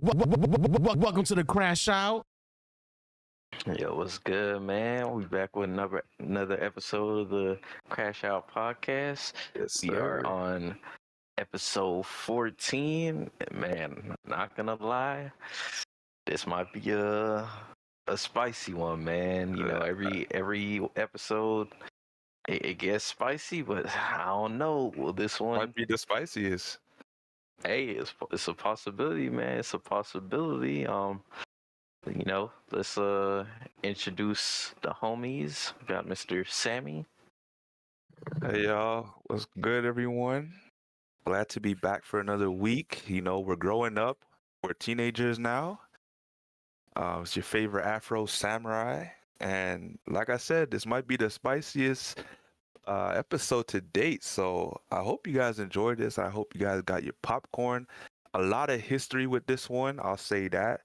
Welcome to the CrashOut. Yo, what's good, man? We back with another episode of the CrashOut Podcast. Yes, We are on episode 14. Man, not gonna lie, this might be a spicy one, man. You know, every episode it gets spicy, but I don't know. Will this one might be the spiciest? Hey, it's a possibility, man. It's a possibility. You know, let's introduce the homies. We got Mr. Sammy. Hey y'all, what's good, everyone? Glad to be back for another week. You know, we're growing up. We're teenagers now. It's your favorite Afro Samurai, and like I said, this might be the spiciest episode to date. So I hope you guys enjoyed this. I hope you guys got your popcorn. A lot of history with this one. I'll say that.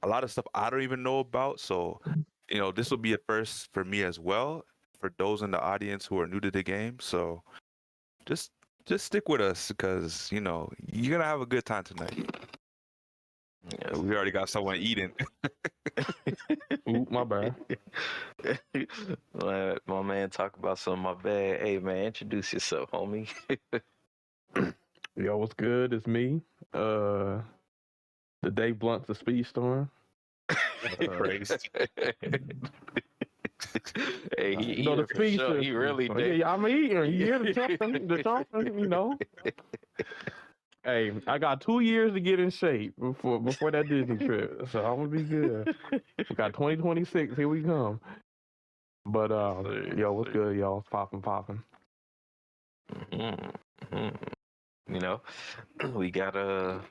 A lot of stuff I don't even know about. So, you know, this will be a first for me as well. For those in the audience who are new to the game. So just stick with us because, you know, you're going to have a good time tonight. Yeah, we already got someone eating. Ooh, my bad. My man talk about something my bad. Hey, man, introduce yourself, homie. Yo, what's good? It's me. The Dave Blunt's the Speedstorm. Praise. Hey, he the speed. sure. He really did. Yeah, I'm eating. You hear the chomping, you know. Hey, I got 2 years to get in shape before that Disney trip, so I'm gonna be good. We got 2026. Here we come. But yo, what's good, y'all? It's popping. Mm-hmm. You know, we got a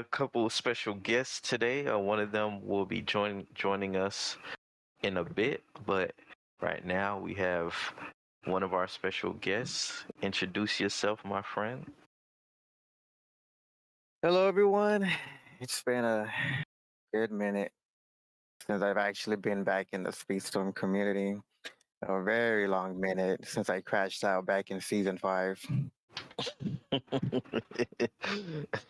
couple of special guests today. One of them will be joining us in a bit, but right now we have one of our special guests. Introduce yourself, my friend. Hello, everyone. It's been a good minute since I've actually been back in the Speedstorm community. A very long minute since I crashed out back in season 5.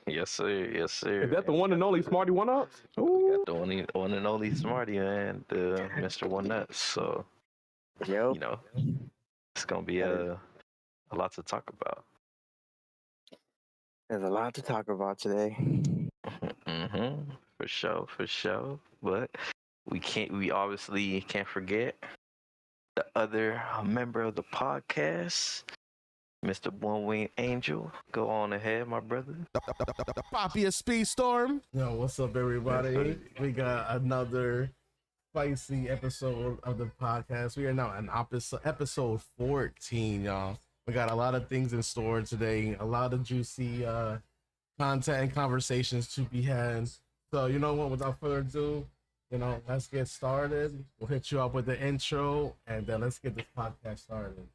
Yes, sir. Yes, sir. Is that the one and only Smarty One Ups? We got the one and only Smarty, man, the Mr. One Nuts. So, Yep. you know, it's gonna be a lot to talk about. There's a lot to talk about today. Mm-hmm. For sure. But we obviously can't forget the other member of the podcast, Mr. One Wing Angel. Go on ahead, my brother. The Poppy Speedstorm. Yo, what's up, everybody? We got another spicy episode of the podcast. We are now on episode 14, y'all. We got a lot of things in store today, a lot of juicy content and conversations to be had. So, you know what, without further ado, you know, let's get started. We'll hit you up with the intro, and then let's get this podcast started.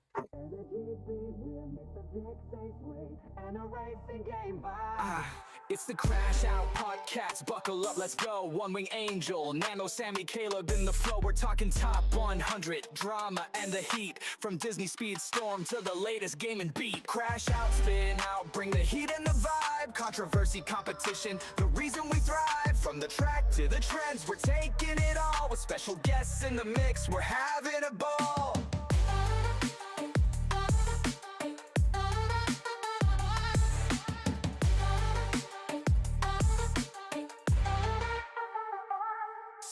It's the CrashOut Podcast. Buckle up, let's go. One Wing Angel, Nano, Sammy, Caleb in the flow. We're talking top 100 drama and the heat. From Disney Speedstorm to the latest gaming beat. Crash out, spin out, bring the heat and the vibe. Controversy, competition, the reason we thrive. From the track to the trends, we're taking it all. With special guests in the mix, we're having a ball.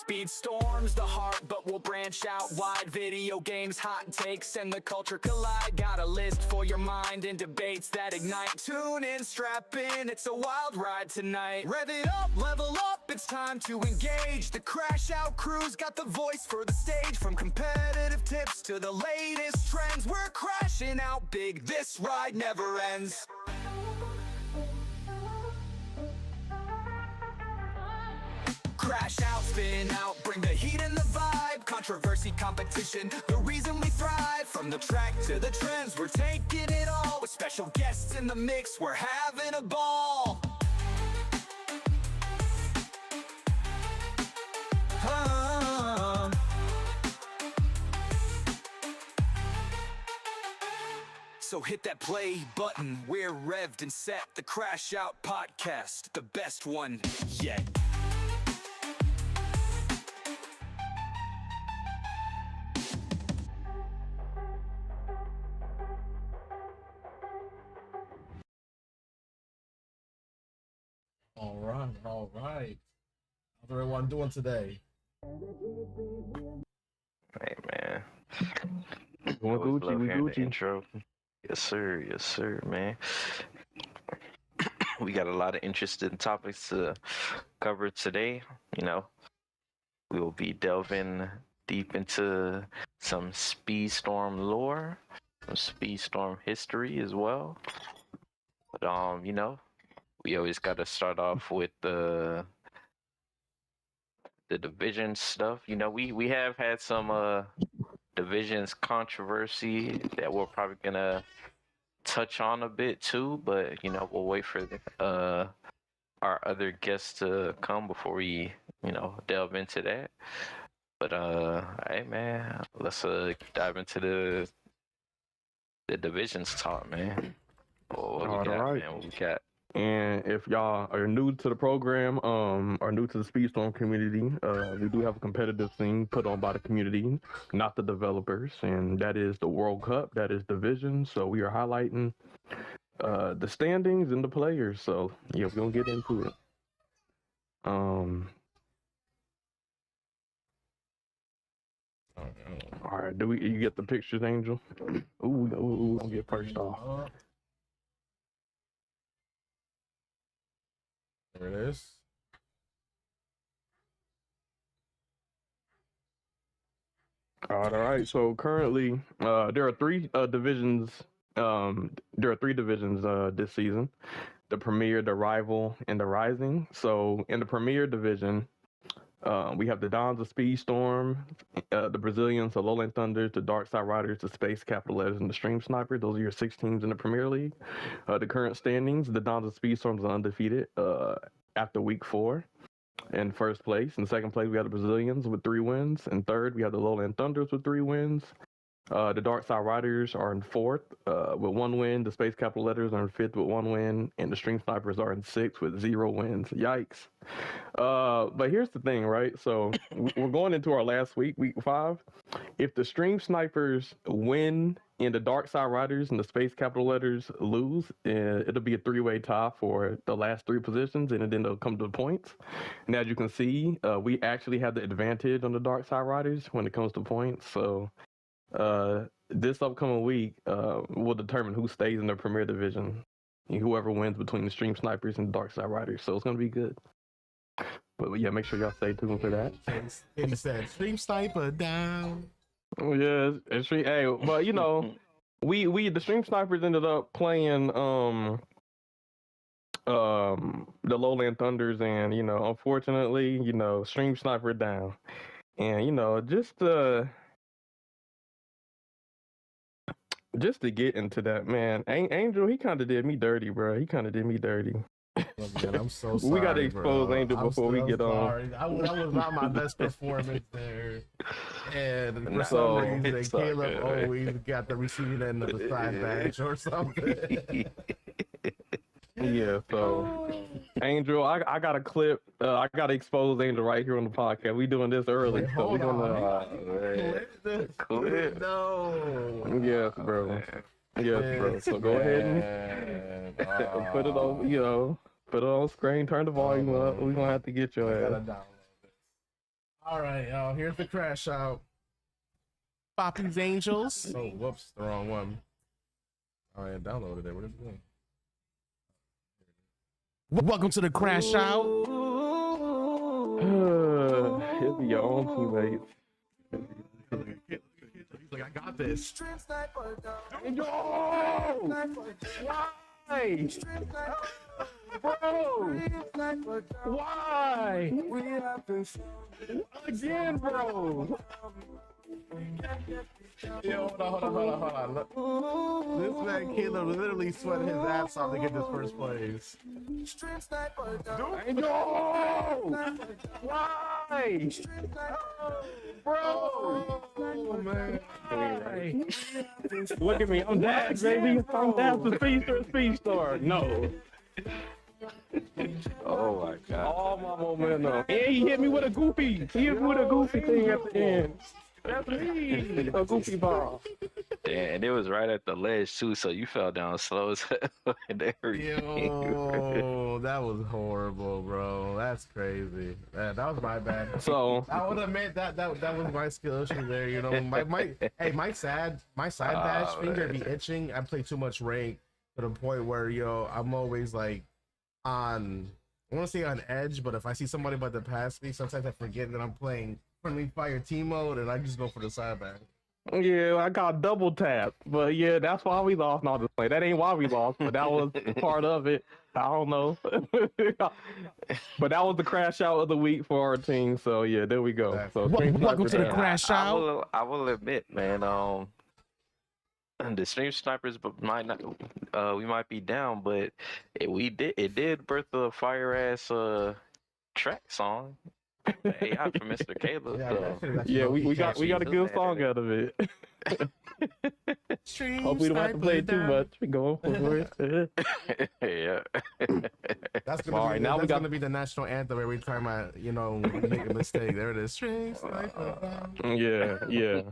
Speedstorm's the heart, but we'll branch out wide. Video games, hot takes, and the culture collide. Got a list for your mind and debates that ignite. Tune in, strap in, it's a wild ride tonight. Rev it up, level up, it's time to engage. The CrashOut crew's got the voice for the stage. From competitive tips to the latest trends, we're crashing out big, this ride never ends. Crash out, spin out, bring the heat and the vibe. Controversy, competition, the reason we thrive. From the track to the trends, we're taking it all. With special guests in the mix, we're having a ball. So hit that play button. We're revved and set. The Crash Out Podcast, the best one yet. All right. How's everyone doing today? Hey, man. Going Always Gucci, love we hearing the Gucci. intro. Yes, sir, man. We got a lot of interesting topics to cover today. You know, we will be delving deep into some Speedstorm lore, some Speedstorm history as well. But you know, we always got to start off with the division stuff. You know, we have had some divisions controversy that we're probably gonna touch on a bit too, but you know, we'll wait for our other guests to come before we, you know, delve into that. But hey man, let's dive into the divisions talk, man. What we got, Alright. man? What we got? And if y'all are new to the program, or new to the Speedstorm community, we do have a competitive thing put on by the community, not the developers, and that is the World Cup, that is division. So we are highlighting the standings and the players. So yeah, we're gonna get into it. All right, you get the pictures, Angel? Ooh, gonna get first off. There it is. All right. So currently, there are three divisions. There are three divisions this season: the Premier, the Rival, and the Rising. So in the Premier division, we have the Dons of Speedstorm, the Brazilians, the Lowland Thunders, the Dark Side Riders, the Space Capital Letters, and the Stream Sniper. Those are your 6 teams in the Premier League. The current standings: the Dons of Speedstorm are undefeated after week 4. In first place. In second place, we have the Brazilians with 3 wins. In third, we have the Lowland Thunders with 3 wins. The Dark Side Riders are in fourth with 1 win. The Space Capital Letters are in fifth with 1 win. And the Stream Snipers are in sixth with 0 wins. Yikes. But here's the thing, right? So we're going into our last week, week 5. If the Stream Snipers win and the Dark Side Riders and the Space Capital Letters lose, it'll be a 3-way tie for the last 3 positions, and then it'll come to the points. And as you can see, we actually have the advantage on the Dark Side Riders when it comes to points. So this upcoming week will determine who stays in the Premier Division, and whoever wins between the Stream Snipers and the Dark Side Riders. So it's going to be good. But yeah, make sure y'all stay tuned for that. He said, Stream Sniper down. Oh yeah, it's hey, but you know, we the Stream Snipers ended up playing the Lowland Thunders, and you know, unfortunately, you know, Stream Sniper down, and you know, just to get into that, man, Angel, he kind of did me dirty, bro. He kind of did me dirty. Man, I'm so sorry. We gotta expose bro. Angel before we get on. That was not my best performance there. And for So, some reason, it's Caleb okay. always got the receiving end of the side badge or something. Yeah, so Angel, I got a clip. I gotta expose Angel right here on the podcast. We doing this early, Wait, so we hold gonna. on. Clip. No. Yes, bro. Yes, bro. So go ahead and put it on. You know, put it on screen. Turn the volume up. We're gonna have to get your I gotta ass. download this. All right, y'all. Here's the crash out. Poppy's Angels. Oh, whoops, the wrong one. All right, I downloaded it. What is it doing? Welcome to the crash out. It'll be your own teammates. He's like, I got this. Angel! Why? Bro! Why? Again, bro! Yo, hold on. Look. This man Caleb literally sweated his ass off to get this first place. Angel! Why? Bro! Oh man. Hey, look at me. I'm Dad, baby. I'm Dad, the speed star. No. Oh my god. All my momentum. And he hit me with a goofy. He hit me with a goofy thing at the end. That's me. A goofy ball. And it was right at the ledge too, so you fell down slow as hell and everything. Yo, that was horrible, bro. That's crazy. That was my bad. So I would admit that was my skill issue there. You know, my side dash finger be itching. I play too much rank to the point where I'm always like on. I want to say on edge, but if I see somebody about to pass me, sometimes I forget that I'm playing friendly fire team mode, and I just go for the side back. yeah, I got double tapped, but yeah, that's why we lost. Not just play. That ain't why we lost, but that was part of it. I don't know, but that was the crash out of the week for our team. So yeah, there we go. So welcome to the crash out. I will admit, man. The stream snipers, but might not. We might be down, but it did birth a fire ass track song. AI for Mr. Caleb. Yeah, we got a good song out of it. Hopefully we don't have to play it too much. We go for it. Yeah. That's gonna be the national anthem every time I make a mistake. There it is. Yeah.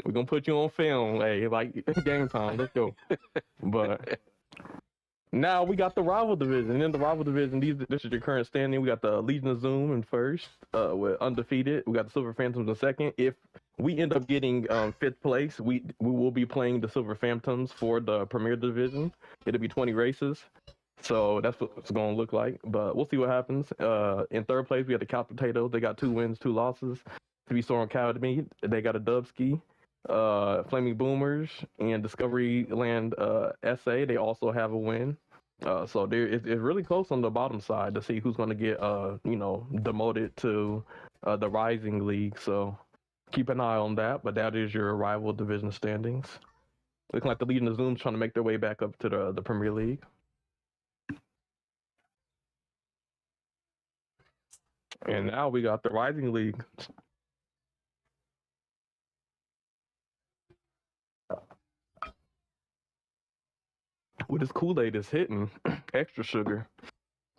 We're gonna put you on film. Hey, like game time. Let's go. But now we got the rival division. In the rival division, this is your current standing. We got the Legion of Zoom in first, with undefeated. We got the Silver Phantoms in second. If we end up getting fifth place, we will be playing the Silver Phantoms for the Premier Division. It'll be 20 races. So that's what it's going to look like. But we'll see what happens. In third place, we have the Cal Potatoes. They got 2 wins, 2 losses. 3 Storm Academy, they got a Dubski. Flaming Boomers and Discovery Land SA, they also have a win. So it's really close on the bottom side to see who's going to get demoted to the Rising League. So keep an eye on that. But that is your rival division standings. Looking like the Legion of Zoom's trying to make their way back up to the Premier League. And now we got the Rising League. With this Kool-Aid is hitting extra sugar.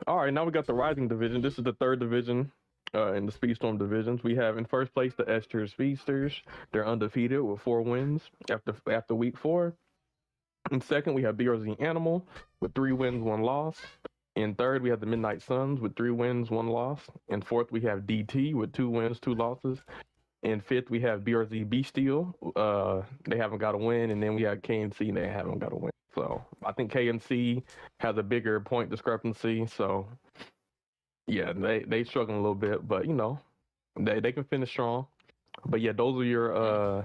All right, now we got the Rising Division. This is the third division in the Speedstorm divisions. We have in first place the S-Tier Speedsters. They're undefeated with 4 wins after week 4. In second, we have BRZ Animal with 3 wins, 1 loss. In third, we have the Midnight Suns with 3 wins, 1 loss. In fourth, we have DT with 2 wins, 2 losses. In fifth, we have BRZ Bestial. They haven't got a win. And then we have KNC, and they haven't got a win. So I think KNC has a bigger point discrepancy. So yeah, they struggling a little bit, but they can finish strong. But yeah, those are your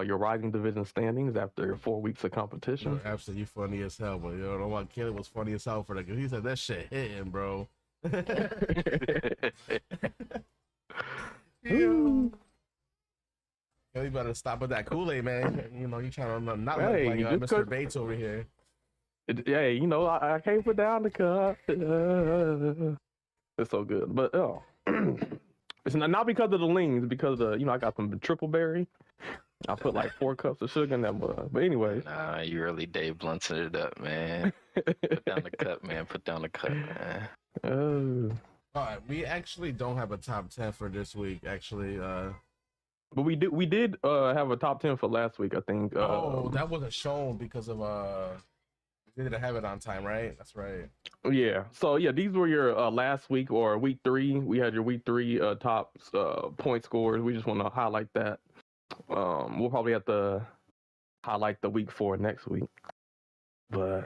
your Rising Division standings after 4 weeks of competition. You're absolutely funny as hell, but I don't know why Caleb was funny as hell for that, because he said that shit hitting, bro. You better stop with that Kool-Aid, man. You trying to not look like Mr. Bates over here. I can't put down the cup. It's so good, but it's not because of the leans, because I got some triple berry. I put like 4 cups of sugar in that mug. But anyway. Nah, you really Dave Blunted it up, man. Put down the cup, man. Put down the cup, man. All right, we actually don't have a top 10 for this week, actually. But we did have a top 10 for last week, I think. That wasn't shown because of we didn't have it on time, right? That's right. Yeah. So yeah, these were your last week or week 3. We had your week 3 top point scores. We just want to highlight that. We'll probably have to highlight the week 4 next week. But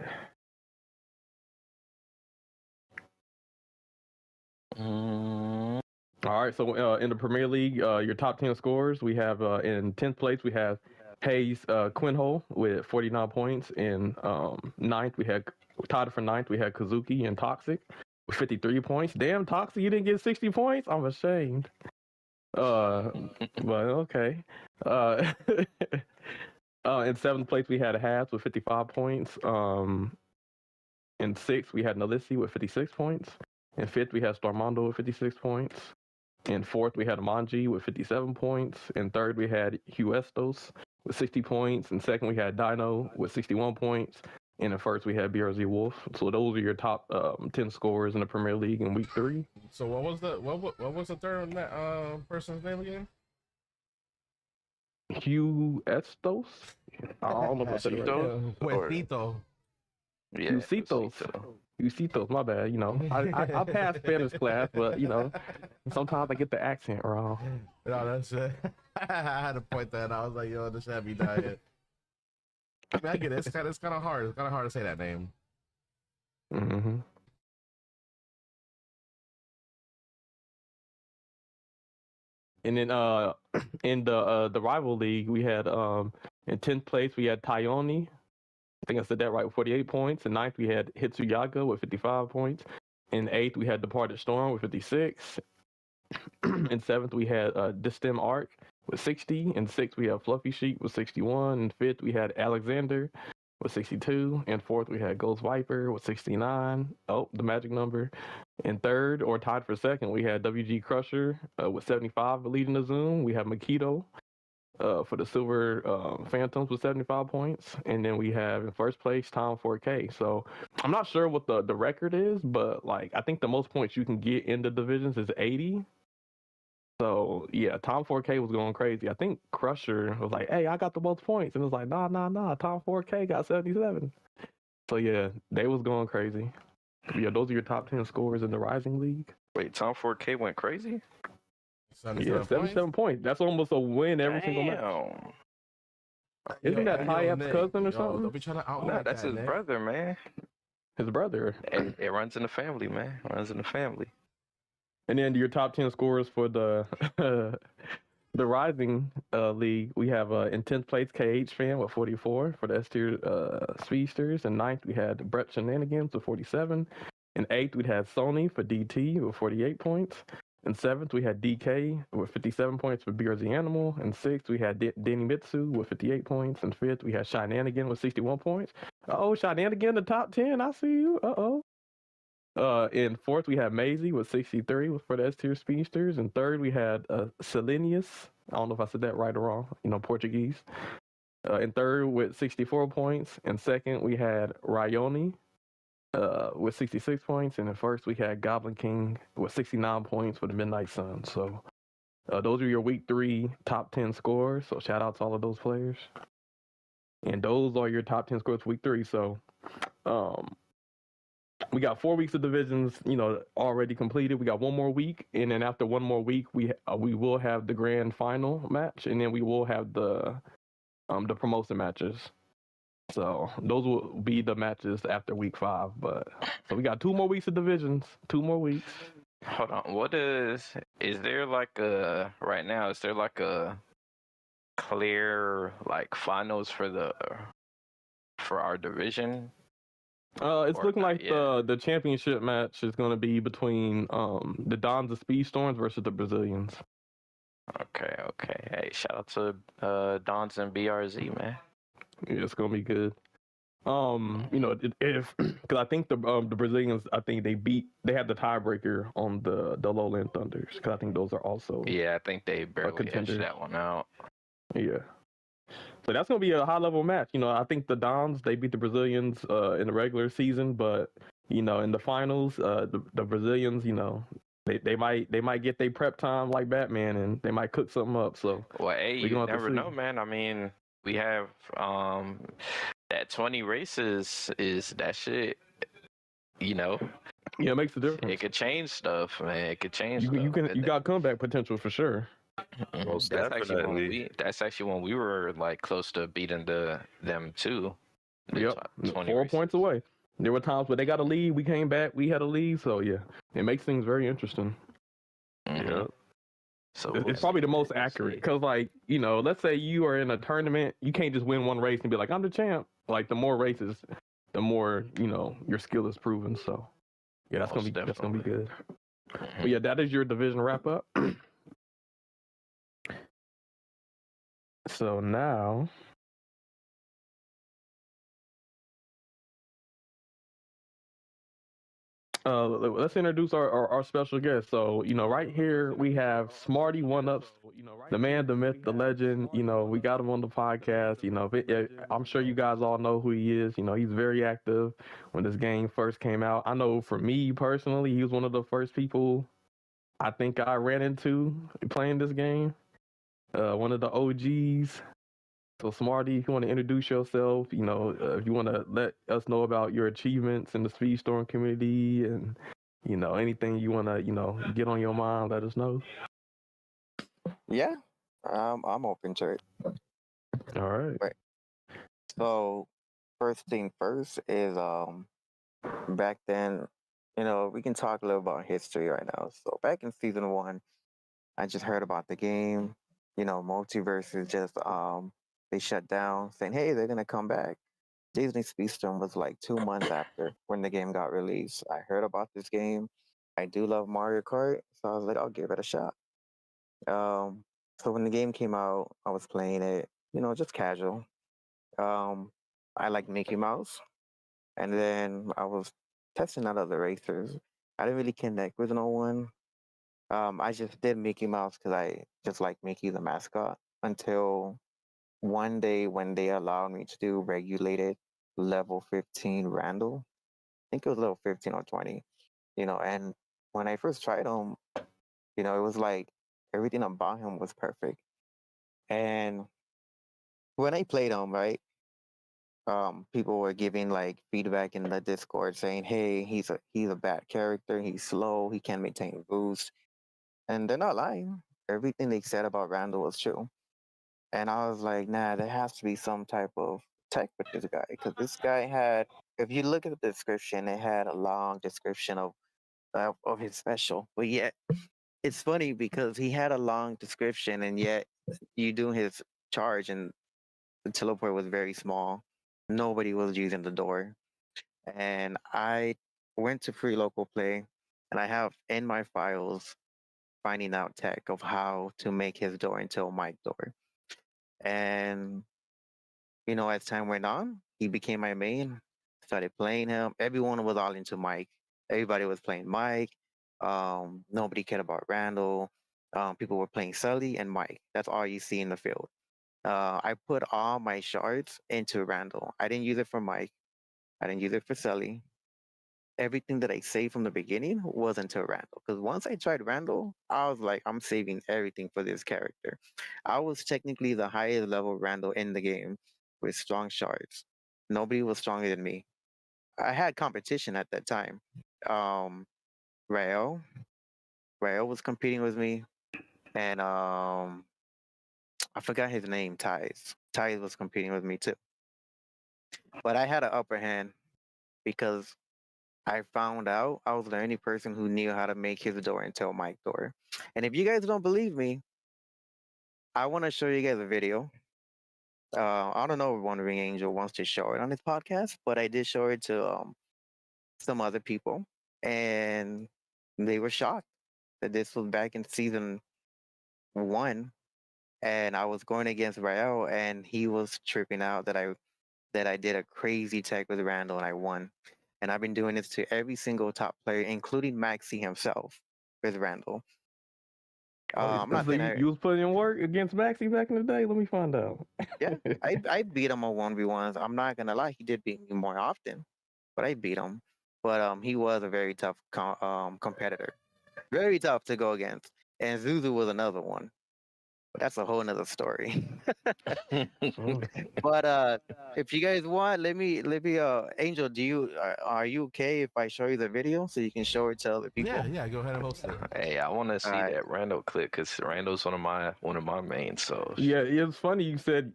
all right, so in the Premier League, your top 10 scores, we have in 10th place, we have Hayes Quinhole with 49 points. In 9th, we had tied for 9th, we had Kazuki and Toxic with 53 points. Damn, Toxic, you didn't get 60 points? I'm ashamed. But okay. In 7th place, we had Habs with 55 points. In 6th, we had Nalissi with 56 points. In 5th, we had Stormondo with 56 points. In fourth, we had Amanji with 57 points. In third, we had Huestos with 60 points. In second, we had Dino with 61 points. And in first, we had BRZ Wolf. So those are your top 10 scorers in the Premier League in week 3. So what was the third person's name again? Huestos? I don't know if I said it right. Huesito. Yeah, Huesitos, my bad. You know, I passed Spanish class, but you know, sometimes I get the accent wrong. No, that's it. I had to point that out. I was like, yo, this should be diet. I mean, I get it. It's kind of hard. It's kind of hard to say that name. Mm-hmm. And then in the rival league, we had in 10th place we had Tayoni. I think I said that right, with 48 points. In 9th we had Hitsuyaga with 55 points. In 8th we had Departed Storm with 56. In 7th we had Destined with 60. In 6th we had Fluffy Sheep with 61. In 5th we had Alexander with 62. In 4th we had Ghost Viper with 69. Oh, the magic number. In 3rd, or tied for 2nd, we had WG Crusher with 75 leading the Zoom. We have Makito for the Silver Phantoms with 75 points. And then we have in first place Tom 4K. So I'm not sure what the record is, but like I think the most points you can get in the divisions is 80. So yeah, Tom 4K was going crazy. I think Crusher was like, hey, I got the most points. And it was like, nah, Tom 4K got 77. So yeah, they was going crazy. Yeah, those are your top 10 scorers in the Rising League. Wait, Tom 4K went crazy? 77 points. That's almost a win every single match. Isn't that Tyap's cousin or something? Don't be trying to out. Nah, that's his brother, man. His brother. It runs in the family, man. Runs in the family. And then your top 10 scorers for the the Rising League, we have in 10th place KH Fan with 44 for the S-tier speedsters. In 9th, we had Brett Shenanigans with 47. In 8th, we had Sony for DT with 48 points. In 7th, we had DK with 57 points for BRZ Animal. In 6th, we had Denny Mitsu with 58 points. In 5th, we had Shenanigan with 61 points. Uh-oh, Shenanigan, the top 10. I see you. Uh-oh. In 4th, we had Maisie with 63 for the S-tier speedsters. In 3rd, we had Selenius. I don't know if I said that right or wrong, Portuguese. In 3rd, with 64 points. In 2nd, we had Ryoni with 66 points. And in 1st, we had Goblin King with 69 points for the Midnight Sun. So those are your week 3 top 10 scores. So shout out to all of those players. And those are your top 10 scores for week 3. So we got 4 weeks of divisions, already completed. We got 1 more week, and then after 1 more week, we will have the grand final match, and then we will have the promotion matches. So those will be the matches after week 5. But so we got 2 more weeks of divisions, 2 more weeks. Hold on, is there like a right now? Is there like a clear like finals for our division? It's looking like the championship match is going to be between the Dons of Speedstorms versus the Brazilians. Okay. Hey, shout out to Dons and BRZ, man. Yeah, it's going to be good. Because I think the Brazilians, I think they had the tiebreaker on the Lowland Thunders. Because I think those are also I think they barely edged that one out. Yeah. So that's going to be a high-level match. I think the Dons, they beat the Brazilians in the regular season, but, in the finals, the Brazilians, they might get their prep time like Batman, and they might cook something up. So, well, hey, you never know, man. I mean, we have that 20 races is that shit, Yeah, it makes a difference. It could change stuff, man. It could change you got comeback potential for sure. Most That's definitely. actually when we were like close to beating them too. Yep, 4 points away. There were times where they got a lead, we came back, we had a lead. So yeah, it makes things very interesting. Mm-hmm. Yeah. So it's probably the most accurate because, like, let's say you are in a tournament, you can't just win one race and be like, I'm the champ. Like, the more races, the more your skill is proven. So yeah, that's gonna be good. But yeah, that is your division wrap up. So now let's introduce our special guest. So, right here we have Smarty One Ups, the man, the myth, the legend. We got him on the podcast. I'm sure you guys all know who he is. He's very active when this game first came out. I know for me personally, he was one of the first people I think I ran into playing this game. One of the OGs. So, Smarty, if you want to introduce yourself, if you want to let us know about your achievements in the Speedstorm community and, anything you want to, get on your mind, let us know. Yeah, I'm open to it. All right. Right. So, first thing first is back then, we can talk a little about history right now. So back in season 1, I just heard about the game. Multiverses just they shut down, saying, "Hey, they're gonna come back." Disney Speedstorm was like 2 months after when the game got released. I heard about this game. I do love Mario Kart, so I was like, I'll give it a shot. Um, so when the game came out, I was playing it, just casual. I like Mickey Mouse, and then I was testing out other racers. I didn't really connect with no one. I just did Mickey Mouse because I just like Mickey the mascot until one day when they allowed me to do regulated level 15 Randall. I think it was level 15 or 20, and when I first tried him, it was like everything about him was perfect. And when I played him, right, people were giving like feedback in the Discord saying, "Hey, he's a bad character. He's slow. He can't maintain boost." And they're not lying. Everything they said about Randall was true. And I was like, nah, there has to be some type of tech with this guy. Because this guy had, if you look at the description, it had a long description of his special. But yet, it's funny because he had a long description, and yet you do his charge, and the teleport was very small. Nobody was using the door. And I went to free local play, and I have in my files finding out tech of how to make his door into a mic door. And as time went on, he became my main. Started playing him. Everyone was all into Mike. Everybody was playing Mike. Nobody cared about Randall. People were playing Sully and Mike. That's all you see in the field. I put all my shards into Randall. I didn't use it for Mike. I didn't use it for Sully. Everything that I saved from the beginning was into Randall. Because once I tried Randall, I was like, I'm saving everything for this character. I was technically the highest level Randall in the game with strong shards. Nobody was stronger than me. I had competition at that time. Rael. Rael was competing with me. And I forgot his name, Tides. Tides was competing with me too. But I had an upper hand because I found out I was the only person who knew how to make his door into a mic door. And if you guys don't believe me, I want to show you guys a video. I don't know if Wandering Angel wants to show it on his podcast, but I did show it to some other people, and they were shocked that this was back in season 1, and I was going against Rael, and he was tripping out that I did a crazy tech with Randall, and I won. And I've been doing this to every single top player, including Maxi himself, with Randall. I'm not So saying you was putting in work against Maxi back in the day? Let me find out. yeah, I beat him on 1v1s. I'm not gonna lie, he did beat me more often, but I beat him. But he was a very tough competitor, very tough to go against. And Zuzu was another one, but that's a whole nother story. But if you guys want, let me Angel, are you okay if I show you the video so you can show it to other people? Yeah, go ahead and host it. Hey, I want to see Alright. that Randall clip because Randall's one of my mains. So Yeah, it's funny you said,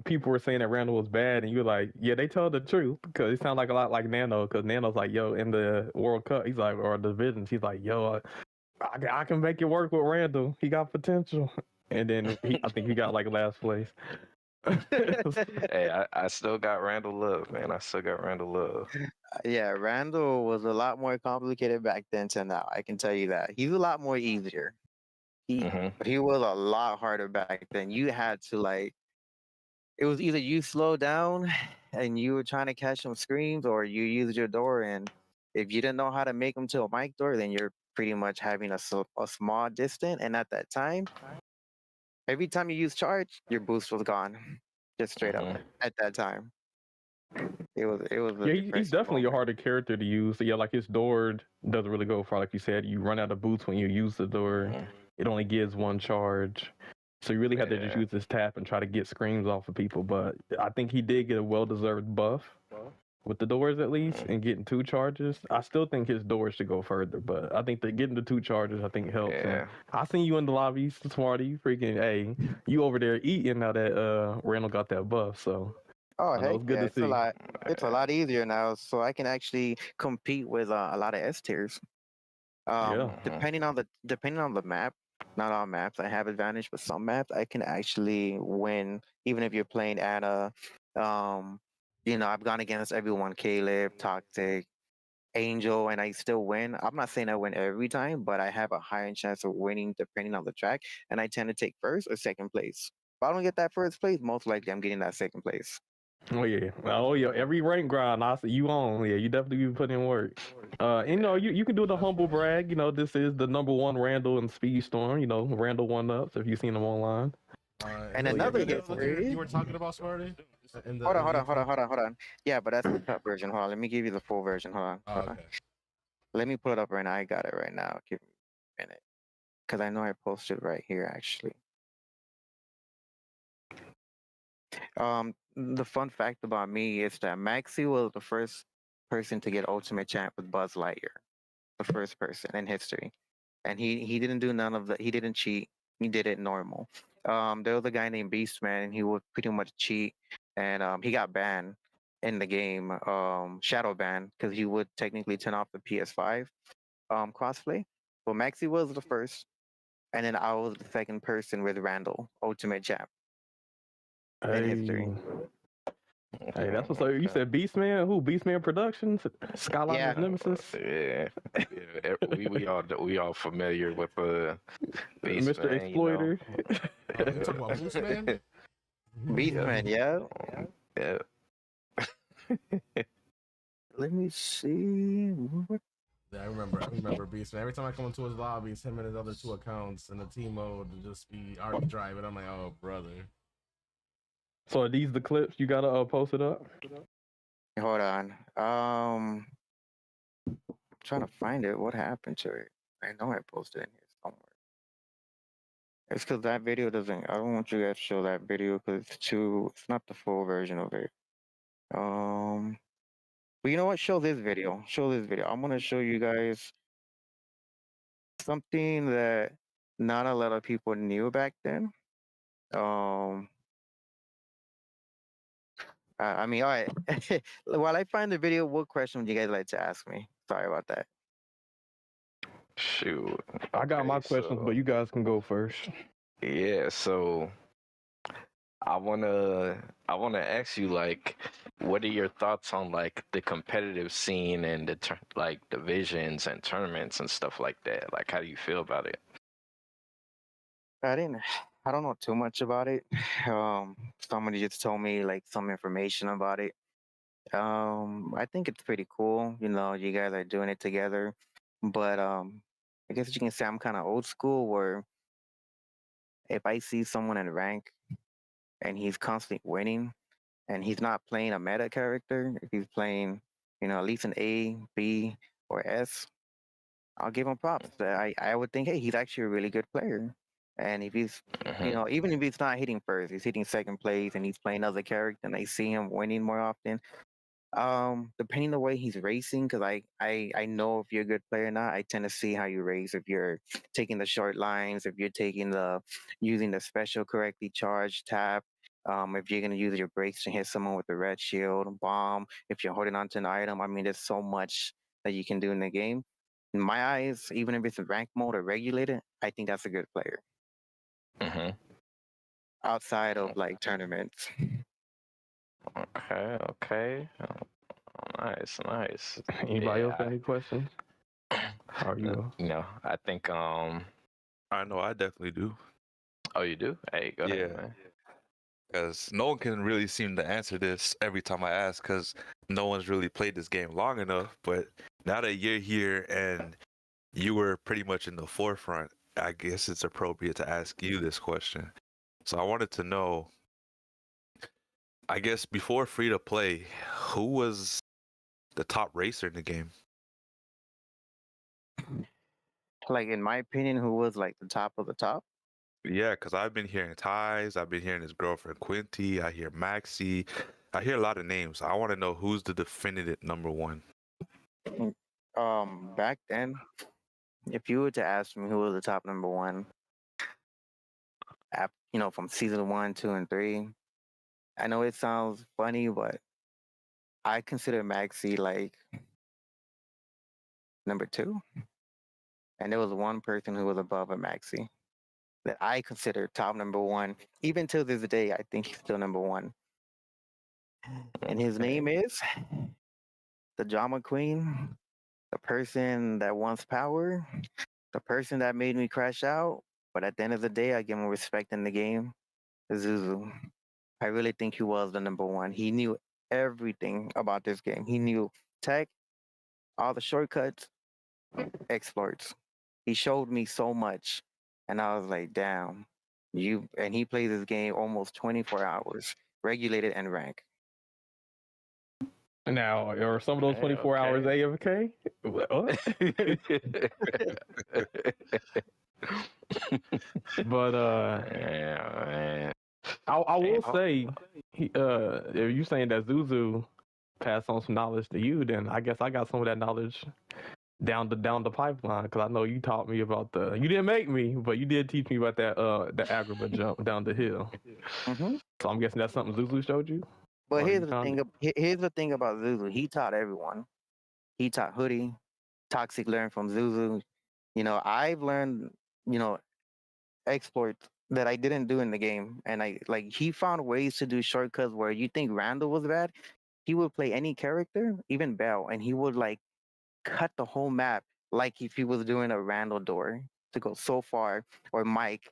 people were saying that Randall was bad, and you're like, yeah, they told the truth because it sounded like a lot like Nano, because Nano's like, yo, in the World Cup, he's like, or divisions, he's like, yo, I can make it work with Randall. He got potential. And then I think he got like last place. hey, I still got Randall love, man. I still got Randall love. Yeah, Randall was a lot more complicated back then to now. I can tell you that. He's a lot more easier. But he was a lot harder back then. You had to it was either you slow down and you were trying to catch some screams, or you used your door, and If you didn't know how to make them to a mic door, then you're pretty much having a small distant. And at that time, every time you use charge, your boost was gone, just straight up at that time. It was a Yeah, he's depressing definitely a moment. harder character to use. So yeah, like his door doesn't really go far. Like you said, you run out of boots when you use the door. It only gives one charge. So you really have to just use his tap and try to get screams off of people. But I think he did get a well-deserved buff with the doors at least, and getting 2 charges. I still think his doors should go further, but I think that getting the 2 charges, I think helps. Yeah. And I seen you in the lobby, Smarty. Freaking, hey, you over there eating now that Randall got that buff. So Oh I know heck it's good yeah, to it's a see. lot. It's a lot easier now, so I can actually compete with a lot of S tiers. Yeah. Depending on the map, not all maps I have advantage, but some maps I can actually win. Even if you're playing Anna, I've gone against everyone, Caleb, Toxic, Angel, and I still win. I'm not saying I win every time, but I have a higher chance of winning depending on the track, and I tend to take first or second place. If I don't get that first place, most likely I'm getting that second place. Oh yeah. Every rank grind, I see you on. Yeah, you definitely be putting in work. You can do the humble brag. This is the #1 Randall in Speedstorm. Randall 1-up. So if you've seen him online. And is that another video gift that for you. you were talking about, Smarty? Hold on. Yeah, but that's the cut version. Hold on, let me give you the full version. Hold on. Oh, okay. Let me pull it up right now. I got it right now. Give me a minute, because I know I posted right here actually. The fun fact about me is that Maxi was the first person to get Ultimate Champ with Buzz Lightyear, the first person in history, and he didn't do none of the. He didn't cheat. He did it normal. There was a guy named Beastman, and he would pretty much cheat, and he got banned in the game, shadow ban, because he would technically turn off the PS5 crossplay. But Maxi was the first, and then I was the second person with Randall, Ultimate Champ in history. Hey, that's what's up. You said Beastman? Who? Beastman Productions? Skyliner's Yeah. Nemesis? We all familiar with Beast Mr. Man, Exploiter? You talking about Boost Man? Beastman, yeah. Yeah. Let me see. Yeah, I remember Beast Man. Every time I come into his lobbies, him and his other 2 accounts in the team mode to just be already driving. I'm like, oh brother. So are these the clips you gotta post it up? Hold on. Trying to find it. What happened to it? I know I posted it in here somewhere. It's because that video doesn't. I don't want you guys to show that video because it's not the full version of it. But you know what? Show this video. I'm gonna show you guys something that not a lot of people knew back then. I mean, all right. While I find the video, what question would you guys like to ask me? Sorry about that. Shoot. I got my Okay, questions, so- but you guys can go first. Yeah, so I wanna ask you, like, what are your thoughts on like the competitive scene and the like divisions and tournaments and stuff like that? Like, how do you feel about it? I don't know too much about it. Somebody just told me like some information about it. I think it's pretty cool. You guys are doing it together, but I guess you can say I'm kind of old school. Where if I see someone in rank and he's constantly winning, and he's not playing a meta character, if he's playing, at least an A, B, or S, I'll give him props. I would think, hey, he's actually a really good player. And if he's, even if he's not hitting first, he's hitting second place and he's playing other character and I see him winning more often. Depending on the way he's racing, because I know if you're a good player or not, I tend to see how you race. If you're taking the short lines, if you're using the special correctly charged tap, if you're gonna use your brakes to hit someone with the red shield, bomb, if you're holding onto an item. I mean, there's so much that you can do in the game. In my eyes, even if it's in rank mode or regulated, I think that's a good player. Outside of like tournaments. Okay. Nice. Anybody else got any questions? Are you? I think I know I definitely do. Oh, you do? Hey, go ahead, man. Because no one can really seem to answer this every time I ask. Because no one's really played this game long enough. But now that you're here and you were pretty much in the forefront, I guess it's appropriate to ask you this question. So I wanted to know, I guess before free to play, who was the top racer in the game? Like in my opinion, who was like the top of the top? Yeah, because I've been hearing Ties, I've been hearing his girlfriend Quinty, I hear Maxi, I hear a lot of names. I want to know who's the definitive number one. Back then, if you were to ask me who was the top number one, from season 1, 2, and 3, I know it sounds funny, but I consider Maxi like number 2, and there was one person who was above a Maxi that I consider top number 1. Even till this day, I think he's still number 1, and his name is the Drama Queen, the person that wants power, the person that made me crash out. But at the end of the day, I give him respect in the game. Zuzu. I really think he was the number 1. He knew everything about this game. He knew tech, all the shortcuts, exploits. He showed me so much, and I was like, damn, you. And he plays this game almost 24 hours, regulated and rank. Now, are some of those 24 hours AFK? What? But Yeah, I will say, if you're saying that Zuzu passed on some knowledge to you, then I guess I got some of that knowledge down the pipeline, because I know you taught me about you didn't make me, but you did teach me about that the Agrabah jump down the hill. Mm-hmm. So I'm guessing that's something Zuzu showed you. But Or here's you the found thing. Here's the thing about Zuzu. He taught everyone. He taught Hoodie. Toxic learned from Zuzu. I've learned, exploits that I didn't do in the game. And he found ways to do shortcuts where you think Randall was bad. He would play any character, even Bell, and he would like cut the whole map like if he was doing a Randall door to go so far, or Mike,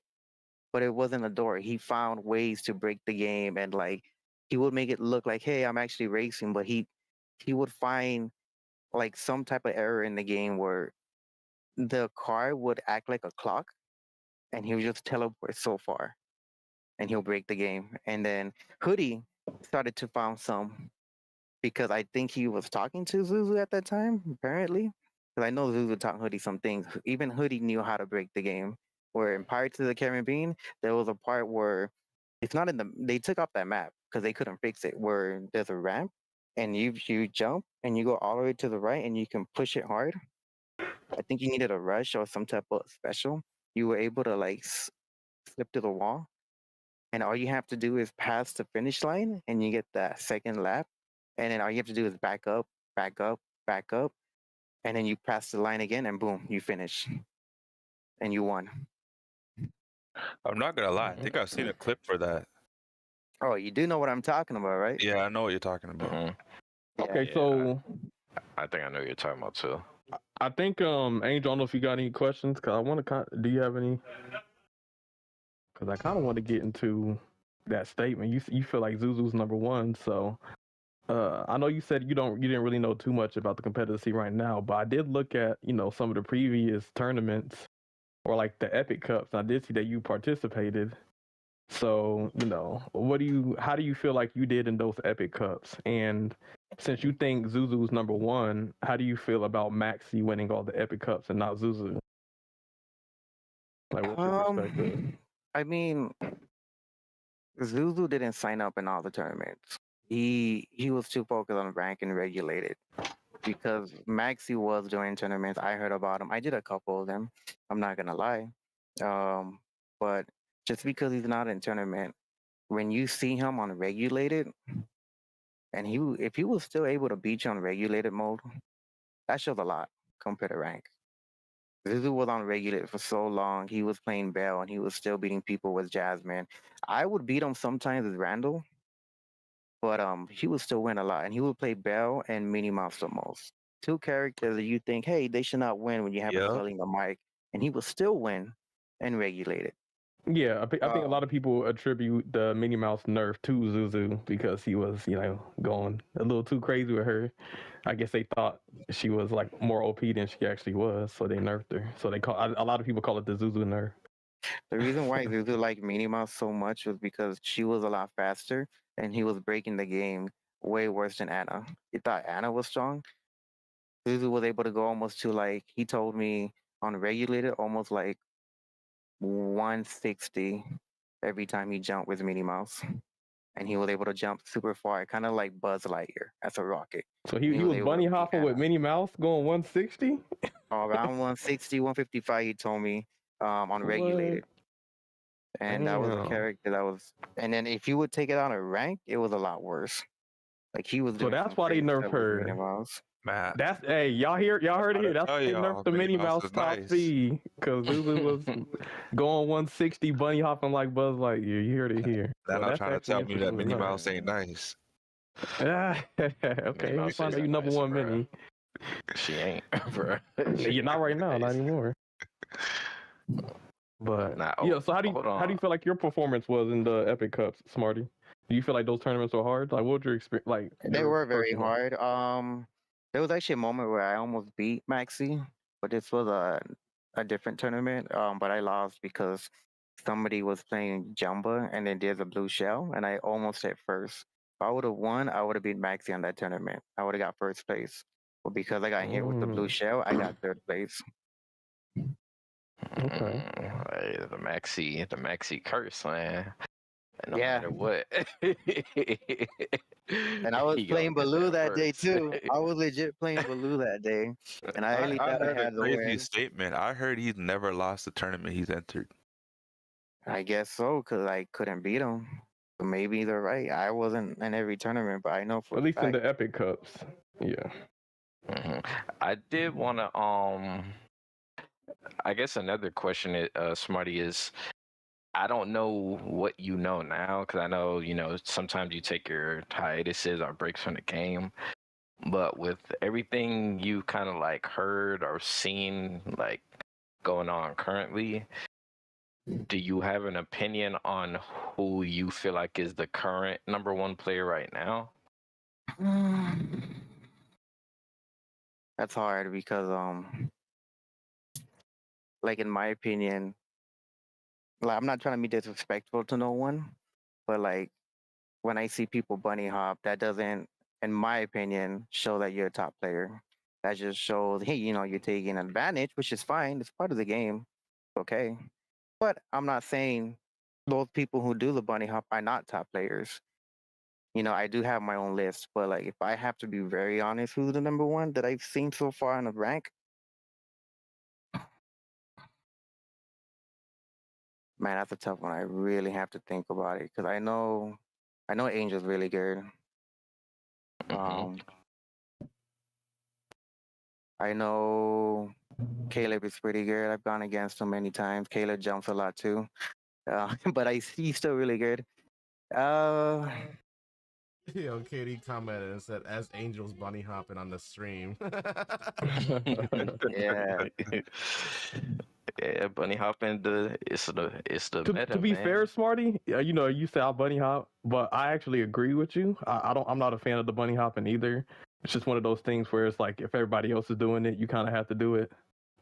but it wasn't a door. He found ways to break the game, and he would make it look like, hey, I'm actually racing, but he would find like some type of error in the game where the car would act like a clock, and he would just teleport so far, and he'll break the game. And then Hoodie started to found some, because I think he was talking to Zuzu at that time, apparently. Because I know Zuzu taught Hoodie some things. Even Hoodie knew how to break the game. Where in Pirates of the Caribbean, there was a part where it's not in the. They took off that map because they couldn't fix it. Where there's a ramp, and you jump and you go all the way to the right, and you can push it hard. I think you needed a rush or some type of special. You were able to slip to the wall, and all you have to do is pass the finish line, and you get that second lap. And then all you have to do is back up, back up, back up, and then you pass the line again, and boom, you finish, and you won. I'm not gonna lie, I think I've seen a clip for that. Oh, you do know what I'm talking about, right? Yeah, I know what you're talking about. Mhm. Okay, Yeah. so I think I know what you're talking about too. I think Angel, I don't know if you got any questions, because I want to. Do you have any? Because I kind of want to get into that statement. You feel like Zuzu's number 1, so I know you said you didn't really know too much about the competitive scene right now, but I did look at some of the previous tournaments, or like the Epic Cups. And I did see that you participated. So how do you feel like you did in those Epic Cups? And since you think Zuzu's number 1, how do you feel about Maxi winning all the Epic Cups and not Zuzu? Like, what's your perspective? I mean, Zuzu didn't sign up in all the tournaments. He was too focused on rank and regulated. Because Maxi was doing tournaments, I heard about him. I did a couple of them. I'm not gonna lie. But just because he's not in tournament, when you see him on regulated, and if he was still able to beat you on regulated mode, that shows a lot compared to rank. Zuzu was on regulated for so long. He was playing Bell, and he was still beating people with Jasmine. I would beat him sometimes with Randall, but he would still win a lot, and he would play Bell and Minnie Mouse the most. 2 characters that you think, hey, they should not win when you have a Yeah. Sully the mic, and he will still win and regulate it. Yeah, I think a lot of people attribute the Minnie Mouse nerf to Zuzu because he was, going a little too crazy with her. I guess they thought she was like more OP than she actually was, so they nerfed her. So a lot of people call it the Zuzu nerf. The reason why Zuzu liked Minnie Mouse so much was because she was a lot faster and he was breaking the game way worse than Anna. He thought Anna was strong. Zuzu was able to go almost to like, he told me on regulated, almost like 160 every time he jumped with Minnie Mouse. And he was able to jump super far, kind of like Buzz Lightyear as a rocket. So he was able bunny to beat hopping with Anna. Minnie Mouse going 160? Around 160, 155, he told me on regulated. And that was a Damn. character that was. And then if you would take it on a rank, it was a lot worse. Like he was. So doing that's some why they crazy nerfed stuff with her. Minnie Mouse. Man, Hey, y'all heard it here. That's why they nerfed the Minnie Mouse is top nice. speed because Zuzu was going 160 bunny hopping like Buzz Lightyear. You heard it here. They're So not that's trying to actually tell me that interesting Minnie to know. Mouse ain't nice. Okay, we Mouse find out isn't you number nice, one bro. Minnie. She ain't, bro. You're not right now, not anymore. But Nah, yeah, so how do hold you on. feel like your performance was in the Epic Cups, Smarty? Do you feel like those tournaments were hard? Like, what was your experience? Like, They your were very personal- hard. There was actually a moment where I almost beat Maxi, but this was a different tournament. But I lost because somebody was playing Jumba and then there's a blue shell, and I almost hit first. If I would have won, I would have beat Maxi on that tournament. I would have got first place. But because I got hit with the blue shell, I got third place. Okay. Hey, the Maxi curse, man. No Yeah. matter what. And I was He playing gonna get Baloo there that day first. too. I was legit playing Baloo that day, and I really I thought I heard a had the crazy win. statement. I heard he's never lost a tournament he's entered. I guess so, because I couldn't beat him. But maybe they're right. I wasn't in every tournament, but I know for At a least in fact. the Epic Cups. Yeah. Mhm. I did want to I guess another question, Smarty, is I don't know what you know now, because I know, sometimes you take your hiatuses or breaks from the game. But with everything you kind of like heard or seen like going on currently, do you have an opinion on who you feel like is the current number one player right now? That's hard because like in my opinion, like I'm not trying to be disrespectful to no one, but like when I see people bunny hop, that doesn't, in my opinion, show that you're a top player. That just shows, hey, you're taking advantage, which is fine. It's part of the game. Okay. But I'm not saying those people who do the bunny hop are not top players. I do have my own list, but like if I have to be very honest, who's the number one that I've seen so far in the rank? Man, that's a tough one. I really have to think about it because I know Angel's really good. Mhm. I know Caleb is pretty good. I've gone against him many times. Caleb jumps a lot too, but he's still really good. Katie commented and said, "As Angel's bunny hopping on the stream." Yeah. Yeah, bunny hopping it's the meta, to be man. fair, Smarty, you say I'll bunny hop, but I actually agree with you. I'm not a fan of the bunny hopping either. It's just one of those things where it's like if everybody else is doing it, you kind of have to do it.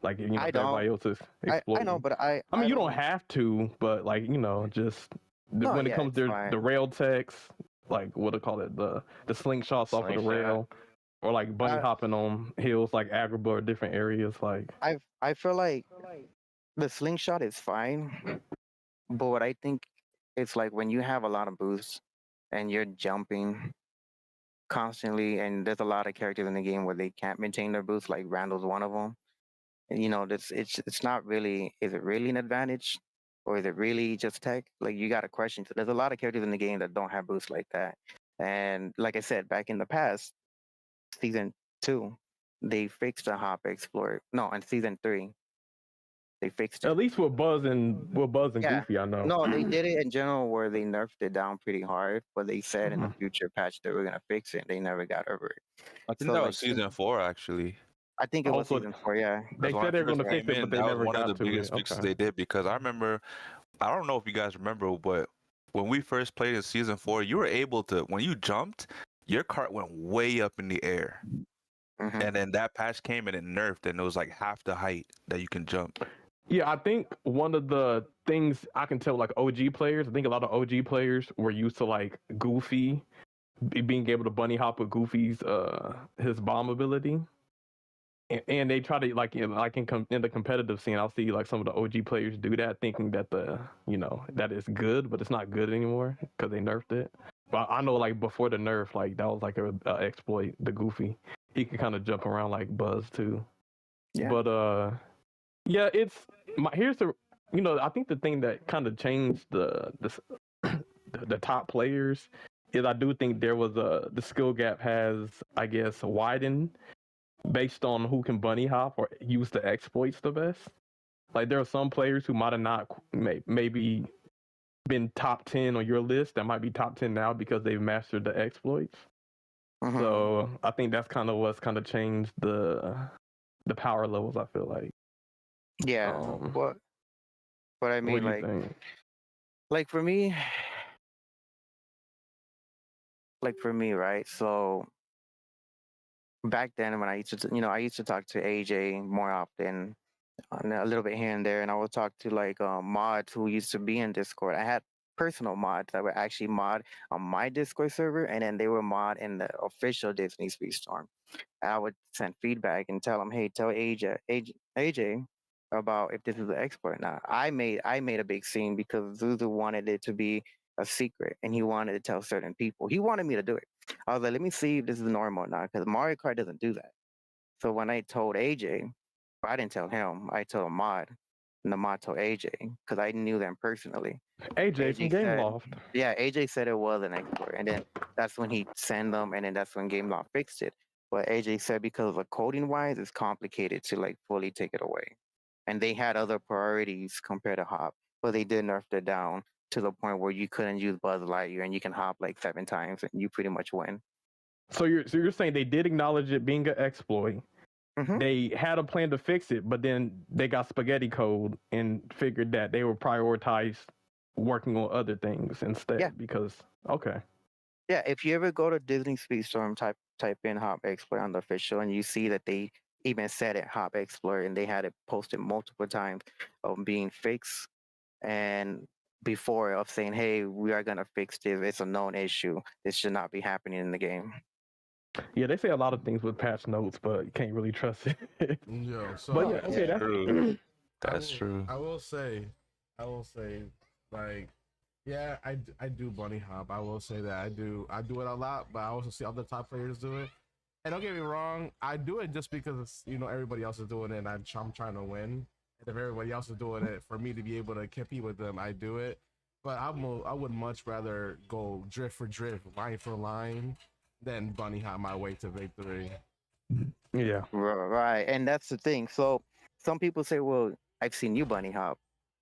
Like if everybody else is exploiting. I know, but I mean, you don't have to, but like just when it comes to the rail techs, like what do they call it, the slingshots off of the rail, or like bunny hopping on hills like Agrabah or different areas. Like I feel like the slingshot is fine, but what I think it's like when you have a lot of boosts and you're jumping constantly, and there's a lot of characters in the game where they can't maintain their boosts. Like Randall's one of them. And, it's not really. Is it really an advantage, or is it really just tech? Like you got to question. So there's a lot of characters in the game that don't have boosts like that. And like I said, back in the past, season 2, they fixed the hop exploit. No, in season 3, they fixed it. At least with Buzz and Goofy, I know. No, they did it in general where they nerfed it down pretty hard, but they said in the future patch they were gonna fix it. They never got over it. I think that was season 4 actually. I think it was season 4. Yeah, They said they were gonna fix it, but they that never was one got of the to biggest it. fixes they did because I remember I don't know if you guys remember, but when we first played in season 4, you were able to, when you jumped, your cart went way up in the air. Mhm. And then that patch came and it nerfed, and it was like half the height that you can jump. Yeah, I think one of the things I can tell, like OG players, I think a lot of OG players were used to like Goofy being able to bunny hop with Goofy's his bomb ability, and they try to like in the competitive scene, I'll see like some of the OG players do that, thinking that that is good, but it's not good anymore because they nerfed it. But I know like before the nerf, like that was like a exploit. The Goofy, he can kind of jump around like Buzz too. Yeah. But yeah, here's the I think the thing that kind of changed the top players is I do think there was the skill gap has, I guess, widened based on who can bunny hop or use the exploits the best. Like there are some players who might have not maybe been top 10 on your list that might be top 10 now because they've mastered the exploits. Mhm. So I think that's kind of what's kind of changed the power levels, I feel like. Yeah. What I What mean, do you think? like for me, right? So back then when I used to, I used to talk to AJ more often, and a little bit here and there, and I would talk to like mods who used to be in Discord. I had personal mods that were actually mod on my Discord server, and then they were mod in the official Disney Speedstorm. I would send feedback and tell them, hey, tell AJ about if this is an exploit or not. I made a big scene because Zuzu wanted it to be a secret, and he wanted to tell certain people. He wanted me to do it. I was like, let me see if this is normal or not, because Mario Kart doesn't do that. So when I told AJ, I didn't tell him. I told Mod, and the Mod told AJ because I knew them personally. AJ from Game said, Loft. yeah, AJ said it was an exploit, and then that's when he sent them, and then that's when Game Loft fixed it. But AJ said because of the coding wise, it's complicated to like fully take it away, and they had other priorities compared to Hop, but they did nerf it down to the point where you couldn't use Buzz Lightyear and you can hop like 7 times and you pretty much win. So you're saying they did acknowledge it being an exploit. Mhm. They had a plan to fix it, but then they got spaghetti code and figured that they would prioritize working on other things instead. Yeah. Because okay. Yeah, if you ever go to Disney Speedstorm, type in Hop Exploit on the official, and you see that they even said it Hop Exploit, and they had it posted multiple times of being fixed, and before of saying, "Hey, we are gonna fix this. It's a known issue. This should not be happening in the game." Yeah, they say a lot of things with patch notes, but you can't really trust it. Yo, so But yeah, okay, that's True. That's true. I will say, like, yeah, I do bunny hop. I will say that I do it a lot, but I also see other top players do it. And don't get me wrong, I do it just because it's, everybody else is doing it, and I'm trying to win. And if everybody else is doing it, for me to be able to compete with them, I do it. But I would much rather go drift for drift, line for line, than bunny hop my way to victory. yeah. Right, and that's the thing. So some people say, "Well, I've seen you bunny hop."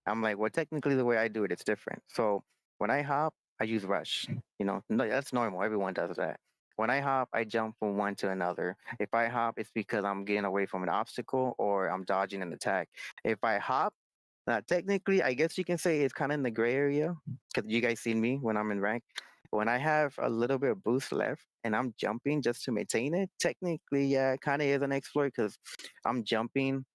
I'm like, "Well, technically, the way I do it, it's different." So when I hop, I use rush. No, that's normal. Everyone does that. When I hop, I jump from one to another. If I hop, it's because I'm getting away from an obstacle or I'm dodging an attack. If I hop, now technically, I guess you can say it's kind of in the gray area because you guys seen me when I'm in rank. When I have a little bit of boost left and I'm jumping just to maintain it, technically, yeah, it kind of is an exploit because I'm jumping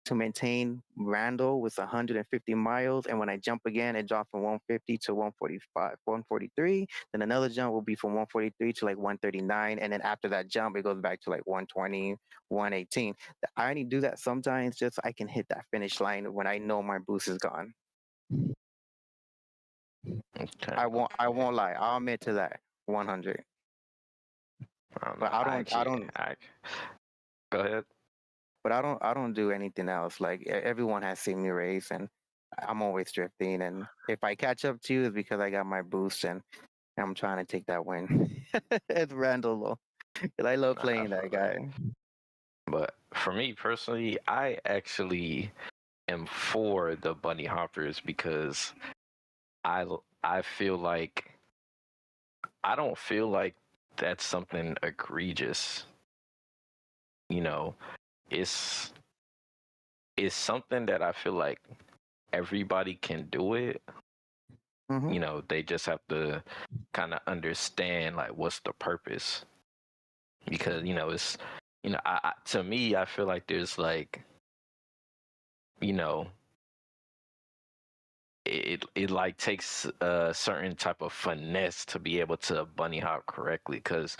to maintain Randall with 150 miles. And when I jump again, it drops from 150 to 145, 143. Then another jump will be from 143 to like 139. And then after that jump, it goes back to like 120, 118. I only do that sometimes just so I can hit that finish line when I know my boost is gone. Okay. I won't lie. I'll admit to that. 100. But Go ahead. But I don't do anything else. Like everyone has seen me race, and I'm always drifting. And if I catch up to you, it's because I got my boost, and I'm trying to take that win. It's Randall though, 'cause I love playing that guy. But for me personally, I actually am for the bunny hoppers because I feel like I don't feel like that's something egregious. It's something that I feel like everybody can do it. Mhm. You know, they just have to kind of understand like what's the purpose, because you know it's, you know, to me I feel like there's like, you know, it like takes a certain type of finesse to be able to bunny hop correctly, because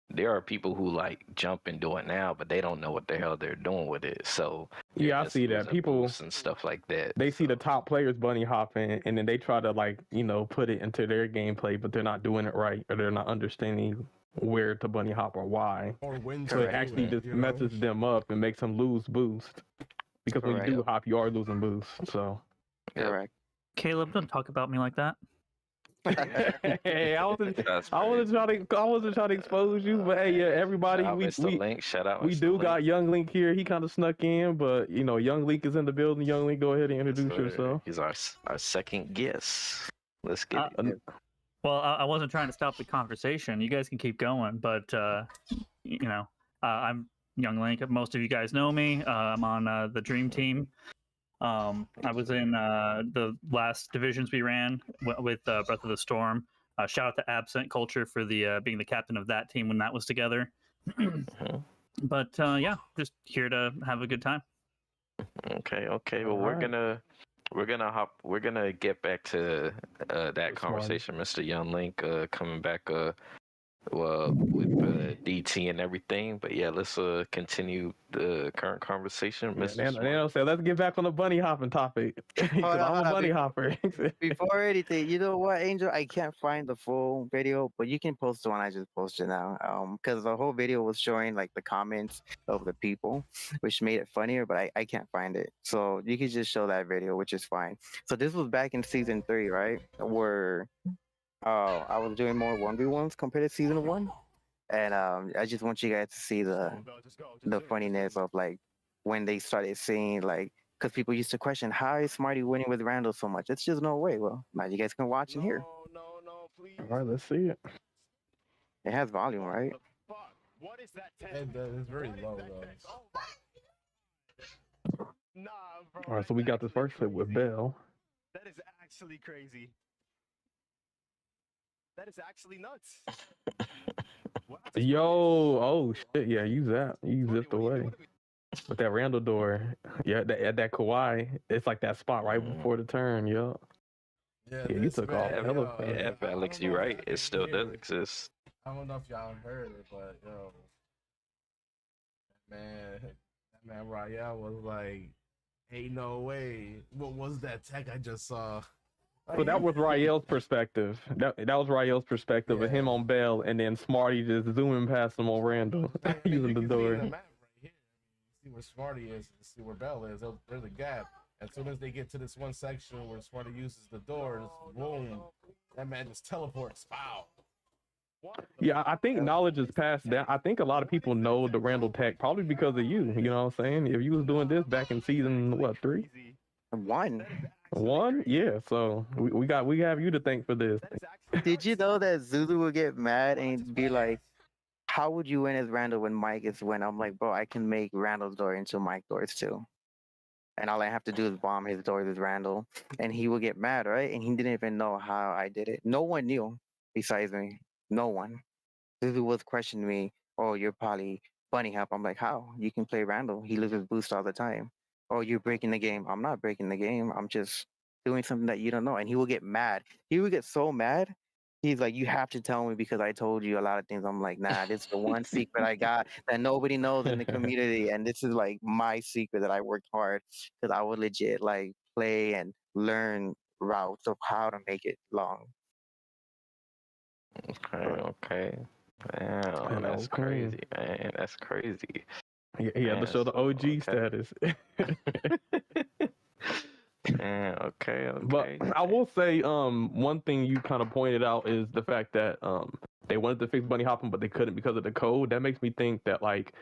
there are people who like jump and do it now, but they don't know what the hell they're doing with it. So Yeah, I see that. losing People, boosts and stuff like that. they see the top players bunny hopping, and then they try to like, you know, put it into their gameplay, but they're not doing it right, or they're not understanding where to bunny hop or why. Or when So to it do actually it, just you know? messes them up and makes them lose boost. Because when you do Correct. hop, you are losing boost. So Yep. Correct. Caleb, don't talk about me like that. hey, I wasn't That's trying to expose you, but hey, yeah, everybody, Shout out Mr. Link. Shout out we Mr. do Link. got Young Link here. He kind of snuck in, but you know, Young Link is in the building. Young Link, go ahead and introduce Sir, yourself. He's our second guest. Let's get it. Well, I wasn't trying to stop the conversation. You guys can keep going, but you know, I'm Young Link. Most of you guys know me. I'm on the Dream Team. I was in the last divisions we ran with Breath of the Storm. Shout out to Absent Culture for the being the captain of that team when that was together. But yeah, just here to have a good time. Okay. Well, Alright. we're gonna get back to that Smarty. conversation, Mr. Young Link, coming back well with DT and everything. But yeah, let's continue the current conversation, Yeah, Mr. Nano said, let's get back on the bunny hopping topic. Because Hold on, I'm hold a on. bunny hopper. Before anything, you know what, Angel? I can't find the full video, but you can post the one I just posted now. Because the whole video was showing like the comments of the people, which made it funnier, but I can't find it. So you can just show that video, which is fine. So this was back in season 3, right? Where I was doing more 1v1s compared to season 1. And I just want you guys to see the funniness of like when they started saying like, because people used to question how is Smarty winning with Randall so much. It's just no way. Well, now you guys can watch and hear. No, please. All right, let's see it. It has volume, right? What is that? It's very low though. Nah, bro. All right, so we got this first clip with Bell. That is actually crazy. That is actually nuts. Yo, oh shit, yeah, use that. You zipped away. With that Randall door, yeah, at that Kawhi, it's like that spot right before the turn, yo. Yeah, you this took man, off hella fast. Yeah, Alex, you're right. It still does exist. I don't know if y'all heard it, but yo, that man Rael was like, "Ain't no way." What was that tech I just saw? So that was Rael's perspective. That was Rael's perspective of him on Bell, and then Smarty just zooming past him on Randall using the door. See where Smarty is, and see where Bell is. There's a gap. As soon as they get to this one section where Smarty uses the doors, boom, that man just teleports. Wow. Yeah, I think knowledge is passed down. I think a lot of people know the Randall tech probably because of you. You know what I'm saying? If you was doing this back in season 3? 1? Yeah. So we have you to thank for this. Did you know that Zulu would get mad and be like, "How would you win as Randall when Mike is win?" I'm like, bro, I can make Randall's door into Mike doors too. And all I have to do is bomb his doors with Randall. And he would get mad, right? And he didn't even know how I did it. No one knew besides me. No one. Zulu was questioning me, "Oh, you're probably bunny hop." I'm like, how? You can play Randall. He loses boost all the time. "Oh, you're breaking the game." I'm not breaking the game. I'm just doing something that you don't know. And he will get mad. He would get so mad. He's like, "You have to tell me because I told you a lot of things." I'm like, nah, this is the one secret I got that nobody knows in the community. And this is like my secret that I worked hard, because I would legit like play and learn routes of how to make it long. Okay. Damn, that's crazy, man. That's crazy. He had to show the OG status. Yeah, okay. But I will say, one thing you kind of pointed out is the fact that they wanted to fix bunny hopping, but they couldn't because of the code. That makes me think that, like,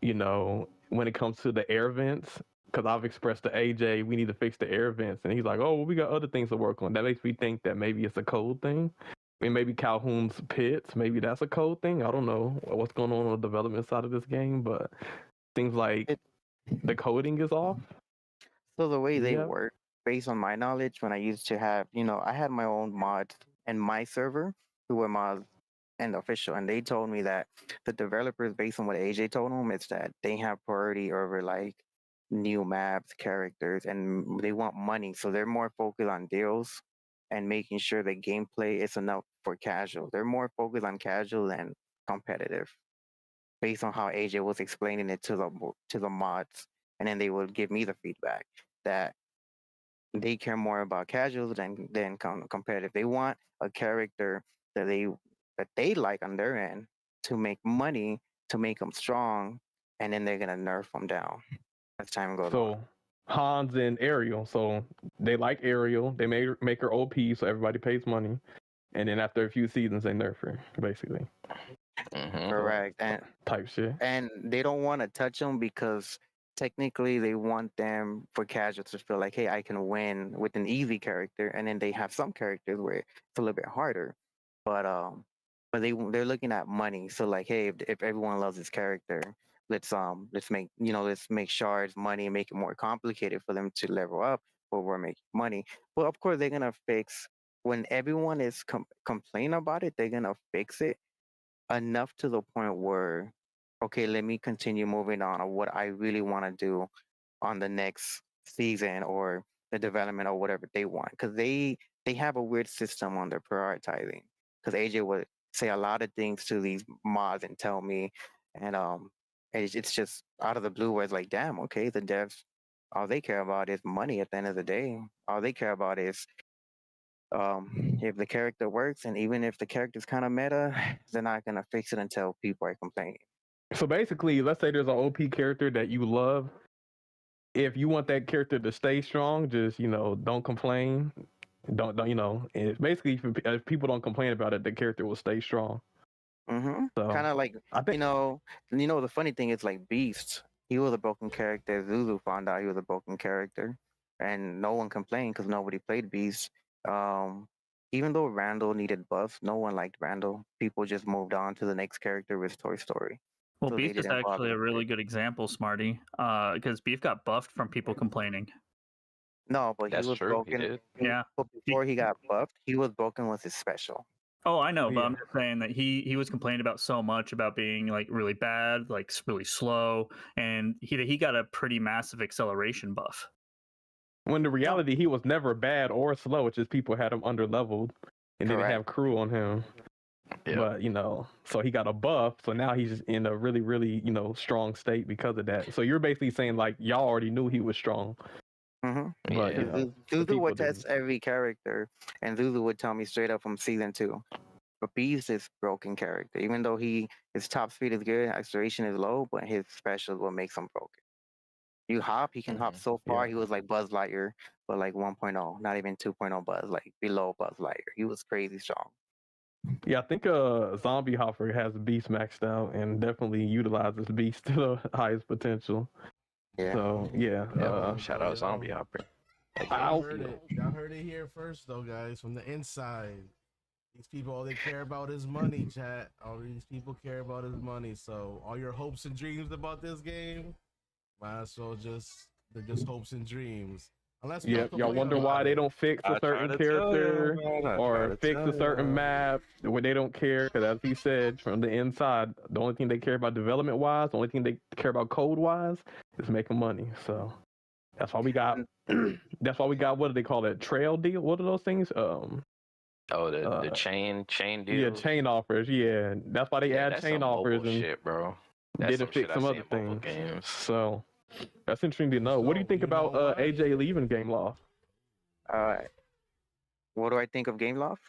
you know, when it comes to the air vents, because I've expressed to AJ we need to fix the air vents, and he's like, "Oh, well, we got other things to work on." That makes me think that maybe it's a code thing. I mean, maybe Calhoun's pits, maybe that's a code thing. I don't know what's going on the development side of this game, but things like the coding is off. So the way they work, based on my knowledge, when I used to have, I had my own mods in my server who were mods and official, and they told me that the developers, based on what AJ told them, is that they have priority over like new maps, characters, and they want money, so they're more focused on deals and making sure the gameplay is enough for casual. They're more focused on casual than competitive, based on how AJ was explaining it to the mods, and then they would give me the feedback that they care more about casuals than competitive. They want a character that they like on their end to make money, to make them strong, and then they're gonna nerf them down as time goes on. So Hans and Ariel. So they like Ariel. They make her OP, so everybody pays money. And then after a few seasons, they nerf her, basically. Correct, and Type shit. and they don't want to touch them because technically they want them for casuals to feel like, hey, I can win with an easy character, and then they have some characters where it's a little bit harder, but they're looking at money. So like, hey, if everyone loves this character, let's make shards money and make it more complicated for them to level up, but we're making money. Well, of course they're gonna fix when everyone is complaining about it. They're gonna fix it enough to the point where, okay, let me continue moving on what I really want to do on the next season or the development or whatever they want, because they have a weird system on their prioritizing. Because AJ would say a lot of things to these mods and tell me, and it's just out of the blue where it's like, damn, okay, the devs, all they care about is money at the end of the day. All they care about is if the character works, and even if the character's kind of meta, they're not gonna fix it until people are complaining. So basically, let's say there's an OP character that you love. If you want that character to stay strong, just don't complain. Don't it's basically if people don't complain about it, the character will stay strong. So Kind of like, I think the funny thing is like Beast. He was a broken character. Zulu found out he was a broken character, and no one complained because nobody played Beast. Even though Randall needed buffs, no one liked Randall. People just moved on to the next character with Toy Story. Well, So they Beef is didn't bother actually a with really it. good example, Smarty, because Beef got buffed from people complaining. No, but That's he was true. He broken. did. Yeah. But before he got buffed, he was broken with his special. Oh, I know, but Yeah. I'm just saying that he was complaining about so much about being like really bad, like really slow, and he got a pretty massive acceleration buff. when the reality he was never bad or slow, it's just people had him under leveled and didn't have Correct. crew on him. Yeah. But so he got a buff, so now he's in a really, really, strong state because of that. So you're basically saying like y'all already knew he was strong. Mm-hmm. But Yeah. the Zuzu people would didn't. test every character, and Zuzu would tell me straight up from season 2. But Beast is broken character. Even though his top speed is good, acceleration is low, but his special is what makes him broken. You hop, he can hop so far. Yeah. He was like Buzz Lightyear, but like 1.0, not even 2.0 Buzz, like below Buzz Lightyear. He was crazy strong. Yeah, I think Zombie Hopper has Beast maxed out and definitely utilizes Beast to the highest potential. Yeah. So yeah, Shout out Zombie Hopper. Y'all heard it. Y'all heard it here first, though, guys, from the inside. These people, all they care about is money, chat. All these people care about is money. So all your hopes and dreams about this game, might as well they're just hopes and dreams. Unless y'all wonder why they don't fix a certain character or fix a certain map when they don't care. Because as he said, from the inside, the only thing they care about development wise, the only thing they care about code wise, is making money. So that's why we got. That's why we got. What do they call it? Trail deal. What are those things? The chain deal. Yeah, chain offers. Yeah, that's why they add that's chain some offers mobile and shit, bro. That's didn't some fix shit I some see other in mobile things. games. So that's interesting to know. What do you think about AJ leaving Game Loft? What do I think of Game Loft?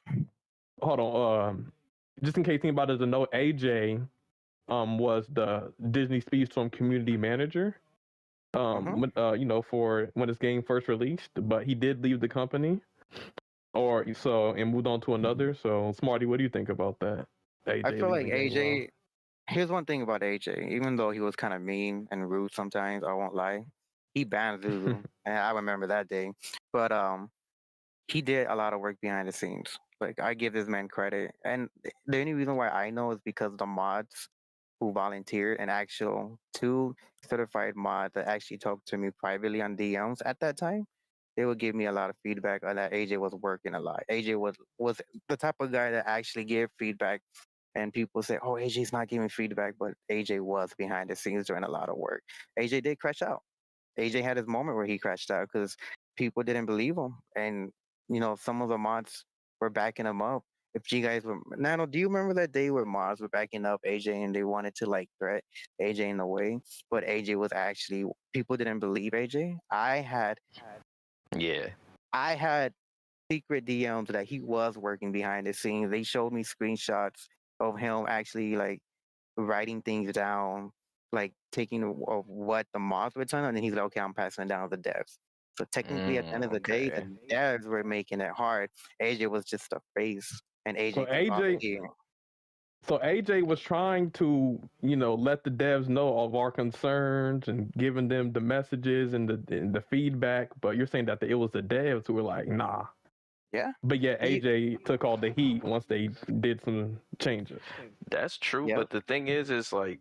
Hold on. Just in case anybody doesn't know, AJ was the Disney Speedstorm community manager. For when this game first released, but he did leave the company, and moved on to another. So, Smarty, what do you think about that? AJ I feel like leaving Game AJ. Here's one thing about AJ. Even though he was kind of mean and rude sometimes, I won't lie. He banned Zuzu, and I remember that day. But he did a lot of work behind the scenes. Like, I give this man credit, and the only reason why I know is because the mods who volunteered and actual 2 certified mods that actually talked to me privately on DMs at that time. they would give me a lot of feedback on that AJ was working a lot. AJ was the type of guy that actually gave feedback, and people say, "Oh, AJ's not giving feedback," but AJ was behind the scenes doing a lot of work. AJ did crash out. AJ had his moment where he crashed out because people didn't believe him, and some of the mods were backing him up. If you guys were Nano, do you remember that day where mods were backing up AJ and they wanted to like threat AJ in a way, but AJ was actually people didn't believe AJ. Yeah. I had secret DMs that he was working behind the scenes. They showed me screenshots of him actually like writing things down, like taking of what the mods were telling him, and then he's like, okay, I'm passing it down to the devs. So technically, at the end of the day, the Okay. devs were making it hard. AJ was just a face, and AJ So took all the AJ, heat. so AJ was trying to, let the devs know of our concerns and giving them the messages and the feedback. But you're saying that it was the devs who were like, nah. Yeah. But yeah, He- AJ took all the heat once they did some changes. That's true, Yep. but the thing is like,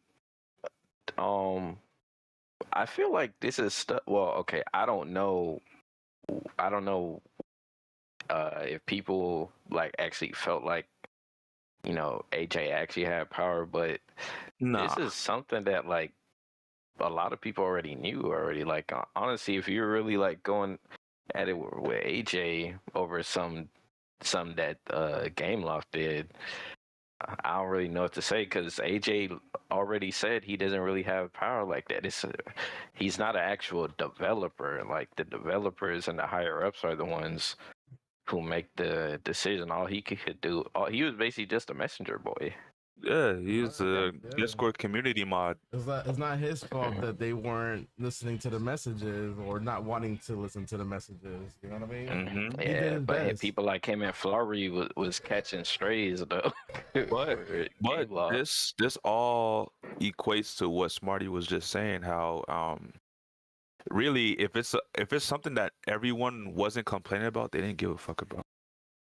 I feel like this is stuff. Well, okay, I don't know if people like actually felt like AJ actually had power, but Nah. this is something that like a lot of people already knew already. Like honestly, if you're really like going at it with AJ over some that Gameloft did, I don't really know what to say because AJ already said he doesn't really have power like that. He's not an actual developer. Like the developers and the higher ups are the ones who make the decision. All he could do, he was basically just a messenger boy. Yeah, he's a Yeah. Discord community mod. It's not his fault that they weren't listening to the messages or not wanting to listen to the messages. You know what I mean? Mm-hmm. He did Yeah, his but best. people like him and Flurry was catching strays though. But for but Gameloft. this all equates to what Smarty was just saying. How really if it's something that everyone wasn't complaining about, they didn't give a fuck about.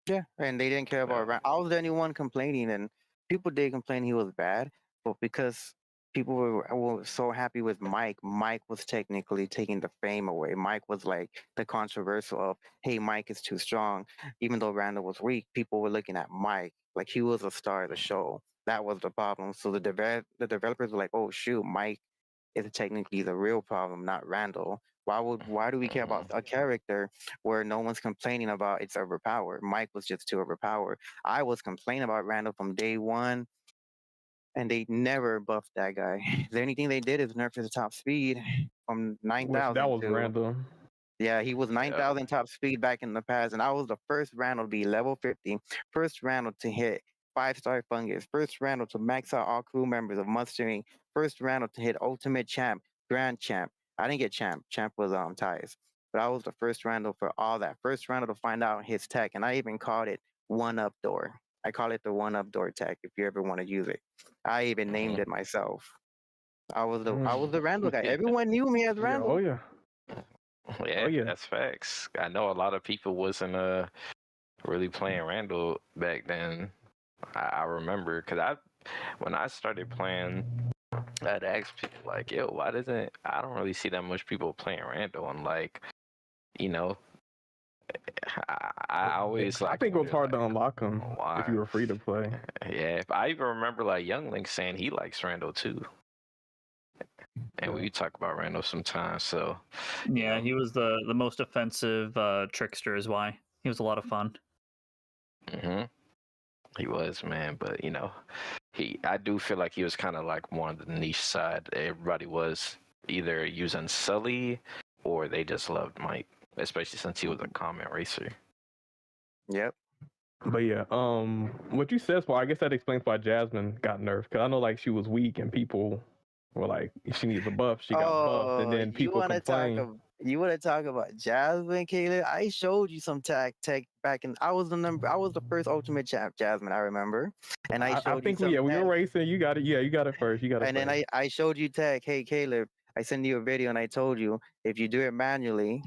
Yeah, and they didn't care about I was the only one complaining, and people did complain he was bad, but because people were so happy with Mike, Mike was technically taking the fame away. Mike was like the controversial of, hey, Mike is too strong. Even though Randall was weak, people were looking at Mike like he was a star of the show. That was the problem. So the developers were like, oh shoot, Mike is technically the real problem, not Randall. Why do we care about a character where no one's complaining about it's overpowered? Mike was just too overpowered. I was complaining about Randall from day one, and they never buffed that guy. The only thing they did is nerf his top speed from Which that 9,000 was to random. yeah, he was 9,000 top speed back in the past, and I was the first Randall to be level 50, first Randall to hit 5-star fungus, first Randall to max out all crew members of mustering, first Randall to hit ultimate champ, grand champ. I didn't get champ. Champ was ties. But I was the first Randall for all that. First Randall to find out his tech, and I even called it one up door. I call it the one up door tech if you ever want to use it. I even named it myself. I was the Randall guy. Everyone knew me as Yeah, Randall. oh yeah. Yeah, yeah. that's facts. I know a lot of people wasn't really playing Randall back then. I remember because when I started playing, I'd ask people like, "Yo, why doesn't I don't really see that much people playing Randall?" And like, you know, I always I like think it was hard like, to unlock them why? if you were free to play. Yeah, I even remember like Young Link saying he likes Randall too. And we talk about Randall sometimes, so Yeah, he was the most offensive trickster is why. He was a lot of fun. hmm he was, man. But I do feel like he was kind of like more on the niche side. Everybody was either using Sully or they just loved Mike, especially since he was a comment racer. Yep. But yeah, what you said, I guess that explains why Jasmine got nerfed. Because I know like she was weak and people were like, she needs a buff. She got buffed, and then people complain. You want to talk about Jasmine, Caleb? I showed you some tech back in. I was the first ultimate champ, Jasmine. I remember, and I I showed you think some. we were tech. racing. You got it. Yeah, you got it first. You got it And first. then I showed you tech. Hey, Caleb, I sent you a video and I told you if you do it manually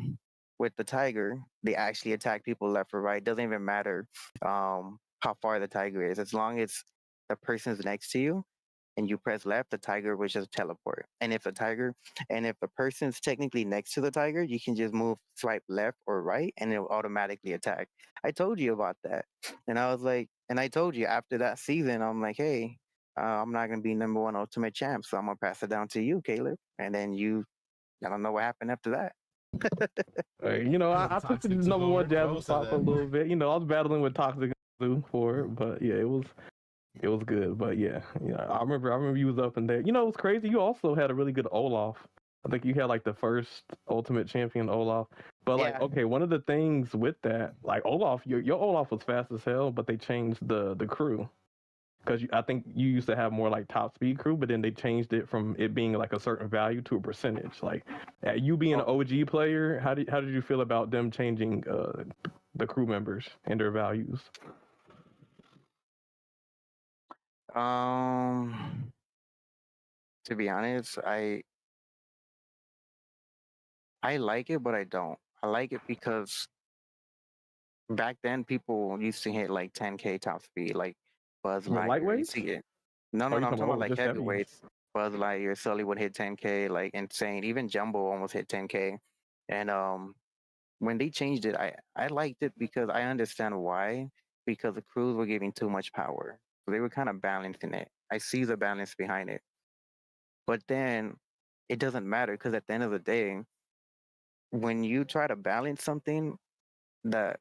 with the tiger, they actually attack people left or right. Doesn't even matter how far the tiger is, as long as the person's next to you. and you press left, the tiger will just teleport. And if the person's technically next to the tiger, you can just swipe left or right, and it'll automatically attack. I told you about that, and I was like, and I told you after that season, I'm like, hey, I'm not gonna be number one ultimate champ, so I'm gonna pass it down to you, Caleb. And then I don't know what happened after that. I took the number one Jasmine spot for a little bit. I was battling with Toxic for it, but yeah, it was good. But yeah, I remember you was up in there. It was crazy. You also had a really good Olaf. I think you had like the first Ultimate Champion Olaf. But like, okay, one of the things with that, like Olaf, your Olaf was fast as hell, but they changed the crew. Because I think you used to have more like top speed crew, but then they changed it from it being like a certain value to a percentage. Like, you being an OG player, how did you feel about them changing the crew members and their values? To be honest, I like it, but I don't. I like it because back then people used to hit like 10K top speed, like Buzz Lightyear. You see it? No, I'm talking about like heavyweights. Buzz Lightyear, Sully would hit 10K, like insane. Even Jumbo almost hit 10K. And when they changed it, I liked it because I understand why. Because the crews were giving too much power. So they were kind of balancing it. I see the balance behind it. But then it doesn't matter because at the end of the day, when you try to balance something, the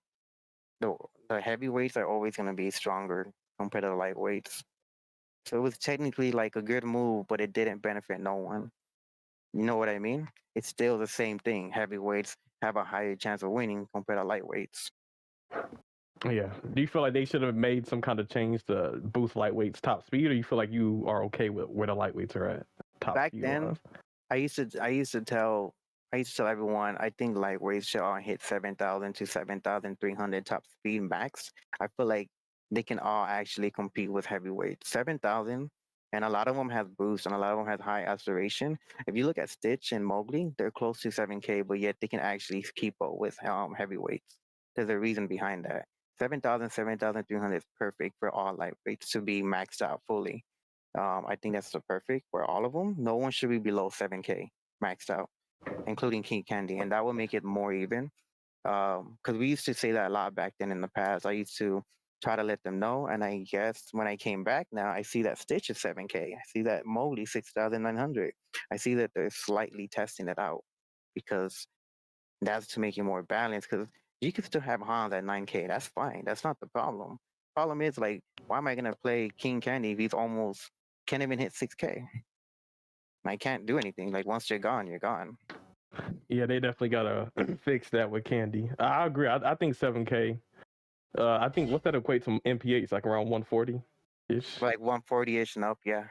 the heavyweights are always going to be stronger compared to the lightweights. So it was technically like a good move, but it didn't benefit no one. You know what I mean? It's still the same thing. Heavyweights have a higher chance of winning compared to lightweights. Yeah. Do you feel like they should have made some kind of change to boost lightweights top speed, or you feel like you are okay with where the lightweights are at top Back speed? then, I used to tell everyone I think lightweights should all hit 7,000 to 7,300 top speed max. I feel like they can all actually compete with heavyweights. 7,000, and a lot of them have boost, and a lot of them have high acceleration. If you look at Stitch and Mowgli, they're close to 7K, but yet they can actually keep up with heavyweights. There's a reason behind that. 7,000, 7,300 is perfect for all lightweights to be maxed out fully. I think that's the perfect for all of them. No one should be below 7K maxed out, including King Candy, and that will make it more even. Because we used to say that a lot back then in the past. I used to try to let them know, and I guess when I came back now, I see that Stitch is 7K. I see that Mowgli 6,900. I see that they're slightly testing it out because that's to make it more balanced. Because you can still have Hans at 9K. That's fine. That's not the problem. Problem is, like, why am I gonna play King Candy if he's almost can't even hit 6K? I can't do anything. Like, once you're gone, you're gone. Yeah, they definitely gotta fix that with Candy. I agree. I think 7K. I think what's that equate to MPH, like around 140 ish. Like 140 ish and up, yeah.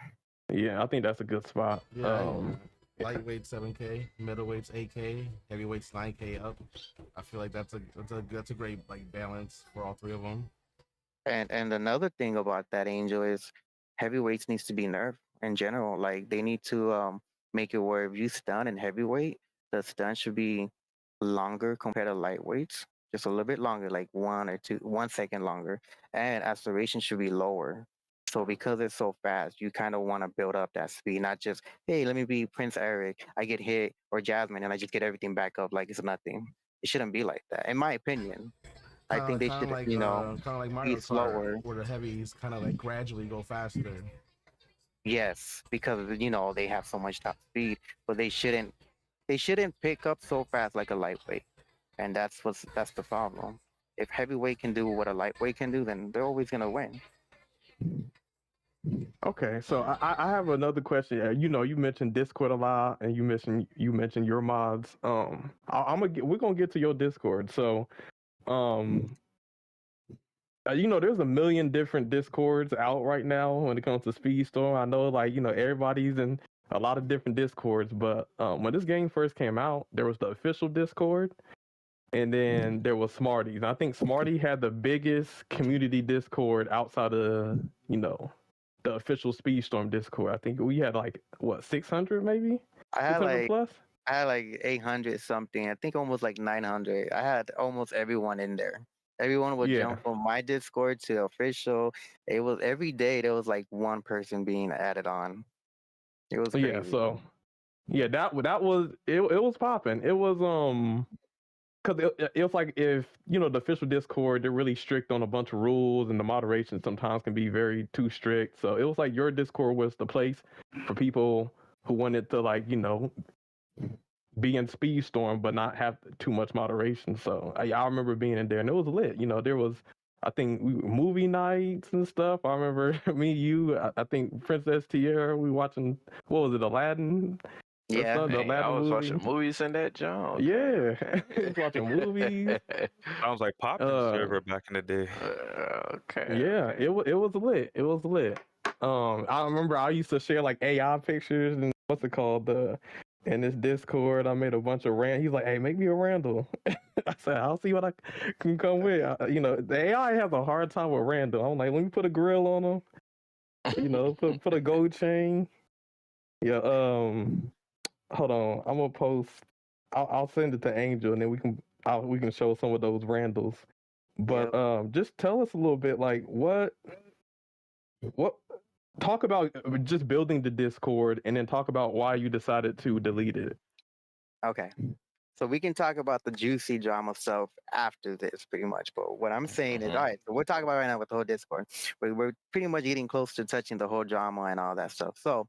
Yeah, I think that's a good spot. Yeah, lightweight 7K, middleweights 8K, heavyweights 9K up. I feel like that's a great like balance for all three of them. And another thing about that, Angel, is heavyweights needs to be nerfed in general. Like, they need to make it where if you stun in heavyweight, the stun should be longer compared to lightweights, just a little bit longer, like 1 second longer, and acceleration should be lower. So because it's so fast, you kind of want to build up that speed, not just, hey, let me be Prince Eric, I get hit, or Jasmine, and I just get everything back up like it's nothing. It shouldn't be like that, in my opinion. I think they should, like, kind of like Mario be slower. Kart, where the heavies kind of like gradually go faster. Yes, because they have so much top speed, but they shouldn't pick up so fast like a lightweight, and that's the problem. If heavyweight can do what a lightweight can do, then they're always gonna win. Okay, so I have another question. You mentioned Discord a lot, and you mentioned your mods. We're gonna get to your Discord. So, there's a million different Discords out right now when it comes to Speedstorm. I know, like, everybody's in a lot of different Discords, but when this game first came out, there was the official Discord, and then there was Smarties. I think Smarty had the biggest community Discord outside of, the official Speedstorm Discord. I think we had like, what, 600 maybe? I had 600 plus? I had like 800 something. I think almost like 900. I had almost everyone in there. Everyone would Yeah. jump from my Discord to official. It was every day there was like one person being added on. It was crazy. Yeah. So yeah, that was it. It was popping. It was because it was like if the official Discord, they're really strict on a bunch of rules, and the moderation sometimes can be very too strict. So it was like your Discord was the place for people who wanted to be in Speedstorm but not have too much moderation. So I remember being in there and it was lit. There was I think movie nights and stuff. I remember me, you, I think Princess Tierra. We watching what was it, Aladdin? Yeah. The Man, I Aladdin was movie. watching movies in that John. Yeah, watching movies. Sounds like popping server back in the day. Okay. Yeah, okay. it was lit. It was lit. I remember I used to share like AI pictures and what's it called in this Discord. I made a bunch of He's like, hey, make me a Randall. I said, I'll see what I can come with. The AI has a hard time with Randall. I'm like, let me put a grill on him. Put a gold chain. Yeah. Hold on. I'm gonna post. I'll send it to Angel, and then we can show some of those Randalls. But just tell us a little bit, like what talk about just building the Discord, and then talk about why you decided to delete it. Okay. So we can talk about the juicy drama stuff after this, pretty much. But what I'm saying is, all right. So we're talking about right now with the whole Discord. We're pretty much getting close to touching the whole drama and all that stuff. So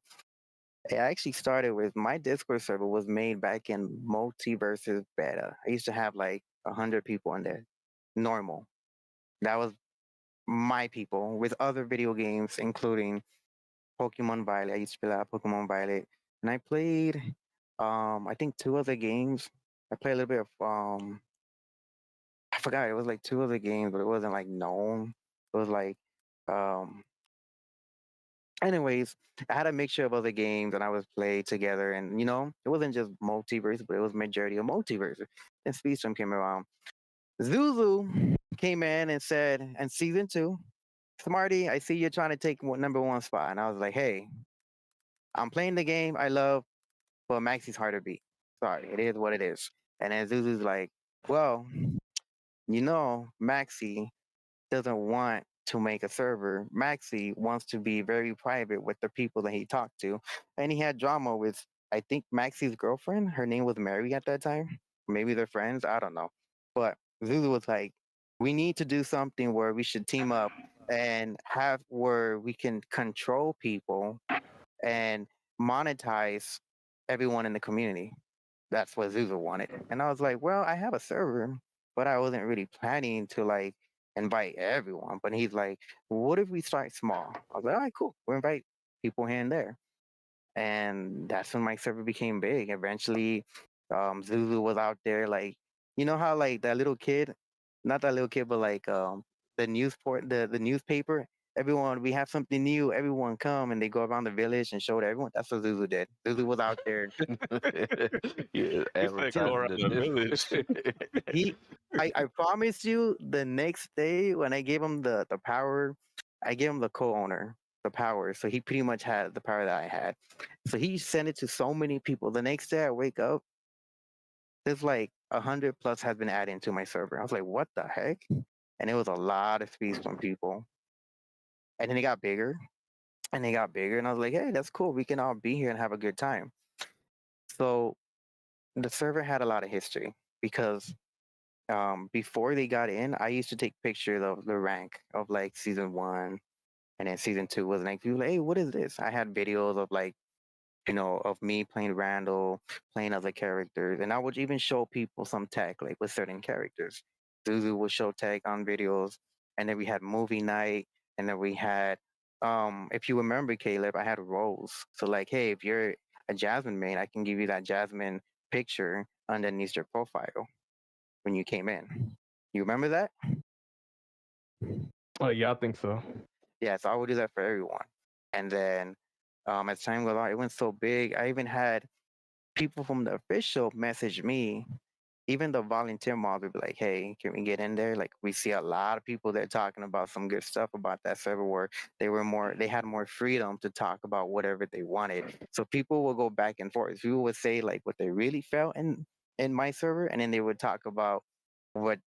it actually started with my Discord server was made back in Multiverses beta. I used to have like 100 people in there, normal. That was my people with other video games, including Pokemon Violet. I used to play a lot of Pokemon Violet, and I played, I think 2 other games. I played a little bit of, I forgot. It was like 2 other games, but it wasn't like known. It was like, um, anyways, I had a mixture of other games, and I was played together, and it wasn't just multiverse, but it was majority of multiverse. Then Speedstream came around. Zuzu came in and said, in season 2, Smarty, I see you're trying to take #1 spot. And I was like, hey, I'm playing the game I love, but Maxie's hard to beat. Sorry, it is what it is. And then Zuzu's like, well, Maxie doesn't want to make a server. Maxie wants to be very private with the people that he talked to. And he had drama with, I think, Maxie's girlfriend. Her name was Mary at that time. Maybe they're friends. I don't know. But Zuzu was like, we need to do something where we should team up and have where we can control people and monetize everyone in the community. That's what Zuzu wanted. And I was like, well, I have a server, but I wasn't really planning to like invite everyone. But he's like, what if we start small? I was like, all right, cool. We'll invite people here and there. And that's when my server became big. Eventually, Zuzu was out there, like, you know how like that little kid, not that little kid, but like the the newspaper. Everyone, we have something new. Everyone come and they go around the village and show it to everyone. That's what Zuzu did. Zuzu was out there. Yeah, Go around the village. I promise you, the next day when I gave him the power, I gave him the co-owner the power. So he pretty much had the power that I had. So he sent it to so many people. The next day I wake up, there's like 100 plus has been added into my server. I was like, what the heck? And it was a lot of speeds from people. And then it got bigger and they got bigger. And I was like, hey, that's cool. We can all be here and have a good time. So the server had a lot of history because before they got in, I used to take pictures of the rank of like season 1. And then season 2 was like, people like, hey, what is this? I had videos of like, of me playing Randall, playing other characters. And I would even show people some tech, like with certain characters. Zuzu would show tech on videos. And then we had movie night. And then we had, if you remember, Caleb, I had roles. So like, hey, if you're a Jasmine main, I can give you that Jasmine picture underneath your profile when you came in. You remember that? Oh yeah, I think so. Yeah, so I would do that for everyone. And then as time goes on, it went so big. I even had people from the official message me. Even the volunteer mods would be like, hey, can we get in there? Like we see a lot of people there talking about some good stuff about that server where they had more freedom to talk about whatever they wanted. So people will go back and forth. People would say like what they really felt in my server, and then they would talk about what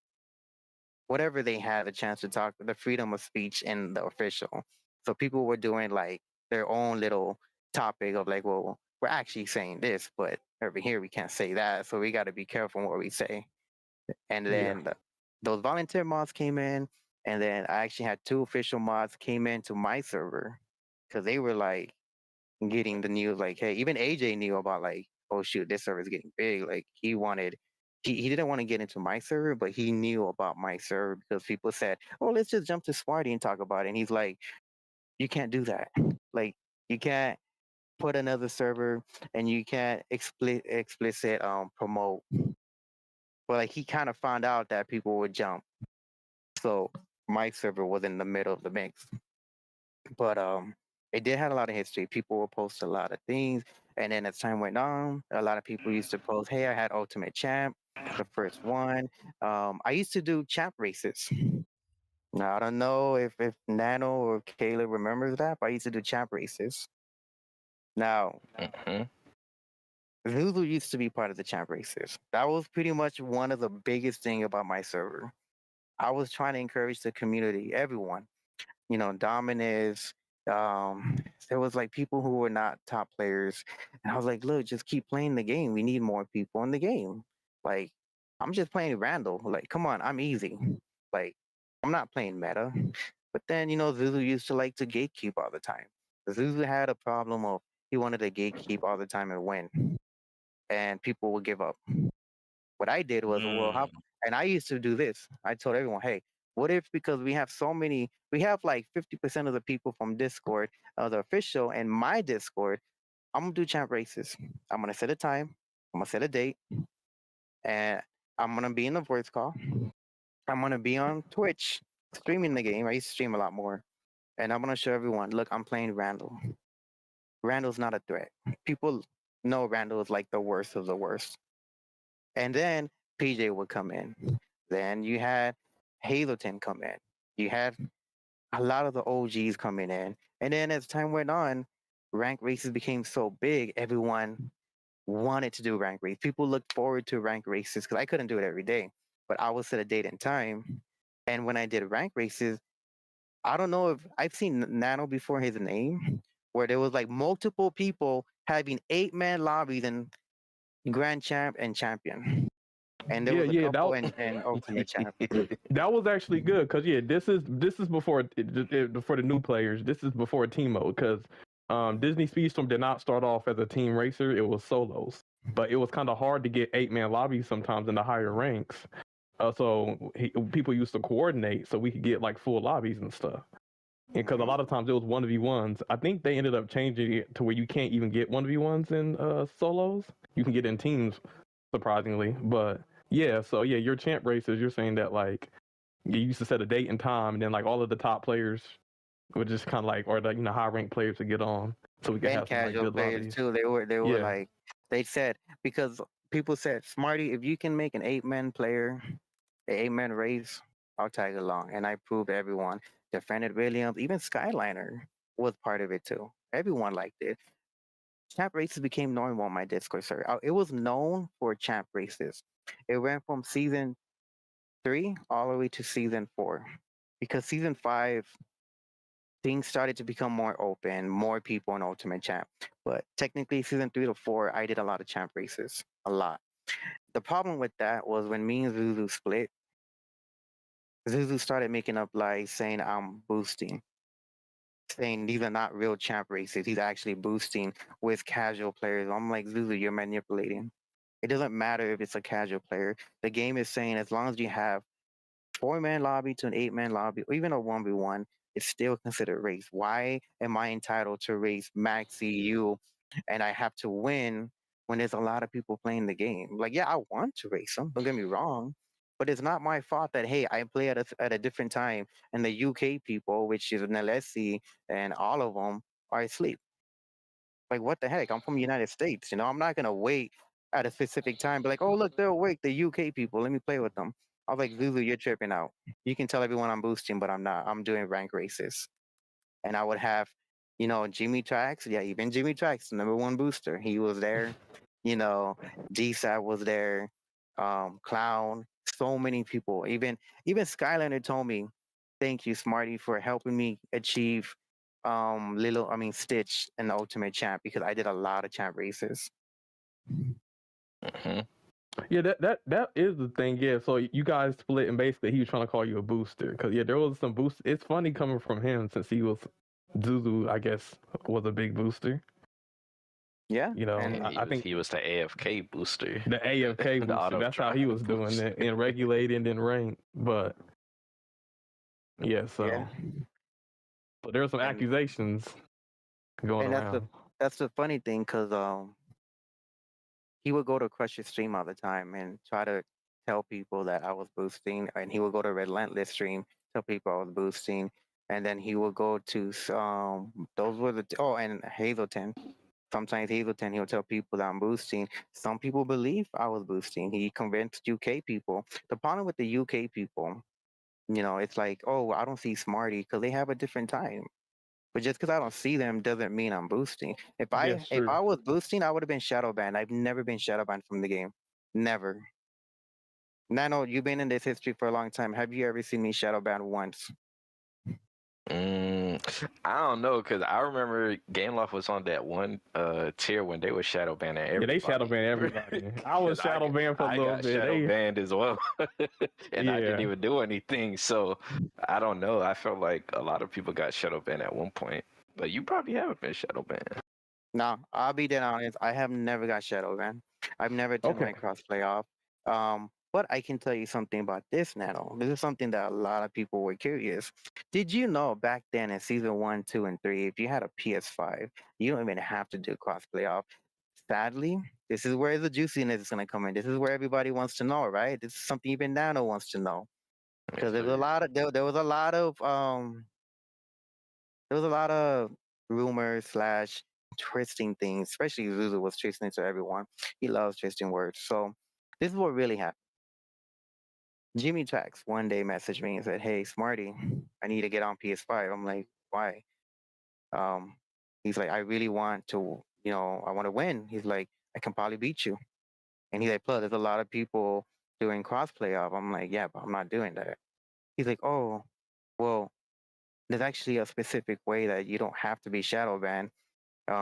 whatever they had a chance to talk, the freedom of speech in the official. So people were doing like their own little topic of like, well, we're actually saying this, but over here we can't say that, so we got to be careful what we say. And Yeah. then those volunteer mods came in, and then I actually had two official mods came into my server because they were like getting the news, like, hey, even AJ knew about like, oh shoot, this server is getting big. Like he didn't want to get into my server, but he knew about my server because people said, oh, let's just jump to Smarty and talk about it. And he's like, you can't do that. Like you can't put another server and you can't explicit promote. But like he kind of found out that people would jump. So my server was in the middle of the mix. But it did have a lot of history. People would post a lot of things. And then as time went on, a lot of people used to post, hey, I had Ultimate Champ, the first one. I used to do champ races. Now I don't know if Nano or Caleb remembers that, but I used to do champ races. Now Hmm. Zulu used to be part of the champ races. That was pretty much one of the biggest thing about my server. I was trying to encourage the community, everyone, Dominus. Um, there was like people who were not top players, and I was like, look, just keep playing the game. We need more people in the game. Like, I'm just playing Randall. Like, come on, I'm easy. Like, I'm not playing meta. But then, Zuzu used to like to gatekeep all the time. Zuzu had a problem of he wanted to gatekeep all the time and win, and people would give up. What I did was, well, how? And I used to do this. I told everyone, hey, what if because we have like 50% of the people from Discord, the official, and my Discord, I'm gonna do champ races. I'm gonna set a time. I'm gonna set a date, and I'm gonna be in the voice call. I'm gonna be on Twitch streaming the game. I used to stream a lot more, and I'm gonna show everyone, look, I'm playing Randall. Randall's not a threat. People know Randall is like the worst of the worst. And then PJ would come in. Then you had Hazleton come in. You had a lot of the OGs coming in. And then as time went on, rank races became so big, everyone wanted to do rank races. People looked forward to rank races because I couldn't do it every day, but I would set a date and time. And when I did rank races, I don't know if I've seen Nano before his name, where there was like multiple people having 8-man lobbies in Grand Champ and Champion. And there Yeah, was a yeah, couple in Ultimate Champ. that was actually good because this is before for the new players. This is before team mode because Disney Speedstorm did not start off as a team racer. It was solos, but it was kind of hard to get 8-man lobbies sometimes in the higher ranks. People used to coordinate so we could get like full lobbies and stuff. Because a lot of times it was 1v1s. I think they ended up changing it to where you can't even get 1v1s in solos. You can get in teams, surprisingly. But yeah, so yeah, your champ races, you're saying that like you used to set a date and time, and then like all of the top players would just kind of like, or the high ranked players to get on, so we could And have some like casual good players lobbies. too. They were Yeah, like they said because people said, Smarty, if you can make an 8-man player, an 8-man race, I'll tag along. And I proved everyone. Defended Williams, even Skyliner was part of it too. Everyone liked it. Champ races became normal on my Discord server. It was known for champ races. It went from season 3 all the way to season 4. Because season 5 things started to become more open, more people in Ultimate Champ. But technically, season 3 to 4, I did a lot of champ races, a lot. The problem with that was when me and Zuzu split, Zuzu started making up lies saying I'm boosting, saying these are not real champ races. He's actually boosting with casual players. I'm like, Zuzu, you're manipulating. It doesn't matter if it's a casual player. The game is saying as long as you have 4-man lobby to an 8-man lobby, or even a 1v1, it's still considered race. Why am I entitled to race Max EU and I have to win when there's a lot of people playing the game? Like, yeah, I want to race them, don't get me wrong, but it's not my fault that, hey, I play at a different time and the UK people, which is Nelesi and all of them, are asleep. Like, what the heck? I'm from the United States. I'm not going to wait at a specific time, be like, oh, look, they're awake, the UK people, let me play with them. I was like, Lulu, you're tripping out. You can tell everyone I'm boosting, but I'm not. I'm doing rank races. And I would have, Jimmy Trax. Yeah, even Jimmy Trax, the #1 booster. He was there. DSAT was there. Clown. So many people. Even Skylander told me, "Thank you, Smarty, for helping me achieve Stitch and the Ultimate Champ because I did a lot of champ races." Hmm. Yeah, that is the thing. Yeah, so you guys split, and basically he was trying to call you a booster because there was some boost. It's funny coming from him since he was Zuzu. I guess was a big booster. Yeah, And I think he was the AFK booster. the AFK The booster. auto That's how he drive was doing booster. it in regulating and rank. But yeah, so there's some and accusations going and around. that's the funny thing because he would go to Crush's stream all the time and try to tell people that I was boosting, and he would go to Relentless stream, tell people I was boosting, and then he would go to those were the and Hazelton. Sometimes Hazelton, he'll tell people that I'm boosting. Some people believe I was boosting. He convinced UK people. The problem with the UK people, it's like, oh, I don't see Smarty because they have a different time. But just because I don't see them doesn't mean I'm boosting. If Yes, true. I was boosting, I would have been shadow banned. I've never been shadow banned from the game. Never. Nano, you've been in this history for a long time. Have you ever seen me shadow banned once? I don't know, because I remember Gameloft was on that one tier when they were shadow banning everybody. Yeah, they shadow ban everybody. I was 'Cause shadow banned for a I little got bit. shadow banned as well, and I didn't Yeah. even do anything. So I don't know. I felt like a lot of people got shadow banned at one point, but you probably haven't been shadow banned. No, I'll be dead honest. I have never got shadow banned. I've never turned my Okay. crossplay off. But I can tell you something about this, Nano. This is something that a lot of people were curious. Did you know back then in season 1, 2, and 3, if you had a PS5, you don't even have to do crossplay off. Sadly, this is where the juiciness is gonna come in. This is where everybody wants to know, right? This is something even Nano wants to know. Because there was a lot of there was a lot of rumors slash twisting things, especially Zuzu was twisting to everyone. He loves twisting words. So this is what really happened. Jimmy Trax one day messaged me and said, "Hey, Smarty, I need to get on PS5." I'm like, "Why?" Um, he's like, "I really want to, I want to win." He's like, "I can probably beat you." And he's like, "Plus, there's a lot of people doing crossplay off." I'm like, "Yeah, but I'm not doing that." He's like, "Oh, well, there's actually a specific way that you don't have to be shadow banned."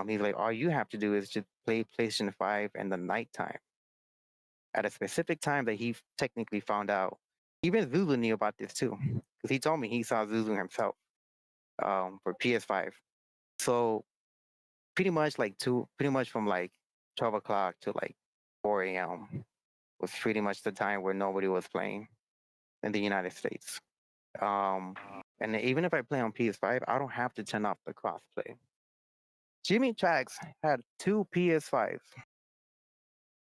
He's like, "All you have to do is just play PlayStation 5 in the nighttime at a specific time that he technically found out." Even Zulu knew about this too, because he told me he saw Zulu himself for PS5. So pretty much from like 12 o'clock to like 4 a.m. was pretty much the time where nobody was playing in the United States. And even if I play on PS5, I don't have to turn off the crossplay. Jimmy Trax had 2 PS5s.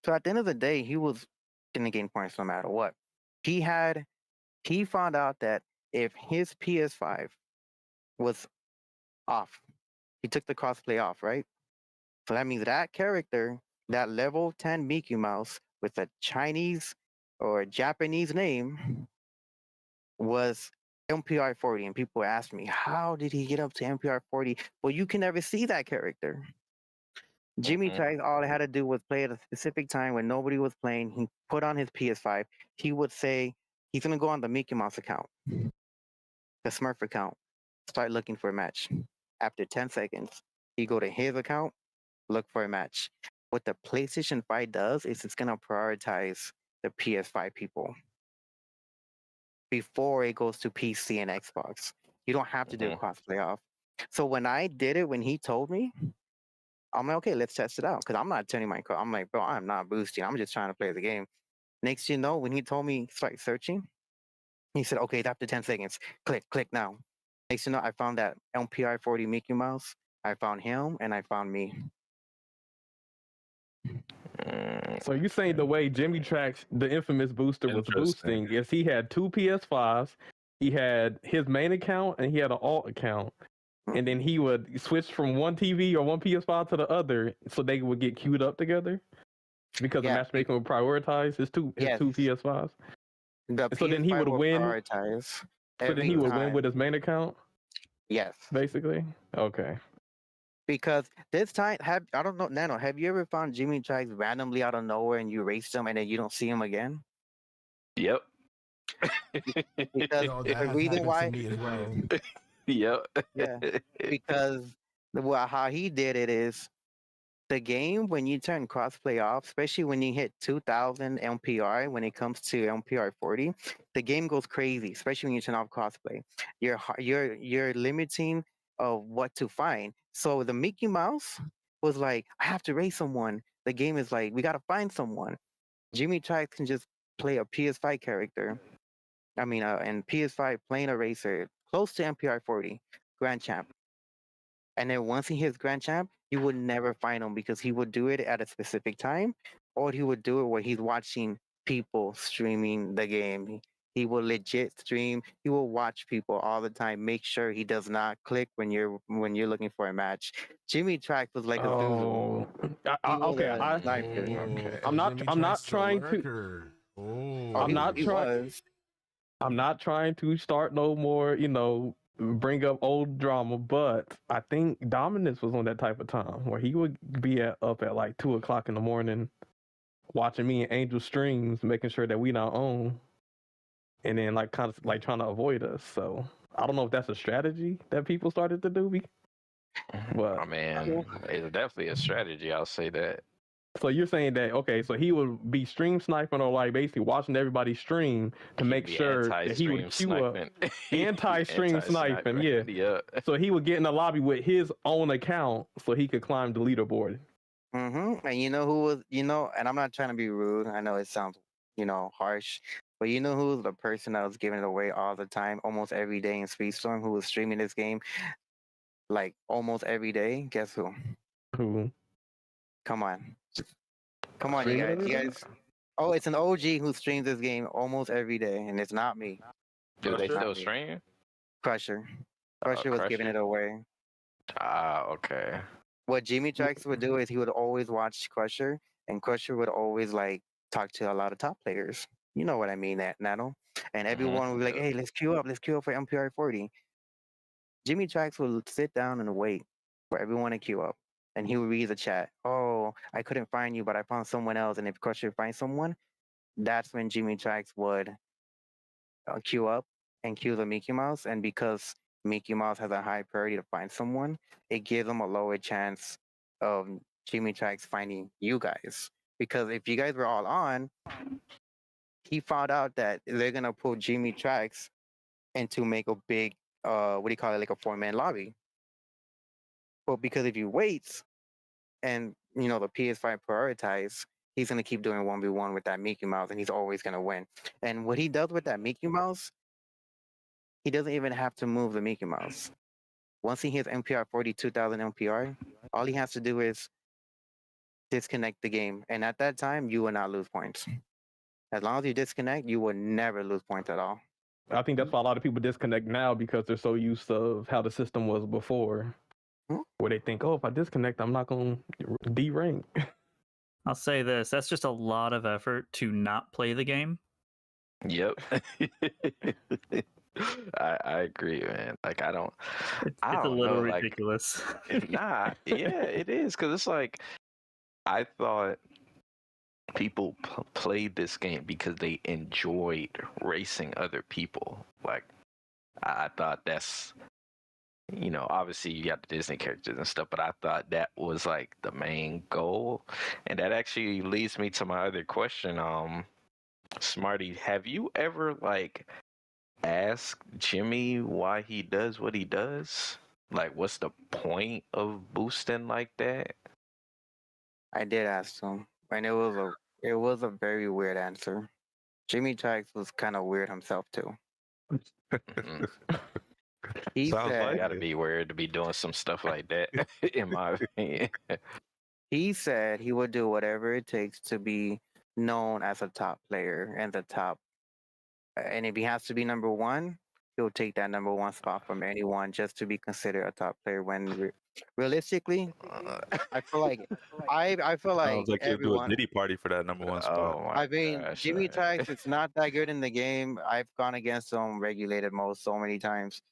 So at the end of the day, he was going to gain points no matter what. He found out that if his PS5 was off, he took the crossplay off, right? So that means that character, that level 10 Mickey Mouse with a Chinese or Japanese name, was MPR 40. And people ask me, how did he get up to MPR 40? Well, you can never see that character. Jimmy Trax, all I had to do was play at a specific time when nobody was playing. He put on his PS5. He would say he's going to go on the Mickey Mouse account, the Smurf account, start looking for a match. After 10 seconds, he go to his account, look for a match. What the PlayStation 5 does is it's going to prioritize the PS5 people before it goes to PC and Xbox. You don't have to do a crossplay off. So when I did it, when he told me, I'm like, okay, let's test it out. Because I'm not turning my car. I'm like, bro, I'm not boosting. I'm just trying to play the game. Next you know, when he told me start searching, he said, okay, it's after 10 seconds. Click now. Next you know, I found that MPR 40 Mickey Mouse. I found him and I found me. So you saying the way Jimmy Trax, the infamous booster, was boosting is he had 2 PS5s, he had his main account, and he had an alt account. And then he would switch from one TV or one PS5 to the other so they would get queued up together? Because the matchmaking would prioritize his two PS5s? So then he would win. Prioritize so then he would win with his main account? Yes. Basically? Okay. Because this time, I don't know, Nano, have you ever found Jimmy Trax randomly out of nowhere and you raced him and then you don't see him again? Yep. Because No, that the has reason happened why, to me as well. Yep. yeah, because how he did it is the game when you turn crossplay off, especially when you hit 2000 MPR, when it comes to MPR 40, the game goes crazy, especially when you turn off crossplay. You're limiting of what to find. So the Mickey Mouse was like, I have to race someone. The game is like, we gotta find someone. Jimmy Trax can just play a PS5 character. I mean, and PS5 playing a racer close to MPR 40, Grand Champ. And then once he hits Grand Champ, you would never find him because he would do it at a specific time, or he would do it where he's watching people streaming the game. He will legit stream. He will watch people all the time. Make sure he does not click when you're looking for a match. Jimmy Trax was like a Zuzu. Oh, He was okay. a sniper. Okay. I'm not. Jimmy I'm not Trax the trying to. lurker. Oh, I'm not He trying. was. I'm not trying to start no more. Bring up old drama, but I think Dominus was on that type of time where he would be up at like 2 o'clock in the morning, watching me and Angel streams, making sure that we not on, and then like kind of like trying to avoid us. So I don't know if that's a strategy that people started to do. But I mean, it's definitely a strategy. I'll say that. so you're saying that okay? So he would be stream sniping or like basically watching everybody stream to make Be sure that he would queue up. Anti-stream sniping, yeah. Yeah. So he would get in the lobby with his own account so he could climb the leaderboard. And you know who was, and I'm not trying to be rude. I know it sounds, harsh, but you know who was the person that was giving it away all the time, almost every day in Speedstorm, who was streaming this game like almost every day? Guess who? Who? Come on, you guys. Oh, it's an OG who streams this game almost every day, and it's not me. Do they It's not still me. stream? Crusher. Crusher was giving it away. Ah, okay. What Jimmy Trax would do is he would always watch Crusher, and Crusher would always like talk to a lot of top players. You know what I mean, Nano? And everyone would be like, "Hey, let's queue up for MPR 40." Jimmy Trax would sit down and wait for everyone to queue up, and he would read the chat. Oh, I couldn't find you, but I found someone else. And if Crusher finds someone, that's when Jimmy Trax would queue up and queue the Mickey Mouse. And because Mickey Mouse has a high priority to find someone, it gives them a lower chance of Jimmy Trax finding you guys. Because if you guys were all on, he found out that they're gonna pull Jimmy Trax into make a big like a 4-man lobby. But because if you wait and the PS5 prioritize, he's gonna keep doing 1v1 with that Mickey Mouse, and he's always gonna win. And what he does with that Mickey Mouse, he doesn't even have to move the Mickey Mouse. Once he hits MPR 42,000 MPR, all he has to do is disconnect the game. And at that time, you will not lose points. As long as you disconnect, you will never lose points at all. I think that's why a lot of people disconnect now because they're so used to how the system was before. Where they think, oh, if I disconnect, I'm not going to de-rank. I'll say this: that's just a lot of effort to not play the game. Yep. I agree, man. Like I don't It's a little know, ridiculous. yeah, it is because it's like I thought people played this game because they enjoyed racing other people. Like I thought that's obviously you got the Disney characters and stuff, but I thought that was like the main goal. And that actually leads me to my other question. Smarty, have you ever like asked Jimmy why he does what he does? Like what's the point of boosting like that? I did ask him, and it was a very weird answer. Jimmy Trax was kind of weird himself too. He Sounds said, like Gotta it. be weird to be doing some stuff like that, in my opinion. he said he would do whatever it takes to be known as a top player and and if he has to be number one, he'll take that number one spot from anyone just to be considered a top player. When realistically, I feel like Sounds like you'll do a everyone. Diddy party for that number one spot. Oh my I mean, gosh, Jimmy man. Trax is not that good in the game. I've gone against him regulated mode so many times.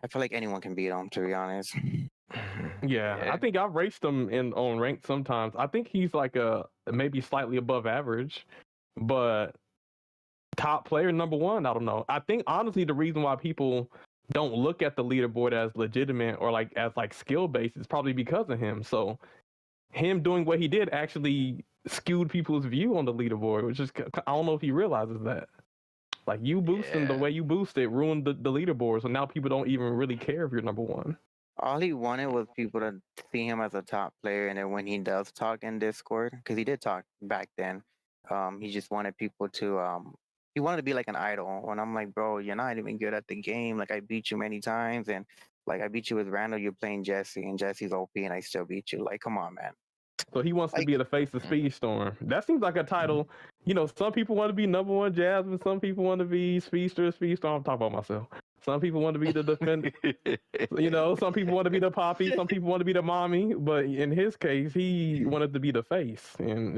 I feel like anyone can beat him, to be honest. Yeah, I think I've raced him on rank sometimes. I think he's like maybe slightly above average, but top player, number one. I don't know. I think honestly the reason why people don't look at the leaderboard as legitimate or like as like skill based is probably because of him. So him doing what he did actually skewed people's view on the leaderboard, which is I don't know if he realizes that. Like you boosting the way you boosted ruined the leaderboard, so now people don't even really care if you're number one. All he wanted was people to see him as a top player, and then when he does talk in Discord, because he did talk back then, he just wanted people to he wanted to be like an idol. And I'm like, bro, you're not even good at the game. Like I beat you many times, and like I beat you with Randall. You're playing Jesse, and Jesse's OP, and I still beat you. Like, come on, man. So he wants to be the face of Speedstorm. That seems like a title. You know, some people want to be number one Jasmine. Some people want to be Speedster, Speedstorm. I'm talking about myself. Some people want to be the defender. You know, some people want to be the Poppy. Some people want to be the mommy. But in his case, he wanted to be the face. And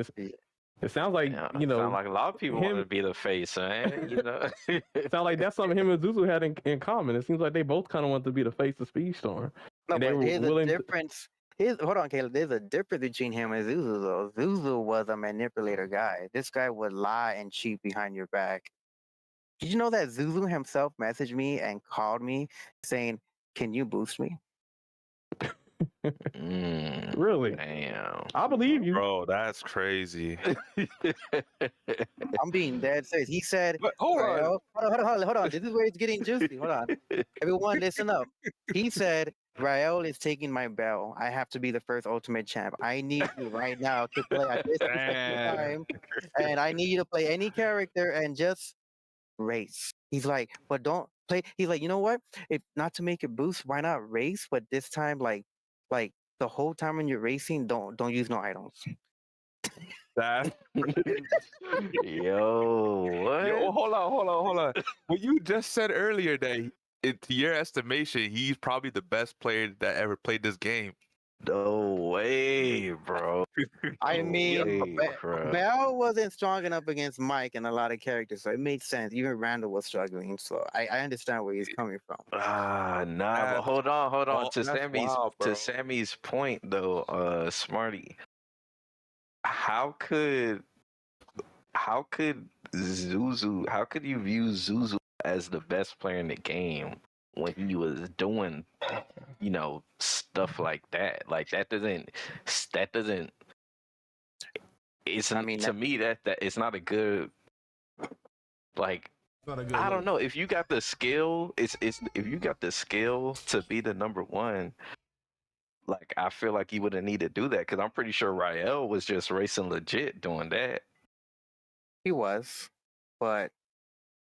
it sounds like, you know. Sound like a lot of people want to be the face, man. You know? It sounds like that's something him and Zuzu had in common. It seems like they both kind of want to be the face of Speedstorm. No, and they but were there's willing a difference. Hold on, Caleb. There's a difference between him and Zuzu, though. Zuzu was a manipulator guy. This guy would lie and cheat behind your back. Did you know that Zuzu himself messaged me and called me saying, "Can you boost me?" Really? Damn. I believe you. Bro, that's crazy. I'm being dead serious. He said, But hold on. Hold on. This is where it's getting juicy. Hold on. Everyone, listen up. He said, Rael is taking my bell. I have to be the first ultimate champ. I need you right now to play at this time. And I need you to play any character and just race. He's like, but don't play. He's like, you know what? If not to make it boost, why not race? But this time, like the whole time when you're racing, don't use no items. That. Yo, what? Yo, hold on. What you just said earlier that, to your estimation, he's probably the best player that ever played this game. No way, bro. I mean, bro. Bell wasn't strong enough against Mike and a lot of characters, so it made sense. Even Randall was struggling, so I understand where he's coming from. Nah, but hold on. Oh, To that's Sammy's wild, bro. Sammy's point though, Smarty. How could Zuzu? How could you view Zuzu as the best player in the game when he was doing, you know, stuff like that? Like that doesn't. It's I mean, to me that it's not a good. Like I don't know if you got the skill. It's if you got the skill to be the number one. Like I feel like you wouldn't need to do that because I'm pretty sure Rael was just racing legit doing that. He was, but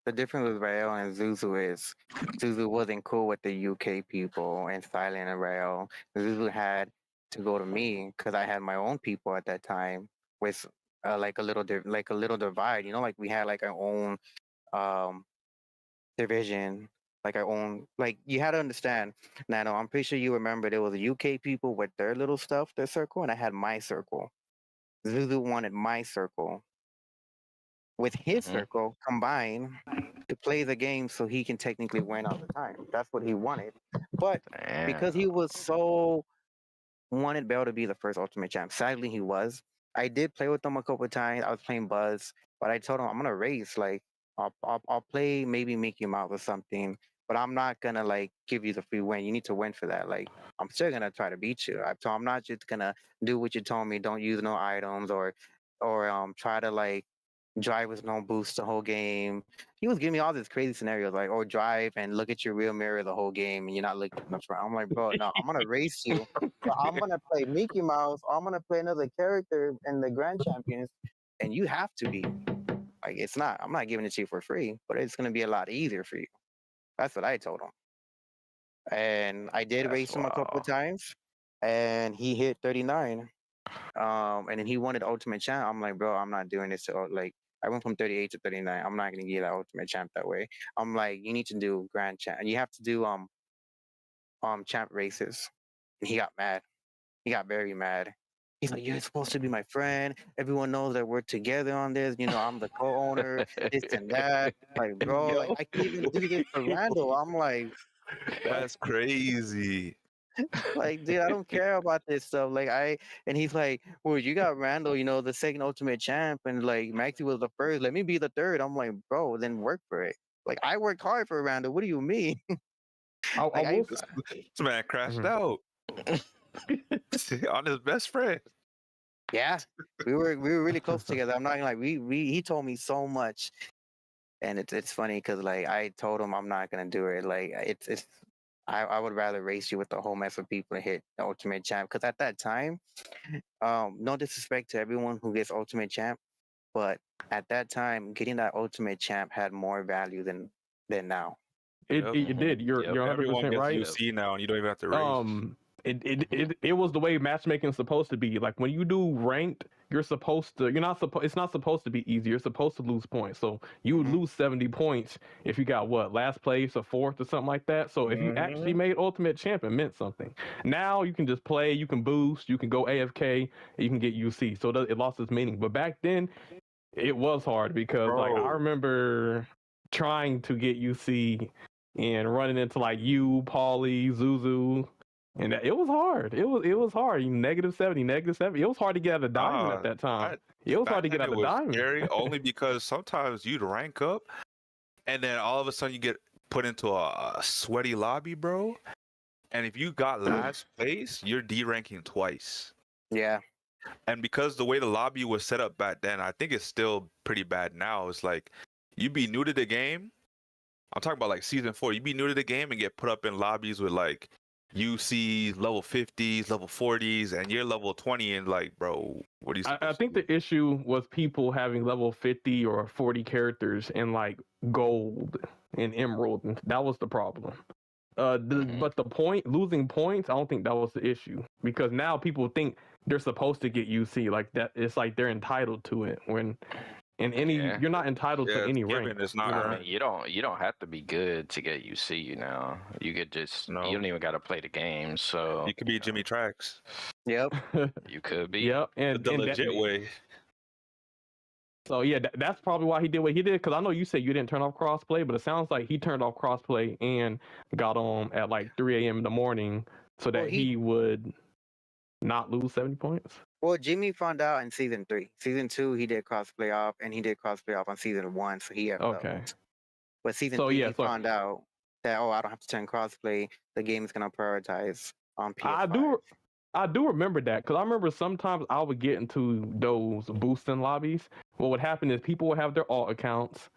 the difference with Rael and Zuzu is Zuzu wasn't cool with the UK people and Silent and Rael. Zuzu had to go to me because I had my own people at that time with like a little divide. You know, like we had like our own division. Like our own, like you had to understand. Nano, I'm pretty sure you remember there was UK people with their little stuff, their circle, and I had my circle. Zuzu wanted my circle with his circle combined to play the game so he can technically win all the time. That's what he wanted. But because he was so wanted Bell to be the first ultimate champ, sadly he was. I did play with him a couple of times. I was playing Buzz, but I told him I'm gonna race. Like I'll play maybe Mickey Mouse or something, but I'm not gonna like give you the free win. You need to win for that. Like I'm still gonna try to beat you. So I'm not just gonna do what you told me. Don't use no items or try to like drive with no boost the whole game. He was giving me all these crazy scenarios like or drive and look at your rear mirror the whole game and you're not looking in the front. I'm like, bro, no, I'm gonna race you. So I'm gonna play Mickey Mouse. Or I'm gonna play another character in the Grand Champions, and you have to be. Like it's not. I'm not giving it to you for free, but it's gonna be a lot easier for you. That's what I told him. And I did race him a couple of times, and he hit 39. And then he wanted ultimate champ. I'm like, bro, I'm not doing this. So like, I went from 38 to 39. I'm not gonna get that ultimate champ that way. I'm like, you need to do grand champ, and you have to do champ races. And he got mad. He got very mad. He's like, you're supposed to be my friend. Everyone knows that we're together on this. You know, I'm the co-owner, this and that. Like, bro, like, I can't even do this for Randall. I'm like, that's crazy. Like, dude, I don't care about this stuff. And he's like, well, you got Randall, the second ultimate champ, and like Maxi was the first. Let me be the third. I'm like, bro, then work for it. Like, I worked hard for Randall. What do you mean? I Like, will. This man crashed Mhm. out on his best friend. yeah, we were really close together. I'm not gonna like he told me so much, and it's funny because like I told him I'm not gonna do it. Like it's I would rather race you with the whole mess of people and hit the ultimate champ because at that time, no disrespect to everyone who gets ultimate champ, but at that time, getting that ultimate champ had more value than now. Yep. It did. You're Yep. 100%100% right. UC now, and you don't even have to race. It was the way matchmaking is supposed to be. Like when you do ranked, it's not supposed to be easy. You're supposed to lose points. So you would lose 70 points if you got last place or fourth or something like that. So if you actually made ultimate champ, it meant something. Now you can just play, you can boost, you can go AFK, and you can get UC. So it lost its meaning. But back then it was hard because like I Bro. remember trying to get UC and running into like you, Paulie, Zuzu. And it was hard. It was hard. -70. It was hard to get out of diamond at that time. It was hard to get out of diamond. Scary only because sometimes you'd rank up, and then all of a sudden you get put into a sweaty lobby, bro. And if you got last place, you're D-ranking twice. Yeah. And because the way the lobby was set up back then, I think it's still pretty bad now. It's like you be new to the game. I'm talking about like season 4. You be new to the game and get put up in lobbies with like UC level 50s, level 40s, and you're level 20, and like, bro, what are you? I think the issue was people having level 50 or 40 characters in like gold and emerald, and that was the problem. But losing points, I don't think that was the issue because now people think they're supposed to get UC like that. It's like they're entitled to it when. You're not entitled to any rank. It's not. I mean, you don't have to be good to get UC. You could just you don't even got to play the game. So you could be Jimmy Tracks. Yep. You could be. Yep, and the legit way. So yeah, that's probably why he did what he did. Because I know you said you didn't turn off crossplay, but it sounds like he turned off crossplay and got on at like 3 a.m. in the morning so that he would not lose 70 points. Well, Jimmy found out in season 3. Season 2, he did crossplay off, and he did crossplay off on season 1, so he had okay. But season 3, he found out that I don't have to turn crossplay. The game is gonna prioritize on PS5. I do remember that because I remember sometimes I would get into those boosting lobbies. What would happen is people would have their alt accounts.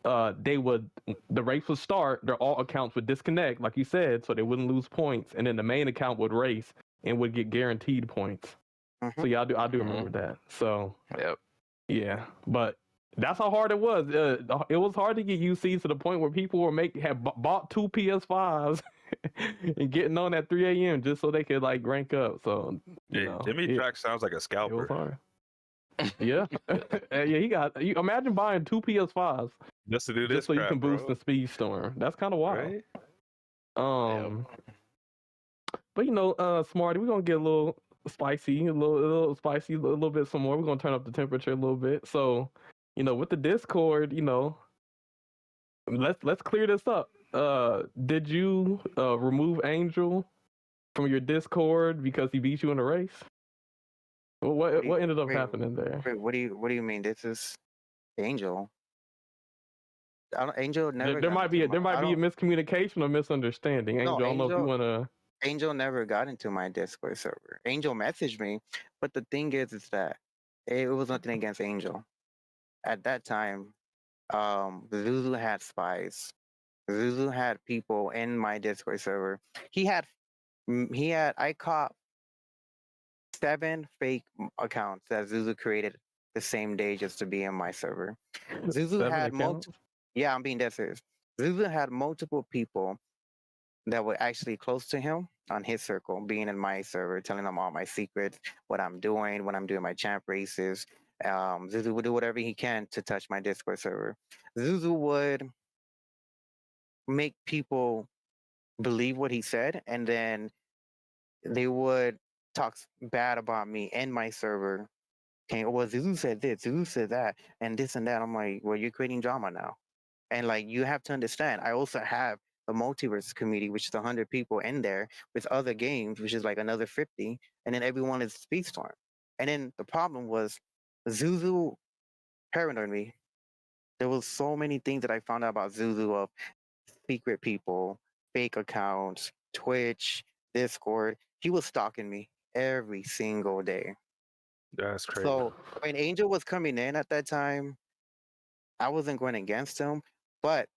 The race would start, their alt accounts would disconnect, like you said, so they wouldn't lose points, and then the main account would race and would get guaranteed points. So yeah, I do remember that. So yep. Yeah, but that's how hard it was. It was hard to get UC to the point where people had bought 2 PS5s and getting on at 3 a.m. just so they could like rank up. So Jimmy Track sounds like a scalper. It was hard. Yeah, yeah. You imagine buying 2 PS5s just to do this, just so you can boost the speed storm. That's kind of wild. Right? But Smarty, we're gonna get a little spicy, a little spicy, a little bit some more. We're gonna turn up the temperature a little bit. So, with the Discord, let's clear this up. Did you remove Angel from your Discord because he beat you in a race? What ended up happening there? Wait, what do you mean? This is Angel. Angel never. There might be a miscommunication or misunderstanding. Angel, I don't know if you wanna. Angel never got into my Discord server. Angel messaged me, but the thing is that it was nothing against Angel. At that time, Zuzu had spies. Zuzu had people in my Discord server. I caught 7 fake accounts that Zuzu created the same day just to be in my server. Zuzu had multiple. Yeah, I'm being dead serious. Zuzu had multiple people that were actually close to him on his circle, being in my server, telling them all my secrets, what I'm doing when I'm doing my champ races. Zuzu would do whatever he can to touch my Discord server. Zuzu would make people believe what he said, and then they would talk bad about me in my server. Okay, well, Zuzu said this, Zuzu said that, and this and that. I'm like, well, you're creating drama now. And like, you have to understand, I also have the multiverse community, which is 100 people in there with other games, which is like another 50, and then everyone is Speedstorm. And then the problem was Zuzu paranoid me. There was so many things that I found out about Zuzu of secret people, fake accounts, Twitch, Discord. He was stalking me every single day. That's crazy. So when Angel was coming in at that time, I wasn't going against him, but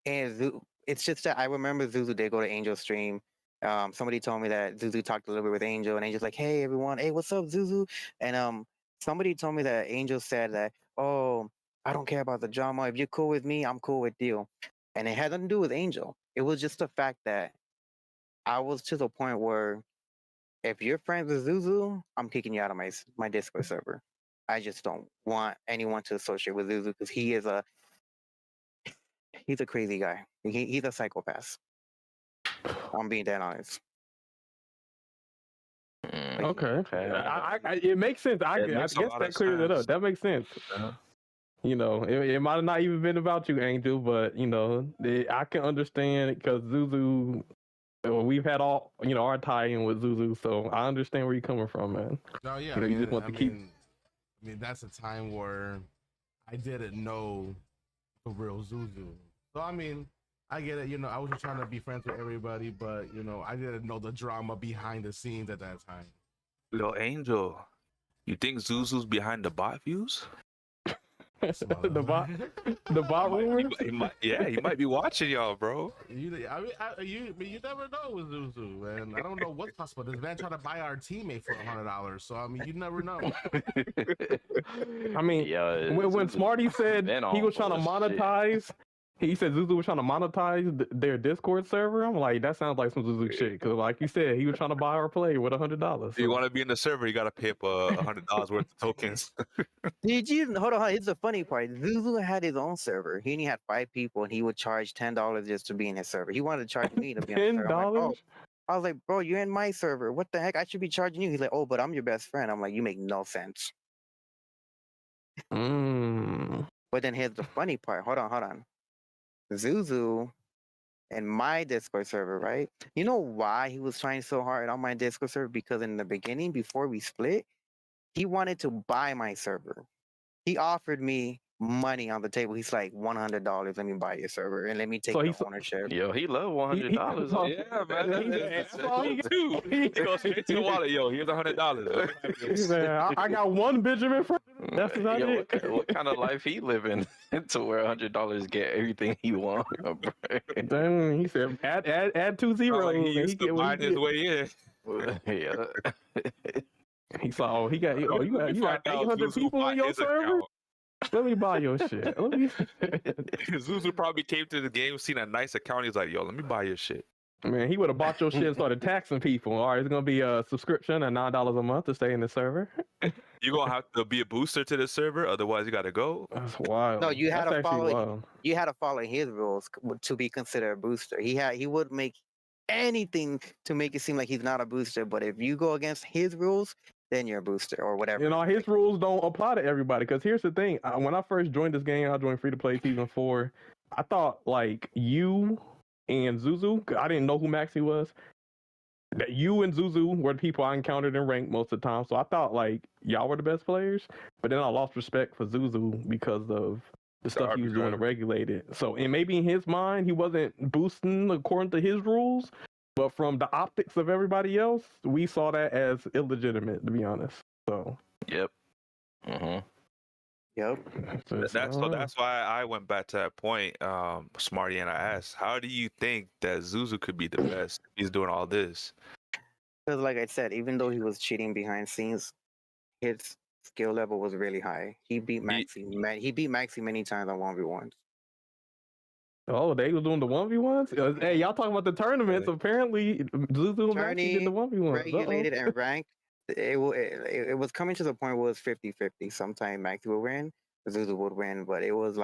it's just that I remember Zuzu did go to Angel's stream. Somebody told me that Zuzu talked a little bit with Angel, and Angel's like, "Hey everyone, hey, what's up, Zuzu?" And somebody told me that Angel said that, "Oh, I don't care about the drama. If you're cool with me, I'm cool with you." And it had nothing to do with Angel. It was just the fact that I was to the point where if you're friends with Zuzu, I'm kicking you out of my Discord server. I just don't want anyone to associate with Zuzu because he's a crazy guy. He's a psychopath. I'm being dead honest. Okay. It makes sense. I guess that clears it up. That makes sense. You know, it might have not even been about you, Angel, but you know, I can understand because Zuzu. We've had all our tie-in with Zuzu, so I understand where you're coming from, man. No, yeah, You know, you just want to keep. I mean, that's a time where I didn't know the real Zuzu. So I mean, I get it. You know, I was just trying to be friends with everybody, but you know, I didn't know the drama behind the scenes at that time. Little Angel, you think Zuzu's behind the bot views? the bot rumors? He might be watching y'all, bro. You never know with Zuzu, man. I don't know what's possible. This man tried to buy our teammate for $100, so I mean, you never know. I mean, when Smarty said he was trying to monetize, he said Zuzu was trying to monetize their Discord server. I'm like, that sounds like some Zuzu shit. Because like you said, he was trying to buy our play with $100. So. If you want to be in the server, you got to pay up $100 worth of tokens. Did you hold on? Here's the funny part. Zuzu had his own server. He only had 5 people, and he would charge $10 just to be in his server. He wanted to charge me to be on the server. $10? I was like, bro, you're in my server. What the heck? I should be charging you. He's like, oh, but I'm your best friend. I'm like, you make no sense. But then here's the funny part. Hold on. Zuzu and my Discord server, right? You know why he was trying so hard on my Discord server? Because in the beginning, before we split, he wanted to buy my server. He offered me money on the table. He's like, $100. Let me buy your server and let me take the ownership. Yo, he love $100. Yeah, man. That's all he do. He goes straight to the wallet. Yo, here's $100. I got one Benjamin friend. That's about it. What kind of life he living to where $100 get everything he want? Then he said, add 2 zeros. Like he used to find his way in. Yeah. He saw, you got 800 people in your server? Let me buy your shit. Zuzu probably came to the game, seen a nice account. He's like, yo, let me buy your shit. Man, he would have bought your shit and started taxing people. All right, it's going to be a subscription at $9 a month to stay in the server. You're going to have to be a booster to the server. Otherwise, you got to go. That's wild. No, you had to follow. Wild. You had to follow his rules to be considered a booster. He would make anything to make it seem like he's not a booster. But if you go against his rules, then you're a booster or whatever. You know, his rules don't apply to everybody. Because here's the thing. When I first joined this game, I joined Free to Play Season 4. I thought, like, you and Zuzu, I didn't know who Maxi was, that you and Zuzu were the people I encountered in rank most of the time. So I thought, like, y'all were the best players. But then I lost respect for Zuzu because of the stuff he was doing to regulate it. So, and maybe in his mind, he wasn't boosting according to his rules. But from the optics of everybody else, we saw that as illegitimate, to be honest. So. Yep. Yep. So that's why I went back to that point, Smarty, and I asked, how do you think that Zuzu could be the best? He's doing all this. Because, like I said, even though he was cheating behind scenes, his skill level was really high. He beat Maxi. He beat Maxi many times on 1v1s. Oh, they were doing the 1v1s? Hey, y'all talking about the tournaments. Apparently, Zuzu and Maxi did the 1v1s. Regulated and ranked. It was coming to the point where it was 50-50. Sometimes Maxi would win, Zuzu would win, but it was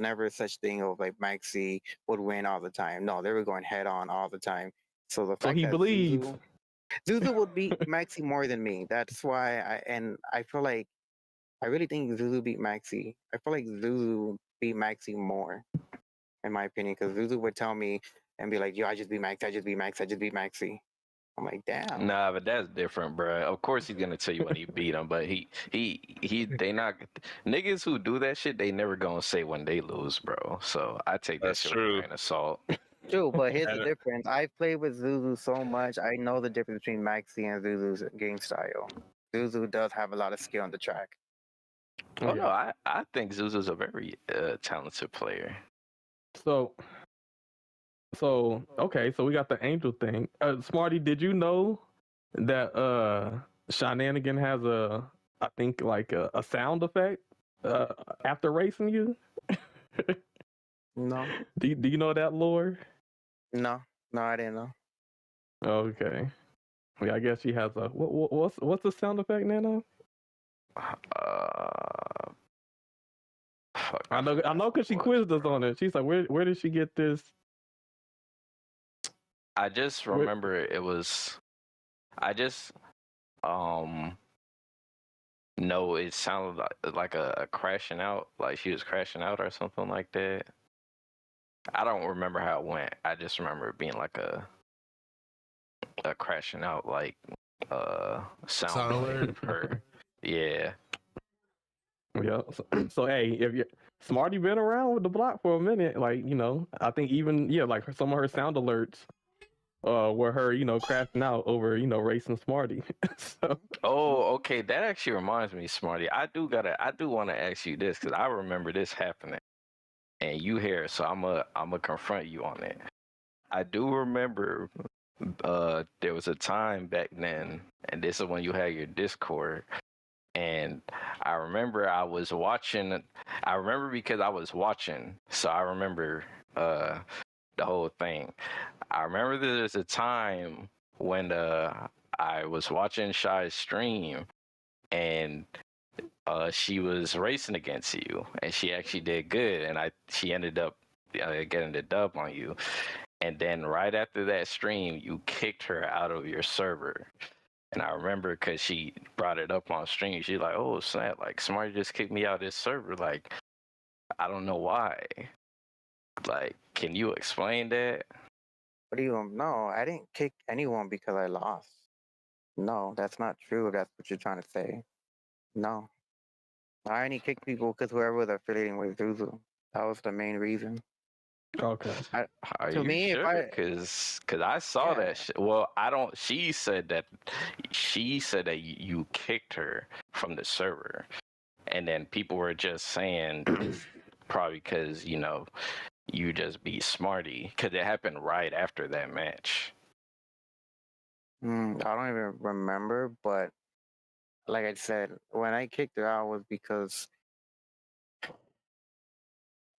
never such thing of like Maxi would win all the time. No, they were going head on all the time. So the fact that believes Zuzu would beat Maxi more than me. That's why I feel like I really think Zuzu beat Maxi. I feel like Zuzu beat Maxi more. in my opinion, because Zuzu would tell me and be like, "Yo, I just beat Max. I just beat Max. I just beat Maxi." I'm like, "Damn." Nah, but that's different, bro. Of course he's gonna tell you when he beat him, but they not niggas who do that shit. They never gonna say when they lose, bro. So I take that That's shit true. with a grain of salt. True, but here's the And difference. I've played with Zuzu so much. I know the difference between Maxi and Zuzu's game style. Zuzu does have a lot of skill on the track. Oh no, I think Zuzu's a very talented player. So okay, so we got the angel thing. Smarty, did you know that Shenanigan has I think like a sound effect after racing you? No, Do you know that lore? no, I didn't know. Okay. Yeah, I guess she has a what's the sound effect, Nano? Fuck, I know because she quizzed us on it. She's like, where did she get this? I just remember it was. I just no, it sounded like a crashing out, like she was crashing out or something like that. I don't remember how it went. I just remember it being like a crashing out, like sound alert. of her. Yeah. Yeah. So hey, if you Smarty been around with the block for a minute, like I think even like some of her sound alerts were her crashing out over racing Smarty. So Oh, okay. That actually reminds me, Smarty. I do want to ask you this because I remember this happening, and you here, so I'm confront you on it. I do remember there was a time back then, and this is when you had your Discord, and I remember I was watching. I remember because I was watching, so I remember the whole thing. I remember there's a time when I was watching Shy's stream, and she was racing against you, and she actually did good, and she ended up getting the dub on you. And then right after that stream, you kicked her out of your server. And I remember because she brought it up on stream. She's like, "Oh snap! Like somebody just kicked me out of this server. Like I don't know why. Like, can you explain that?" What do you know? I didn't kick anyone because I lost. No, that's not true. If that's what you're trying to say. No, I only kicked people because whoever was affiliating with Zuzu. That was the main reason. okay. Are To you me, if sure? Cause I saw Yeah. that shit. Well, I don't. She said that you kicked her from the server, and then people were just saying it's probably because you just beat Smarty, because it happened right after that match. I don't even remember, but like I said, when I kicked her out was because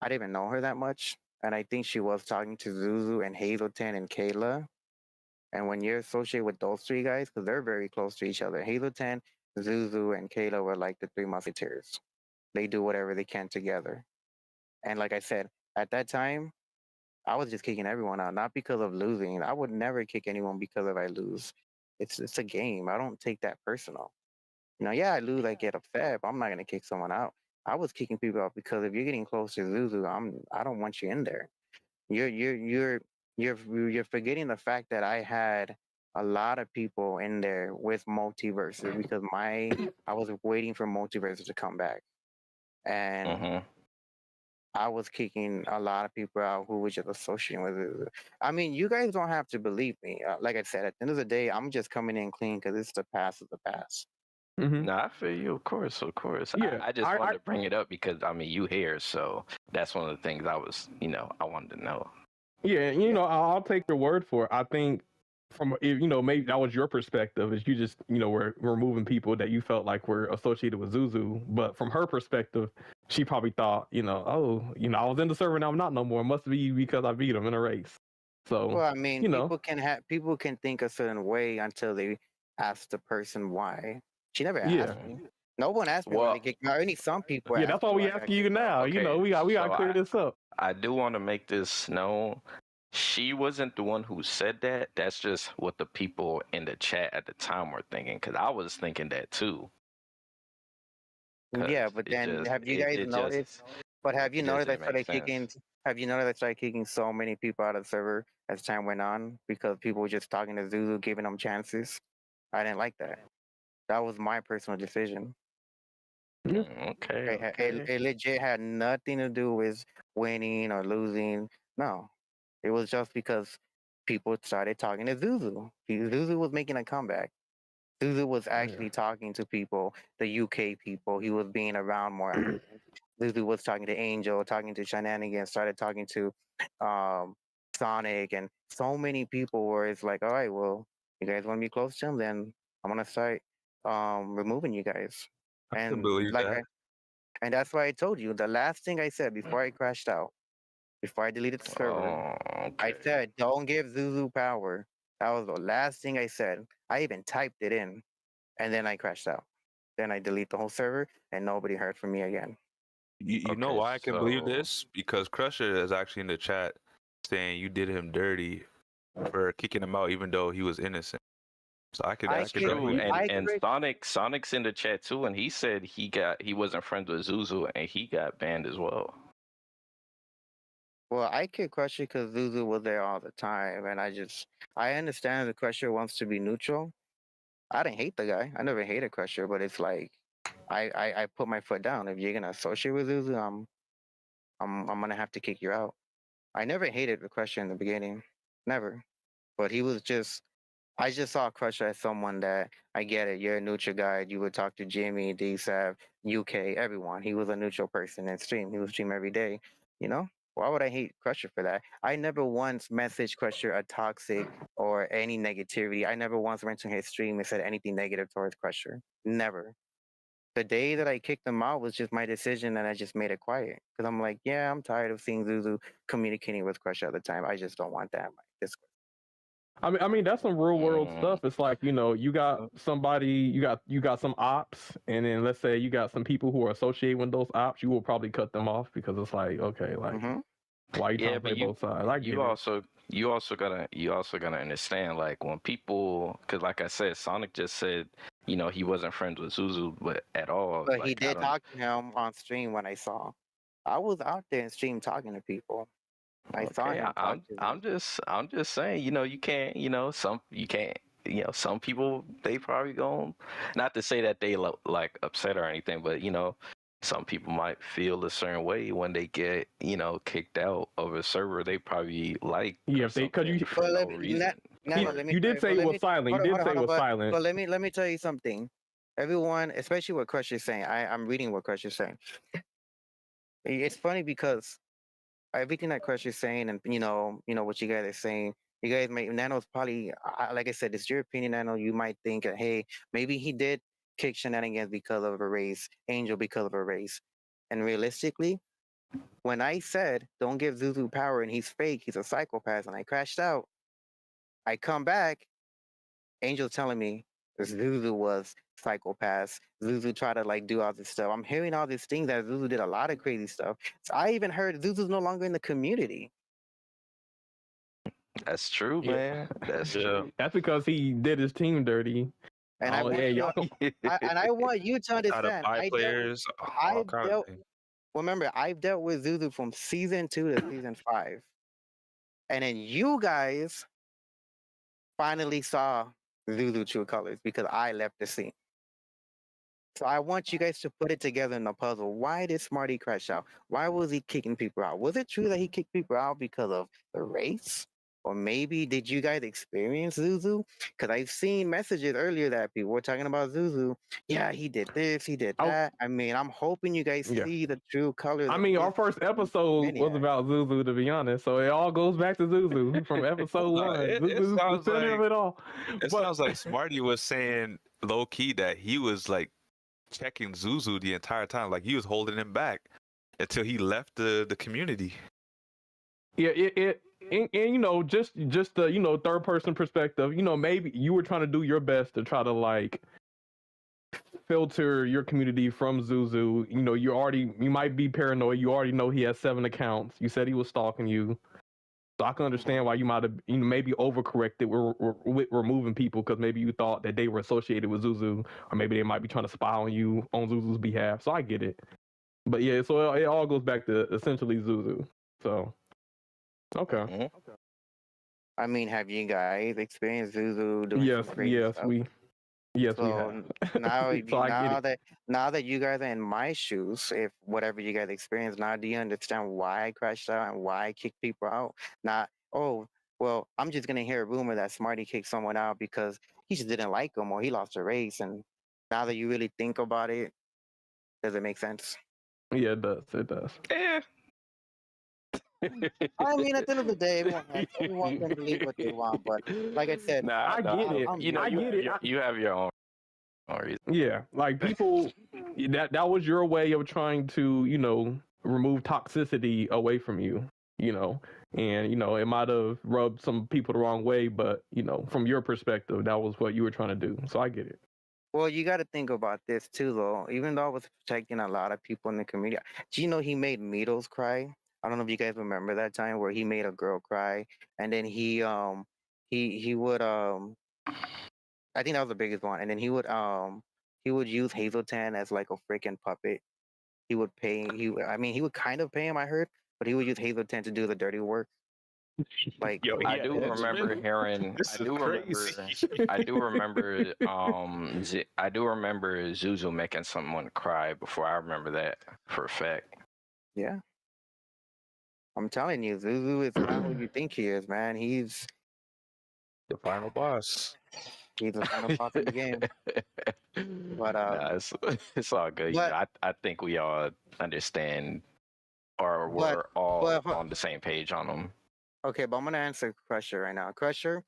I didn't even know her that much, and I think she was talking to Zuzu and Hazelton and Kayla. And when you're associated with those three guys, because they're very close to each other, Hazelton, Zuzu, and Kayla were like the three musketeers. They do whatever they can together. And like I said, at that time, I was just kicking everyone out, not because of losing. I would never kick anyone because if I lose. It's a game. I don't take that personal. Yeah, I lose, I get upset, but I'm not gonna kick someone out. I was kicking people out because if you're getting close to Zuzu, I don't want you in there. You're forgetting the fact that I had a lot of people in there with multiverses because I was waiting for multiverses to come back, and I was kicking a lot of people out who were just associating with it. I mean, you guys don't have to believe me. Like I said, at the end of the day, I'm just coming in clean because it's the past of the past. Mm-hmm. No, I feel you, of course. Yeah, I just wanted to bring it up because you here, so that's one of the things I wanted to know. Yeah, I'll take your word for it. I think maybe that was your perspective, is you just were removing people that you felt like were associated with Zuzu, but from her perspective, she probably thought I was in the server, now I'm not no more. It must be because I beat him in a race. So Well, I mean, people can think a certain way until they ask the person why. She never asked me. No one asked me why they kicked me out. Only some people. Yeah, that's why we asking you now. Okay, we got to clear this up. I do want to make this known. She wasn't the one who said that. That's just what the people in the chat at the time were thinking, because I was thinking that too. Yeah, but then have you guys noticed? But have you It noticed just I didn't make started kicking? sense. Have you noticed I started kicking so many people out of the server as time went on because people were just talking to Zulu, giving them chances? I didn't like that. That was my personal decision. Okay, okay. It legit had nothing to do with winning or losing. No, it was just because people started talking to Zuzu. Zuzu was making a comeback. Zuzu was actually talking to people, the UK people. He was being around more. Zuzu was talking to Angel, talking to Shenanigans, started talking to um, Sonic, and so many people where it's like, all right, well, you guys want to be close to him, then I'm gonna start removing you guys. I can And believe like, that. and that's why I told you the last thing I said before I crashed out, before I deleted the server, Oh, I okay. said, don't give Zuzu power. That was the last thing I said. I even typed it in, and then I crashed out. Then I delete the whole server, and nobody heard from me again. You know Okay, why I can believe so this? Because Crusher is actually in the chat saying you did him dirty for kicking him out, even though he was innocent. So I that's I could could, true. definitely. And Sonic's in the chat too, and he said he wasn't friends with Zuzu and he got banned as well. well, I could Crusher because Zuzu was there all the time, and I understand the Crusher wants to be neutral. I didn't hate the guy. I never hated Crusher, but it's like I put my foot down. If you're gonna associate with Zuzu, I'm gonna have to kick you out. I never hated the Crusher in the beginning, never. But he was just I just saw Crusher as someone that I get it. You're a neutral guy. You would talk to Jimmy, DSAV, UK, everyone. He was a neutral person in stream. He would stream every day. You know, why would I hate Crusher for that? I never once messaged Crusher a toxic or any negativity. I never once went to his stream and said anything negative towards Crusher. Never. The day that I kicked him out was just my decision, and I just made it quiet because I'm like, yeah, I'm tired of seeing Zuzu communicating with Crusher all the time. I just don't want that in my Discord. I mean that's some real world Mm, stuff. It's like, you got somebody, you got some ops, and then let's say you got some people who are associated with those ops, you will probably cut them off because it's like, okay, like, Hmm. why you trying yeah, to play but both sides? I get you it. also you also gotta understand, like, when people, because like I said, Sonic just said he wasn't friends with Zuzu but at all. But he Like, I did don't. talk to him on stream when I saw. I was out there in stream talking to people. I saw Okay, him talk to them. I'm just saying, you can't, you can't, some people, they probably going, not to say that they like upset or anything, but some people might feel a certain way when they get, kicked out of a server they probably like Yeah, or if they, because something for But no let me, reason. Nano, let me you tell did you. say But it let was me silent. You did say it was silent. but let me tell you something. Everyone, especially what Crush is saying. I'm reading what Crush is saying. It's funny because everything that Crush is saying, and what you guys are saying. You guys may Nano's probably like I said, it's your opinion, Nano. You might think that, hey, maybe he did kick Shenanigans because of a race, Angel because of a race, and realistically, when I said don't give Zuzu power and he's fake, he's a psychopath, and I crashed out, I come back, Angel telling me Zuzu was psychopath. Zuzu tried to like do all this stuff. I'm hearing all these things that Zuzu did a lot of crazy stuff. So I even heard Zuzu's no longer in the community. That's true, Yeah. man. That's Yeah. true. That's because he did his team dirty. And I Oh want yeah, you, y'all. and I want you to How to understand. buy players, all I've kind of dealt. things. Remember, I've dealt with Zuzu from season 2 to season 5, and then you guys finally saw Zuzu true colors because I left the scene. So I want you guys to put it together in the puzzle. Why did Smarty crash out? Why was he kicking people out? Was it true that he kicked people out because of the race? Or maybe did you guys experience Zuzu? Because I've seen messages earlier that people were talking about Zuzu. Yeah, he did this, he did Oh, that. I mean, I'm hoping you guys yeah. see the true colors I of mean, our this first episode was maniac. about Zuzu, to be honest. So it all goes back to Zuzu from episode one. It Zuzu's the sounds center of like it all. it But sounds like Smarty was saying low key that he was like checking Zuzu the entire time, like he was holding him back until he left the community. yeah, and just the third person perspective. Maybe you were trying to do your best to try to like filter your community from Zuzu. You might be paranoid. You already know he has 7 accounts. You said he was stalking you. So I can understand why you might have maybe overcorrected with removing people because maybe you thought that they were associated with Zuzu, or maybe they might be trying to spy on you on Zuzu's behalf. So I get it. But yeah, so it all goes back to essentially Zuzu. So okay. Mhm. I mean, have you guys experienced Zuzu doing Yes, some crazy yes, stuff? we So have. now, So I get it. now that you guys are in my shoes, if whatever you guys experience, now do you understand why I crashed out and why I kicked people out? Not, oh, well, I'm just gonna hear a rumor that Smarty kicked someone out because he just didn't like him or he lost a race. And now that you really think about it, does it make sense? Yeah, it does. It does. Eh. I mean, at the end of the day, everyone can believe what they want, but like I said, Nah, I get it. you know, I you get it. you have your own reason. Yeah, like people, that was your way of trying to, remove toxicity away from you, and it might have rubbed some people the wrong way, but from your perspective, that was what you were trying to do. So I get it. well, you got to think about this too, though. Even though I was protecting a lot of people in the community, do you know he made Meadows cry? I don't know if you guys remember that time where he made a girl cry, and then he would I think that was the biggest one, and then he would use Hazelton as like a freaking puppet. He would pay I mean he would kind of pay him, I heard, but he would use Hazelton to do the dirty work. Like Yo, I do remember hearing. This I is do crazy. remember. I do remember. I do remember Zuzu making someone cry before. I remember that for a fact. yeah, I'm telling you, Zuzu is not who you think he is, man. The final boss. He's the final boss of the game. But Nah, it's all good. You but know, I think we all understand, or but we're all but on the same page on them. okay, but I'm gonna answer Crusher right now. Crusher,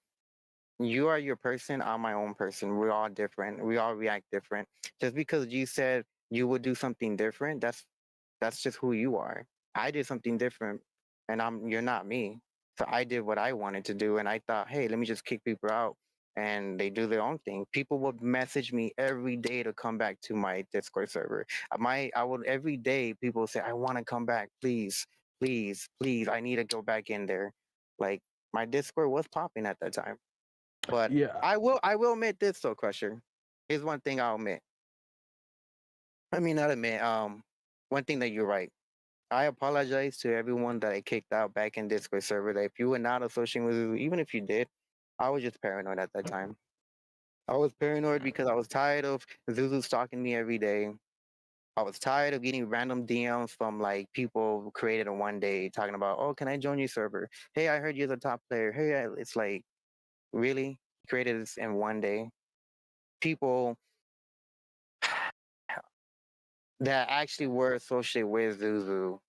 you are your person, I'm my own person. We're all different. We all react different. Just because you said you would do something different, that's just who you are. I did something different, and you're not me. So I did what I wanted to do, and I thought, hey, let me just kick people out, and they do their own thing. People would message me every day to come back to my Discord server. I would every day. People would say, I want to come back, please, please, please. I need to go back in there. Like my Discord was popping at that time. But Yeah. I will admit this though, Crusher. Here's one thing I'll admit. I mean not admit, one thing that you're right. I apologize to everyone that I kicked out back in Discord server. That if you were not associating with Zuzu, even if you did, I was just paranoid at that time. I was paranoid because I was tired of Zuzu stalking me every day. I was tired of getting random DMs from like people who created in one day talking about, oh, can I join your server? Hey, I heard you're the top player. Hey, it's like, really? Created this in one day? People that actually were associated with Zuzu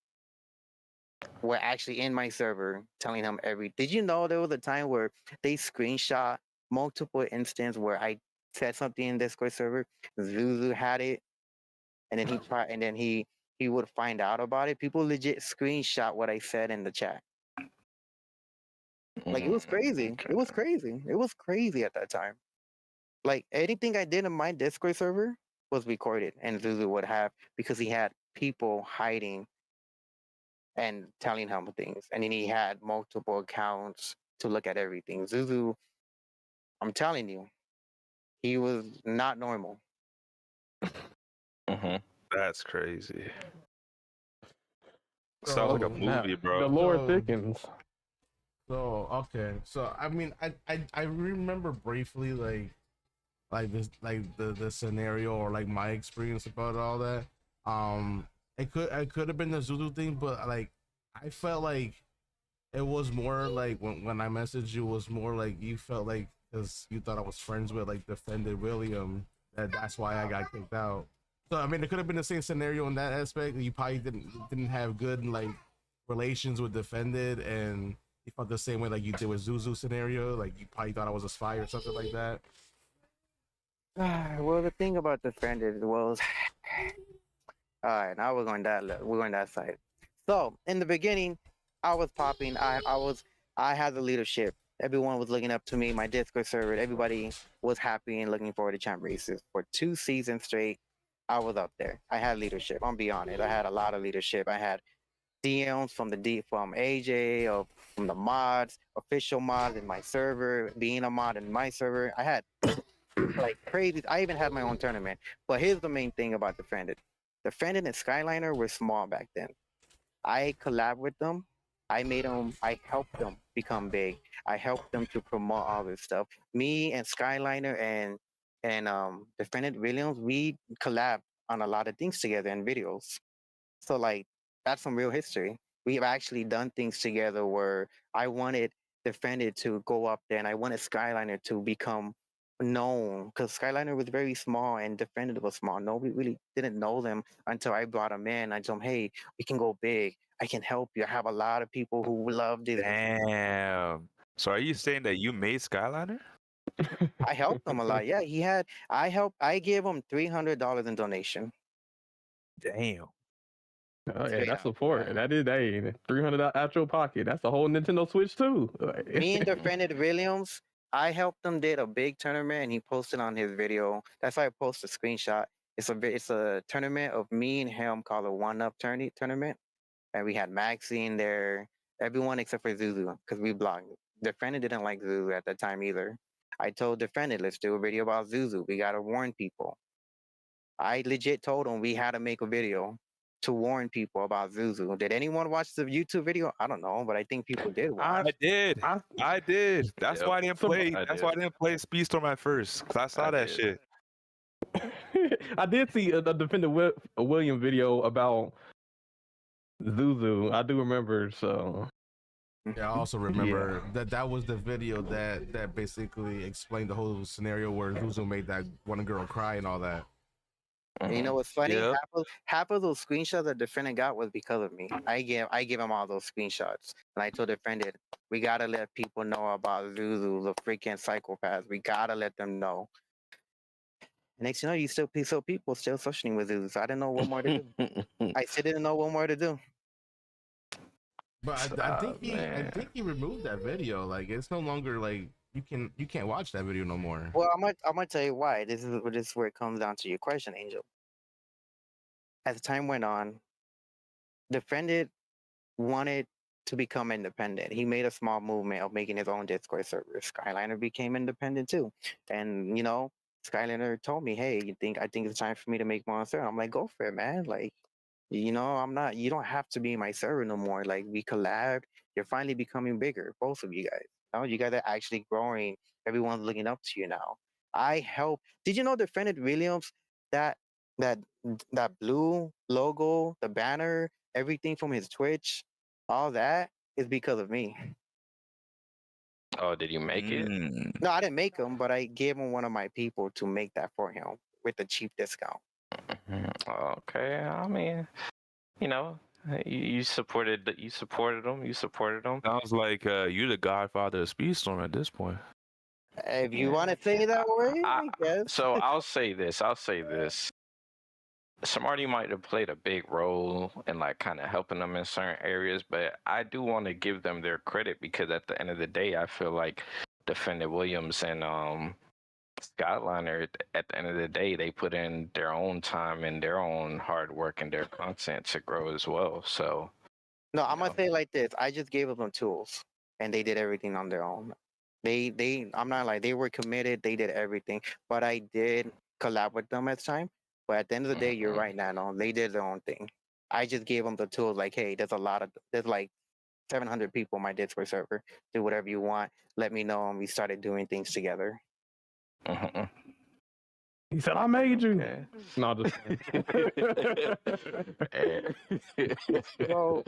were actually in my server telling him every. Did you know there was a time where they screenshot multiple instances where I said something in Discord server, Zuzu had it, and then he tried, and then he would find out about it. People legit screenshot what I said in the chat. Like it was crazy. It was crazy. It was crazy at that time. Like anything I did in my Discord server was recorded, and Zuzu would have because he had people hiding and telling him things, and then he had multiple accounts to look at everything. Zuzu, I'm telling you, he was not normal. Mm-hmm. That's crazy. So, Sounds like a Now, movie, the bro. lore So- thickens. So okay, so I mean, I remember briefly like this like the scenario or like my experience about all that. It could have been the Zulu thing, but like I felt like it was more like when I messaged you, it was more like you felt like because you thought I was friends with like defended William, that's why I got kicked out. So I mean, it could have been the same scenario in that aspect. You probably didn't have good like relations with defended, and you felt the same way like you did with Zuzu scenario. Like you probably thought I was a spy or something like that. Well, the thing about defended was, all right, now we're going that side. So in the beginning, I was popping. I had the leadership. Everyone was looking up to me. My Discord server, everybody was happy and looking forward to champ races for 2 seasons straight. I was up there. I had leadership. I'm be honest. I had a lot of leadership. I had DMs from AJ or from the mods, official mods in my server, being a mod in my server. I had like crazy. I even had my own tournament. But here's the main thing about defended. Defended and Skyliner were small back then. I collab with them. I helped them become big. I helped them to promote all this stuff. Me and Skyliner and Defendant Williams, we collab on a lot of things together in videos. So like that's some real history. We've actually done things together where I wanted Defended to go up there and I wanted Skyliner to become known because Skyliner was very small and Defended was small. Nobody really didn't know them until I brought them in. I told them, hey, we can go big. I can help you. I have a lot of people who love this. Damn. So are you saying that you made Skyliner? I helped him a lot. Yeah, I gave him $300 in donation. Damn. Oh, yeah, Straight that's up, support. man. That is $300 out your pocket. That's the whole Nintendo Switch too. Me and Defended Williams, I helped him did a big tournament and he posted on his video. That's why I posted a screenshot. It's a tournament of me and him called a one-up tournament. And we had Maxi in there, everyone except for Zuzu, because we blocked. Defended didn't like Zuzu at the time either. I told Defended, let's do a video about Zuzu. We gotta warn people. I legit told him we had to make a video to warn people about Zuzu. Did anyone watch the YouTube video? I don't know, but I think people did watch. I did. I did. That's Yep. why I didn't play. I That's did. why I didn't play Speedstorm at first. Cause I saw I that did. shit. I did see a Defendant William video about Zuzu. I do remember. So Yeah, I also remember that was the video that basically explained the whole scenario where Zuzu made that one girl cry and all that. And you know what's funny? Yep. Half of those screenshots that Defendant got was because of me. I gave him all those screenshots, and I told Defendant, we gotta let people know about Zuzu, the freaking psychopath. We gotta let them know. Next, you know, you still people still socializing with Zuzu. So I didn't know what more to do. I still didn't know what more to do. But I think he removed that video. Like it's no longer like you can't watch that video no more. Well, I'm gonna tell you why. This is where it comes down to your question, Angel. As time went on, Defended wanted to become independent. He made a small movement of making his own Discord server. Skyliner became independent too, and you know, Skyliner told me, "Hey, I think it's time for me to make my own server." I'm like, "Go for it, man!" Like, you know, I'm not. You don't have to be my server no more. Like, we collabed. You're finally becoming bigger, both of you guys. Now you guys are actually growing. Everyone's looking up to you now. I help. Did you know Defended Williams that that that blue logo, the banner, everything from his Twitch, all that is because of me. Oh, did you make it? Mm. No, I didn't make him, but I gave him one of my people to make that for him with a cheap discount. Okay, I mean, you know, you supported them. You supported them. Sounds like you're the godfather of Speedstorm at this point. If you want to say that way, I guess. So I'll say this. Smarty might have played a big role in like kind of helping them in certain areas, but I do want to give them their credit because at the end of the day, I feel like Defendant Williams and Skyliner, at the end of the day, they put in their own time and their own hard work and their content to grow as well. So No, I'm gonna say it like this. I just gave them tools, and they did everything on their own. I'm not like they were committed. They did everything, but I did collab with them at the time. But at the end of the day, you're right, Nano. They did their own thing. I just gave them the tools. Like, hey, there's like 700 people on my Discord server. Do whatever you want. Let me know, and we started doing things together. he said, "I made you." Okay. No, just So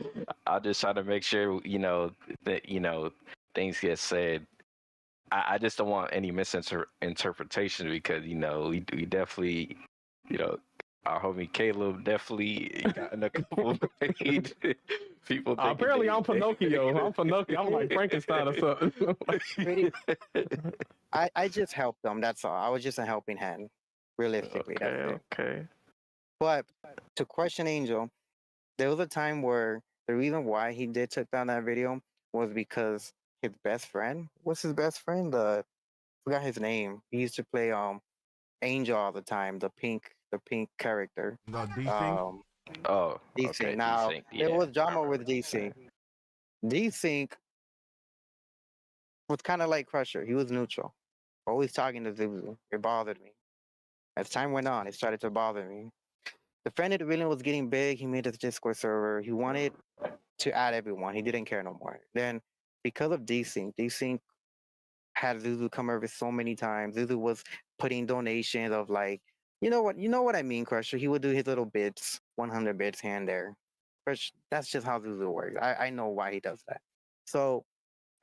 I'll just try to make sure that things get said. I just don't want any misinterpretation because we definitely our homie Caleb definitely got in a couple paid people. apparently I'm Pinocchio. I'm Pinocchio. I'm like Frankenstein or something. I just helped them. That's all. I was just a helping hand. Realistically, that's it. Okay. But to question Angel, there was a time where the reason why he did took down that video was because his best friend. What's his best friend? Forgot his name. He used to play Angel all the time. The pink character. No, DC. Oh, DC. okay. Now Desync, there yeah, was I drama remember with that. DC. Desync was kind of like Crusher. He was neutral. Always talking to Zuzu. It bothered me. As time went on, it started to bother me. Defended really was getting big. He made his Discord server. He wanted to add everyone. He didn't care no more. Then, because of Desync had Zuzu come over so many times. Zuzu was putting donations of like, you know what I mean, Crusher. He would do his little bits, 100 bits here and there. Crush, that's just how Zuzu works. I know why he does that. So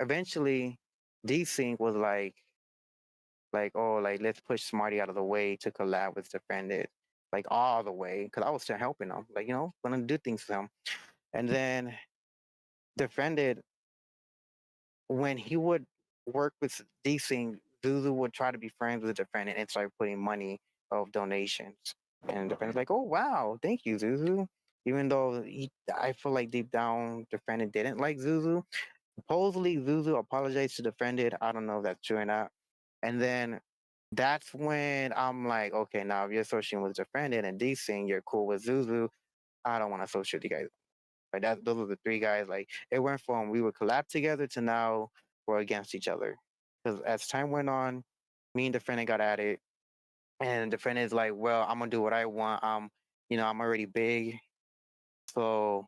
eventually, Desync was like, oh, like let's push Smarty out of the way to collab with Defended, like all the way, because I was still helping him, like gonna do things for him. And then Defended, when he would work with Desync, Zuzu would try to be friends with Defendant and start putting money of donations. And Defendant's like, oh wow, thank you, Zuzu. Even though I feel like deep down Defendant didn't like Zuzu. Supposedly Zuzu apologized to Defendant. I don't know if that's true or not. And then that's when I'm like, okay, now if you're associating with Defendant and Desync, you're cool with Zuzu. I don't want to associate with you guys. Like those are the three guys. Like it went from we would collab together to now we're against each other. Because as time went on, me and Defendant got at it, and Defendant is like, "Well, I'm gonna do what I want. I'm already big, so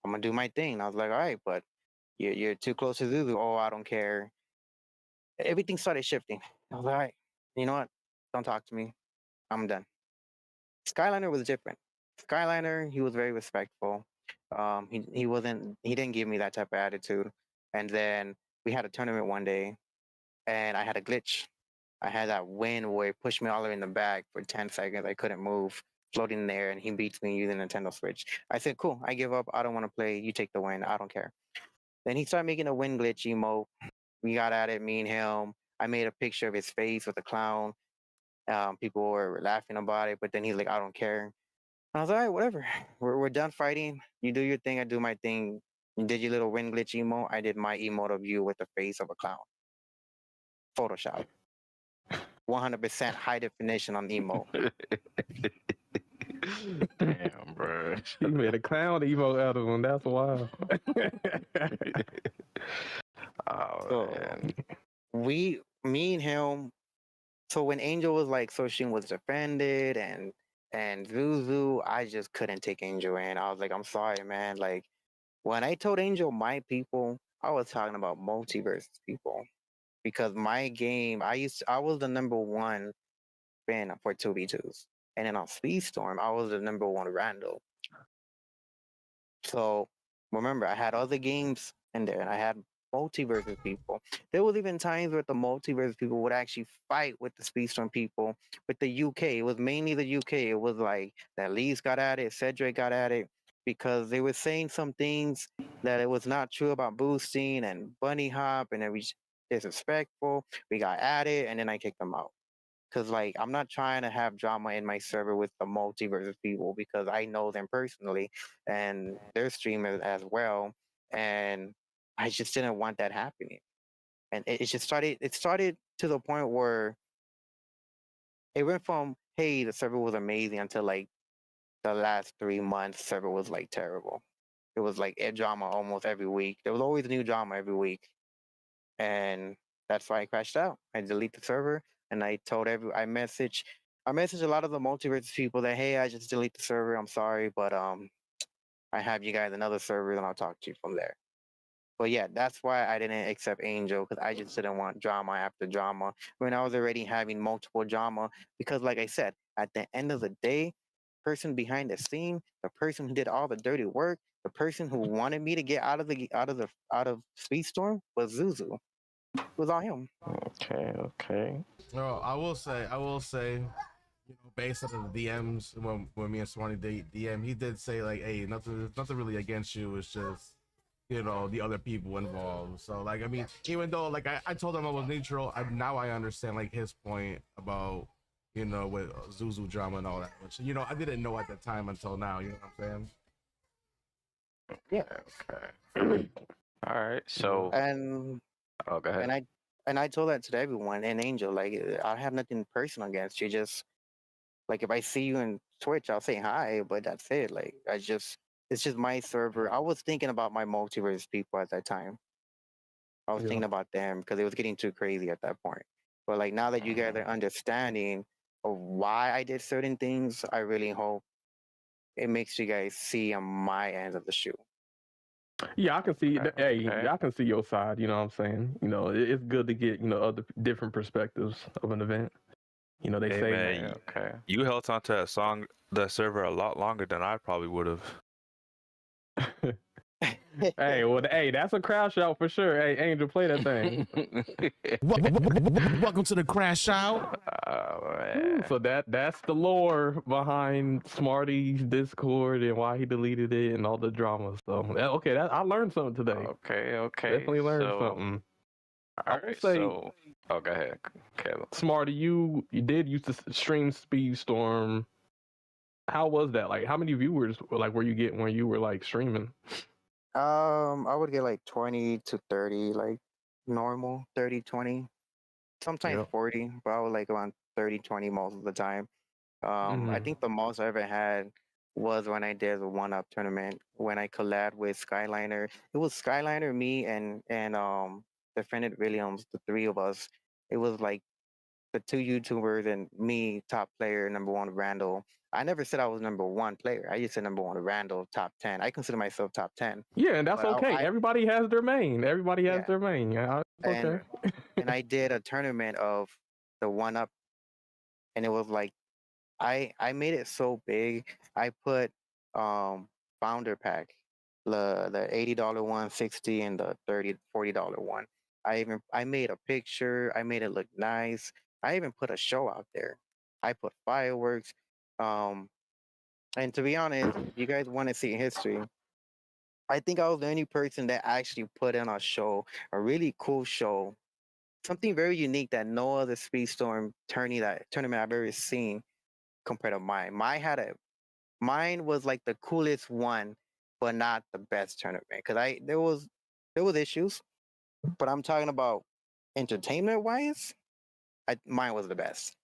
I'm gonna do my thing." And I was like, "All right, but you're too close to Zuzu. Oh, I don't care." Everything started shifting. I was like, "All right, you know what? Don't talk to me. I'm done." Skyliner was different. Skyliner, he was very respectful. He didn't give me that type of attitude. And then we had a tournament one day, and I had a glitch. I had that win where he pushed me all the way in the back for 10 seconds. I couldn't move, floating in the air, and he beats me using Nintendo Switch. I said, cool, I give up. I don't want to play. You take the win. I don't care. Then he started making a win glitch emote. We got at it, me and him. I made a picture of his face with a clown. People were laughing about it, but then he's like, I don't care. I was like, all right, whatever. We're done fighting. You do your thing, I do my thing. You did your little win glitch emote. I did my emote of you with the face of a clown. Photoshop. 100% high definition on emote. Damn, bro. He made a clown emo out of him. That's wild. Oh So man. me and him. So when Angel was like, so she was defended and Zuzu, I just couldn't take Angel in. I was like, I'm sorry, man. Like when I told Angel my people, I was talking about multiverse people because my game, I was the number one fan for 2v2s, and then on Speedstorm, I was the number one Randall. So remember, I had other games in there, and I had multiverse people. There was even times where the multiverse people would actually fight with the Speedstorm people. With the UK, it was mainly the UK. It was like that Lee's got at it, Cedric got at it, because they were saying some things that it was not true about boosting and bunny hop, and it was disrespectful. We got at it, and then I kicked them out. Cause like I'm not trying to have drama in my server with the multiverse people because I know them personally and they're streamers as well, and I just didn't want that happening. And it just started. It started to the point where it went from hey the server was amazing until like the last 3 months server was like terrible. It was like drama almost every week. There was always new drama every week, and that's why I crashed out. I deleted the server, and I messaged a lot of the multiverse people that hey, I just delete the server. I'm sorry, but I have you guys another server, and I'll talk to you from there. But yeah, that's why I didn't accept Angel because I just didn't want drama after drama when I was already having multiple drama. Because like I said, at the end of the day, person behind the scene, the person who did all the dirty work, the person who wanted me to get out of Speedstorm was Zuzu. It was all him. Okay. Oh, I will say, based on the DMs when me and Smarty DM, he did say like, hey, nothing really against you. It's just the other people involved. So like, I mean, even though like I told him I was neutral, now I understand like his point about with Zuzu drama and all that, which I didn't know at the time until now. You know what I'm saying? Yeah. Okay. All right. So. And Oh, go ahead. and I told that to everyone and Angel, like I have nothing personal against you. Just like if I see you in Twitch, I'll say hi, but that's it. Like it's just my server. I was thinking about my multiverse people at that time. I was thinking about them because it was getting too crazy at that point. But like now that you guys are understanding of why I did certain things, I really hope it makes you guys see on my end of the shoe. Yeah, I can see. Hey, Okay. I can see your side. You know what I'm saying? You know, it's good to get other different perspectives of an event. You know, they Hey say. man, Okay. you held on to that server a lot longer than I probably would have. Hey, well, hey, that's a crash out for sure. Hey, Angel, play that thing. Welcome to the Crash Out. Oh, man. So that's the lore behind Smarty's Discord and why he deleted it and all the drama. So okay, I learned something today. Okay. Definitely learned So, something. all I will right. say, So, oh, go ahead, Caleb. Smarty, you did used to stream Speedstorm. How was that? Like, how many viewers were you getting when you were like streaming? I would get like 20 to 30, like normal 30, 20, sometimes Yep. 40, but I would like around 30, 20 most of the time. I Mhm. think the most I ever had was when I did the one up tournament when I collabed with Skyliner. It was Skyliner, me, and Defendant Williams, the three of us. It was like the two YouTubers and me, top player, number one, Randall. I never said I was number one player. I just said number one, Randall, top 10. I consider myself top 10. Yeah, and that's But okay. I Everybody has their main. Everybody has yeah, their main. Yeah, it's and okay. and I did a tournament of the one up, and it was like I made it so big. I put founder pack, the $80 one, 60, and the $40 one. I made a picture. I made it look nice. I even put a show out there. I put fireworks. Um, and to be honest, if you guys want to see history, I think I was the only person that actually put in a show, a really cool show, something very unique that no other Speedstorm tournament I've ever seen compared to mine. Mine was like the coolest one, but not the best tournament because I there was issues, but I'm talking about entertainment wise, mine was the best.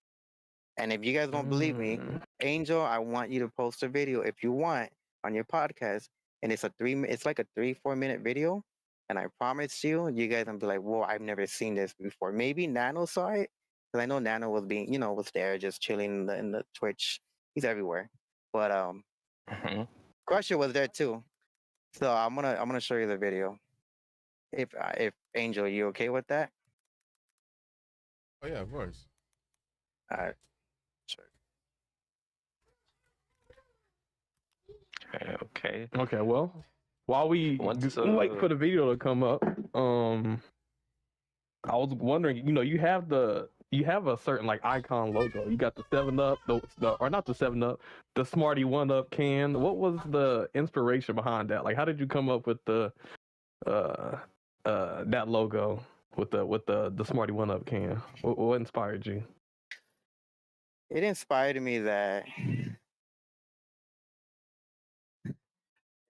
And if you guys don't believe me, Mm. Angel, I want you to post a video if you want on your podcast, and it's like a 3-4 minute video, and I promise you, you guys will be like, "Whoa, I've never seen this before." Maybe Nano saw it because I know Nano was was there just chilling in the Twitch. He's everywhere, but Hmm. Crusher was there too. So I'm gonna show you the video. If Angel, you okay with that? Oh yeah, of course. Uh, Okay. Okay, well, while we Once wait for the video to come up, I was wondering, you have a certain like icon logo. You got the 7 Up, or not the 7 Up, the Smarty 1 Up can. What was the inspiration behind that? Like, how did you come up with the that logo with the Smarty 1 Up can? What inspired you? it inspired me that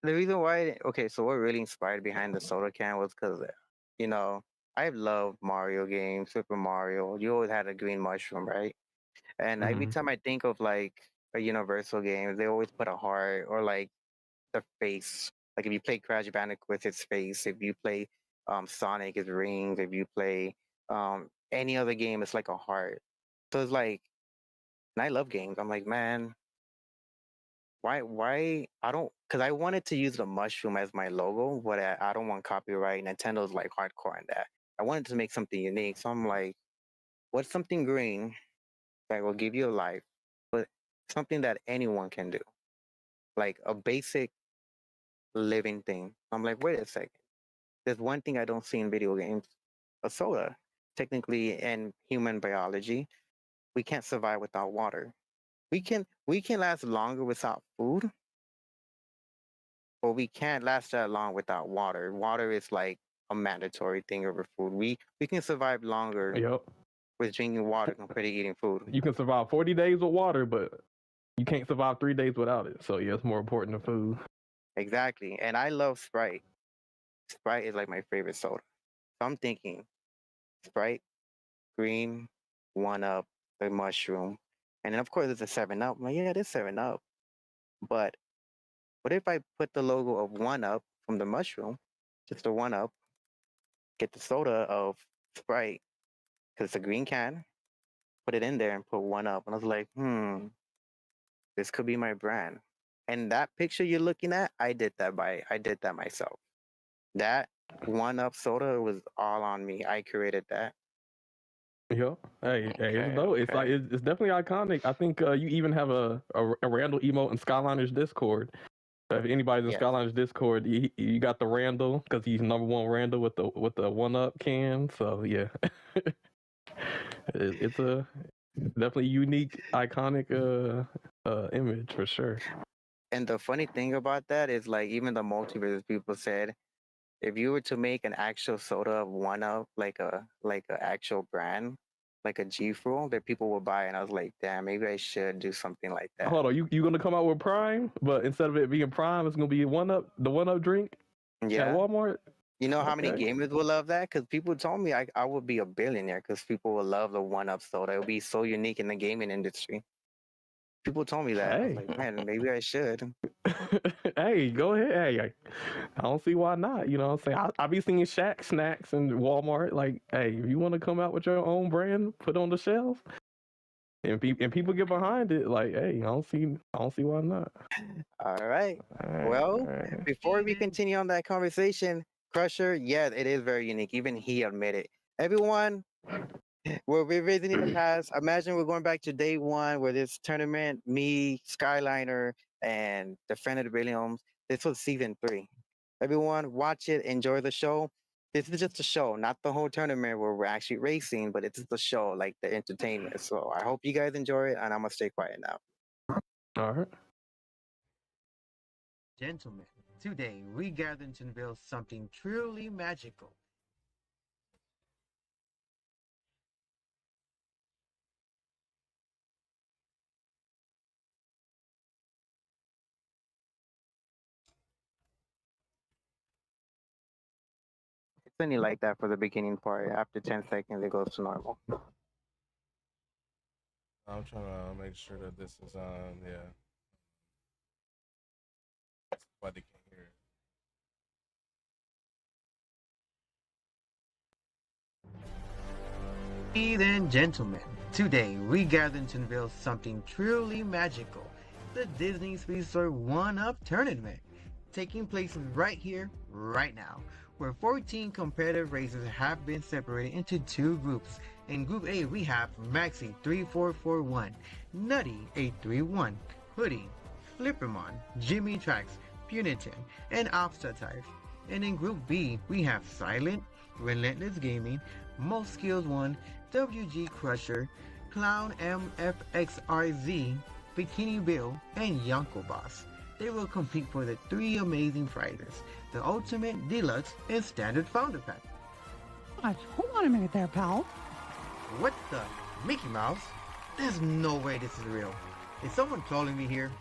the reason why, okay, so what really inspired behind the soda can was because, you know, I loved Mario games, Super Mario. You always had a green mushroom, right? And every Mhm. time I think of like a Universal game, they always put a heart or like the face. Like if you play Crash Bandicoot with its face, if you play Sonic, his rings, if you play any other game, it's like a heart. So it's like, and I love games. I'm like, man, why I don't, because I wanted to use the mushroom as my logo, but I don't want copyright. Nintendo's like hardcore on that. I wanted to make something unique, so I'm like, what's something green that will give you a life, but something that anyone can do, like a basic living thing. I'm like, wait a second, there's one thing I don't see in video games: a soda. Technically, in human biology, we can't survive without water. We can last longer without food, but we can't last that long without water. Water is like a mandatory thing over food. We can survive longer Yep. with drinking water compared to eating food. You can survive 40 days with water, but you can't survive 3 days without it. So yeah, it's more important than food. Exactly. And I love Sprite. Sprite is like my favorite soda. So I'm thinking Sprite, green, one up, the mushroom. And then of course there's a 7 Up. I'm like, yeah, there's 7 Up. But what if I put the logo of one up from the mushroom, just the one up, get the soda of Sprite, because it's a green can, put it in there and put one up. And I was like, this could be my brand. And that picture you're looking at, I did that myself. That 1-Up soda was all on me. I created that. Yeah. Hey, it's Okay, dope. It's like okay. it's definitely iconic. I think you even have a Randall emote in Skyliners Discord. If anybody's in Yes. Skyliners Discord, you got the Randall because he's #1 Randall with the 1-Up can. So yeah, it's a definitely unique, iconic image for sure. And the funny thing about that is like even the multiverse people said if you were to make an actual soda of 1-Up, like a actual brand, like a G Fuel, that people will buy, and I was like, damn, maybe I should do something like that. Hold on, you gonna come out with Prime, but instead of it being Prime, it's gonna be the 1-Up drink at Yeah. Walmart. You know how many Okay. gamers will love that? Because people told me I would be a billionaire because people will love the 1-Up soda. It would be so unique in the gaming industry. People told me that. I was Hey. like, man, maybe I should. Hey, go ahead. Hey, I don't see why not. You know what I'm saying? I be seeing Shack Snacks and Walmart. Like, hey, if you want to come out with your own brand, put it on the shelf. And people get behind it. Like, hey, I don't see why not. All right. Alright, Well, alright. before we continue on that conversation, Crusher, yeah, it is very unique. Even he admitted. Everyone, we're revisiting the past. Imagine we're going back to day one where this tournament, me, Skyliner, and Defended Williams. This was season 3. Everyone, watch it, enjoy the show. This is just a show, not the whole tournament where we're actually racing, but it's just a show, like the entertainment. So I hope you guys enjoy it, and I'm gonna stay quiet now. All right. Gentlemen, today we gather to unveil something truly magical. It's only like that for the beginning part. After 10 seconds, it goes to normal. I'm trying to make sure that this is on. Yeah. Why they can't hear it. Ladies and gentlemen, today we gather to unveil something truly magical. The Disney Speed Store 1-Up Tournament, taking place right here, right now, where 14 competitive racers have been separated into 2 groups. In Group A, we have Maxi 3441, Nutty 831, Hoodie, Flippermon, Jimmy Tracks, Punitin, and Obstatype. And in Group B, we have Silent, Relentless Gaming, Most Skills 1, WG Crusher, Clown MFXRZ, Bikini Bill, and Yonko Boss. They will compete for the 3 amazing prizes, the Ultimate, Deluxe, and Standard Founder Pack. Gosh, hold on a minute there, pal. What the? Mickey Mouse? There's no way this is real. Is someone trolling me here?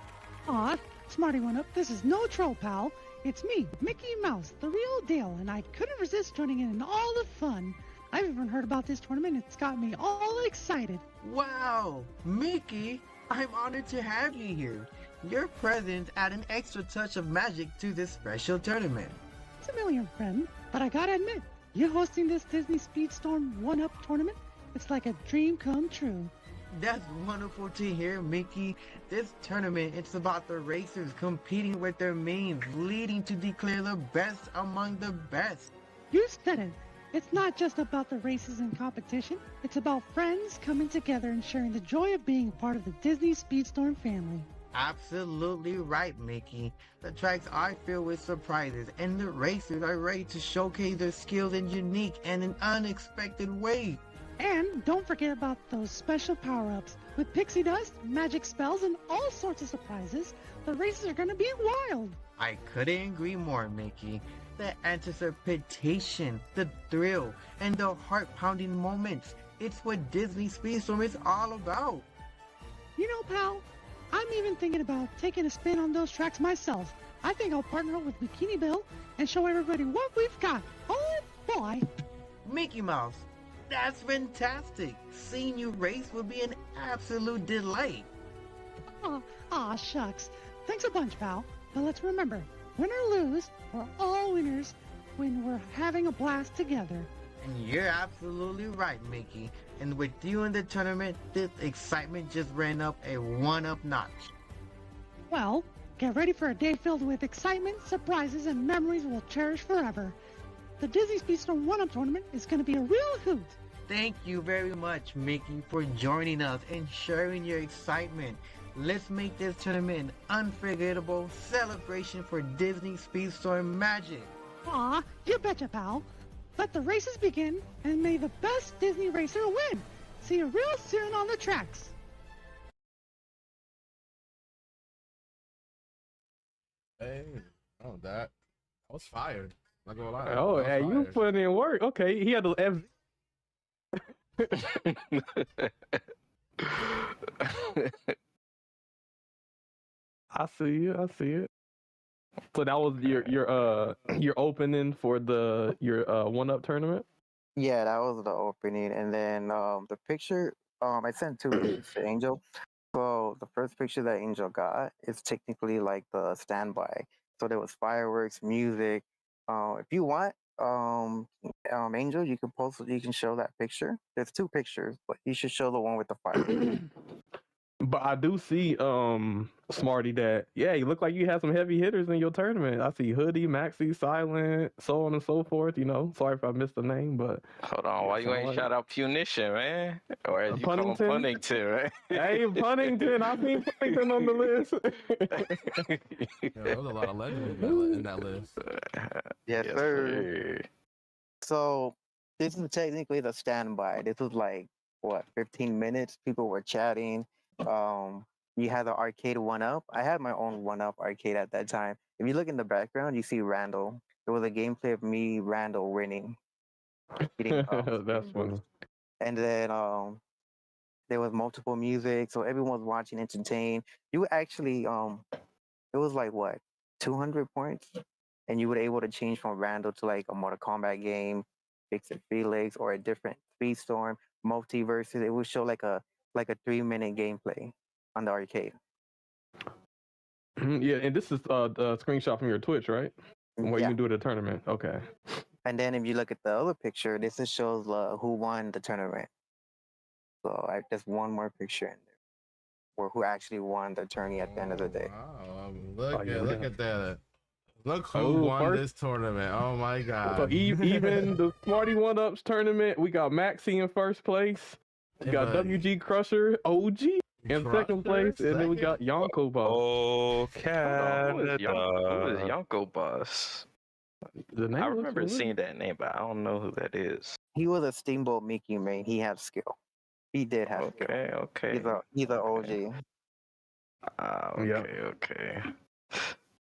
Aw, Smarty one up, this is no troll, pal. It's me, Mickey Mouse, the real deal, and I couldn't resist joining in all the fun. I've even heard about this tournament, it's got me all excited. Wow! Mickey, I'm honored to have you here. Your presence add an extra touch of magic to this special tournament. It's a million, friend, but I gotta admit, you hosting this Disney Speedstorm 1-Up tournament, it's like a dream come true. That's wonderful to hear, Mickey. This tournament, it's about the racers competing with their mains, leading to declare the best among the best. You said it. It's not just about the races and competition, it's about friends coming together and sharing the joy of being part of the Disney Speedstorm family. Absolutely right, Mickey. The tracks are filled with surprises, and the racers are ready to showcase their skills in unique and an unexpected way. And don't forget about those special power-ups. With pixie dust, magic spells, and all sorts of surprises, the races are gonna be wild. I couldn't agree more, Mickey. The anticipation, the thrill, and the heart-pounding moments. It's what Disney Speedstorm is all about. You know, pal, I'm even thinking about taking a spin on those tracks myself. I think I'll partner up with Bikini Bill and show everybody what we've got. Oh boy! Mickey Mouse, that's fantastic. Seeing you race will be an absolute delight. Aw, shucks. Thanks a bunch, pal. But let's remember, win or lose, we're all winners when we're having a blast together. And you're absolutely right, Mickey. And with you in the tournament, this excitement just ran up a 1-up notch. Well, Get ready for a day filled with excitement, surprises, and memories we'll cherish forever. The Disney Speedstorm 1-Up Tournament is going to be a real hoot. Thank you very much, Mickey, for joining us and sharing your excitement. Let's make this tournament an unforgettable celebration for Disney Speedstorm magic. Aw, you betcha, pal. Let the races begin, and may the best Disney racer win. See you real soon on the tracks. Hey, oh, that was fire. Not gonna lie. Oh, that hey, was you fire. putting in work. Okay, he had the I see it. I see it. So that was your opening for your 1-Up tournament. Yeah, that was the opening, and then the picture. I sent two pics to Angel. So the first picture that Angel got is technically like the standby. So there was fireworks, music. If you want, Angel, you can post. You can show that picture. There's two pictures, but you should show the one with the fireworks. But I do see, Smarty, that you look like you had some heavy hitters in your tournament. I see Hoodie, Maxi, Silent, so on and so forth. You know, sorry if I missed the name, but Hold on, why you ain't shout out Punition, man? Or as you call him, Punnington? Punnington, right? Hey, Punnington, I seen Punnington on the list. Yeah, there was a lot of legends in that list. Yes, sir. So this is technically the standby. This was like what, 15 minutes. People were chatting. You had the arcade 1-Up. I had my own 1-Up arcade at that time. If you look in the background, you see Randall. There was a gameplay of me, Randall, winning. That's funny. And then there was multiple music, so everyone was watching, entertained. You actually it was like what, 200 points, and you were able to change from Randall to like a Mortal Kombat game, Fix It Felix, or a different Speedstorm, multiverses. It would show like a 3-minute gameplay on the arcade. Yeah, and this is the screenshot from your Twitch, right? Where you can do the tournament. Okay. And then if you look at the other picture, this just shows who won the tournament. So there's one more picture in there, or who actually won the tourney at the end of the day. Wow, look at that. Look who won this tournament. Oh my god. So even the Smarty 1-Ups tournament, we got Maxi in first place. We got WG Crusher OG in second place, and then we got Yonko Boss. Oh, Who is Yonko Boss? I remember seeing that name, but I don't know who that is. He was a Steamboat Mickey main. He had skill. He did have skill. Okay. He's an OG. Okay.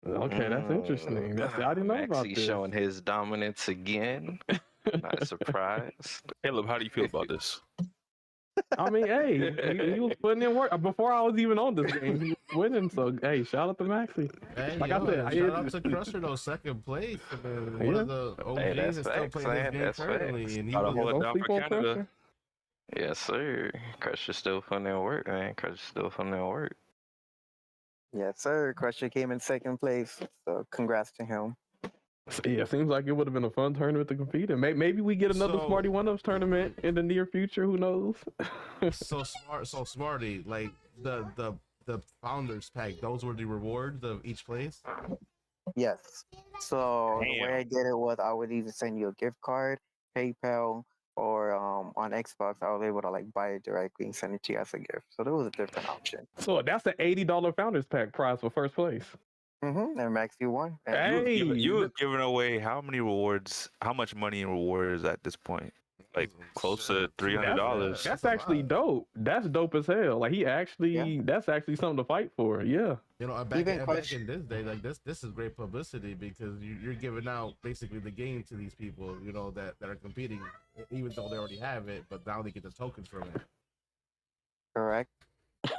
Okay, that's interesting. I didn't know about Maxie this. showing his dominance again. Not surprised. Caleb, how do you feel about this? I mean, hey, he was putting in work before I was even on this game. He was winning, so hey, shout out to Maxi. Hey, like yo, I said, shout out to Crusher though, second place. One of the OGs that's is still facts, playing man. this game That's currently, facts. and he Gotta was hold it Don't down sleep for on Canada. Crusher. Yes, sir. Crusher's still putting in work, man. Crusher's still putting in work. Yes, sir. Crusher came in second place. So congrats to him. Yeah, seems like it would have been a fun tournament to compete in. Maybe we get another So- Smarty 1-Ups tournament in the near future. Who knows? so Smarty, like the founders pack, those were the rewards of each place. Yes. So the way I did it was I would either send you a gift card, PayPal, or on Xbox I was able to like buy it directly and send it to you as a gift. So there was a different option. So that's an $80 founders pack prize for first place. And Max, you won. Hey, You was giving away how many rewards? How much money in rewards at this point? Like close to $300. That's actually dope. That's dope as hell. Like that's actually something to fight for. Yeah. You know, back in this day, like this is great publicity because you're giving out basically the game to these people, you know, that are competing, even though they already have it, but now they get the tokens from it. Correct.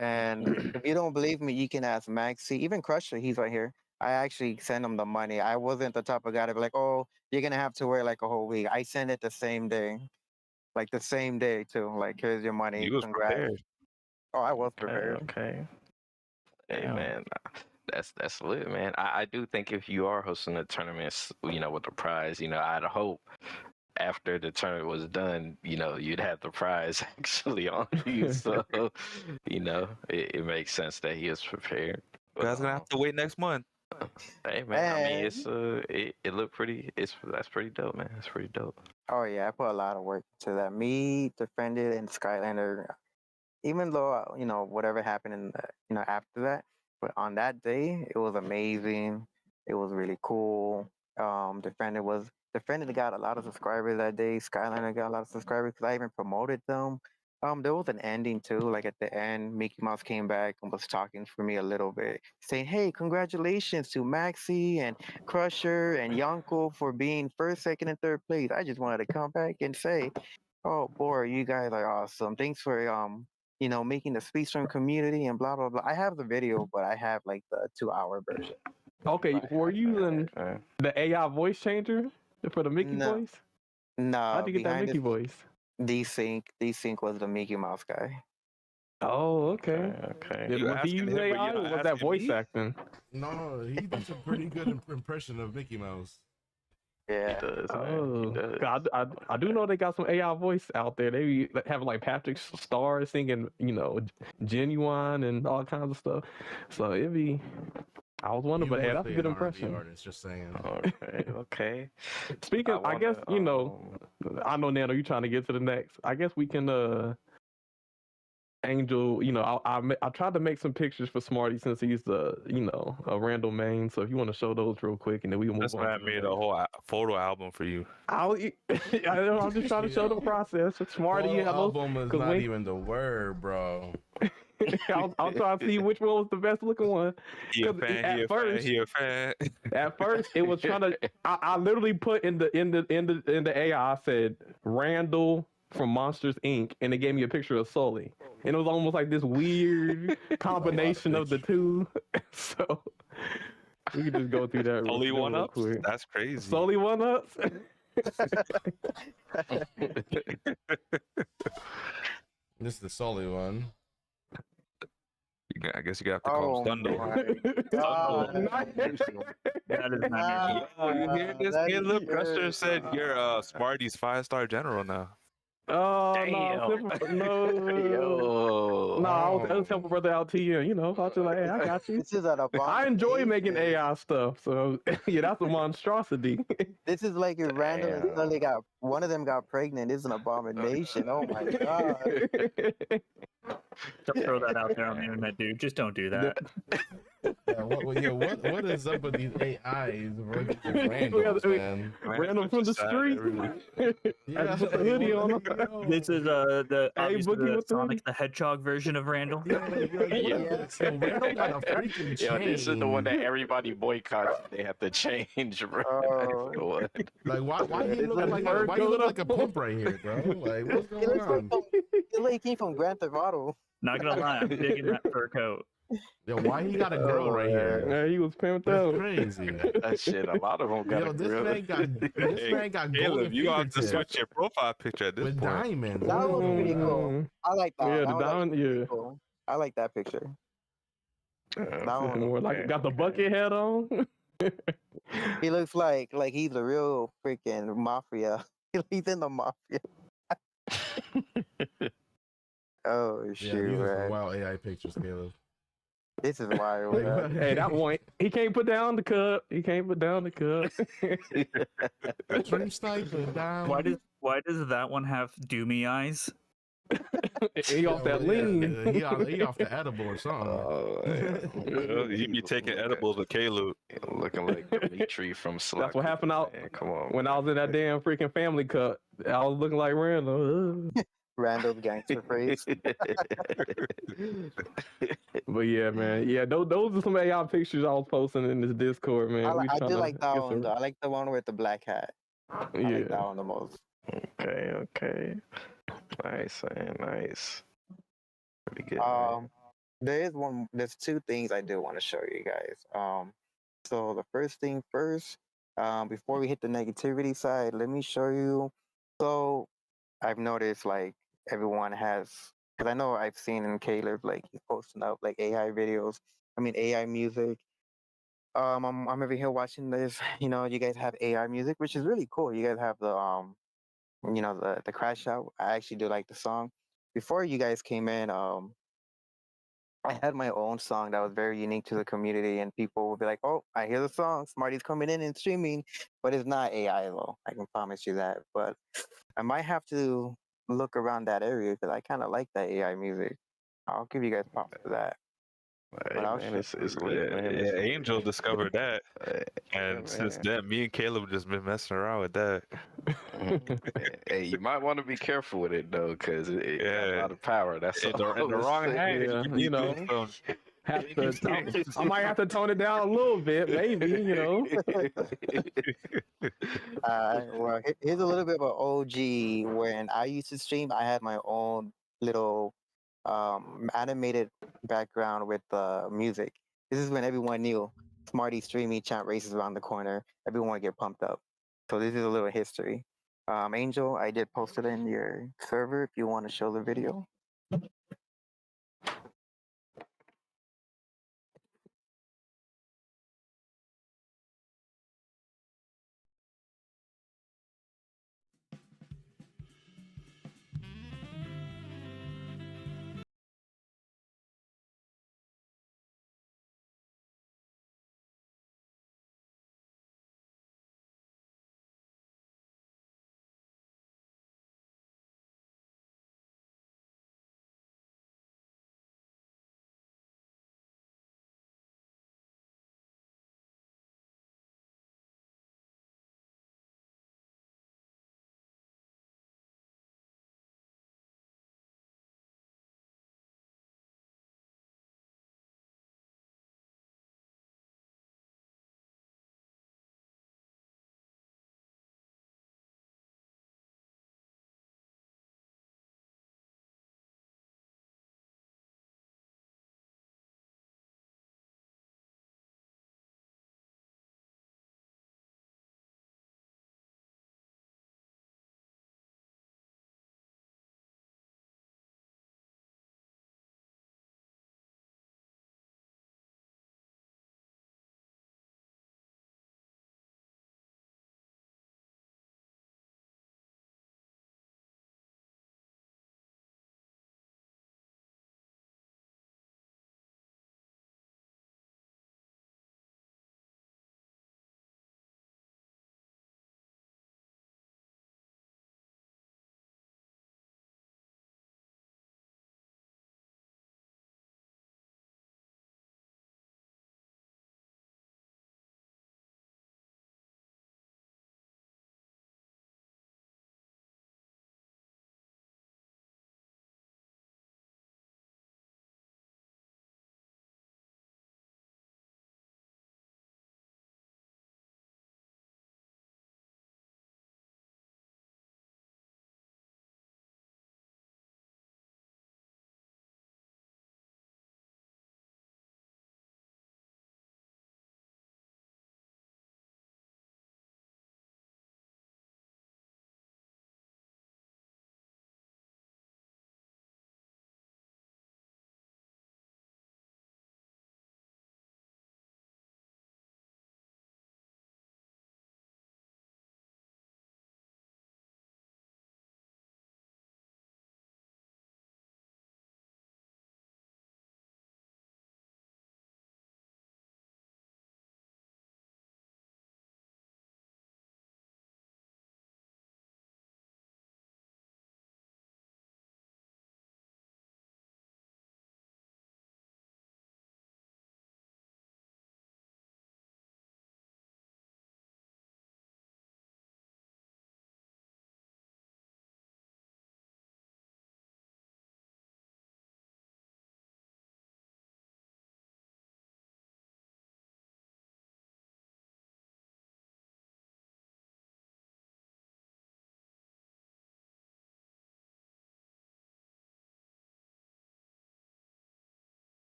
And if you don't believe me, you can ask Maxi, even Crusher, he's right here. I actually sent him the money. I wasn't the type of guy to be like, oh, you're gonna have to wait like a whole week. I sent it the same day. Like the same day too. Like, here's your money. You was Congrats. prepared. Oh, I was prepared. Okay. Hey man, that's lit, man. I do think if you are hosting a tournament, you know, with the prize, you know, I'd hope after the tournament was done, you know, you'd have the prize actually on you. So, you know, it makes sense that he is prepared. You guys gonna have to wait next month. Hey man, I mean it looked pretty. That's pretty dope, man. That's pretty dope. Oh yeah, I put a lot of work into that. Me, Defended, and Skylander. Even though whatever happened in after that, but on that day it was amazing. It was really cool. Defended got a lot of subscribers that day. Skylander got a lot of subscribers because I even promoted them. There was an ending too. Like at the end, Mickey Mouse came back and was talking for me a little bit, saying, "Hey, congratulations to Maxi and Crusher and Yonko for being first, second, and third place. I just wanted to come back and say, oh boy, you guys are awesome. Thanks for making the Speedstream community and blah blah blah." I have the video, but I have like the 2-hour version. Okay, were you using Okay. the AI voice changer for the Mickey No. voice? No, How'd you get that behind Mickey voice? Desync was the Mickey Mouse guy. Oh, okay. Okay. Was You he asking using him, but AI you're or not was that asking voice me? acting? No, he does a pretty good impression of Mickey Mouse. Yeah. He does, man. Oh, He does. 'cause I do know they got some AI voice out there. They be having like Patrick Star singing, Genuine and all kinds of stuff. So it'd be. I was wondering, but hey, that's a good impression. Artist, just saying. Okay. Okay. Speaking, I guess wanna, I know Nano, you trying to get to the next. I guess we can Angel, I tried to make some pictures for Smarty since he's a random main. So if you want to show those real quick, and then we can move That's on. why I to made the a whole photo album for you. I'm just trying to show the process. Smarty, Whole you have those. album is 'cause not when- even the word, bro. I'll try to see which one was the best looking one. He a 'Cause fan. at He a fan. first- He a fan. At first, it was trying to. I literally put in the AI. I said Randall from Monsters Inc. and it gave me a picture of Sully, and it was almost like this weird combination of the two. So we can just go through that. Only real one ups. quick. That's crazy. Sully one ups. This is the Sully one. I guess you gotta have to call him Thunder. That is not Oh, you hear this? that Caleb is Custer good. said you're Smarty's 5-star general now. Oh Damn. no! Yo. No, I was helping brother out to you. I was just like, hey, I got you. This is an I enjoy making abomination. AI stuff, so yeah, that's a monstrosity. This is like if Randall and Damn. Sully one of them got pregnant. It's an abomination. Oh my god. Don't throw that out there on the internet, dude. Just don't do that. What is up with these AIs versus randoms, man? Random from the street. Yeah, I put the hoodie on. This is obviously Boogie the with the Sonic the Hedgehog version of Randall. So Randall got a freaking Yo, this is the one that chain. everybody boycotts. They have to change, bro. Oh. What? Like, why he look like bird why he going look up. like a pimp right here, bro? Like, what's It going looks on? like he came from Grand Theft Auto. Not gonna lie, I'm digging that fur coat. Yo, why he got a girl right here? Yeah, he was pimped That's out. crazy. That shit, a lot of them got Yo, a this grill. man got Caleb, golden you got to fingertips switch your profile picture at this with point. diamonds. That was pretty cool. Mm, I like that. Yeah, That the was diamond. actually pretty Yeah, cool. I like that picture. That one. more like got the bucket hat on. He looks like he's a real freaking mafia. He's in the mafia. Oh Yeah, shoot, these are some man. wild AI pictures, Caleb. This is wild. man. Hey, that one. He can't put down the cup. He can't put down the cup. Trim sniper down. Why does that one have doomy eyes? He off that lean. He off the edible or something. Oh, yeah. You be taking edibles with Caleb. Looking like Dimitri from Slack. That's what happened out Man, come on. when I was in that damn freaking family cut. I was looking like Randall. Randall's gangster phrase. But yeah, man. Yeah, those are some AI pictures I was posting in this Discord, man. I do tryna like that get one. some- Though. I like the one with the black hat. I like that Yeah. one the most. Okay. Nice, man. Nice. Pretty good. Man. There's two things I do want to show you guys. So the first thing first, before we hit the negativity side, let me show you. So I've noticed like everyone has, because I know I've seen in Caleb like he's posting up like AI videos. I mean AI music. I'm over here watching this. You know, you guys have AI music, which is really cool. You guys have the the CrashOut. I actually do like the song. Before you guys came in, I had my own song that was very unique to the community, and people would be like, "Oh, I hear the song. Smarty's coming in and streaming," but it's not AI though. I can promise you that. But I might have to look around that area because I kind of like that AI music. I'll give you guys props for that. Hey But I'll man, show. it's lit, man. Yeah, Angel discovered that, Yeah, and since man. then, me and Caleb just been messing around with that. Hey, you might want to be careful with it though, because it got a Yeah, lot of power. That's in all the I'm wrong saying. hands, Yeah, you you can do know, some have to. dangerous things. I might have to tone it down a little bit, maybe. You know. Well, here's a little bit of an OG. When I used to stream, I had my own little animated background with music. This is when everyone knew Smarty streaming chant races around the corner. Everyone would get pumped up. So this is a little history. Angel, I did post it in your server if you want to show the video.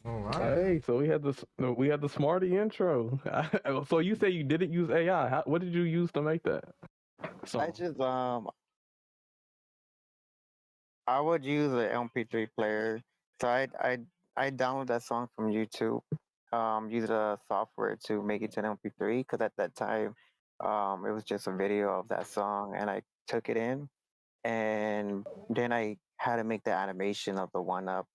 All right. Hey, so we had the Smarty intro. So you say you didn't use AI. What did you use to make that I song? just I would use an MP3 player. So I download that song from YouTube. Use the software to make it to an MP3 because at that time, it was just a video of that song, and I took it in, and then I had to make the animation of the one up.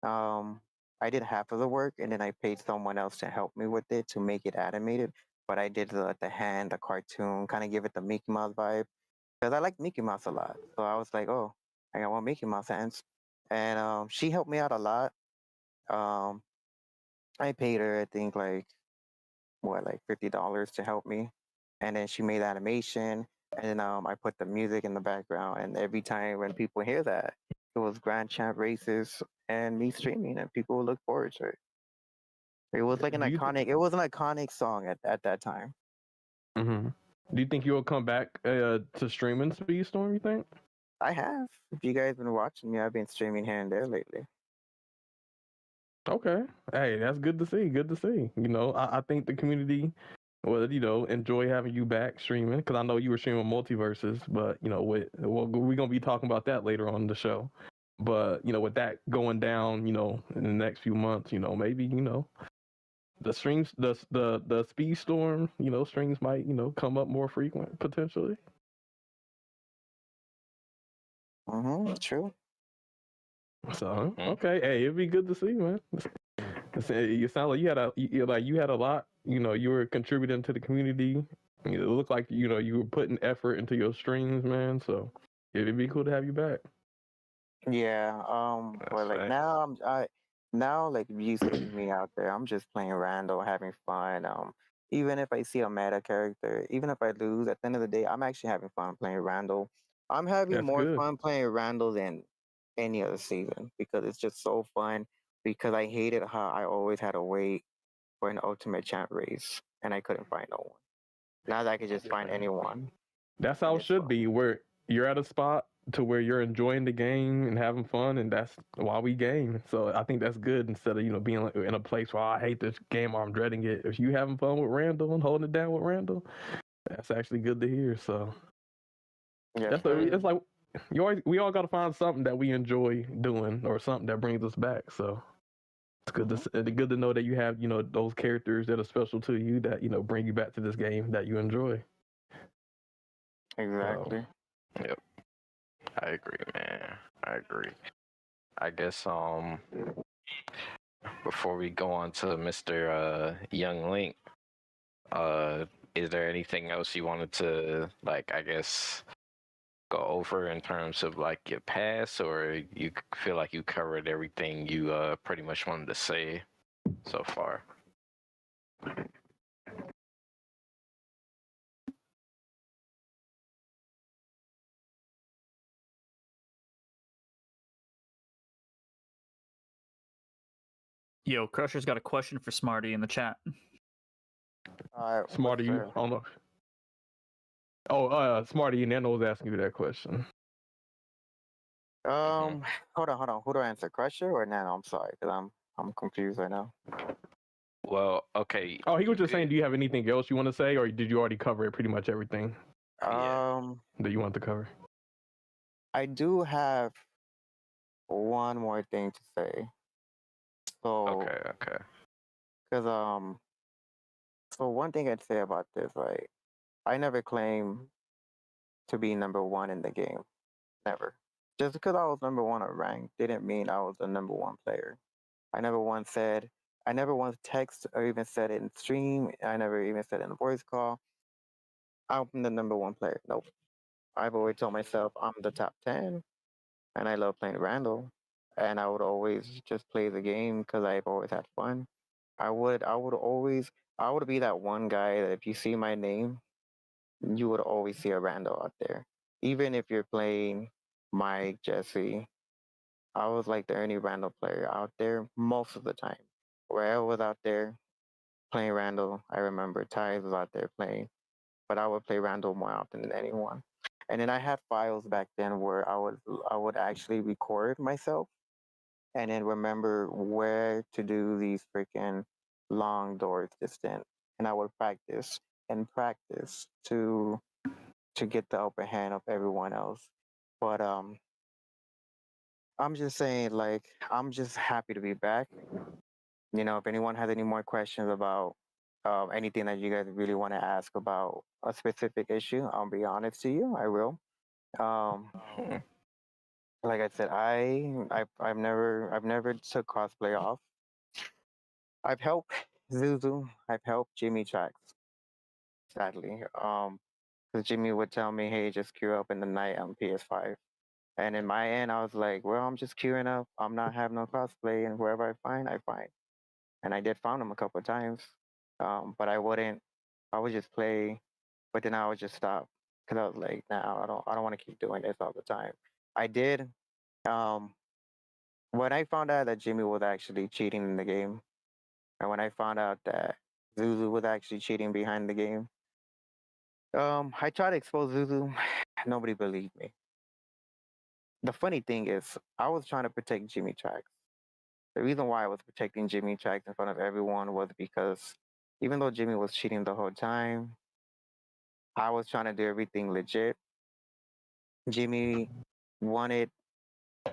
Um, I did half of the work, and then I paid someone else to help me with it to make it animated. But I did the hand, the cartoon, kind of give it the Mickey Mouse vibe because I like Mickey Mouse a lot. So I was like, oh, I got one Mickey Mouse hands, and she helped me out a lot. Um, I paid her, I think, like what, like $50 to help me, and then she made animation, and then I put the music in the background, and every time when people hear that, it was Grand Champ races and me streaming, and people would look forward to it. It was like an Do you iconic. It was an iconic song at that time. hmm Do you think you'll come back to streaming Speedstorm? You think? I have. If you guys been watching me, I've been streaming here and there lately. Okay. Hey, that's good to see. Good to see. I think the community will, enjoy having you back streaming because I know you were streaming multiverses, but we're gonna be talking about that later on in the show. But with that going down, in the next few months, maybe the streams, the Speedstorm, streams might, come up more frequent potentially. True. So okay, hey, it'd be good to see, man. You sound like you had a lot. You were contributing to the community. It looked like you were putting effort into your streams, man. So it'd be cool to have you back. Yeah. Well, That's like right. now now like if you see me out there, I'm just playing random, having fun. Even if I see a meta character, even if I lose, at the end of the day, I'm actually having fun playing Randall. I'm having That's more good. fun playing Randall than any other season because it's just so fun. Because I hated how I always had to wait for an ultimate champ race and I couldn't find no one. Now that I can just find anyone, That's and how it it's should fun. be. Where you're at a spot to where you're enjoying the game and having fun, and that's why we game. So I think that's good instead of being like in a place where I hate this game or I'm dreading it. If you having fun with Randall and holding it down with Randall, that's actually good to hear. So Yes, sir. it's like we all got to find something that we enjoy doing or something that brings us back. So it's good good to know that you have those characters that are special to you that bring you back to this game that you enjoy. So Exactly. Yep. I agree, man. I agree. I guess before we go on to Mr. Young Link, uh is there anything else you wanted to, like, I guess, go over in terms of like your past, or you feel like you covered everything you pretty much wanted to say so far? Yo, Crusher's got a question for Smarty in the chat. All right. Smarty, you I don't know. Oh, Smarty, Nano was asking you that question. Um, hold on. Who do I answer? Crusher or Nano? I'm sorry, because I'm confused right now. Well, okay. Oh, he was You just saying, could, do you have anything else you want to say, or did you already cover pretty much everything yeah. that you want to cover? I do have one more thing to say. So, Okay. because so one thing I'd say about this, like, I never claimed to be number one in the game. Never. Just because I was number one on rank didn't mean I was the number one player. I never once text or even said it in stream. I never even said it in a voice call. I'm the number one player. Nope. I've always told myself I'm the top 10 and I love playing Randall. And I would always just play the game because I've always had fun. I would be that one guy that if you see my name, you would always see a Randall out there. Even if you're playing Mike, Jesse, I was like the only Randall player out there most of the time. Where I was out there playing Randall, I remember Ty's was out there playing, but I would play Randall more often than anyone. And then I had files back then where I would actually record myself and then remember where to do these freaking long doors distant. And I would practice and practice to get the upper hand of everyone else. But I'm just saying, like, I'm just happy to be back. If anyone has any more questions about anything that you guys really want to ask about a specific issue, I'll be honest to you. I will. Um, like I said, I've never took cosplay off. I've helped Zuzu. I've helped Jimmy Tracks. Sadly, because Jimmy would tell me, "Hey, just queue up in the night on PS5." And in my end, I was like, "Well, I'm just queuing up. I'm not having no cosplay, and wherever I find, I find." And I did found him a couple of times, but I wouldn't. I would just play, but then I would just stop because I was like, "Nah, I don't want to keep doing this all the time." I did. Um, when I found out that Jimmy was actually cheating in the game, and when I found out that Zuzu was actually cheating behind the game, I tried to expose Zuzu. Nobody believed me. The funny thing is, I was trying to protect Jimmy Tracks. The reason why I was protecting Jimmy Tracks in front of everyone was because even though Jimmy was cheating the whole time, I was trying to do everything legit. Jimmy wanted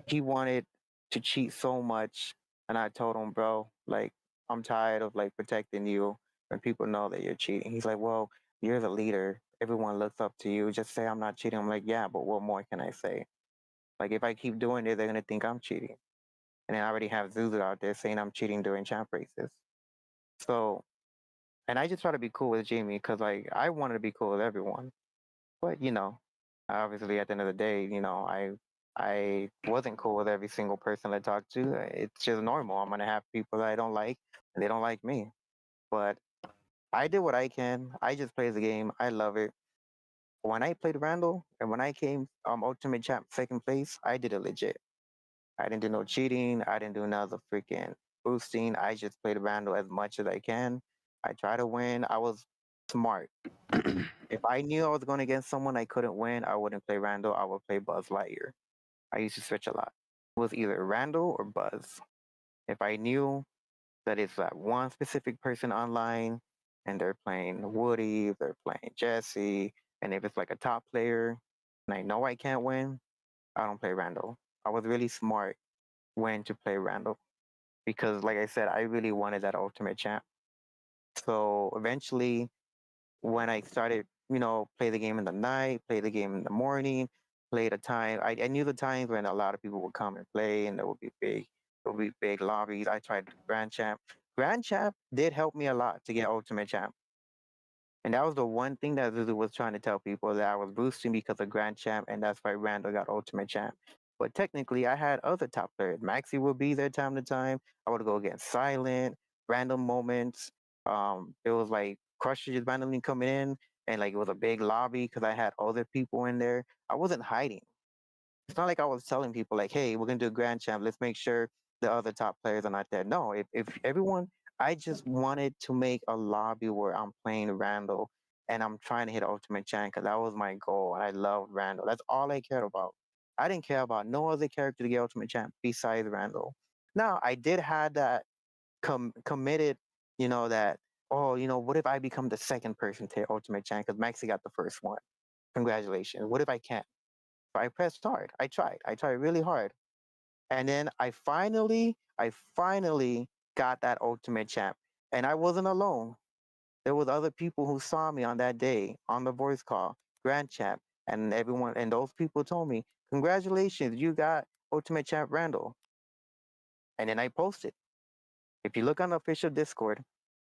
he wanted to cheat so much, and I told him, bro, like, I'm tired of like protecting you when people know that you're cheating. He's like, well, you're the leader. Everyone looks up to you. Just say I'm not cheating. I'm like, yeah, but what more can I say? Like, if I keep doing it, they're gonna think I'm cheating. And then I already have Zuzu out there saying I'm cheating during champ races. So, and I just try to be cool with Jamie because like I wanted to be cool with everyone. But obviously at the end of the day, I wasn't cool with every single person I talked to. It's just normal. I'm gonna have people that I don't like, and they don't like me. But I did what I can. I just play the game. I love it. When I played Randall and when I came Ultimate Champ second place, I did it legit. I didn't do no cheating. I didn't do none of the freaking boosting. I just played Randall as much as I can. I tried to win. I was smart. If I knew I was going against someone I couldn't win, I wouldn't play Randall. I would play Buzz Lightyear. I used to switch a lot. It was either Randall or Buzz. If I knew that it's that one specific person online and they're playing Woody, they're playing Jesse, and if it's like a top player and I know I can't win, I don't play Randall. I was really smart when to play Randall because, like I said, I really wanted that ultimate champ. So eventually, when I started, play the game in the night, play the game in the morning, play the time. I knew the times when a lot of people would come and play, and there would be big lobbies. I tried Grand Champ. Grand Champ did help me a lot to get Ultimate Champ, and that was the one thing that Zuzu was trying to tell people that I was boosting because of Grand Champ, and that's why Randall got Ultimate Champ. But technically, I had other top players. Maxi would be there time to time. I would go against Silent, random moments. It was like Crusher just randomly coming in, and like it was a big lobby because I had other people in there. I wasn't hiding. It's not like I was telling people like, "Hey, we're gonna do a Grand Champ. Let's make sure the other top players are not there." No, if everyone, I just wanted to make a lobby where I'm playing Randall and I'm trying to hit Ultimate Champ because that was my goal. And I loved Randall. That's all I cared about. I didn't care about no other character to get Ultimate Champ besides Randall. Now I did have that committed, that, oh, what if I become the second person to hit Ultimate Champ because Maxi got the first one? Congratulations. What if I can't? So I pressed hard. I tried really hard. And then I finally got that ultimate champ. And I wasn't alone. There was other people who saw me on that day on the voice call, Grand Champ, and everyone, and those people told me, congratulations, you got Ultimate Champ Randall. And then I posted. If you look on the official Discord,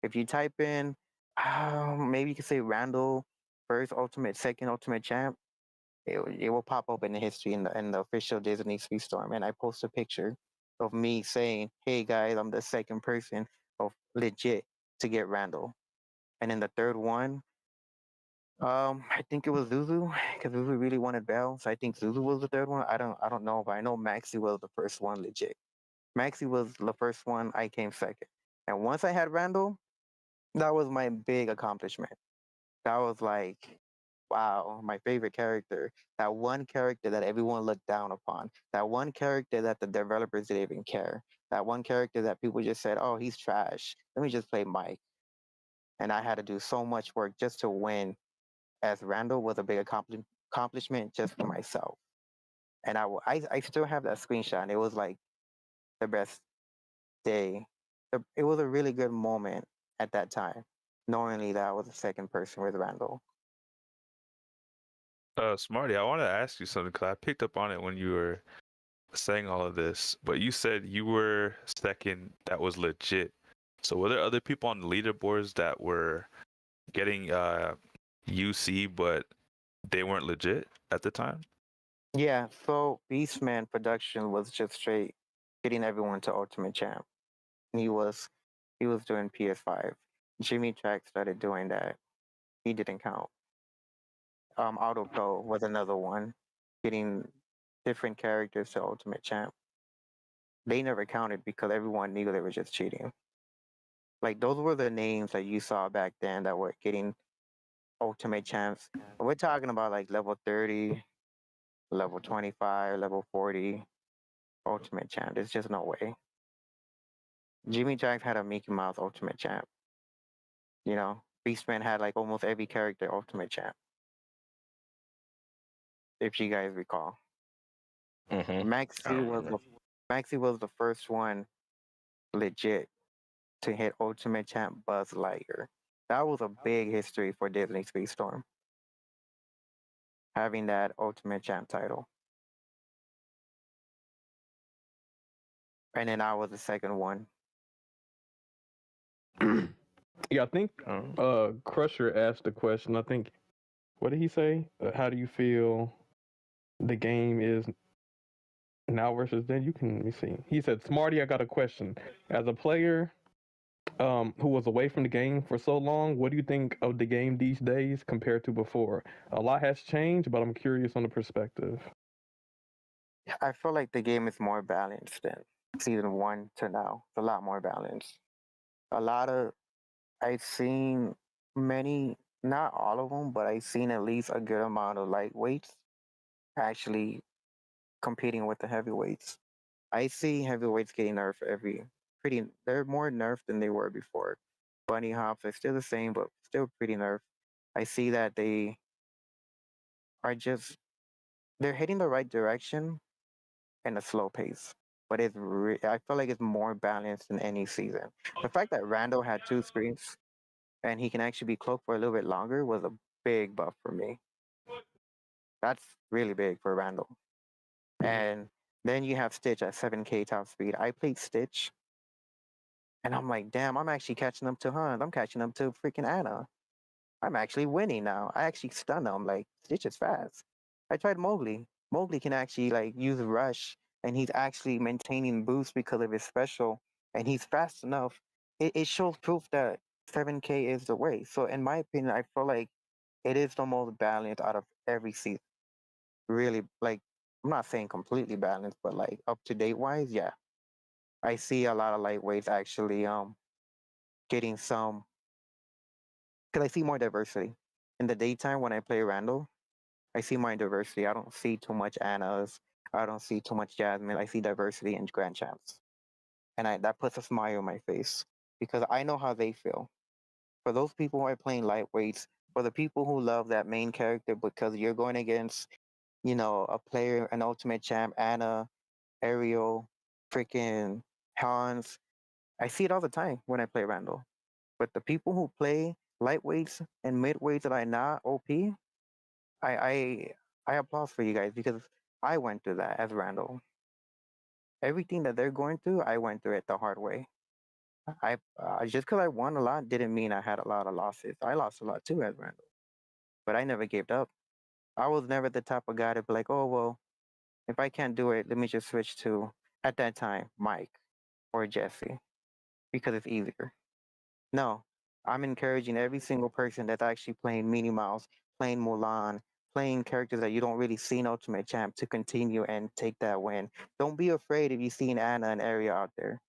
if you type in, maybe you could say Randall first ultimate, second ultimate champ, it will pop up in the history in the official Disney Speedstorm. And I post a picture of me saying, "Hey guys, I'm the second person of legit to get Randall." And then the third one, I think it was Zuzu because Zuzu really wanted Bell. So I think Zuzu was the third one. I don't know, but I know Maxi was the first one legit. Maxi was the first one. I came second. And once I had Randall, that was my big accomplishment. That was like wow, my favorite character, that one character that everyone looked down upon, that one character that the developers didn't even care, that one character that people just said, oh, he's trash. Let me just play Mike. And I had to do so much work just to win as Randall was a big accomplishment just for myself. And I still have that screenshot. And it was like the best day. It was a really good moment at that time, knowing that I was the second person with Randall. Smarty, I want to ask you something because I picked up on it when you were saying all of this, but you said you were second that was legit. So were there other people on the leaderboards that were getting UC, but they weren't legit at the time? Yeah, so Beastman production was just straight getting everyone to Ultimate Champ. He was doing PS5. Jimmy Track started doing that. He didn't count. Autopro was another one, getting different characters to Ultimate Champ. They never counted because everyone knew they were just cheating. Like those were the names that you saw back then that were getting Ultimate Champs. We're talking about like level 30, level 25, level 40, Ultimate Champ. There's just no way. Jimmy Jacks had a Mickey Mouse Ultimate Champ. You know, Beastman had like almost every character Ultimate Champ. If you guys recall, Mm-hmm. Maxie was the first one legit to hit Ultimate Champ Buzz Lightyear. That was a big history for Disney Speed Storm, having that Ultimate Champ title. And then I was the second one. Yeah, I think Crusher asked a question. I think, what did he say? How do you feel the game is now versus then? You can let me see. He said, "Smarty, I got a question. As a player who was away from the game for so long, what do you think of the game these days compared to before? A lot has changed, but I'm curious on the perspective." I feel like the game is more balanced than season one to now. It's a lot more balanced. A lot of I've seen many, not all of them, but I've seen at least a good amount of lightweights actually competing with the heavyweights. I see heavyweights getting nerfed they're more nerfed than they were before. Bunny hops are still the same, but still pretty nerfed. I see that they are just, they're hitting the right direction in a slow pace. But I feel like it's more balanced than any season. The fact that Randall had two screens and he can actually be cloaked for a little bit longer was a big buff for me. That's really big for Randall. And then you have Stitch at 7K top speed. I played Stitch, and I'm like, damn, I'm actually catching up to Hunt. I'm catching up to freaking Anna. I'm actually winning now. I actually stun him. Like, Stitch is fast. I tried Mowgli. Mowgli can actually like use Rush, and he's actually maintaining boost because of his special, and he's fast enough. It shows proof that 7K is the way. So in my opinion, I feel like it is the most balanced out of every season. Really, like, I'm not saying completely balanced, but like up to date wise, yeah. I see a lot of lightweights actually getting some, because I see more diversity. In the daytime when I play Randall, I see more diversity. I don't see too much Annas. I don't see too much Jasmine. I see diversity in Grand Champs. And that puts a smile on my face because I know how they feel. For those people who are playing lightweights, for the people who love that main character because you're going against, a player, an ultimate champ, Anna, Ariel, freaking Hans. I see it all the time when I play Randall. But the people who play lightweights and midweights that are not OP, I I I applaud for you guys because I went through that as Randall. Everything that they're going through, I went through it the hard way. I just because I won a lot didn't mean I had a lot of losses. I lost a lot too as Randall, but I never gave up. I was never the type of guy to be like, oh well, if I can't do it, let me just switch to at that time Mike or Jesse because it's easier. No, I'm encouraging every single person that's actually playing Minnie Mouse, playing Mulan, playing characters that you don't really see in Ultimate Champ to continue and take that win. Don't be afraid if you see an Anna and Arya out there.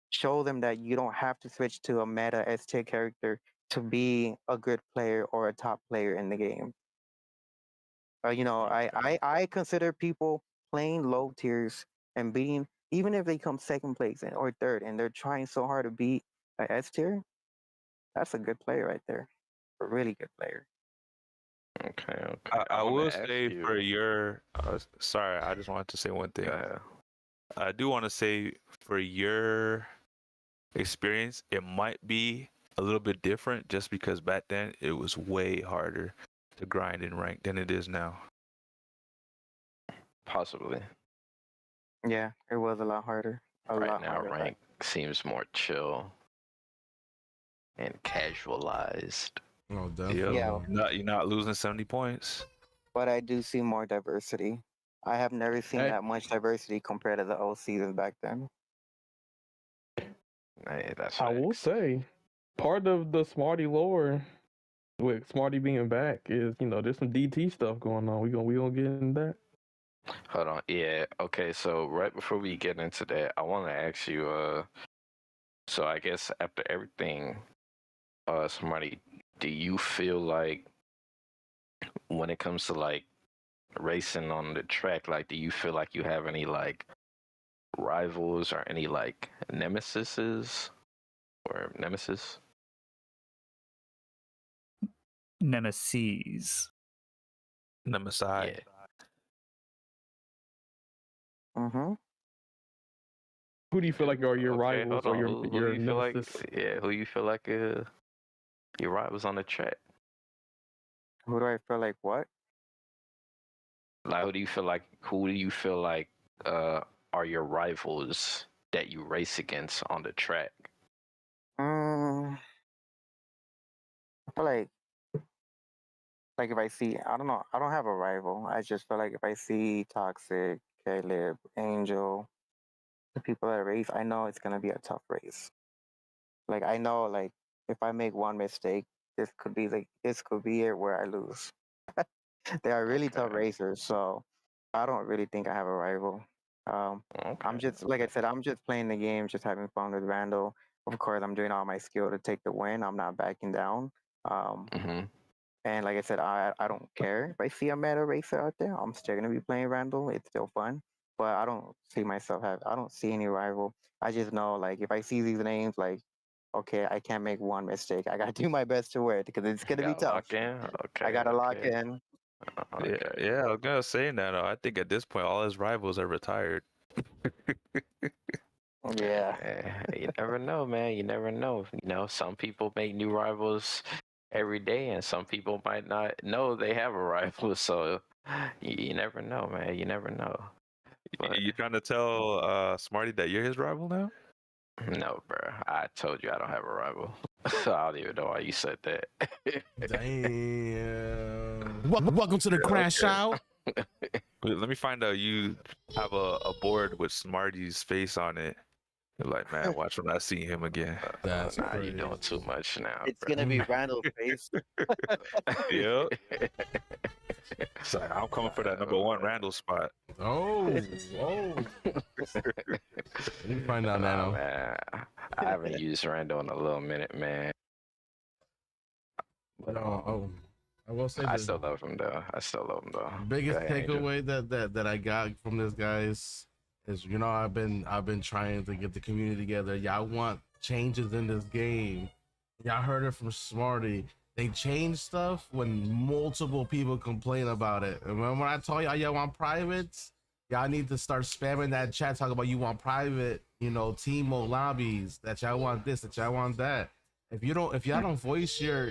Show them that you don't have to switch to a meta S tier character to be a good player or a top player in the game. I consider people playing low tiers and being, even if they come second place or third and they're trying so hard to beat a S tier, that's a good player right there. A really good player. Okay. I wanna will ask say you- for your sorry, I just wanted to say one thing. Go ahead. I do want to say for your experience, it might be a little bit different just because back then it was way harder to grind and rank than it is now. Possibly. Yeah, it was a lot harder. A Right lot now, harder. rank seems more chill and casualized. Oh, definitely. Yeah. You're not losing 70 points. But I do see more diversity. I have never seen Hey. that much diversity compared to the old seasons back then. Hey, that's I will facts. say, part of the Smarty lore with Smarty being back is, there's some DT stuff going on. We gonna get into that. Hold on. Yeah. Okay. So right before we get into that, I want to ask you. So I guess after everything, Smarty, do you feel like when it comes to like racing on the track, like, do you feel like you have any like rivals or any like nemesis? Nemesis. Nemesis. Yeah. Mm-hmm. Who do you feel like are your Okay, rivals hold or on. Who your you feel like? nemesis? Yeah, who you feel like your rivals on the track? Who do I feel like what? Like, who do you feel like? Who do you feel like are your rivals that you race against on the track? I feel like if I see, I don't know, I don't have a rival. I just feel like if I see Toxic, Caleb, Angel, the people that race, I know it's gonna be a tough race. Like I know, like if I make one mistake, this could be it where I lose. They are really tough Okay. racers, so I don't really think I have a rival. I'm just like I said, I'm just playing the game, just having fun with Randall. Of course, I'm doing all my skill to take the win. I'm not backing down. Mm-hmm. And like I said, I don't care if I see a meta racer out there. I'm still gonna be playing Randall. It's still fun, but I don't see myself I don't see any rival. I just know like if I see these names, like okay, I can't make one mistake. I gotta do my best to win because it's gonna be tough. Lock in. Okay. I gotta lock okay. in. Okay. Yeah, I was gonna say that. I think at this point, all his rivals are retired. Yeah. You never know, man. You never know. You know, some people make new rivals every day, and some people might not know they have a rival. So you never know, man. You never know. But You trying to tell Smarty that you're his rival now? no, bro. I told you I don't have a rival. So I don't even know why you said that. Damn. Welcome to the Crash Out. Wait, let me find out you have a board with Smarty's face on it. You're like, man, watch when I see him again. That's Nah, you crazy. doing too much now. It's bro. gonna be Randall's face. Yep. So I'm coming for that number one Randall spot. Oh, whoa. Let me find out Nah, now. man. I haven't used Randall in a little minute, man. But I will say I the still love him though. biggest Go ahead, Angel. takeaway that I got from this guys is I've been trying to get the community together. Y'all want changes in this game. Y'all heard it from Smarty. They change stuff when multiple people complain about it. And when I told y'all want privates, y'all need to start spamming that chat talking about you want private, team mode lobbies, that y'all want this, that y'all want that. If y'all don't voice your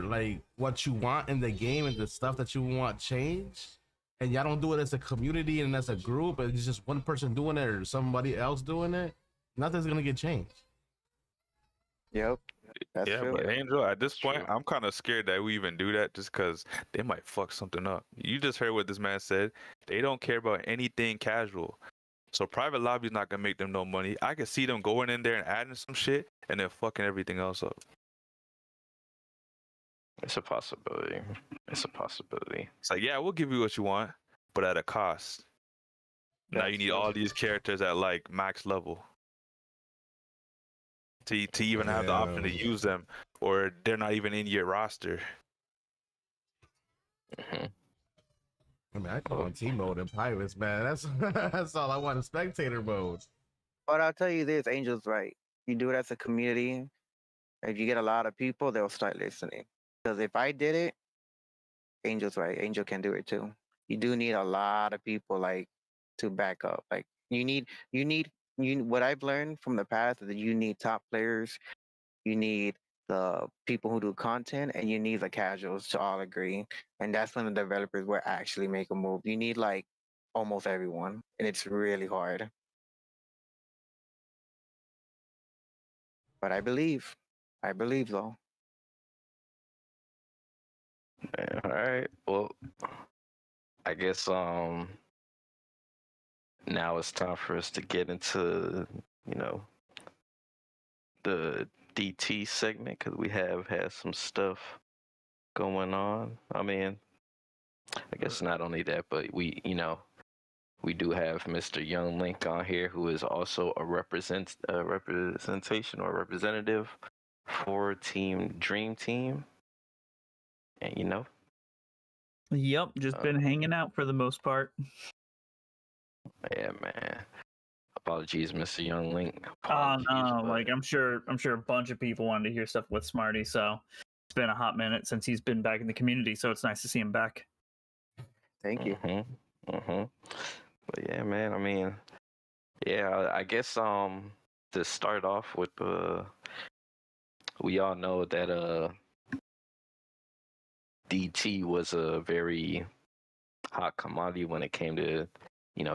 like what you want in the game and the stuff that you want change, and y'all don't do it as a community and as a group, and it's just one person doing it or somebody else doing it, nothing's gonna get changed. Yep. That's Yeah, true. but Angel, at this That's point, true. I'm kind of scared that we even do that just because they might fuck something up. You just heard what this man said. They don't care about anything casual. So private lobby's not gonna make them no money. I can see them going in there and adding some shit and then fucking everything else up. It's a possibility. It's like, yeah, we'll give you what you want, but at a cost. Now you need all these characters at like max level to even have the option to use them, or they're not even in your roster. Mhm. man, I go on team mode and pirates, man. That's all I want is spectator mode. But I'll tell you this, Angel's right. You do it as a community. If you get a lot of people, they'll start listening. Because if I did it, Angel's right. Angel can do it too. You do need a lot of people like to back up. Like you what I've learned from the past is that you need top players, you need the people who do content, and you need the casuals to all agree. And that's when the developers will actually make a move. You need like almost everyone, and it's really hard. But I believe though. Man, all right. Well, I guess now it's time for us to get into, the DT segment because we have had some stuff going on. I mean, I guess not only that, but we do have Mr. Young Link on here, who is also a representation or representative for Team Dream Team, and Yep, just been hanging out for the most part. yeah, man. Apologies, Mr. Young Link. Oh no, but- like I'm sure a bunch of people wanted to hear stuff with Smarty, so it's been a hot minute since he's been back in the community, so it's nice to see him back. Thank you. But yeah, man. I mean, yeah. I guess to start off with, we all know that DT was a very hot commodity when it came to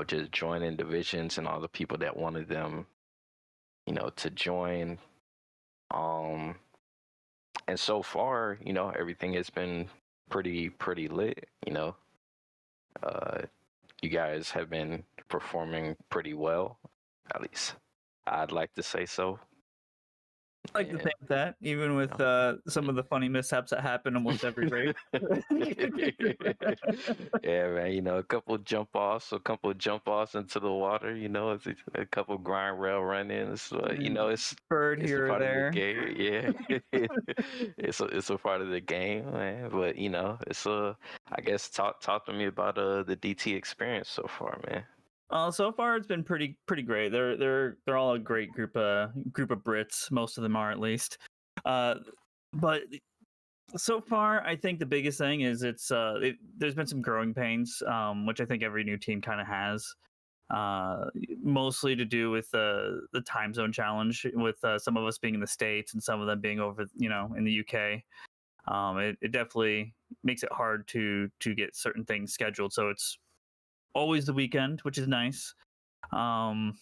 just joining divisions and all the people that wanted them to join. And so far, everything has been pretty lit. You guys have been performing pretty well, at least I'd like to say so. I like to think that, even with some of the funny mishaps that happen almost every race. Yeah, man. A couple jump offs into the water. It's a couple grind rail run-ins. It's Bird it's here a or part there. of the game. Yeah, it's a part of the game, man. But it's I guess talk to me about the DT experience so far, man. So far it's been pretty great. They're all a great group of Brits. Most of them are, at least. But so far, I think the biggest thing is there's been some growing pains, which I think every new team kind of has. Mostly to do with the time zone challenge, with some of us being in the States and some of them being over, in the UK. It definitely makes it hard to get certain things scheduled. So it's always the weekend, which is nice. And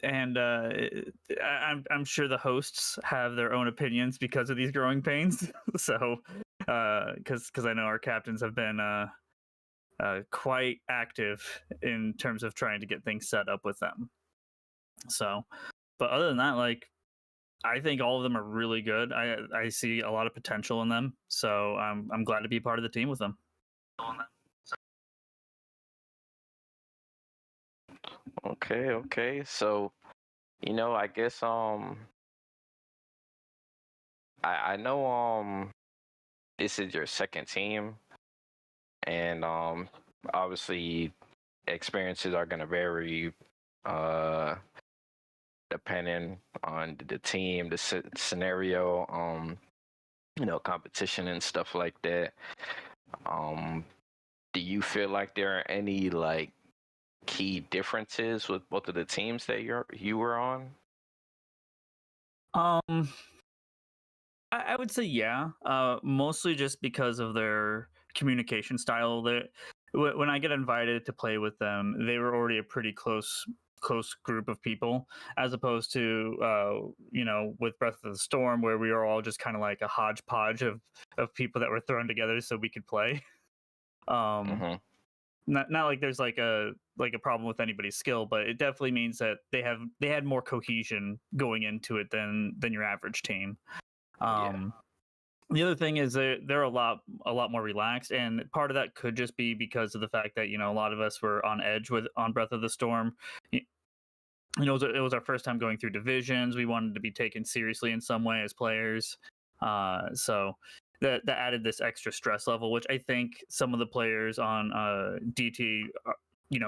I'm sure the hosts have their own opinions because of these growing pains. So, because I know our captains have been quite active in terms of trying to get things set up with them. So, but other than that, like, I think all of them are really good. I see a lot of potential in them. So I'm glad to be part of the team with them. Okay. So, I guess I know this is your second team, and obviously experiences are gonna vary depending on the team, the scenario, competition and stuff like that. Do you feel like there are any like key differences with both of the teams that you were on? I would say yeah. Mostly just because of their communication style. That when I get invited to play with them, they were already a pretty close group of people, as opposed to with Breath of the Storm, where we were all just kind of like a hodgepodge of people that were thrown together so we could play. Not like there's like a problem with anybody's skill, but it definitely means that they had more cohesion going into it than your average team. The other thing is they're a lot more relaxed, and part of that could just be because of the fact that a lot of us were on edge on Breath of the Storm. It was our first time going through divisions. We wanted to be taken seriously in some way as players. So that added this extra stress level, which I think some of the players on DT,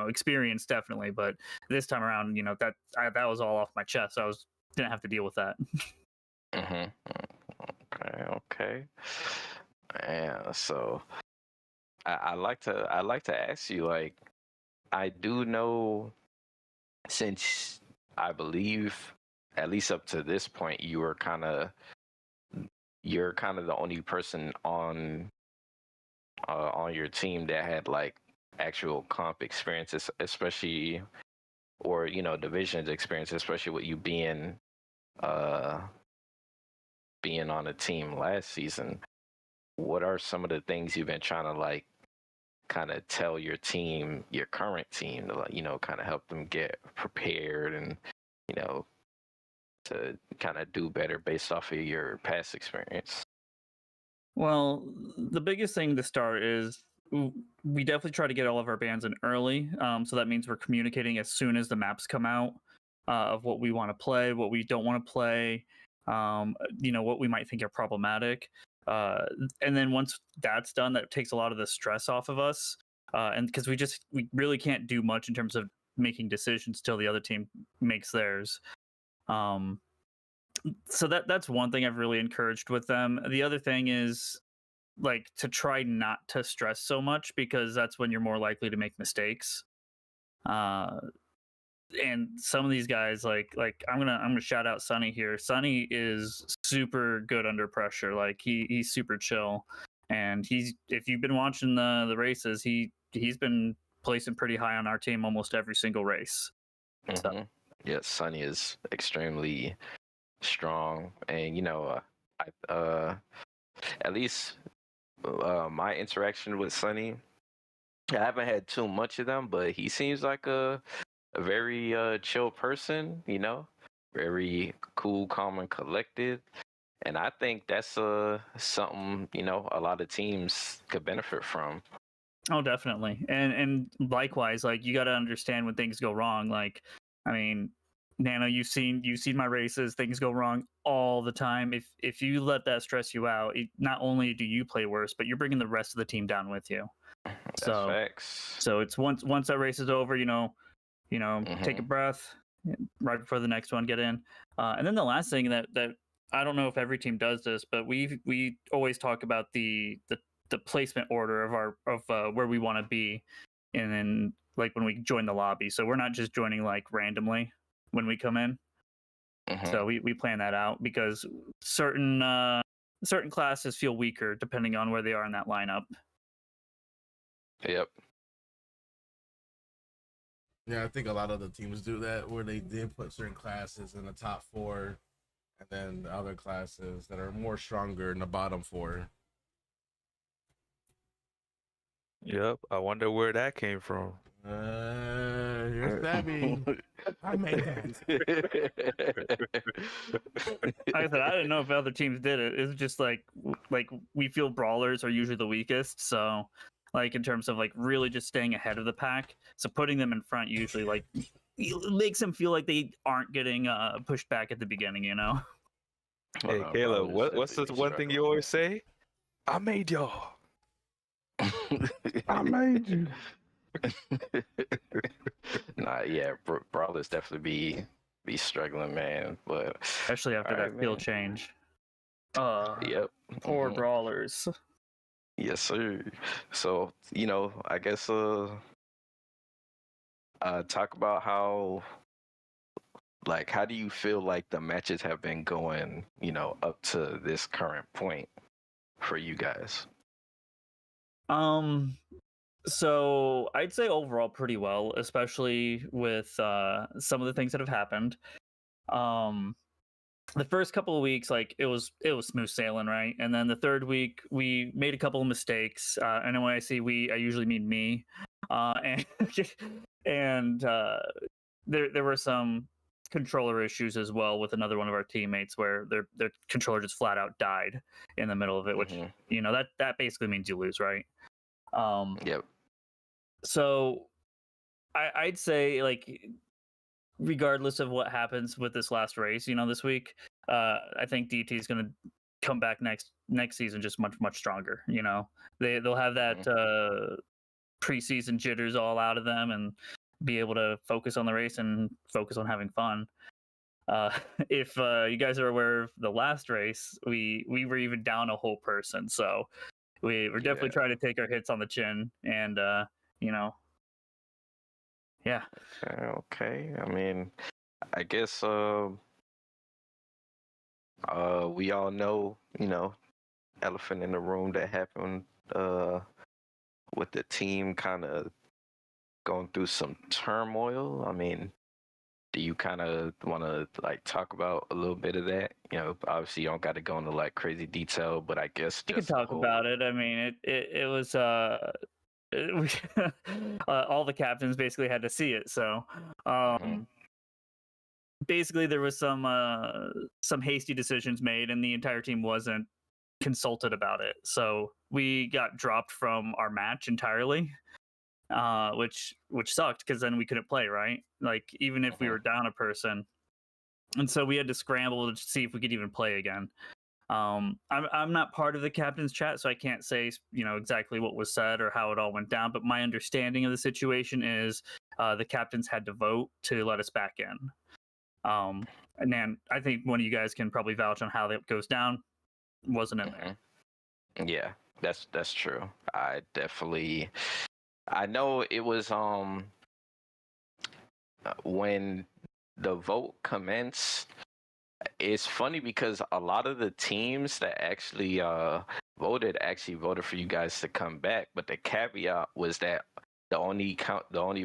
experienced definitely. But this time around, that was all off my chest. So didn't have to deal with that. Mm-hmm. Okay. Yeah. So I like to ask you, like, I do know, since I believe at least up to this point you're kind of the only person on your team that had like actual comp experiences, especially, or divisions experience, especially with you being on a team last season. What are some of the things you've been trying to like kind of tell your current team to, like, kind of help them get prepared and to kind of do better based off of your past experience? Well, the biggest thing to start is we definitely try to get all of our bands in early. So that means we're communicating as soon as the maps come out of what we want to play, what we don't want to play, what we might think are problematic. And then once that's done, that takes a lot of the stress off of us. And because we really can't do much in terms of making decisions till the other team makes theirs. So that's one thing I've really encouraged with them. The other thing is like to try not to stress so much, because that's when you're more likely to make mistakes. And some of these guys, like I'm gonna shout out Sonny here. Sonny is super good under pressure. Like he's super chill, and if you've been watching the races, he's been placing pretty high on our team almost every single race. Mm-hmm. So. Yeah, Sonny is extremely strong, and at least my interaction with Sonny, I haven't had too much of them, but he seems like a very chill person, very cool, calm, and collected. And I think that's something a lot of teams could benefit from. Oh, definitely. And likewise, like, you got to understand when things go wrong. Like, I mean, Nano, you've seen my races. Things go wrong all the time. If you let that stress you out, not only do you play worse, but you're bringing the rest of the team down with you. That's facts. So it's once that race is over, Mm-hmm. take a breath right before the next one, get in. And then the last thing that I don't know if every team does this, but we always talk about the placement order of where we want to be, and then like when we join the lobby. So we're not just joining like randomly when we come in. Mm-hmm. So we plan that out, because certain classes feel weaker depending on where they are in that lineup. Yep. Yeah, I think a lot of the teams do that, where they did put certain classes in the top 4, and then the other classes that are more stronger in the bottom 4. Yep, I wonder where that came from. You're savvy. I made that. Like I said, I didn't know if other teams did it. It's just like we feel brawlers are usually the weakest, so like in terms of like really just staying ahead of the pack. So putting them in front usually like makes them feel like they aren't getting pushed back at the beginning, Hey, Caleb, what's the one thing you always say? I made y'all. I made you. Nah, yeah, brawlers definitely be struggling, man. But especially after that field change. Yep. Poor brawlers. Yes, sir. So I guess talk about how do you feel like the matches have been going, up to this current point for you guys? So I'd say overall pretty well, especially with some of the things that have happened. The first couple of weeks, like it was smooth sailing, right? And then the third week we made a couple of mistakes. And when I say we, I usually mean me. And there were some controller issues as well with another one of our teammates, where their controller just flat out died in the middle of it, which that basically means you lose, right? Yep. So I'd say, like, regardless of what happens with this last race, this week, I think DT is going to come back next season just much stronger. You know, they'll have that preseason jitters all out of them and be able to focus on the race and focus on having fun. If you guys are aware of the last race, we were even down a whole person, so we're definitely trying to take our hits on the chin, and you know, yeah. Okay. I mean, I guess we all know, you know, elephant in the room that happened with the team kind of going through some turmoil. I mean, do you kind of want to like talk about a little bit of that? You know, obviously you don't got to go into like crazy detail, but I guess You can talk about it. I mean, it was all the captains basically had to see it. So basically there was some hasty decisions made, and the entire team wasn't consulted about it. So we got dropped from our match entirely, which sucked because then we couldn't play, right? Like even if we were down a person, and so we had to scramble to see if we could even play again. I'm not part of the captain's chat, so I can't say, you know, exactly what was said or how it all went down. But my understanding of the situation is the captains had to vote to let us back in. And then I think one of you guys can probably vouch on how that goes down. Wasn't in there. Yeah, that's true. I know it was when the vote commenced. It's funny because a lot of the teams that actually voted for you guys to come back, but the caveat was that the only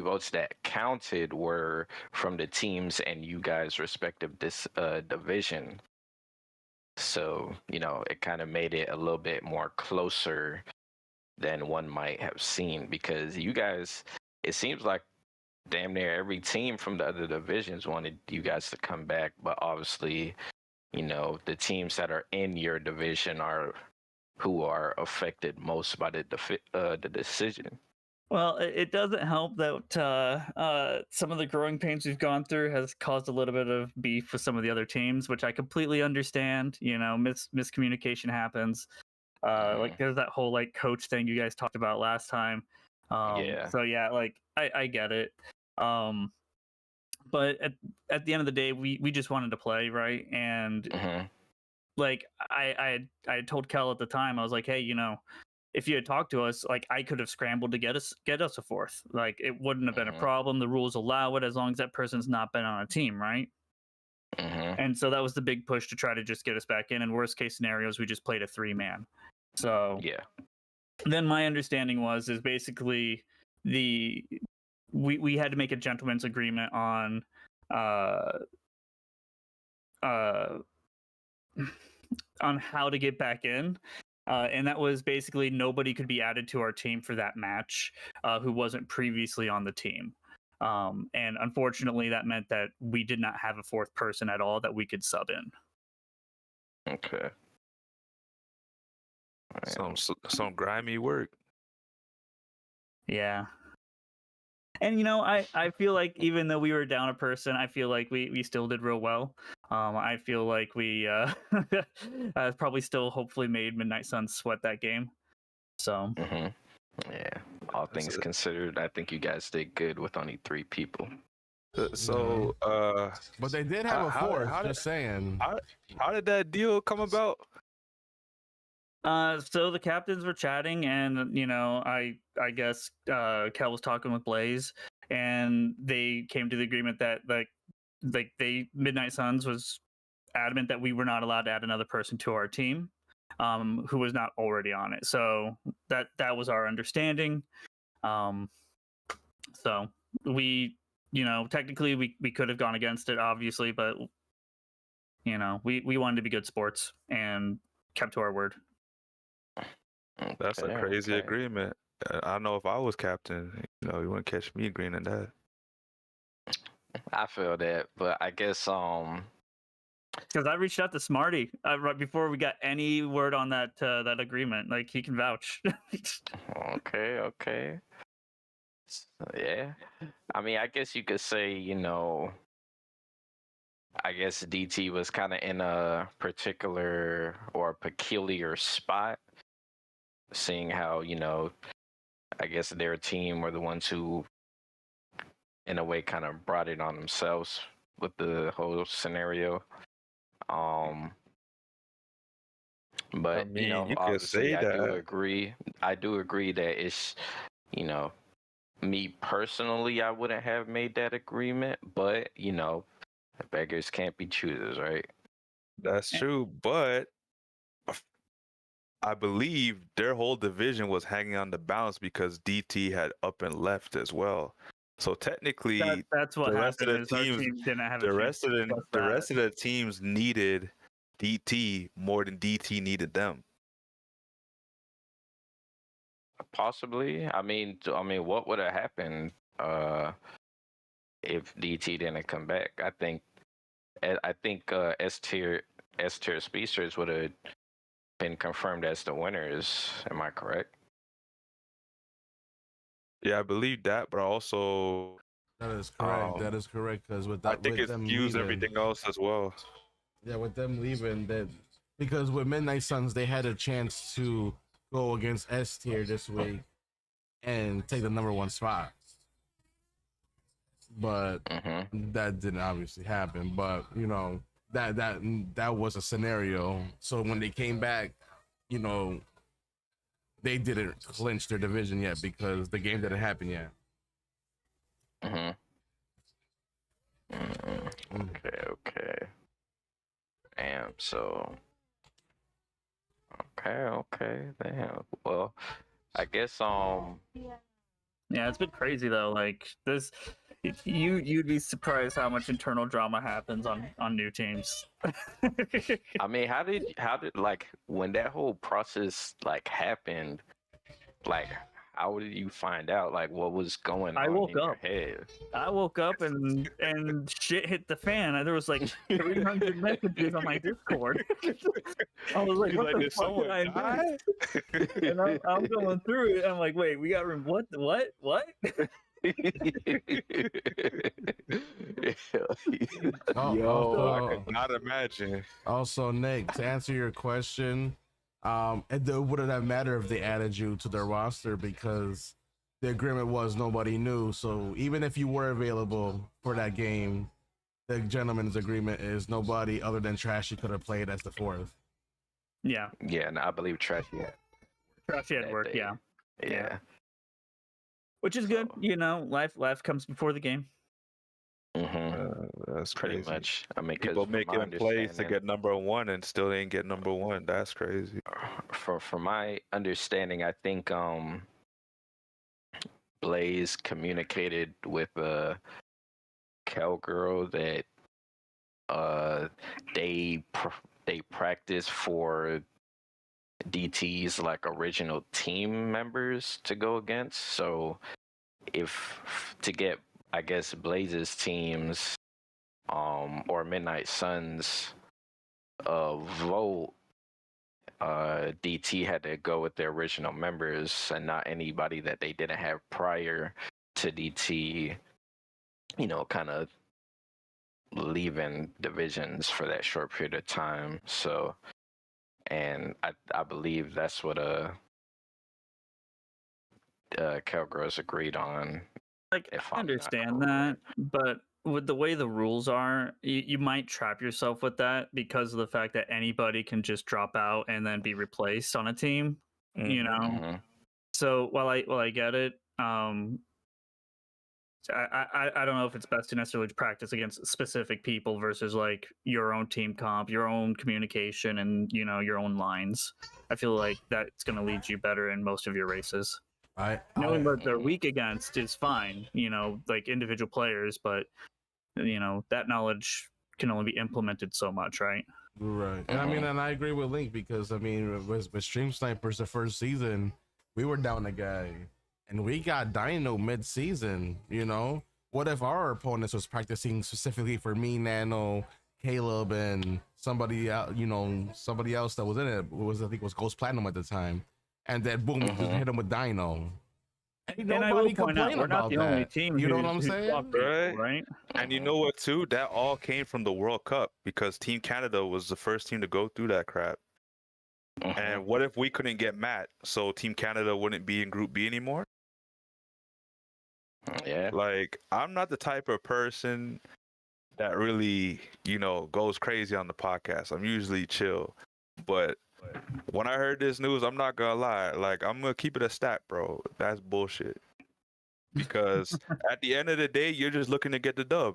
votes that counted were from the teams and you guys' respective division. So, you know, it kind of made it a little bit more closer than one might have seen, because you guys, it seems like damn near every team from the other divisions wanted you guys to come back, but obviously, you know, the teams that are in your division are who are affected most by the decision. Well, it doesn't help that some of the growing pains we've gone through has caused a little bit of beef with some of the other teams, which I completely understand. You know, miscommunication happens. Like there's that whole like coach thing you guys talked about last time. So yeah, like I get it. But at the end of the day, we just wanted to play, right? And like I told Kel at the time, I was like, hey, you know, if you had talked to us, like I could have scrambled to get us a fourth. Like it wouldn't have been a problem. The rules allow it as long as that person's not been on a team, right? And so that was the big push to try to just get us back in. And worst case scenarios, we just played a 3-man. So then my understanding is basically we had to make a gentleman's agreement on how to get back in. And that was basically nobody could be added to our team for that match who wasn't previously on the team. And unfortunately, that meant that we did not have a fourth person at all that we could sub in. Okay. Some grimy work. Yeah. And, you know, I feel like even though we were down a person, I feel like we still did real well. I feel like we probably still hopefully made Midnight Suns sweat that game. So. Yeah. All things considered, I think you guys did good with only 3 people. But they did have a fourth, just saying. How did that deal come about? So the captains were chatting, and you know, I guess Kel was talking with Blaze, and they came to the agreement that Midnight Suns was adamant that we were not allowed to add another person to our team, who was not already on it. So that was our understanding. So we, you know, technically we could have gone against it, obviously, but you know, we wanted to be good sports and kept to our word. That's a crazy agreement. I know if I was captain, you know, you wouldn't catch me agreeing to that. I feel that, but I guess because I reached out to Smarty right before we got any word on that agreement. Like he can vouch. Okay. So, yeah. I mean, I guess you could say, you know, I guess DT was kind of in a particular or peculiar spot, seeing how, I guess their team were the ones who, in a way, kind of brought it on themselves with the whole scenario. But you could obviously, say I that. do agree that it's, me personally, I wouldn't have made that agreement. But beggars can't be choosers, right? That's true, but I believe their whole division was hanging on the balance because DT had up and left as well. So technically, that's what the rest of happened. the Is our teams, team didn't have a the chance rest of to the discuss the that. rest of the teams needed DT more than DT needed them. Possibly. I mean, what would have happened if DT didn't come back? I think S tier speedsters would have been confirmed as the winners. Am I correct? Yeah, I believe that, but also That is correct. That is correct because I think it skews everything else as well. Yeah, with them leaving, that because with Midnight Suns they had a chance to go against S tier this week and take the #1 spot, but that didn't obviously happen. But that was a scenario. So when they came back, they didn't clinch their division yet because the game didn't happen yet. Okay. Damn. So. Okay. Damn. Well, I guess Yeah, it's been crazy though. Like this, you'd be surprised how much internal drama happens on new teams. I mean, how did like when that whole process like happened, like how did you find out like what was going on in your head? I woke up and shit hit the fan. There was like 300 messages on my Discord. I was like, what the fuck did I do? And I'm going through it. I'm like, wait, we got what? I could not imagine. Also, Nick, to answer your question, it wouldn't have mattered if they added you to their roster because the agreement was nobody knew. So even if you were available for that game, the gentleman's agreement is nobody other than Trashy could have played as the 4th. Yeah. Yeah, and I believe Trashy had work. Day. Yeah. Which is good, life comes before the game. That's pretty crazy. much. I mean, people making plays to get #1 and still didn't get #1. That's crazy. From my understanding, I think Blaze communicated with Cowgirl that they practice for DT's like original team members to go against. So if to get, I guess, Blaze's teams or Midnight Suns vote, DT had to go with their original members and not anybody that they didn't have prior to DT, kind of leaving divisions for that short period of time. So, and I believe that's what Cowgirls agreed on. Like, I understand that, but with the way the rules are, you might trap yourself with that because of the fact that anybody can just drop out and then be replaced on a team. So while I get it, I don't know if it's best to necessarily practice against specific people versus like your own team comp, your own communication, and your own lines. I feel like that's going to lead you better in most of your races. Knowing what they're weak against is fine, like individual players, but that knowledge can only be implemented so much, right? Right. And I mean, and I agree with Link because I mean, with Stream Snipers the first season, we were down a guy and we got Dino mid-season. What if our opponents was practicing specifically for me, Nano, Caleb, and somebody else, somebody else that was in it? I think it was Ghost Platinum at the time, and then boom, we just hit him with Dino. Ain't And I will nobody point out, complain we're not about the only that. team You know who's, what I'm who's saying? swapped people, Right. right? And you know what, too? That all came from the World Cup because Team Canada was the first team to go through that crap. And what if we couldn't get Matt, so Team Canada wouldn't be in Group B anymore? Yeah. Like, I'm not the type of person that really, goes crazy on the podcast. I'm usually chill. But when I heard this news, I'm not gonna lie. Like, I'm gonna keep it a stat, bro. That's bullshit. Because at the end of the day, you're just looking to get the dub.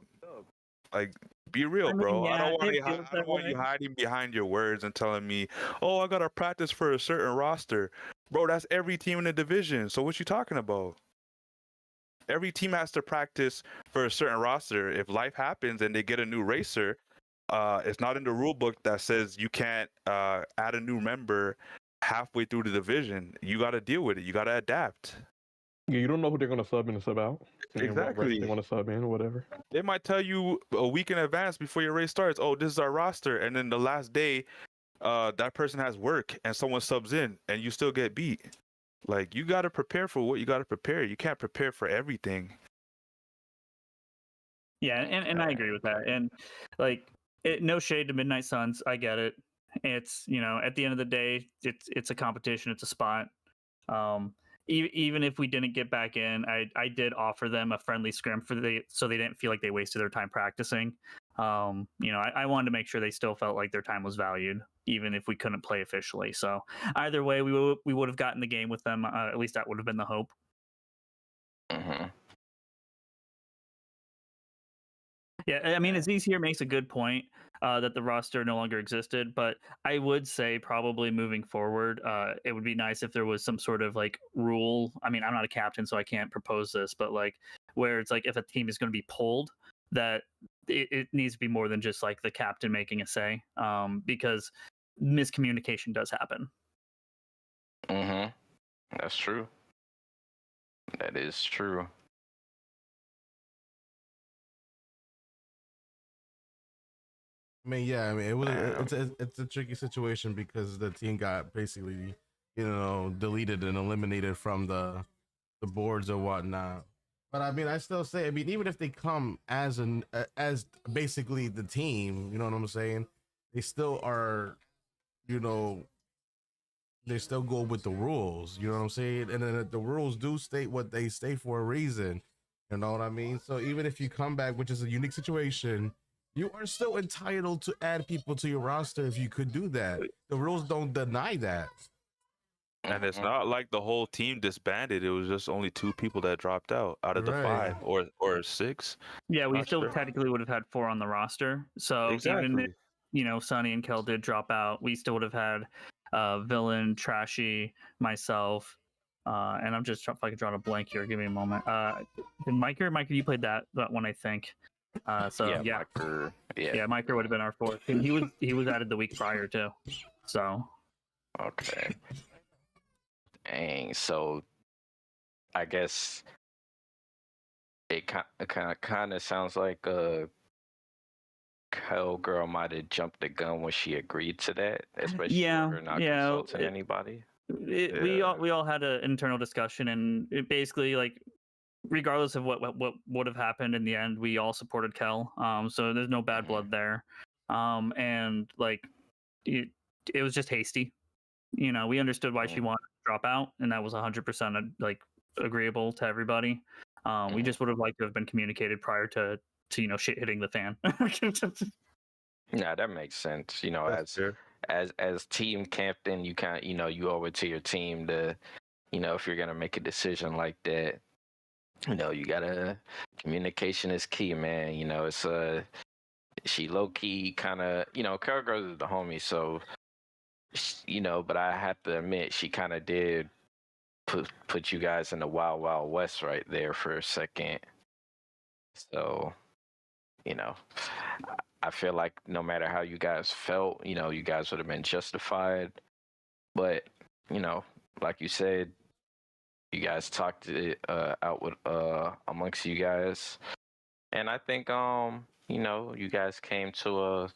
Like, be real, bro. I don't want it you. feels I don't that want you way. hiding behind your words and telling me, "Oh, I gotta practice for a certain roster." Bro, that's every team in the division. So what you talking about? Every team has to practice for a certain roster. If life happens and they get a new racer, it's not in the rule book that says you can't add a new member halfway through the division. You got to deal with it. You got to adapt. Yeah, you don't know who they're gonna sub in and sub out. And what race Exactly. they want to sub in or whatever. They might tell you a week in advance before your race starts, oh, this is our roster. And then the last day, that person has work and someone subs in and you still get beat. Like, you got to prepare for what you got to prepare. You can't prepare for everything. Yeah, and I agree with that. And like, no shade to Midnight Suns. I get it. It's, at the end of the day, it's a competition. It's a spot. Even if we didn't get back in, I did offer them a friendly scrim so they didn't feel like they wasted their time practicing. I wanted to make sure they still felt like their time was valued, even if we couldn't play officially. So either way, we would have gotten the game with them. At least that would have been the hope. Mm-hmm. Yeah, I mean, Aziz here makes a good point that the roster no longer existed, but I would say probably moving forward, it would be nice if there was some sort of like rule. I mean, I'm not a captain, so I can't propose this, but like where it's like if a team is going to be pulled, that it needs to be more than just like the captain making a say, because miscommunication does happen. Mm-hmm. That's true. That is true. I mean, yeah, I mean, it's a tricky situation because the team got basically, deleted and eliminated from the boards or whatnot. But I mean, I still say, I mean, even if they come as basically the team, you know what I'm saying? They still are, they still go with the rules. You know what I'm saying? And then the rules do state what they state for a reason. You know what I mean? So even if you come back, which is a unique situation, you are still entitled to add people to your roster if you could do that. The rules don't deny that. And it's not like the whole team disbanded. It was just only 2 people that dropped out of the Right. 5 or 6. Yeah, we Not still sure. technically would have had 4 on the roster. So even if, Sonny and Kel did drop out, we still would have had Villain, Trashy, myself, and I'm just if I could draw a blank here. Give me a moment. Micah, you played that one, I think. Yeah. Micah, Yeah, Micah would have been our 4th, and he was added the week prior too. So okay. Dang. So I guess it kind of sounds like Cowgirl might have jumped the gun when she agreed to that, especially for her not consulting anybody. We all had an internal discussion, and it basically, like, regardless of what would have happened in the end, we all supported Kel. So there's no bad blood there. And like it was just hasty. We understood why she wanted to drop out, and that was 100% like agreeable to everybody. We just would have liked to have been communicated prior to shit hitting the fan. Yeah, that makes sense. That's fair. As team captain, you can't, you owe it to your team to, if you're gonna make a decision like that, you gotta, communication is key, man. It's she low key kind of, Carol Girls is the homie, so but I have to admit she kind of did put you guys in the wild west right there for a second. So, I feel like no matter how you guys felt, you guys would have been justified. But, like you said, you guys talked it out with amongst you guys. And I think you guys came to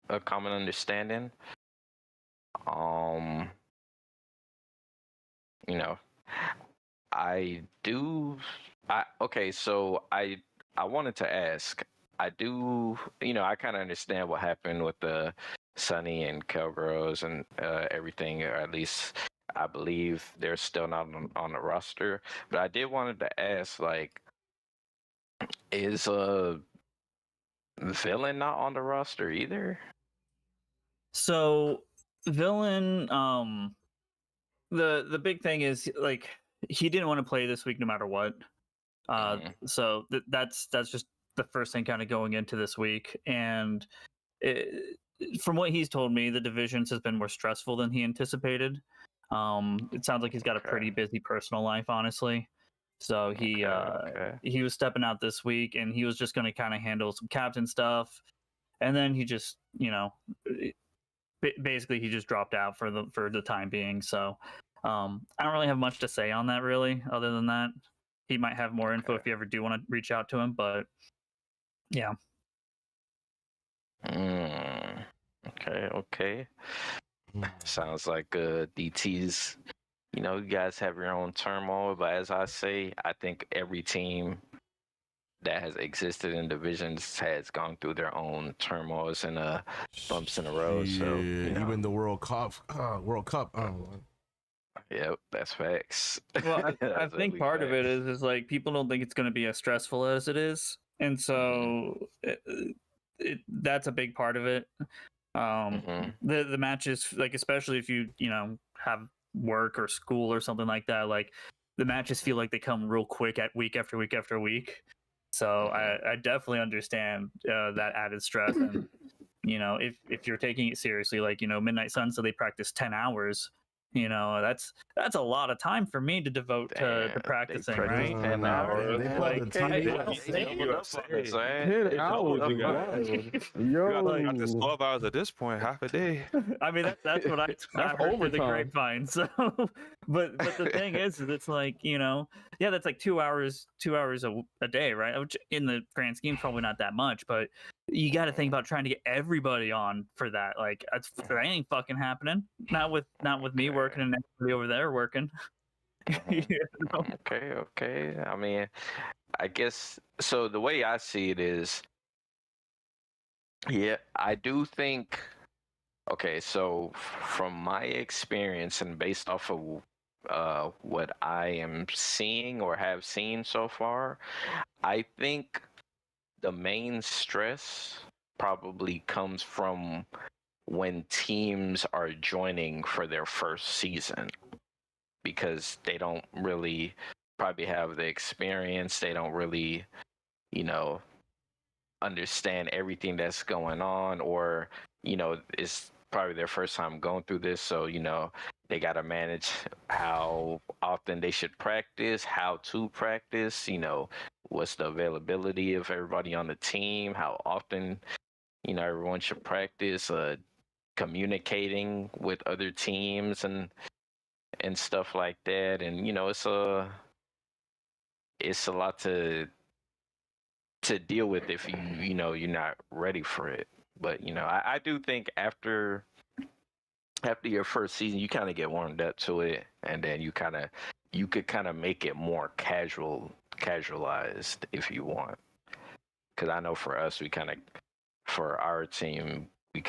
a common understanding. I do. Okay, so I wanted to ask. I do, I kind of understand what happened with the Sonny and Cowgirls and everything, or at least I believe they're still not on the roster. But I did wanted to ask, like, is Villain not on the roster either? So Villain, the big thing is like he didn't want to play this week no matter what. So that's just the first thing kind of going into this week. And from what he's told me, the divisions has been more stressful than he anticipated. It sounds like he's got a pretty busy personal life, honestly. So he was stepping out this week, and he was just going to kind of handle some captain stuff, and then he just, basically he just dropped out for the time being. So I don't really have much to say on that, really, other than that. He might have more info if you ever do want to reach out to him, but yeah. Okay. Sounds like DT's, you guys have your own turmoil, but as I say, I think every team that has existed in divisions has gone through their own turmoils and bumps in the road. So even the World Cup. Yep, that's facts. Well, I think part of it is like people don't think it's going to be as stressful as it is, and so that's a big part of it. The matches, like, especially if you have work or school or something like that, like the matches feel like they come real quick at week after week after week. So I definitely understand that added stress. And if you're taking it seriously, like Midnight Sun, so they practice 10 hours. That's a lot of time for me to devote to practicing, right? 10 hours. They Like, put the time. You got this 12 hours at this point, half a day. I mean, that's what I heard through the grapevine. So, but the thing is it's like, that's like 2 hours a day, right? Which in the grand scheme, probably not that much, but you got to think about trying to get everybody on for that. Like, that ain't fucking happening. Not with me working and everybody over there working. Okay. I mean, I guess so. The way I see it is, I do think. Okay, so from my experience and based off of what I am seeing or have seen so far, I think the main stress probably comes from when teams are joining for their first season, because they don't really probably have the experience. They don't really, understand everything that's going on, or, it's probably their first time going through this. So, they got to manage how often they should practice, how to practice, what's the availability of everybody on the team, how often, everyone should practice, communicating with other teams and stuff like that. And, it's a lot to deal with if you're not ready for it. But, I do think after your first season, you kind of get warmed up to it, and then you could kind of make it more casualized if you want. Because I know for us, for our team, we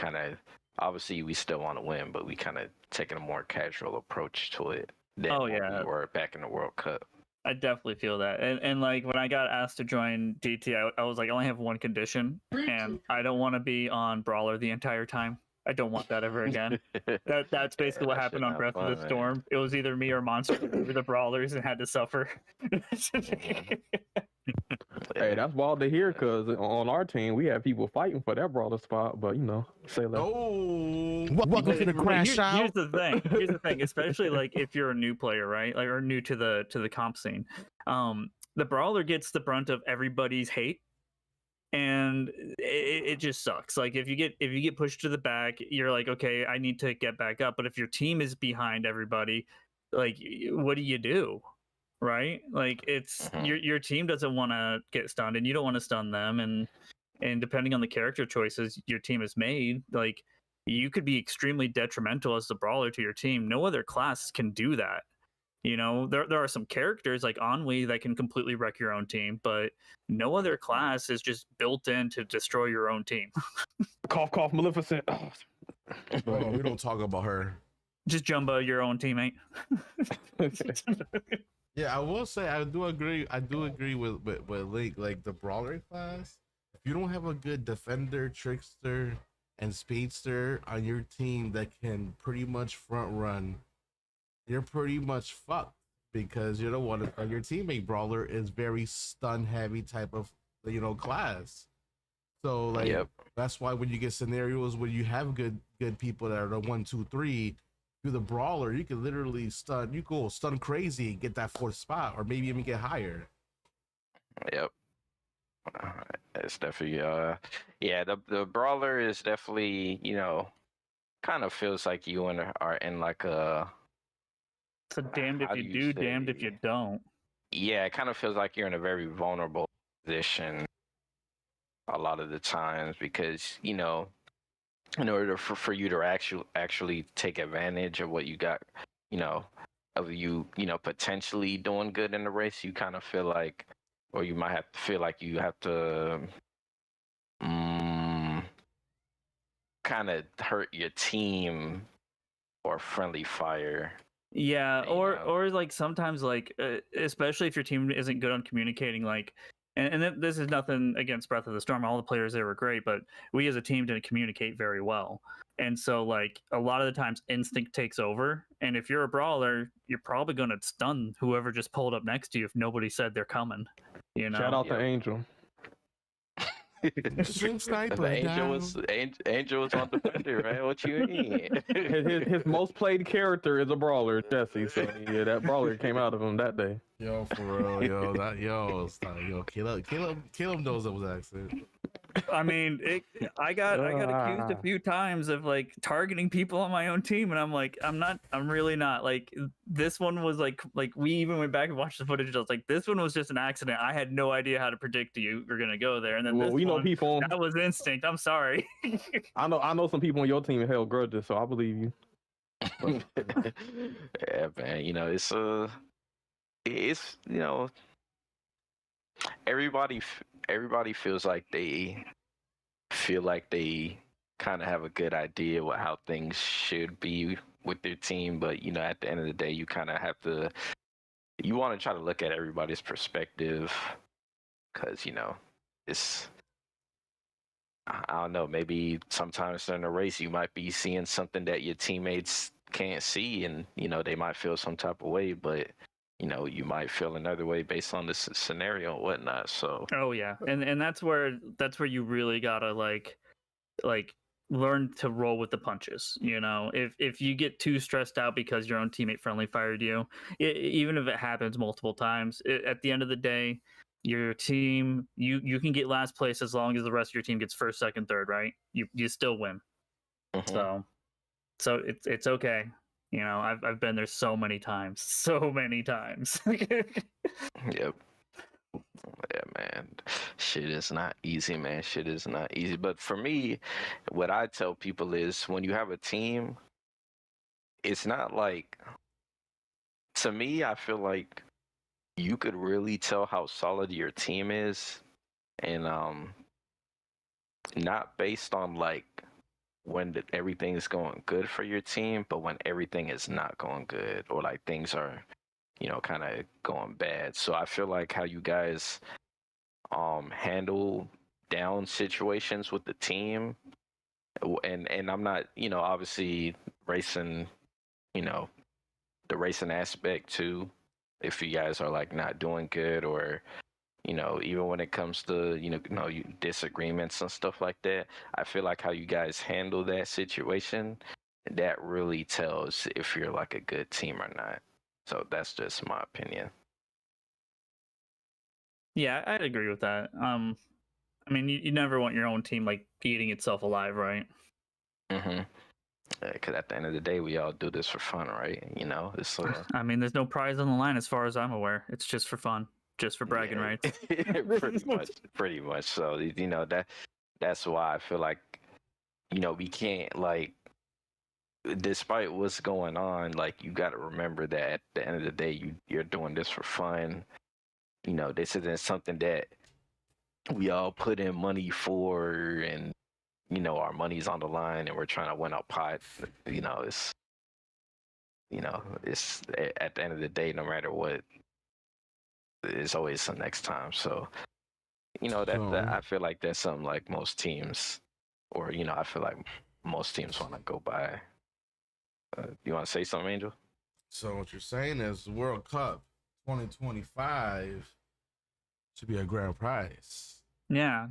obviously we still want to win, but we kind of taking a more casual approach to it than we were back in the World Cup. I definitely feel that. And like when I got asked to join DT, I was like, I only have one condition, and I don't want to be on Brawler the entire time. I don't want that ever again. That's basically what happened on Breath of the Storm. It was either me or Monster were the Brawlers and had to suffer. Hey, that's wild to hear, because on our team, we have people fighting for that Brawler spot, but say that. Oh, welcome to the Crash Out. Here's the thing, especially like if you're a new player, right? Like, or new to the comp scene. The Brawler gets the brunt of everybody's hate. And it just sucks. Like if you get pushed to the back, you're like, okay, I need to get back up. But if your team is behind everybody, like, what do you do? Right? Like it's your team doesn't want to get stunned, and you don't want to stun them. And depending on the character choices your team has made, like you could be extremely detrimental as the Brawler to your team. No other class can do that. You know, there are some characters like Ennui that can completely wreck your own team, but no other class is just built in to destroy your own team. Cough, cough, Maleficent. Oh, we don't talk about her. Just Jumba your own teammate. Yeah, I will say I do agree. I do agree with Link. Like the brawler class, if you don't have a good defender, trickster, and speedster on your team that can pretty much front run, you're pretty much fucked because you don't want to. Your teammate brawler is very stun heavy type of class. So like that's why when you get scenarios where you have good people that are the 1, 2, 3. Do the brawler, you can literally stun. You go stun crazy, get that 4th spot, or maybe even get higher. Yep, it's definitely the brawler is definitely kind of feels like you are in like a. So damned if you do, damned if you don't. Yeah, it kind of feels like you're in a very vulnerable position a lot of the times because in order for you to actually take advantage of what you got, of you potentially doing good in the race, you kind of feel like, or you might have to feel like you have to kind of hurt your team or friendly fire. Yeah, or like sometimes like especially if your team isn't good on communicating, like and this is nothing against Breath of the Storm, all the players there were great, but we as a team didn't communicate very well. And so like a lot of the times instinct takes over, and if you're a brawler, you're probably going to stun whoever just pulled up next to you if nobody said they're coming. Shout out to Angel. Sniper Angel was on defender, right? What you mean? his most played character is a brawler, Jesse. So yeah, that brawler came out of him that day. Yo, for real, Caleb knows that was an accident. I mean, I got accused a few times of like targeting people on my own team, and I'm like, I'm really not. Like this one was like we even went back and watched the footage. I was like, this one was just an accident. I had no idea how to predict you were gonna go there, and then we know people. That was instinct. I'm sorry. I know some people on your team held grudges, so I believe you. Yeah, man. It's everybody feels like they kind of have a good idea what how things should be with their team, but at the end of the day, you kind of have to. You want to try to look at everybody's perspective, because it's. I don't know. Maybe sometimes during a race, you might be seeing something that your teammates can't see, and they might feel some type of way, but you might feel another way based on this scenario and whatnot. So. Oh yeah, and that's where you really gotta like learn to roll with the punches. If you get too stressed out because your own teammate friendly fired you, even if it happens multiple times, at the end of the day, your team you can get last place as long as the rest of your team gets first, second, third, right? You still win. Mm-hmm. So it's okay. I've been there so many times. Yep. Yeah, man. Shit is not easy, man. Shit is not easy. But for me, what I tell people is when you have a team, it's not like, to me, I feel like you could really tell how solid your team is, and not based on like when everything is going good for your team, but when everything is not going good, or like things are kind of going bad. So I feel like how you guys handle down situations with the team, and I'm not obviously racing the racing aspect too, if you guys are like not doing good, or even when it comes to disagreements and stuff like that, I feel like how you guys handle that situation, that really tells if you're like a good team or not. So that's just my opinion. Yeah, I'd agree with that. I mean, you never want your own team like eating itself alive, right? Mm-hmm. Because at the end of the day, we all do this for fun, right? It's I mean, there's no prize on the line as far as I'm aware. It's just for fun, just for bragging rights. Pretty much. So that's why I feel like we can't like despite what's going on, like you got to remember that at the end of the day, you're doing this for fun. You know, this isn't something that we all put in money for, and you know, our money's on the line, and we're trying to win a pot. You know, it's at the end of the day, no matter what, it's always the next time. So, you know, that I feel like that's something like most teams, or you know, I feel like most teams want to go by. You want to say something, Angel? So what you're saying is World Cup 2025 should be a grand prize. Yeah,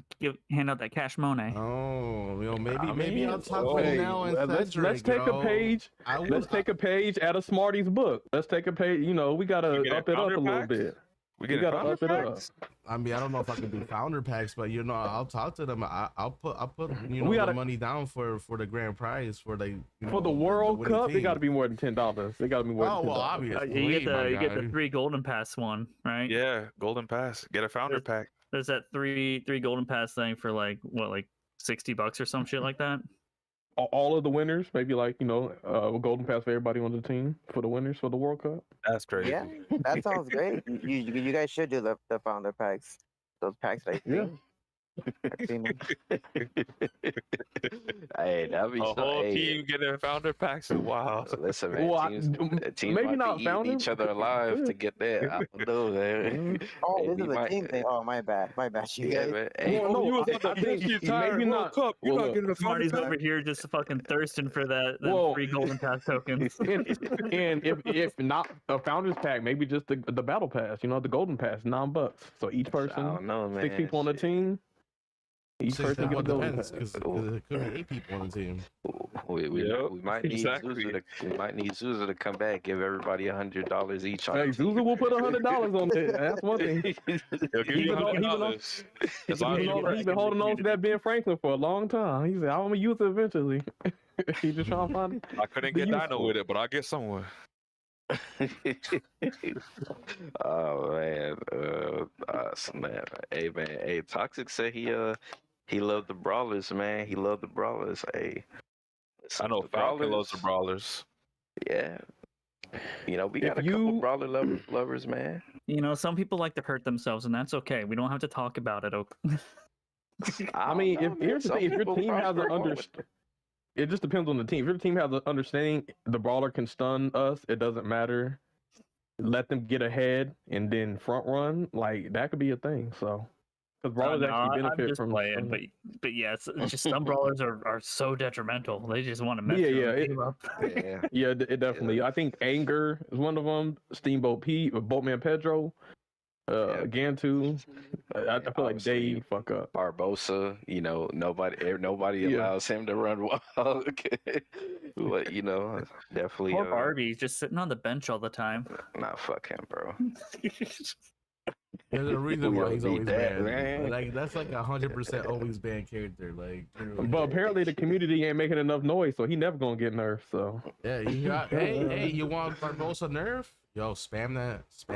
hand out that cash money. Oh, you know, maybe I'll talk to you now and let's take a page. Let's take a page out of Smarty's book. Let's take a page. You know, we gotta up it up a little bit. We gotta up it up. I mean, I don't know if I can do founder packs, but you know, I'll talk to them. I'll put you know, We gotta- the money down for the grand prize for the For the World Cup, it gotta be more than $10. It gotta be more than $10. Oh well, obviously. You get the 3 golden pass one, right? Yeah, golden pass. Get a founder pack. There's that three golden pass thing for like $60 or some shit like that. All of the winners, maybe like, you know, a golden pass for everybody on the team for the winners for the World Cup. That's crazy. Yeah, that sounds great. You guys should do the founder packs. Those packs I think. I've seen them. Hey, that'd be A so. whole Hey, team getting founder packs. Wow. listen, man. Well, teams maybe might not be eating founder. each other alive to get that. I don't know, man. Oh, Hey, this we is a might- team thing. Oh, my bad. You Yeah, guys. man. Hey, Well, no, you was I at the think entire maybe World not. Cup. You're Well, not look, getting a founder Smarty's pack. over here just fucking thirsting for that Whoa. 3 golden pass tokens. and if not a founders pack, maybe just the battle pass. You know, the golden pass, $9. So each I person, don't know, man. 6 people on the Shit. team. Each Six, person that get a one golden depends pass. because it could be 8 people on the team. We Yep, might need exactly. Zuza to come back, give everybody $100 each. On Hey, the team. Zuza will put $100 on it. That's one thing. He'll give you Even though- $100. As long as He's you been holding on to that Ben Franklin for a long time. He said, "I'm gonna use it eventually." He just trying to find. I couldn't the get Dino useful. with it, but I'll get someone. Oh man, snap. Hey man, hey, Toxic said he loved the brawlers, man. He loved the brawlers. Hey, I know the Falcon loves the brawlers. Yeah, you know we If got a couple brawler lovers, man. You know, some people like to hurt themselves, and that's okay. We don't have to talk about it. Okay? I mean, here's the thing: if your team has an understanding, it just depends on the team. If your team has an understanding, the brawler can stun us. It doesn't matter. Let them get ahead and then front run. Like that could be a thing. So, because brawlers No, actually I'm benefit just from playing, stunning. but yes, it's just some brawlers are so detrimental. They just want to mess Yeah, your yeah, game up. Yeah, Yeah, it definitely. I think Anger is one of them. Steamboat Pete, Boatman Pedro, Gantu. I feel like obviously, they fuck up. Barbosa, you know, nobody Yeah. allows him to run wild. But you know, definitely. Poor Barbie's just sitting on the bench all the time. Nah, fuck him, bro. There's a reason why We he's don't always need that, banned. man. Like that's like 100% always banned character. Like, But apparently the community ain't making enough noise, so he never gonna get nerfed. So yeah, you got. Hey, you want Barbosa nerf? Yo, spam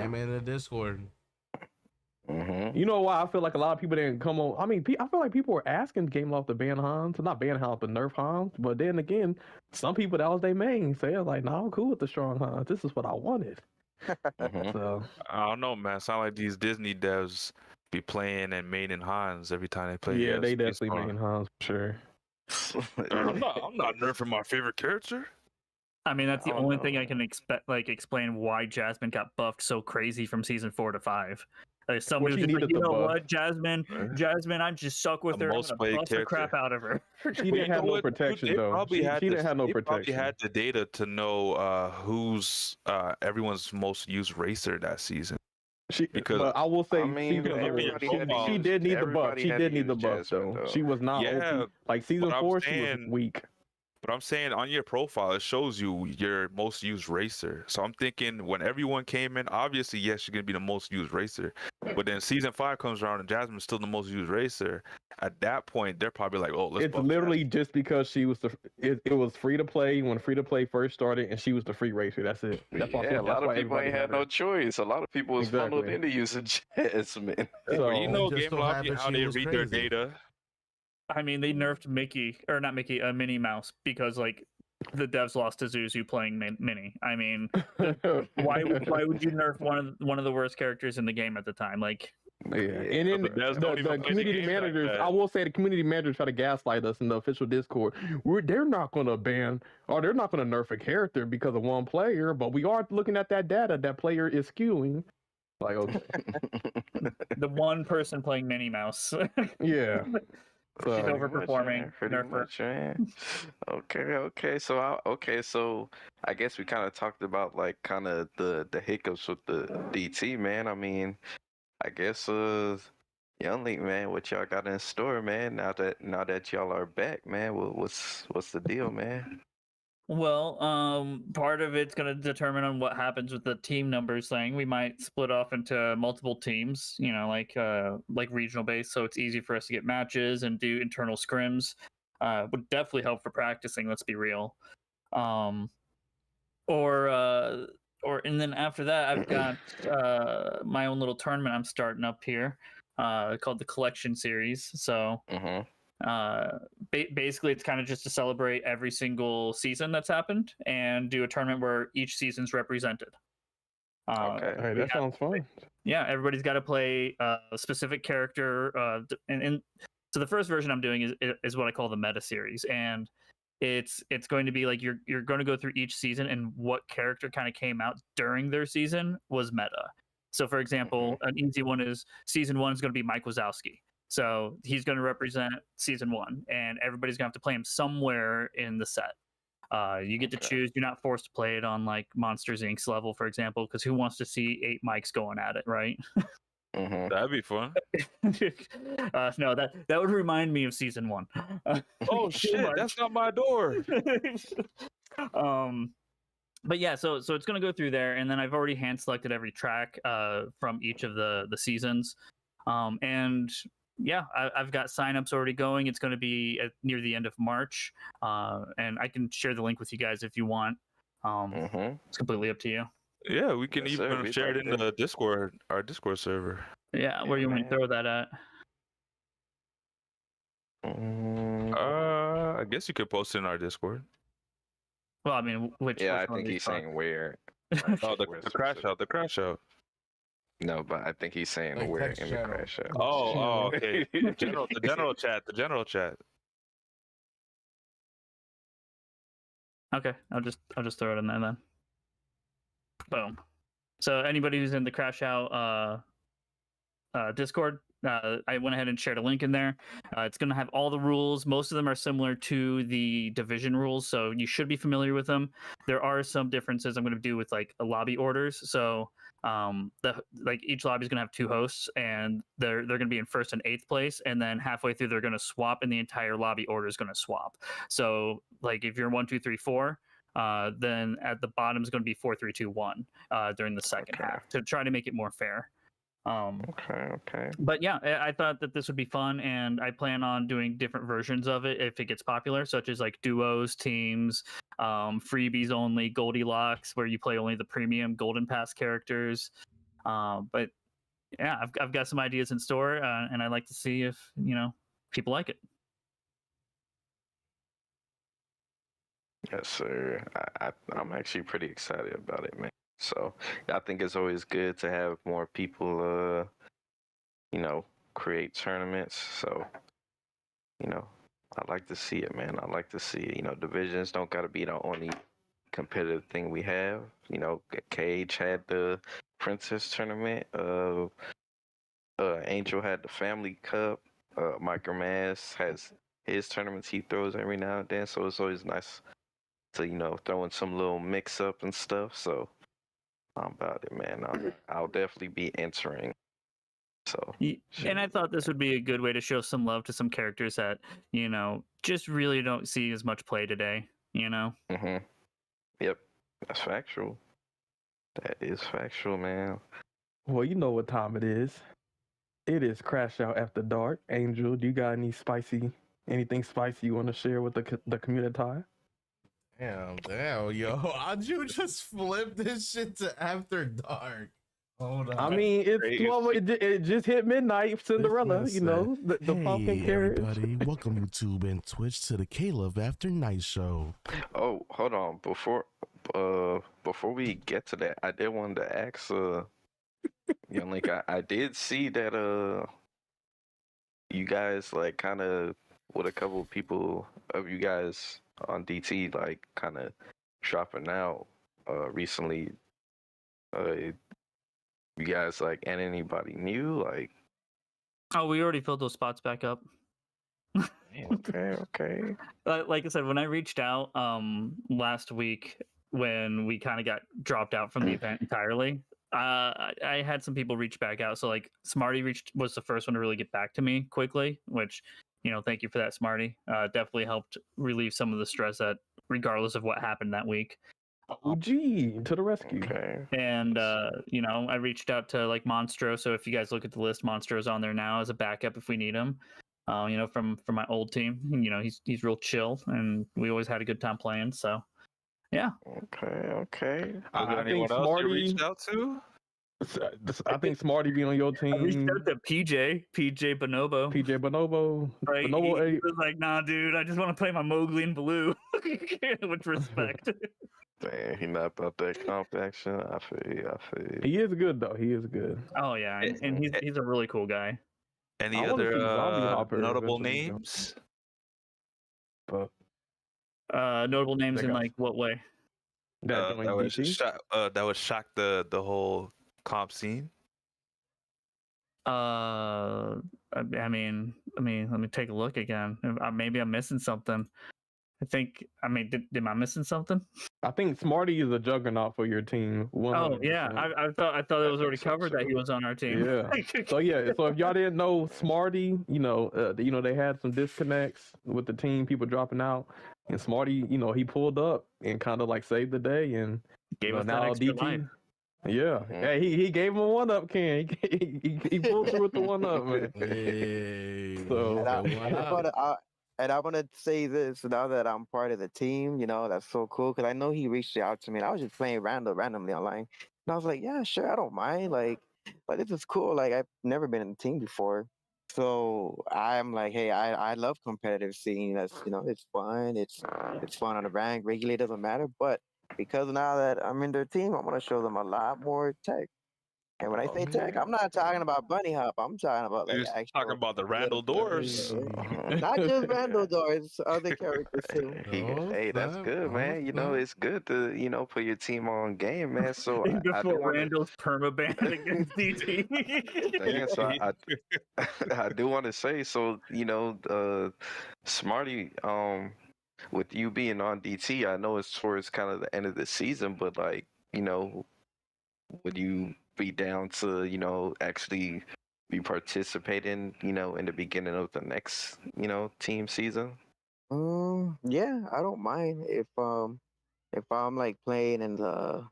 it in the Discord. Mm-hmm. you know why I feel like a lot of people didn't come on. I mean, I feel like people were asking Game Loft to ban Hans, not ban Hans, but nerf Hans. But then again, some people that was their main. So they're like, "No, I'm cool with the strong Hans. This is what I wanted." Mm-hmm. So I don't know, man. Sound like these Disney devs be playing and maining Hans every time they play. yeah, they Space definitely Marine. main Hans for sure. I'm not nerfing my favorite character. I mean, that's the I don't only know, thing I man. can explain why Jasmine got buffed so crazy from season 4 to 5. Somebody she was just like, needed you the know buff. what, Jasmine, I'm just stuck with The her. I'm most gonna played buff the crap character. out of her. She You didn't have know no what, dude? protection They though. probably She had didn't this- have no they probably protection. had the data to know who's everyone's most used racer that season. Because- but I will say, I mean, season everybody four, had to she use- did need the buff. everybody She had did to need the use buff Jasmine, though. though. She was not Yeah, OP. Like season but I'm 4, she was saying- weak. But I'm saying on your profile, it shows you your most used racer. So I'm thinking when everyone came in, obviously, yes, you're going to be the most used racer. But then season 5 comes around and Jasmine's still the most used racer. At that point, they're probably like, oh, let's It's buff literally just because she was it was free to play when free to play first started, and she was the free racer. That's it. That's why, Yeah, a lot that's why of people everybody ain't had no her. choice. A lot of people was funneled Exactly. into using Jasmine. Jasmine. So, But you know, just Game so Loft, happened how she they was read their crazy. data. I mean, they nerfed Mickey, or not Mickey, Minnie Mouse, because like the devs lost to Zuzu playing Mini. I mean, why would you nerf one of the worst characters in the game at the time? Like, yeah. And then the community managers, I will say the community managers try to gaslight us in the official Discord. They're not going to ban or they're not going to nerf a character because of one player, but we are looking at that data that player is skewing. Like, okay. the one person playing Minnie Mouse. Yeah. So, she's overperforming. Pretty much, man. Okay. So I guess we kind of talked about like kind of the hiccups with the DT, man. I mean, I guess Young Link, man, what y'all got in store, man? Now that y'all are back, man, what's the deal, man? Well, part of it's going to determine on what happens with the team numbers thing. We might split off into multiple teams, you know, like regional based, so it's easy for us to get matches and do internal scrims. Would definitely help for practicing. Let's be real. And then after that, I've got my own little tournament I'm starting up here, called the Collection Series. So. Mm-hmm. Basically it's kind of just to celebrate every single season that's happened and do a tournament where each season's represented. Okay, hey, that sounds fun. Yeah, everybody's got to play a specific character, and so the first version I'm doing is what I call the meta series, and it's going to be like you're going to go through each season and what character kind of came out during their season was meta. So for example, an easy one is season 1 is going to be Mike Wazowski. So he's going to represent season 1, and everybody's going to have to play him somewhere in the set. You get to choose. You're not forced to play it on like Monsters Inc.'s level, for example, because who wants to see 8 mics going at it, right? That'd be fun. No, that would remind me of season 1. Oh shit, that's not my door. But yeah, so it's going to go through there, and then I've already hand selected every track from each of the seasons, and yeah, I've got signups already going. It's going to be near the end of March, and I can share the link with you guys if you want. It's completely up to you. Yeah, we can even share it in the Discord, our Discord server. Yeah, where you want to throw that at? I guess you could post it in our Discord. Well, I mean, which? Yeah, I think he's saying where. Oh, the CrashOut. No, but I think he's saying like where in the CrashOut. Oh, okay. the general chat. Okay, I'll just throw it in there then. Boom. So anybody who's in the CrashOut Discord, I went ahead and shared a link in there. It's going to have all the rules. Most of them are similar to the division rules, so you should be familiar with them. There are some differences I'm going to do with like lobby orders. So each lobby is going to have 2 hosts, and they're going to be in 1st and 8th place, and then halfway through they're going to swap, and the entire lobby order is going to swap. So like if you're 1, 2, 3, 4, then at the bottom is going to be 4, 3, 2, 1 during the second half to try to make it more fair. Okay. But yeah, I thought that this would be fun, and I plan on doing different versions of it if it gets popular, such as like duos, teams, freebies only, Goldilocks, where you play only the premium Golden Pass characters. But yeah, I've got some ideas in store, and I'd like to see if people like it. Yes, sir. I'm actually pretty excited about it, man. So I think it's always good to have more people, create tournaments. So, I like to see it, man. I like to see it. Divisions don't got to be the only competitive thing we have. Cage had the Princess tournament. Angel had the Family Cup. Micromass has his tournaments he throws every now and then. So it's always nice to, throw in some little mix up and stuff. So I'm about it, man. I'll definitely be entering. So, and I thought this would be a good way to show some love to some characters that just really don't see as much play today. Yep, that's factual. That is factual, man. Well, you know what time it is. It is CrashOut After Dark. Angel, do you got anything spicy you want to share with the community? Damn, yo. How'd you just flip this shit to After Dark? Hold on. I mean, it's Great. 12. It just hit midnight. Cinderella, you know, the pumpkin Hey, carriage. everybody. Welcome YouTube and Twitch to the Caleb After Night Show. Oh, hold on. Before we get to that, I did want to ask young Link, I did see that you guys like kind of with a couple of people of you guys on DT like kind of dropping out recently. You guys like and anybody new like? Oh, we already filled those spots back up. Okay. Like I said, when I reached out last week when we kind of got dropped out from the event entirely, I had some people reach back out. So like Smarty was the first one to really get back to me quickly, which, you know, thank you for that, Smarty. Definitely helped relieve some of the stress that regardless of what happened that week. OG to the rescue. Okay. And you know, I reached out to like Monstro. So if you guys look at the list, Monstro's on there now as a backup if we need him. You know, from my old team. You know, he's real chill, and we always had a good time playing. So, yeah. Okay. Was there I think anyone else you Smarty. reached out to? I think Smarty be on your I reached team. out to PJ Bonobo. PJ Bonobo. Right? Bonobo He 8. was like, "Nah, dude, I just want to play my Mowgli in blue," with respect. Damn, he not about that comp action. I feel you. He is good though. He is good. Oh yeah, and he's a really cool guy. Any I wanna other see Zombie Hopper notable eventually jump. names? But Notable names They in got- like what way? that joint DT. That would shock the whole comp scene. I mean, let me take a look again. Maybe I'm missing something. Am I missing something? I think Smarty is a juggernaut for your team. 100%. Oh yeah, I thought it was already covered that he was on our team. Yeah. So yeah, so if y'all didn't know Smarty, you know, they had some disconnects with the team, people dropping out, and Smarty, you know, he pulled up and kind of like saved the day, and Gave you know, us that now extra DT. life. Yeah, hey, he gave him a 1-up, Ken. He pulled through with the 1-up, man. Hey. So- And I want to say this now that I'm part of the team, you know, that's so cool because I know he reached out to me and I was just playing randomly online. And I was like, yeah, sure, I don't mind. Like this is cool. Like, I've never been in a team before. So I'm like, hey, I love competitive scene. That's, you know, it's fun. It's fun on the rank. Regularly doesn't matter. But because now that I'm in their team, I'm going to show them a lot more tech. And when I say tech, I'm not talking about bunny hop. I'm talking about like You're actual talking about the Randall Doors. not just Randall Doors, other characters too. Oh, Hey, that's snap. good, man. You know, snap. it's good to, you know, put your team on game, man. So I do Before want to, Randall's permaban against DT. so I do want to say, so you know, Smarty, with you being on DT, I know it's towards kind of the end of the season, but like, you know, would you be down to, you know, actually be participating, you know, in the beginning of the next, you know, team season? Yeah, I don't mind if I'm like playing in the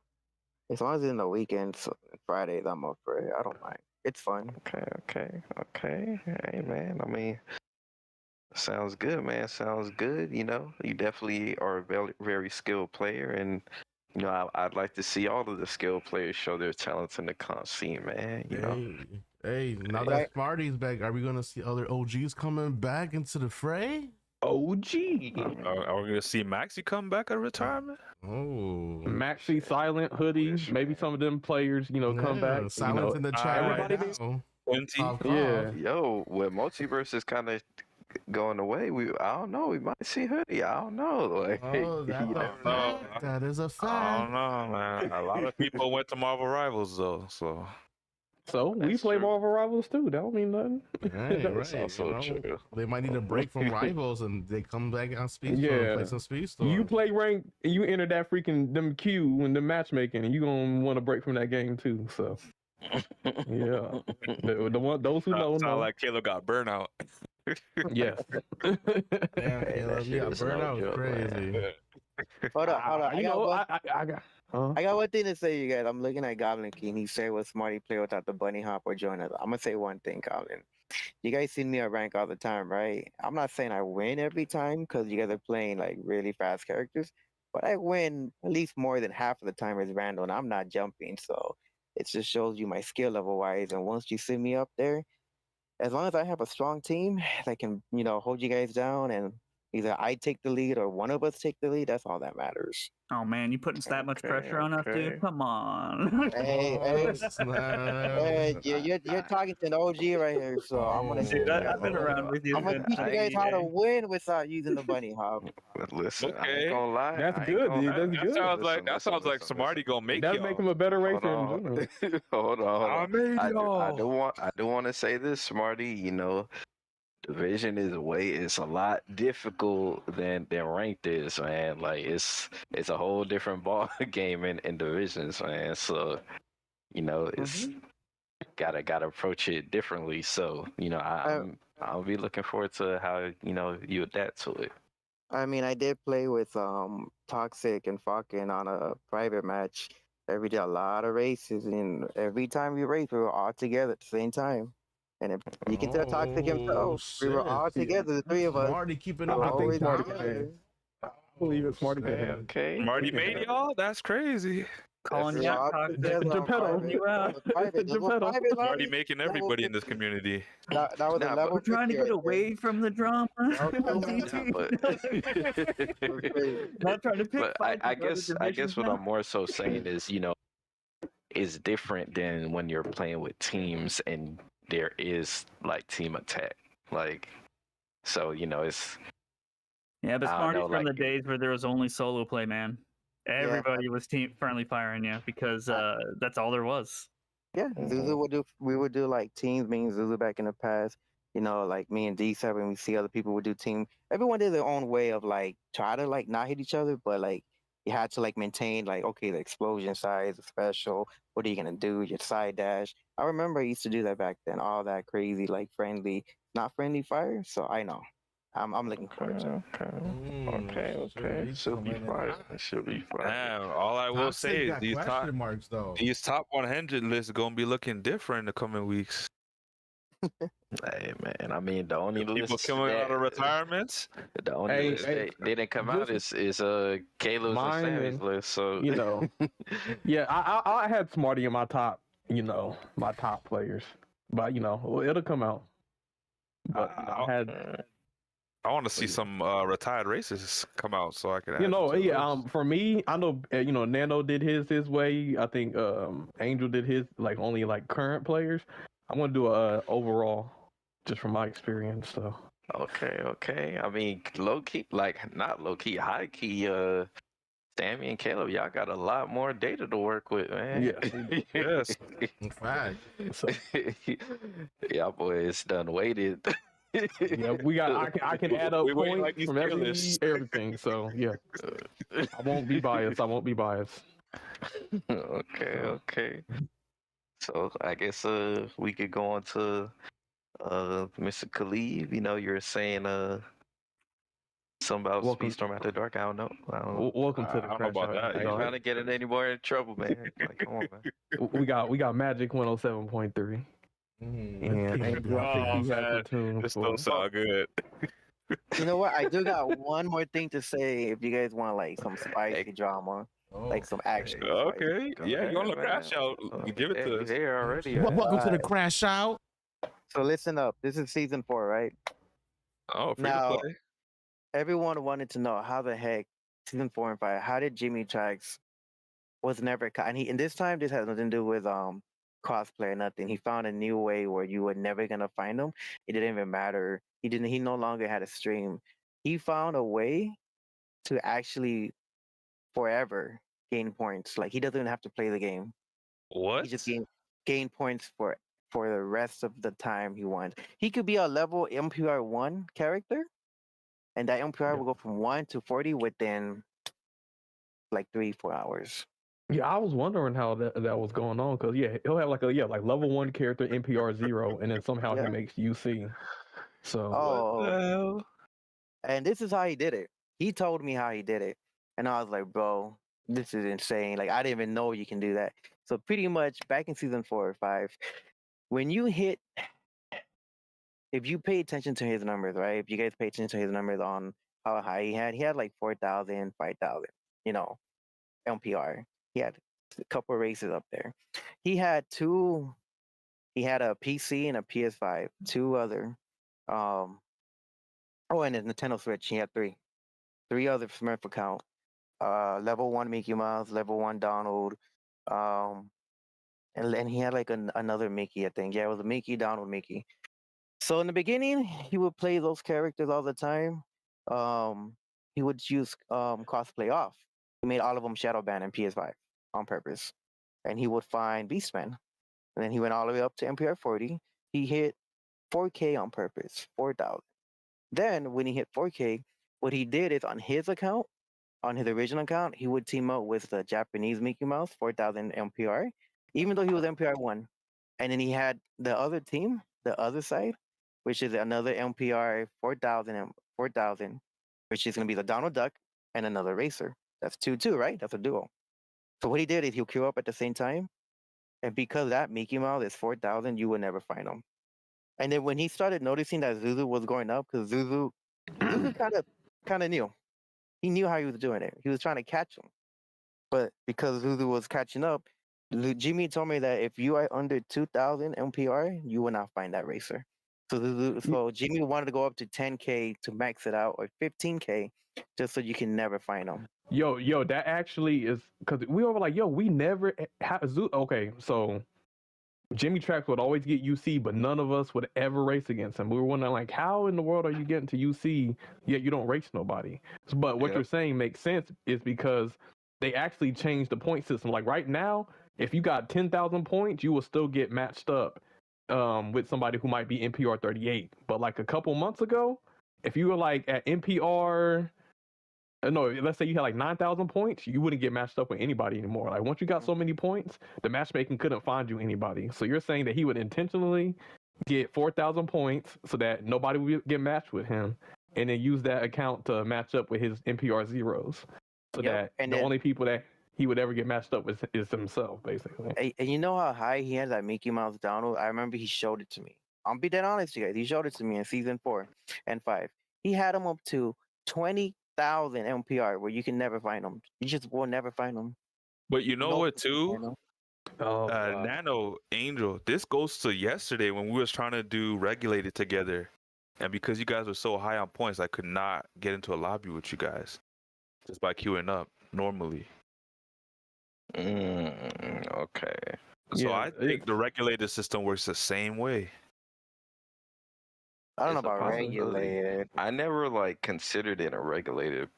as long as it's in the weekends, Fridays, I'm up for it. I don't mind. It's fun. Okay. Hey, man. I mean, sounds good, man. Sounds good. You know, you definitely are a very, very skilled player, and you know, I'd like to see all of the skilled players show their talents in the comp scene, man. You know, Hey, now Right. that Smarty's back, are we gonna see other OGs coming back into the fray? OG. Are we gonna see Maxi come back at retirement? Oh, Maxi, Silent, Hoodie, maybe some of them players, you know, come yeah, back. Silence in the chat everybody right now. 20. Cough, Yeah. cough. yo, with multiverse is kind of going away, I don't know. We might see Hoodie. I don't know. Like, Oh, that's you a know, fact. That is a I fact. don't know, man. A lot of people went to Marvel Rivals though, so So we That's play true. Marvel Rivals too. That don't mean nothing. Right, That's right. also You know, true. they might need a break from rivals and they come back on Speed Storm and play some Speed Storm. You play rank, and you enter that freaking them queue when the matchmaking, and you gonna want to break from that game too. So yeah, the one those who know sound know. like Caleb got burnout. Yes. Damn, Hey, Caleb, that you shit got was no burnout. joke, Crazy. man. Hold on. You know, I got. I got one thing to say, you guys. I'm looking at Goblin King. He said, "Will Smarty play without the bunny hop or join us?" I'm gonna say one thing, Goblin. You guys see me at rank all the time, right? I'm not saying I win every time because you guys are playing like really fast characters, but I win at least more than half of the time as Randall, and I'm not jumping. So it just shows you my skill level wise. And once you see me up there, as long as I have a strong team that can, hold you guys down, and either I take the lead or one of us take the lead, that's all that matters. Oh man, you putting that much pressure on us, dude? Come on. Hey, you're talking to an OG right here, so I'm gonna. Dude, I've been around with you. I'm gonna teach you guys how to win without using the bunny hop. Listen, I Okay. ain't gonna lie. That's I ain't good, gonna- dude. That's That good. sounds like Smarty gonna make That y'all. make him a better Hold racer in on. general. Hold on. I made I y'all. do want to say this, Smarty. Division it's a lot difficult than ranked is, man. Like it's a whole different ball game in divisions, man. So it's gotta approach it differently. So I'll be looking forward to how you adapt to it. I mean, I did play with Toxic and Falcon on a private match. We did a lot of races, and every time we raced, we were all together at the same time. And if you can tell Toxic himself, we were all together, the three of us. Smarty keeping We up were with the always Smarty times. together. I believe it's Smarty can have. Okay. Marty made y'all? That's crazy. Calling We you were all out, together on Geppetto. private. You out. It was private. It was Geppetto. private, Marty Lottie. making everybody in this community. That was a Nah, level We're trying to 50 get right there. away from the drama. That was on so DT. But Not trying to pick But fights I with other guess divisions what now. I'm more so saying is is different than when you're playing with teams and there is like team attack. Like so it's Yeah, but I don't Smarty's know, from the like- days where there was only solo play, man. Everybody was team friendly firing you because that's all there was. yeah, we would do like teams, me and Zulu back in the past. Like me and D7, we see other people would do team. Everyone did their own way of like try to like not hit each other, but like you had to like maintain like, okay, the explosion size, the special, what are you gonna do? Your side dash. I remember I used to do that back then, all that crazy, like friendly, not friendly fire. So I know. I'm looking forward to it. Okay. Should be fine. Should be fine. Damn, all I will Toxic say is got question marks though. these top 100 lists gonna be looking different in the coming weeks. Hey man, I mean the only People list coming out of that- retirements. The only Hey, list hey, that didn't come out is Caleb's and Mine Sammy's and, list. So Yeah, I had Smarty in my top, my top players, but it'll come out. But I had, I want to see some retired races come out so I can. add them to the list. for me, I know, Nano did his way. I think Angel did his only current players. I'm gonna do a overall, just from my experience. So okay. I mean, low key, not low key, high key. Sammy and Caleb, y'all got a lot more data to work with, man. Yeah. Yes. In fact, So, Y'all boys done waited. yeah, we got. I can add up We wait points like these from everything. So yeah, I won't be biased. Okay. So I guess we could go on to Mr. Khalid. You're saying something about Welcome- Speedstorm After Dark. I don't know. Welcome to the I don't know Crash about Out. that. I ain't trying to get in any more trouble, man. Like, come on, man. We got Magic 107.3. And Angel, I think he has a tune This for. don't sound good. You know what? I do got one more thing to say. If you guys want like some spicy drama, like some action. Okay. Go Yeah, ahead, you want to man. crash out? Give it to us. Here already. welcome to the Crash Out. So listen up. This is season 4, right? Oh, free Now- to play. Everyone wanted to know how the heck season 4 and 5. How did Jimmy Trax was never caught? And this time this has nothing to do with cosplay or nothing. He found a new way where you were never gonna find him. It didn't even matter. He no longer had a stream. He found a way to actually forever gain points. Like he doesn't even have to play the game. What? He just gain points for the rest of the time he wants. He could be a level MPR 1 character, and that MPR will go from 1 to 40 within like 3-4 hours. Yeah, I was wondering how that was going on because he'll have like level 1 character NPR 0, and then somehow he makes UC. So Oh, What the hell? and this is how he did it. He told me how he did it, and I was like, bro, this is insane. Like I didn't even know you can do that. So pretty much back in season 4 or 5, when you hit, if you pay attention to his numbers, right? If you guys pay attention to his numbers on how high he had like 4,000, 5,000, MPR. He had a couple of races up there. He had two. He had a PC and a PS5. Two other. Oh, and a Nintendo Switch. He had three other Smurf account. Level 1 Mickey Mouse, level 1 Donald, um, and he had like another Mickey, I think. Yeah, it was a Mickey, Donald, Mickey. So in the beginning, he would play those characters all the time. Um, he would use cosplay off. He made all of them shadow ban in PS5 on purpose, and he would find Beastman. And then he went all the way up to MPR 40. He hit 4K on purpose, 4,000. Then when he hit 4K, what he did is on his account, on his original account, he would team up with the Japanese Mickey Mouse, 4,000 MPR, even though he was MPR 1. And then he had the other team, the other side, which is another MPR 4,000, which is going to be the Donald Duck and another racer. That's 2-2, right? That's a duo. So what he did is he'll queue up at the same time. And because that Mickey Mouse is 4,000, you will never find him. And then when he started noticing that Zuzu was going up, because Zuzu kind of knew. He knew how he was doing it. He was trying to catch him. But because Zuzu was catching up, Jimmy told me that if you are under 2,000 MPR, you will not find that racer. So Jimmy wanted to go up to 10K to max it out, or 15K, just so you can never find him. Yo, that actually is because we were like, yo, we never have Okay, so Jimmy Tracks would always get UC, but none of us would ever race against him. We were wondering, like, how in the world are you getting to UC yet you don't race nobody? But what you're saying makes sense is because they actually changed the point system. Like right now, if you got 10,000 points, you will still get matched up with somebody who might be NPR 38. But like a couple months ago, if you were like at NPR, no, let's say you had like 9,000 points, you wouldn't get matched up with anybody anymore. Like once you got so many points, the matchmaking couldn't find you anybody. So you're saying that he would intentionally get 4,000 points so that nobody would get matched with him, and then use that account to match up with his NPR zeros, so that the only people that he would ever get matched up with is himself, basically. And you know how high he had that Mickey Mouse Donald? I remember he showed it to me. I'll be dead honest, you guys. He showed it to me in season 4 and 5. He had him up to 20,000 MPR, where you can never find him. You just will never find him. But you know what, too? Nano Angel, this goes to yesterday when we was trying to do regulated together, and because you guys were so high on points, I could not get into a lobby with you guys just by queuing up normally. Okay. So I think the regulated system works the same way. I don't know about regulated. I never like considered it a regulated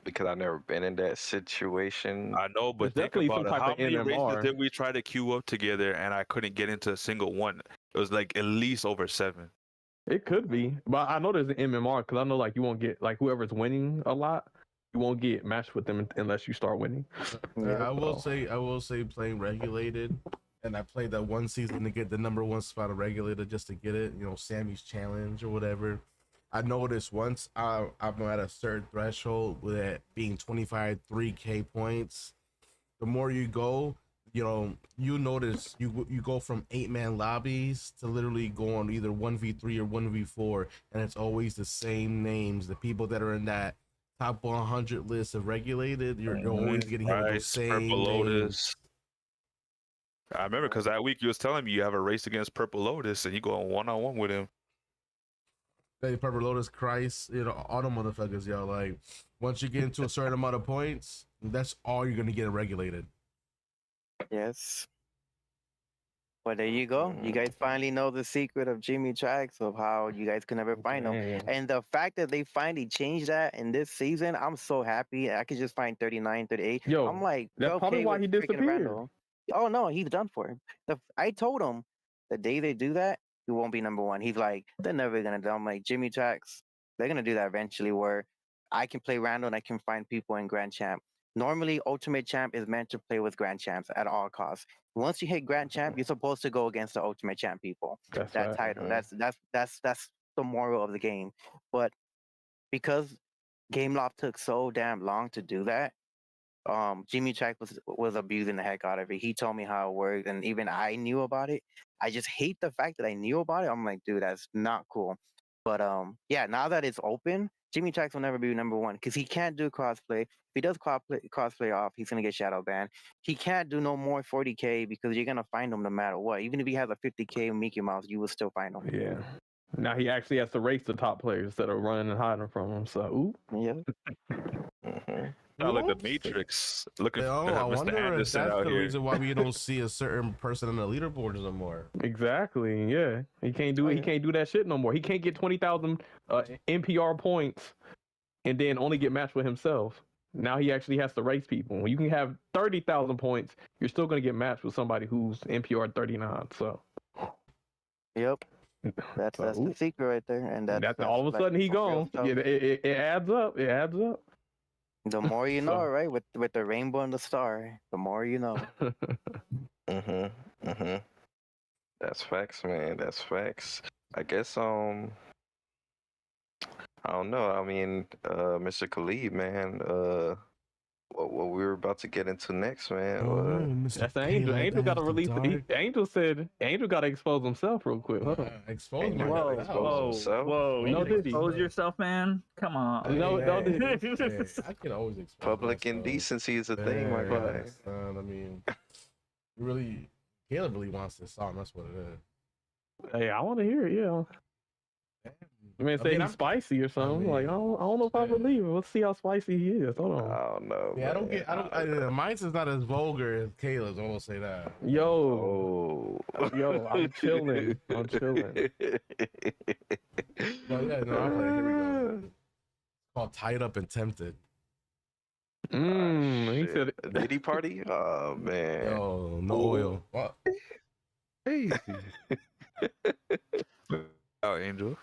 because I've never been in that situation. I know, but think about it. How many races did we try to queue up together and I couldn't get into a single one? It was like at least over 7. It could be, but I know there's an MMR because I know like you won't get like whoever's winning a lot, you won't get matched with them unless you start winning. I will say playing regulated, and I played that one season to get the #1 spot of regulated just to get it, Sammy's challenge or whatever. I noticed once I'm at a certain threshold with it being 25 3K points, the more you go, you notice you go from 8-man lobbies to literally go on either 1v3 or 1v4, and it's always the same names. The people that are in that top 100 list of regulated, you're always getting hit with those same Purple names. Lotus. I remember because that week you was telling me you have a race against Purple Lotus and you go on 1-on-1 with him. Hey, Purple Lotus, Christ, all the motherfuckers, yo. Like, once you get into a certain amount of points, that's all you're gonna get regulated. Yes. Well, there you go. You guys finally know the secret of Jimmy Tracks, of how you guys can never find them. And the fact that they finally changed that in this season, I'm so happy. I could just find 39, 38. Yo, I'm like, that's probably why he disappeared. Oh, no, he's done for. I told him the day they do that, he won't be #1. He's like, they're never going to do. I'm like, Jimmy Tracks, they're going to do that eventually, where I can play random and I can find people in Grand Champ. Normally, Ultimate Champ is meant to play with Grand Champs at all costs. Once you hit Grand Champ, you're supposed to go against the Ultimate Champ people. That's that right. title. That's the moral of the game. But because Game Loft took so damn long to do that, Jimmy Track was abusing the heck out of it. He told me how it worked, and even I knew about it. I just hate the fact that I knew about it. I'm like, dude, that's not cool. But yeah, now that it's open, Jimmy Tracks will never be number one because he can't do crossplay. If he does crossplay off, he's gonna get shadow banned. He can't do no more 40K because you're gonna find him no matter what. Even if he has a 50K Mickey Mouse, you will still find him. Yeah. Now he actually has to race the top players that are running and hiding from him. So, ooh. Yeah. Sound like the Matrix. Looking for I Mr. wonder if Anderson that's out the here. reason why we don't see a certain person in the leaderboards no more. Exactly. Yeah. He can't do He can't do that shit no more. He can't get 20,000 NPR points and then only get matched with himself. Now he actually has to race people. When you can have 30,000 points, you're still going to get matched with somebody who's NPR 39. So. Yep. That's the secret right there, and that's all of a sudden he gone. It adds up. It adds up. The more you know, right? With the rainbow and the star, the more you know. That's facts, man. That's facts. I guess I don't know. I mean, Mr. Khalid, man. What we were about to get into next, man. That's the Angel. Angel got to release. Angel said Angel got to expose himself real quick. Hold on. Expose himself. Whoa! You can expose yourself, man. Come on. No, I can always expose Public myself. indecency is a thing, my guy. I mean, Caleb really wants this song. That's what it is. Hey, I want to hear it. Yeah. You may say he's spicy or something. I don't know if I believe it. Let's see how spicy he is. Hold on. I don't know. Yeah, mine's is not as vulgar as Caleb's. I won't say that. Yo, I'm chilling. But yeah, no, I'm like, here we go. It's called Tied Up and Tempted. He said Diddy party? Oh man. Oh, no oil. What? Hey. Oh, Angel.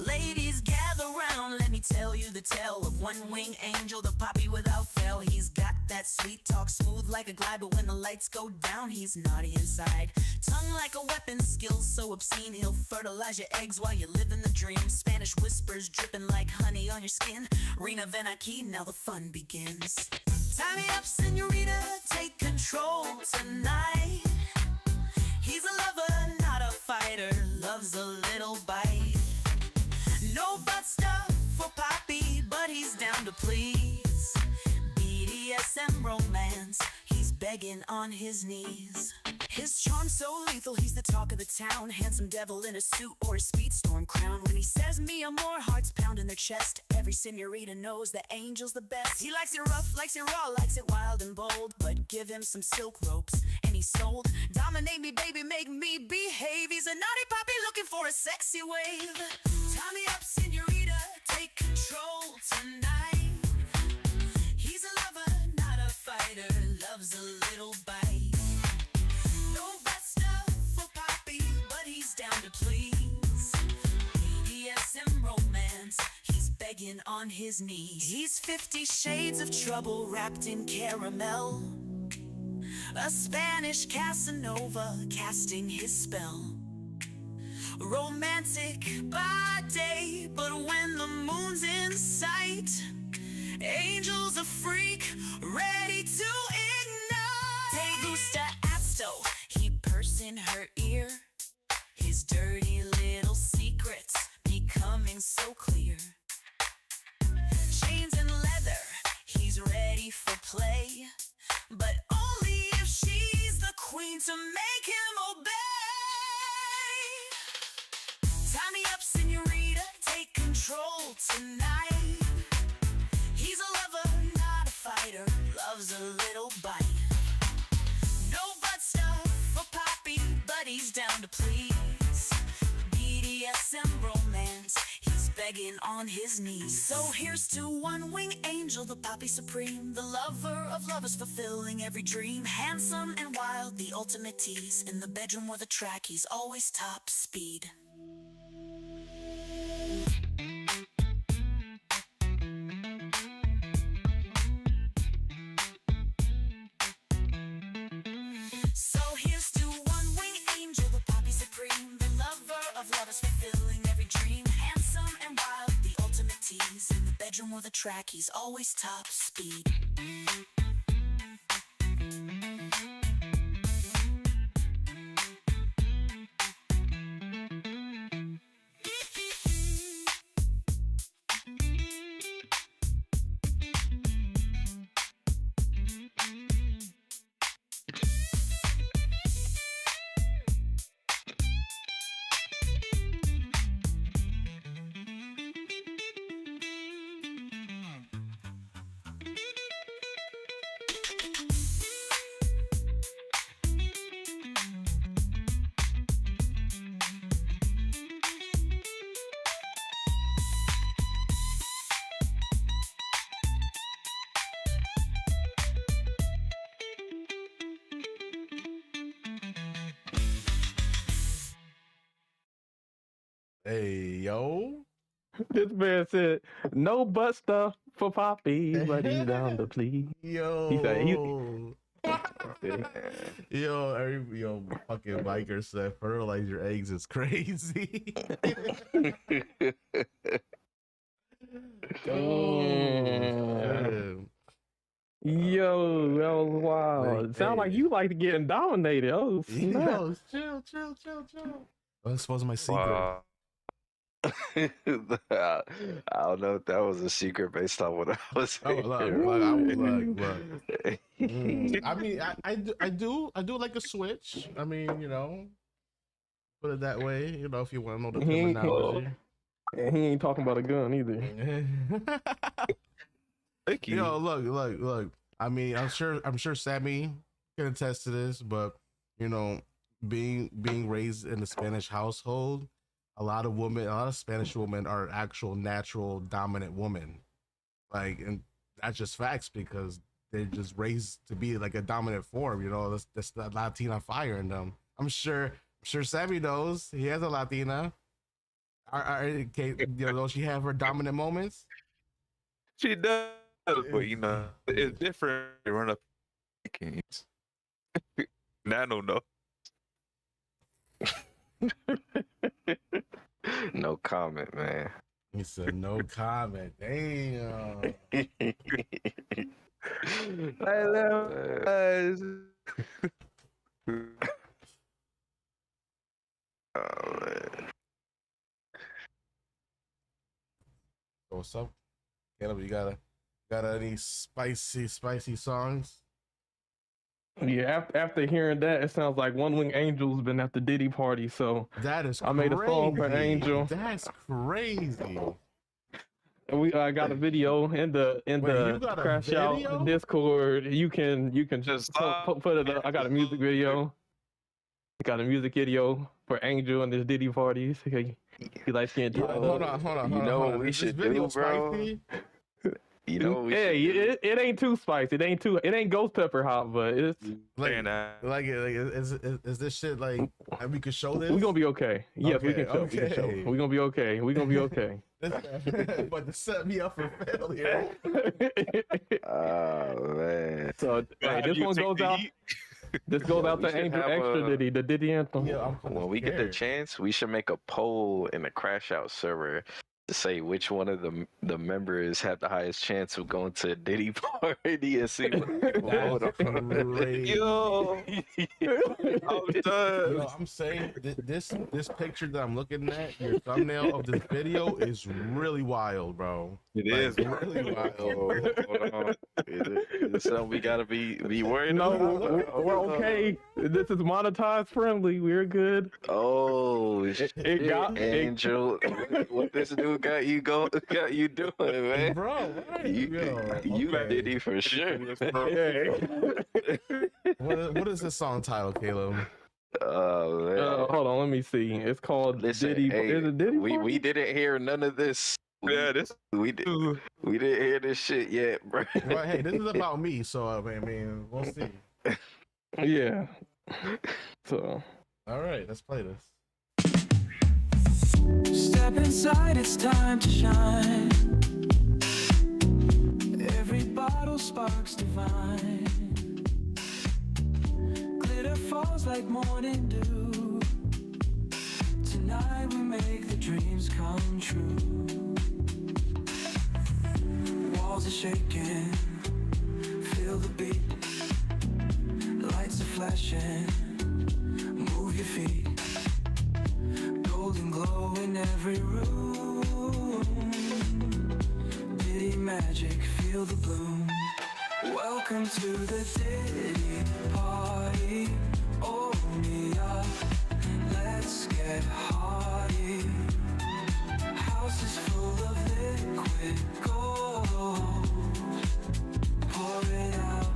Ladies, gather round, let me tell you the tale of one-wing angel, the poppy without fail. He's got that sweet talk, smooth like a glide, but when the lights go down, he's naughty inside. Tongue like a weapon, skills so obscene, he'll fertilize your eggs while you live in the dream. Spanish whispers dripping like honey on your skin. Rena Van Aki, now the fun begins. Tie me up, senorita, take control tonight. He's a lover, not a fighter, loves a little bite. No butt stuff for Poppy, but he's down to please. BDSM romance, he's begging on his knees. His charm's so lethal, he's the talk of the town. Handsome devil in a suit or a speedstorm crown. When he says me or more, hearts pound in their chest. Every senorita knows that Angel's the best. He likes it rough, likes it raw, likes it wild and bold. But give him some silk ropes and he's sold. Dominate me, baby, make me behave. He's a naughty puppy looking for a sexy wave. Tie me up, senorita, take control tonight. He's a lover, not a fighter, loves a little bite. No bad stuff for Poppy, but he's down to please. BDSM romance, he's begging on his knees. He's 50 shades of trouble wrapped in caramel. A Spanish Casanova casting his spell. Romantic by day, but when the moon's in sight, Angel's a freak, ready to ignite. Te gusta esto, he purrs in her ear. His dirty little secrets becoming so clear. Chains and leather, he's ready for play, but only if she's the queen to make him obey. Tie me up, senorita, take control tonight. He's a lover, not a fighter, loves a little bite. No butt stuff for Poppy, but he's down to please. BDSM romance, he's begging on his knees. So here's to one-wing angel, the Poppy supreme, the lover of lovers fulfilling every dream. Handsome and wild, the ultimate tease. In the bedroom or the track, he's always top speed. So here's to one-wing angel, the Poppy supreme, the lover of lovers fulfilling every dream. Handsome and wild, the ultimate tease. In the bedroom or the track, he's always top speed. Hey, yo. This man said, no butt stuff for Poppy, but he's down to please. Yo. He said, Yo, fucking biker said fertilize your eggs is crazy. Man. Yo, that was wild. It sound like you like to get dominated. Oh, snap. Yo, chill. I'm exposing my secret. I don't know if that was a secret based on what I was Oh, hearing. look. I mean, I do like a switch. I mean, you know, put it that way. You know, if you want to know the terminology. And he ain't talking about a gun either. Thank you. Yo, look. I mean, I'm sure Sammy can attest to this, but you know, being raised in a Spanish household, a lot of Spanish women are actual natural dominant women. Like, and that's just facts because they're just raised to be like a dominant form, you know, that's the Latina fire in them. I'm sure Sammy knows he has a Latina. Does she have her dominant moments? She does, but you know, it's different. You run up. Nano, no. No comment, man. He said no comment. Damn. I love us. Oh, man. What's up, Caleb? You got any spicy songs? Yeah, after hearing that, it sounds like One Wing Angel's been at the Diddy party, so That is I made a song for crazy. Angel. That's crazy. And we got a video in the you got a Crash Out video? Discord. You can just put it up. I got a music video. Got a music video for Angel and his Diddy parties. He likes getting Hold on. You know what we Is this should video do, bro? spicy? You know what we Hey, should do? it ain't too spicy. It ain't ghost pepper hot, but it's Is this shit like we could show this? we gonna be okay. Yes, we can show. We can show. Okay. We gonna be okay. We gonna be okay. But to set me up for failure. Oh, man. So hey, this one goes out. This goes out we to should Angel have Extra Diddy, the Diddy anthem. Yeah, When we get the chance, we should make a poll in the CrashOut server to say which one of the members have the highest chance of going to a Diddy party and see what people vote on. Crazy. Yo, I'm done. Yo, I'm saying this picture that I'm looking at, your thumbnail of this video is really wild, bro. It is really wild. Hold on. Is it something we gotta be worried No, about? we're okay. This is monetized friendly. We're good. Oh shit, It got Angel. What this dude got you doing, man? Bro, right? You Diddy for sure. What is this song title, Caleb? Oh man. Hold on, let me see. It's called Listen, Diddy. hey, Is it Diddy? we didn't hear none of this. Yeah, this. We didn't hear this shit yet, bro. Well, hey, this is about me, so I mean, we'll see. Yeah. So. All right, let's play this. Step inside, it's time to shine. Every bottle sparks divine. Glitter falls like morning dew. Tonight we make the dreams come true. Walls are shaking, feel the beat. Lights are flashing, move your feet. Golden glow in every room. Diddy magic, feel the bloom. Welcome to the Diddy party. Oh me up, let's get hardy. House is full of liquid gold. Pour it out,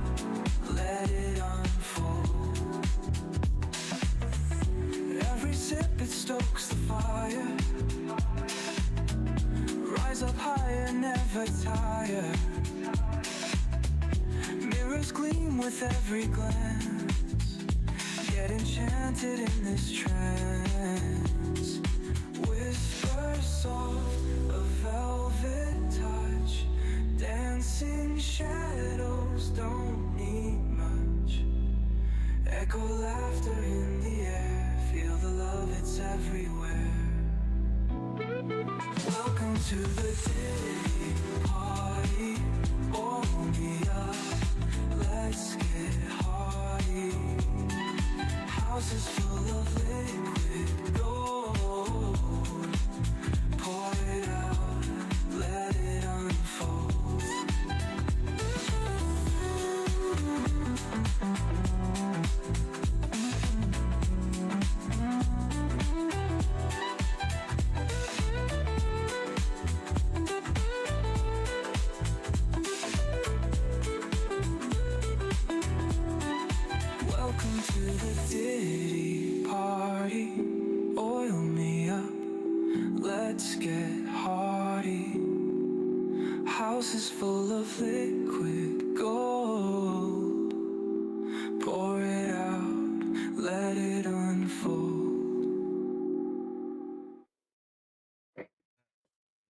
let it unfold. Every sip it stokes the fire. Rise up higher, never tire. Mirrors gleam with every glance. Get enchanted in this trance. Whisper are soft, a velvet touch. Dancing shadows don't need much. Echo laughter in the air. Feel the love, it's everywhere. Welcome to the day party. Oh, me up. Let's get hardy. House is full of liquid gold. Pour it out, let it unfold. Welcome to the Diddy party. Oil me up, let's get hardy. House is full of liquid gold. Pour it out, let it unfold.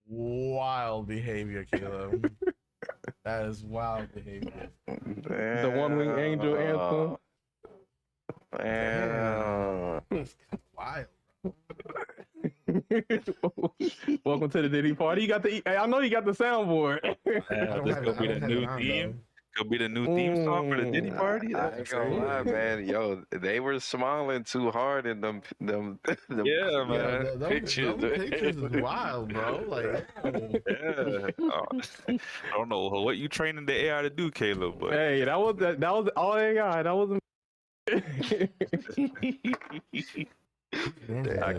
Wild behavior, Caleb. That is wild behavior. The One Wing Angel anthem. Man. It's wild. Welcome to the Diddy party. You got the. I know you got the soundboard. This could be the new theme. Could be the new theme song for the Diddy party. I ain't gonna lie, man. Yo, they were smiling too hard in them Yeah, man. Them pictures. pictures is wild, bro. Like, Yeah. I don't know what you training the AI to do, Caleb, but Hey, that was all AI. That wasn't. I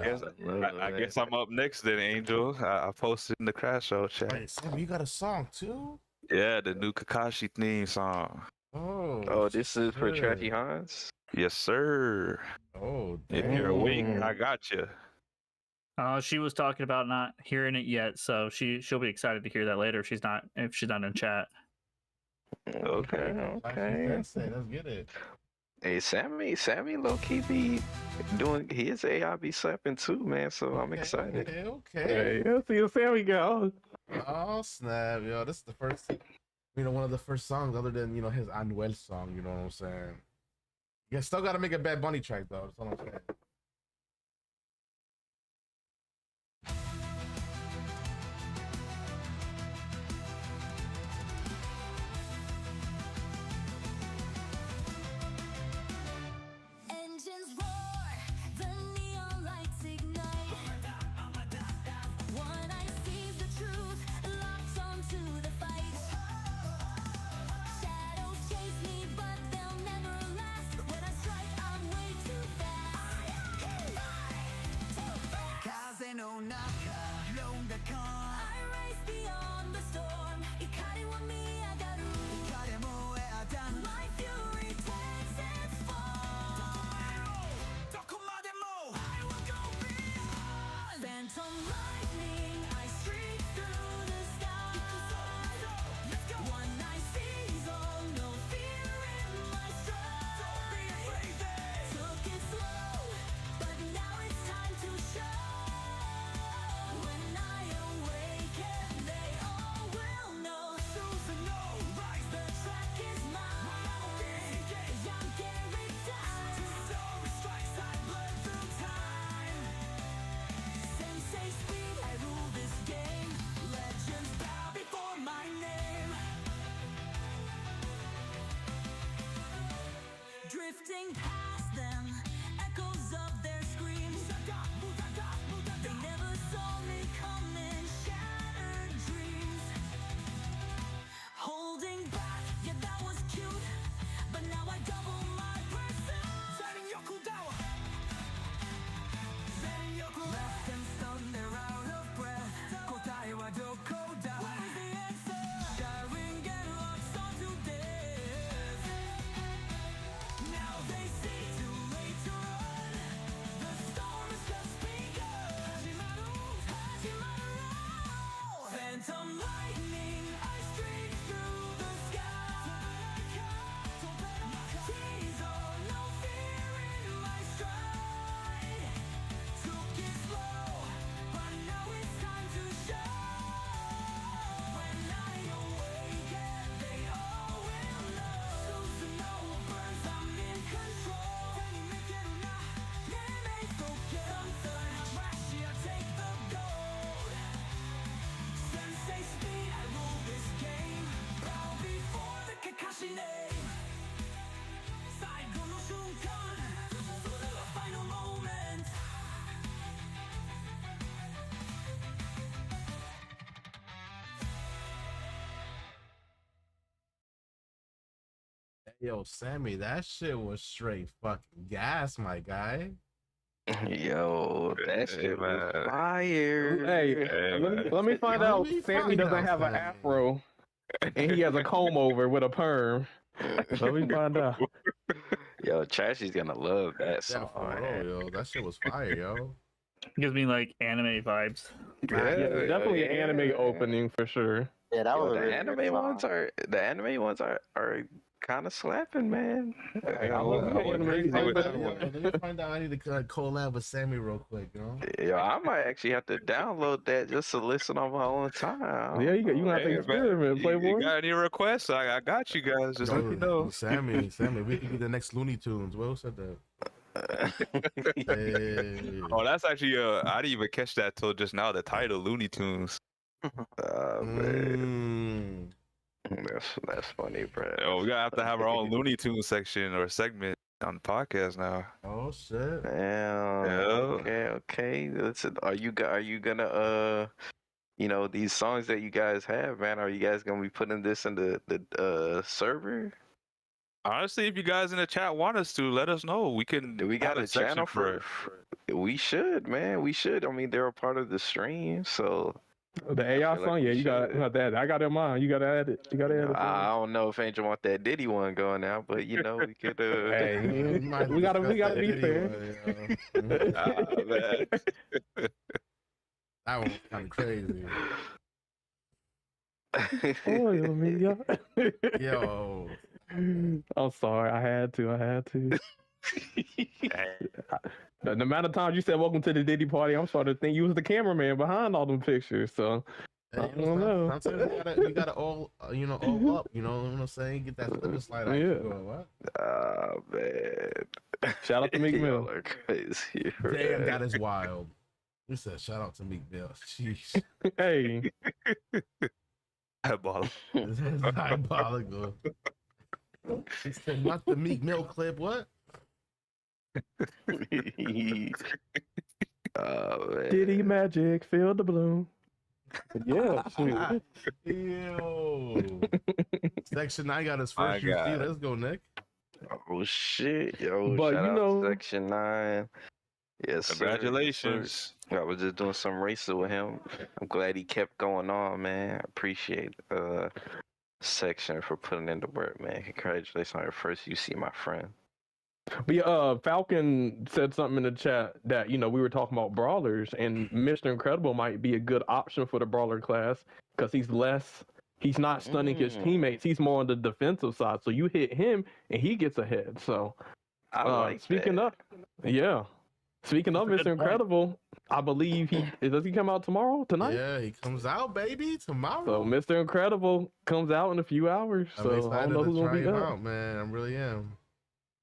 guess I'm up next then, Angel. I posted in the CrashOut chat. wait, Sam, you got a song too? Yeah, the new Kakashi theme song. Oh, this is for shit. Tracky Hans? Yes, sir. Oh, If you're awake, damn. I got you. She was talking about not hearing it yet, so she'll be excited to hear that later if she's not in chat. Okay. Let's get it. Hey, Sammy low-key be doing his AI be slapping too, man, so I'm excited. Okay. Hey, let's see if Sammy go. Oh snap, yo! This is the first, one of the first songs other than his Anuel song. You know what I'm saying? You still got to make a Bad Bunny track though. That's all I'm saying. Engines roar, the neon lights ignite. One eye sees the truth, locks onto the fight. Shadows chase me, but they'll never last. When I strike, I'm way too fast. Kaze no naka, longa kan. I race beyond the storm. Ikari wa miyagaru. Ikare mo e adan. My fury takes its form. I will go beyond. Phantom lightning, I streak through the sky. One night sees all, no fear in my stride. Took it slow, but now it's time to show. When I awaken, they all will know. The track is mine. I'm carried down. I blur through time. Sensei speed, I rule this game. Legends bow before my name. Drifting past them, echoes of their screams. They never saw me coming, shattered dreams. Holding back, yeah, that was cute. But now I double my pursuit. Left them stunned, they're out of breath. Kotai wa doko da? Where's the answer? Sharing and locks onto death. Now they see Yo, Sammy, that shit was straight fucking gas, my guy. Yo, that Hey, shit was man. fire. Hey, let me find Let out. me Sammy find doesn't out, have an Sammy. afro, and he has a comb over with a perm. Let me find out. Yo, Trashy's gonna love that Yeah, song. for real, yo. That shit was fire, yo. Gives me like anime vibes. Yeah, definitely an anime yeah. opening for sure. Yeah, that Yo, was a the really anime good song. ones are kind of slapping, man. I love Let the me anime. find out, yo. Let me find out. I need to collab with Sammy real quick, you know. Yo, I might actually have to download that just to listen on my own time. Yeah, you gonna have to Hey, experiment, you Playboy. got any requests? I got you guys. Just let me know. Sammy, we could be the next Looney Tunes. Will said that. Hey. Oh, that's actually I didn't even catch that till just now. The title, Looney Tunes. Man. That's funny, bro. Oh, we gotta have to have our own Looney Tunes section or segment on the podcast now. Oh shit. Damn. Yeah. Okay. Listen, are you gonna these songs that you guys have, man, are you guys gonna be putting this in the server? Honestly, if you guys in the chat want us to, let us know. We can. Do we got have a section channel for we should, man. We should. I mean, they're a part of the stream, so The AI feel like song, we yeah, you got should. that. I got it in mind. You gotta add it. You gotta add it. I don't know if Angel want that Diddy one going now, but we could. Hey, We might we gotta discuss be that fair. anyway, man. That was kind of crazy. Oh, yeah. Yo. I'm sorry. I had to. The amount of times you said "Welcome to the Diddy party," I'm starting to think you was the cameraman behind all them pictures. So Hey, I don't know. sometimes we gotta all all up. You know what I'm saying? Get that slip and slide action Yeah. going. What? Oh man! Shout out to Meek Mill. Y'all are crazy. Damn, man. that is wild. You said shout out to Meek Mill. Sheesh. Hey, Eyeball. This is diabolical. He said not the Meek Mill clip. What? Oh man! Diddy magic, feel the bloom. Yeah, shoot. Yo. Section 9 got his My first UC. God. Let's go, Nick. Oh shit, yo! But shout you out know- to Section 9. Yes, sir. Congratulations. I was just doing some racing with him. I'm glad he kept going on, man. I appreciate Section for putting in the work, man. Congratulations on your first UC, my friend. But yeah, Falcon said something in the chat that we were talking about brawlers, and Mr. Incredible might be a good option for the brawler class because he's not stunning his teammates. He's more on the defensive side. So you hit him and he gets ahead. So I like speaking that. of, yeah. Speaking of That's a Mr. good point. Incredible, I believe does he come out tonight? Yeah, he comes out, baby, tomorrow. So Mr. Incredible comes out in a few hours. I'm So I excited don't know to who's gonna try be him up. out, man. I really am.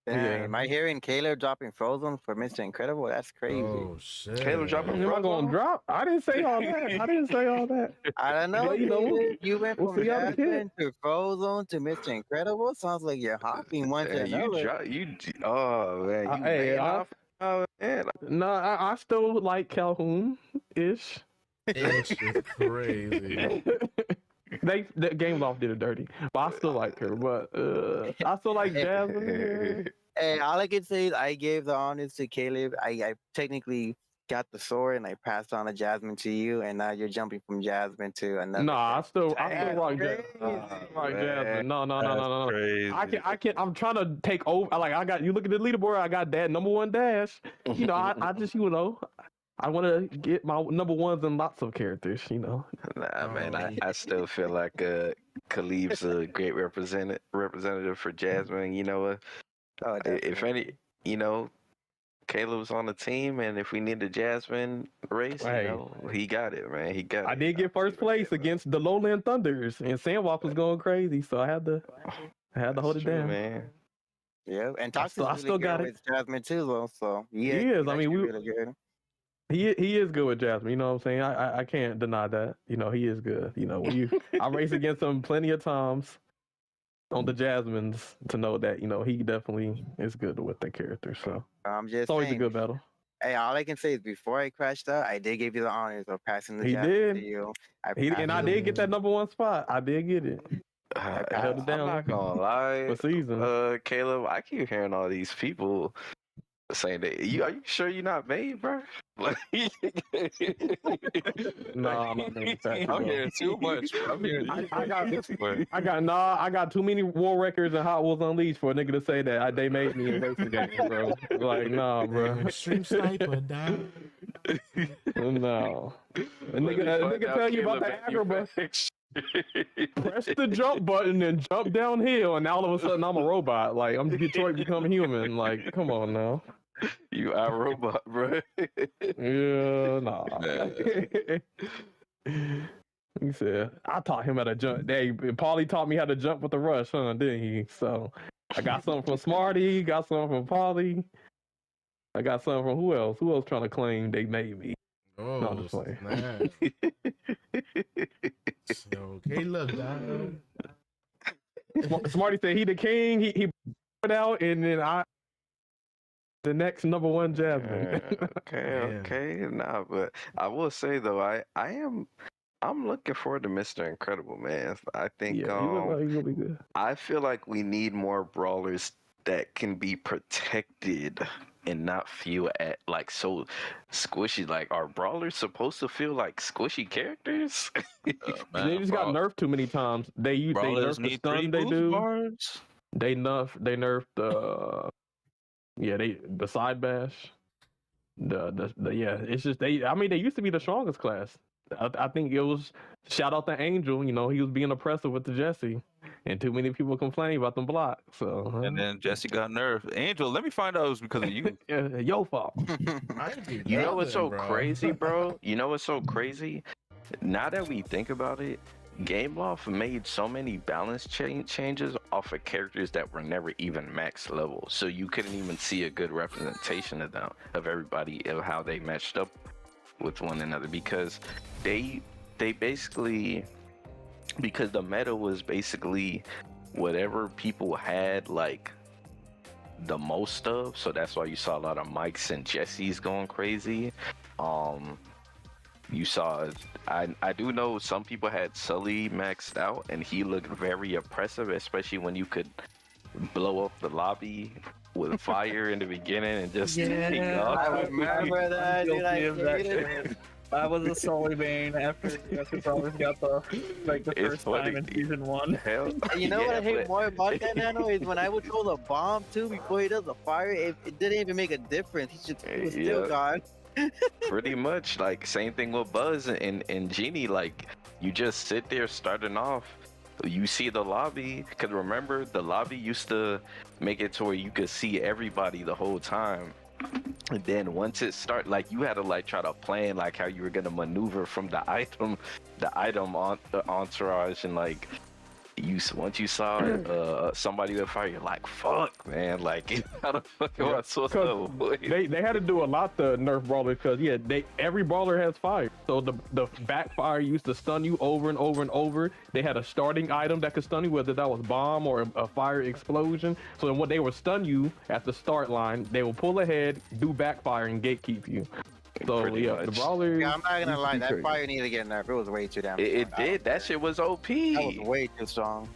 Dang, Yeah. am I hearing Caleb dropping Frozen for Mr. Incredible? That's crazy. Oh shit. Caleb dropping Am I gonna drop? I didn't say all that. I don't know. But, Caleb. You went we'll from see how the Jasmine to Frozen to Mr. Incredible. Sounds like you're hopping one to Yeah, another. oh man, you Hey, laying off. Oh man, No, I still like Calhoun-ish. It's just crazy. The Game Loft did it dirty, but I still like her. But I still like Jasmine. Hey, all I can say is I gave the honors to Caleb. I technically got the sword and I passed on a Jasmine to you, and now you're jumping from Jasmine to another. Nah, I still That's rock crazy. Jasmine. No. That's crazy. I can't. I'm trying to take over. Like I got you. Look at the leaderboard. I got that #1 dash. I just I want to get my #1s in lots of characters. Nah, man, I still feel like Khalib's a great representative for Jasmine. You know what? Oh, If any, Caleb's on the team, and if we need a Jasmine race, Hey. he got it, man. He got it. I did get first place against the Lowland Thunders, and Sandwalk was going crazy, so I had to hold it down. man. Yeah, and I Toxic still- I really still good got with Jasmine too, though. So He is. I mean, he's we- really good. He is good with Jasmine. You know what I'm saying? I can't deny that. He is good. When I race against him plenty of times on the Jasmines to know that he definitely is good with the character. So I'm just it's always saying. a good battle. Hey, all I can say is before I crashed out, I did give you the honors of passing the He Jasmine did. to you. I did get that #1 spot. I did get it. held it I'm down not gonna lie, for seasons. Caleb. I keep hearing all these people saying that. Are you sure you're not made, bro? Like, No, I'm not manufactured. I'm bro. hearing too much. I'm hearing I got too many war records and Hot Wheels Unleashed for a nigga to say that they made me in racing games, bro. Like, nah, bro. Extreme sniper down. No. A nigga tell you about the aggro, bro. Press the jump button and jump downhill, and all of a sudden I'm a robot. Like, I'm Detroit become human. Like, come on now. You are robot, bro. Yeah, nah. He said, I taught him how to jump. Hey, Paulie taught me how to jump with the rush, huh? Didn't he? So I got something from Smarty, got something from Paulie. I got something from who else? Who else trying to claim they made me? Oh, No, just playing. snap. So, Caleb, dog. Smarty said he the king. He put out, and then the next number one Jasmine. Okay. Nah, but I will say though, I'm looking forward to Mr. Incredible, man. I think Yeah, he look like he's gonna be good. I feel like we need more brawlers that can be protected and not feel like so squishy. Like, are brawlers supposed to feel like squishy characters? They just got nerfed too many times. They Brawlers nerfed the need stun. 3 They boost do. bars. They nerfed the side bash. It's just they used to be the strongest class. I think it was shout out to Angel, he was being oppressive with the Jesse, and too many people complain about them blocks. So And then Jesse got nerfed. Angel, let me find out it was because of you. your fault. You know what's so crazy, bro? You know what's so crazy? Now that we think about it, Gameloft made so many balance changes off of characters that were never even max level, so you couldn't even see a good representation of them, of everybody, of how they matched up with one another, because they basically, because the meta was basically whatever people had like the most of, so that's why you saw a lot of Mikes and Jessies going crazy. You saw, I do know some people had Sully maxed out, and he looked very oppressive, especially when you could blow up the lobby with fire in the beginning and just take off. I remember that, dude. I hated it. I was a Sully main after Sully got the It's first time in funny. season 1. Hell, You know what I hate but- more about that, Nano, is when I would throw the bomb too before he does the fire, it didn't even make a difference. He was still Yeah. gone. Pretty much, like, same thing with Buzz and Genie. Like, you just sit there starting off, you see the lobby, because remember, the lobby used to make it to where you could see everybody the whole time. And then once it start, like, you had to like try to plan like how you were gonna maneuver from the item on the entourage, and like once you saw somebody with fire, you're like, fuck, man, like, how the fuck am I supposed to avoid? They had to do a lot to nerf brawlers, because every brawler has fire. So the backfire used to stun you over and over and over. They had a starting item that could stun you, whether that was bomb or a fire explosion. So then when they would stun you at the start line, they will pull ahead, do backfire, and gatekeep you. So Pretty the much. brawlers. Yeah, I'm not gonna used to lie, be that crazy. fire needed to get nerfed. It was way too damn It strong. did. That shit was OP. That was way too strong.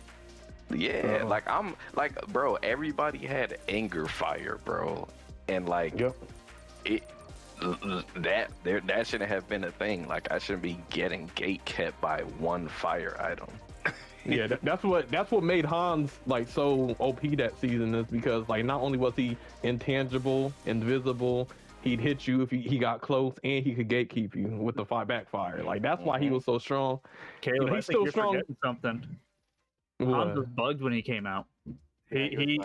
Yeah, like, I'm like, bro, everybody had anger fire, bro, and like, that shouldn't have been a thing. Like, I shouldn't be getting gate kept by one fire item. Yeah, that's what made Hans like so OP that season, is because like not only was he intangible, invisible, he'd hit you if he got close, and he could gatekeep you with the backfire. Like, that's why he was so strong. Caleb, he's I think still you're strong. forgetting something. What? Hans was bugged when he came out. He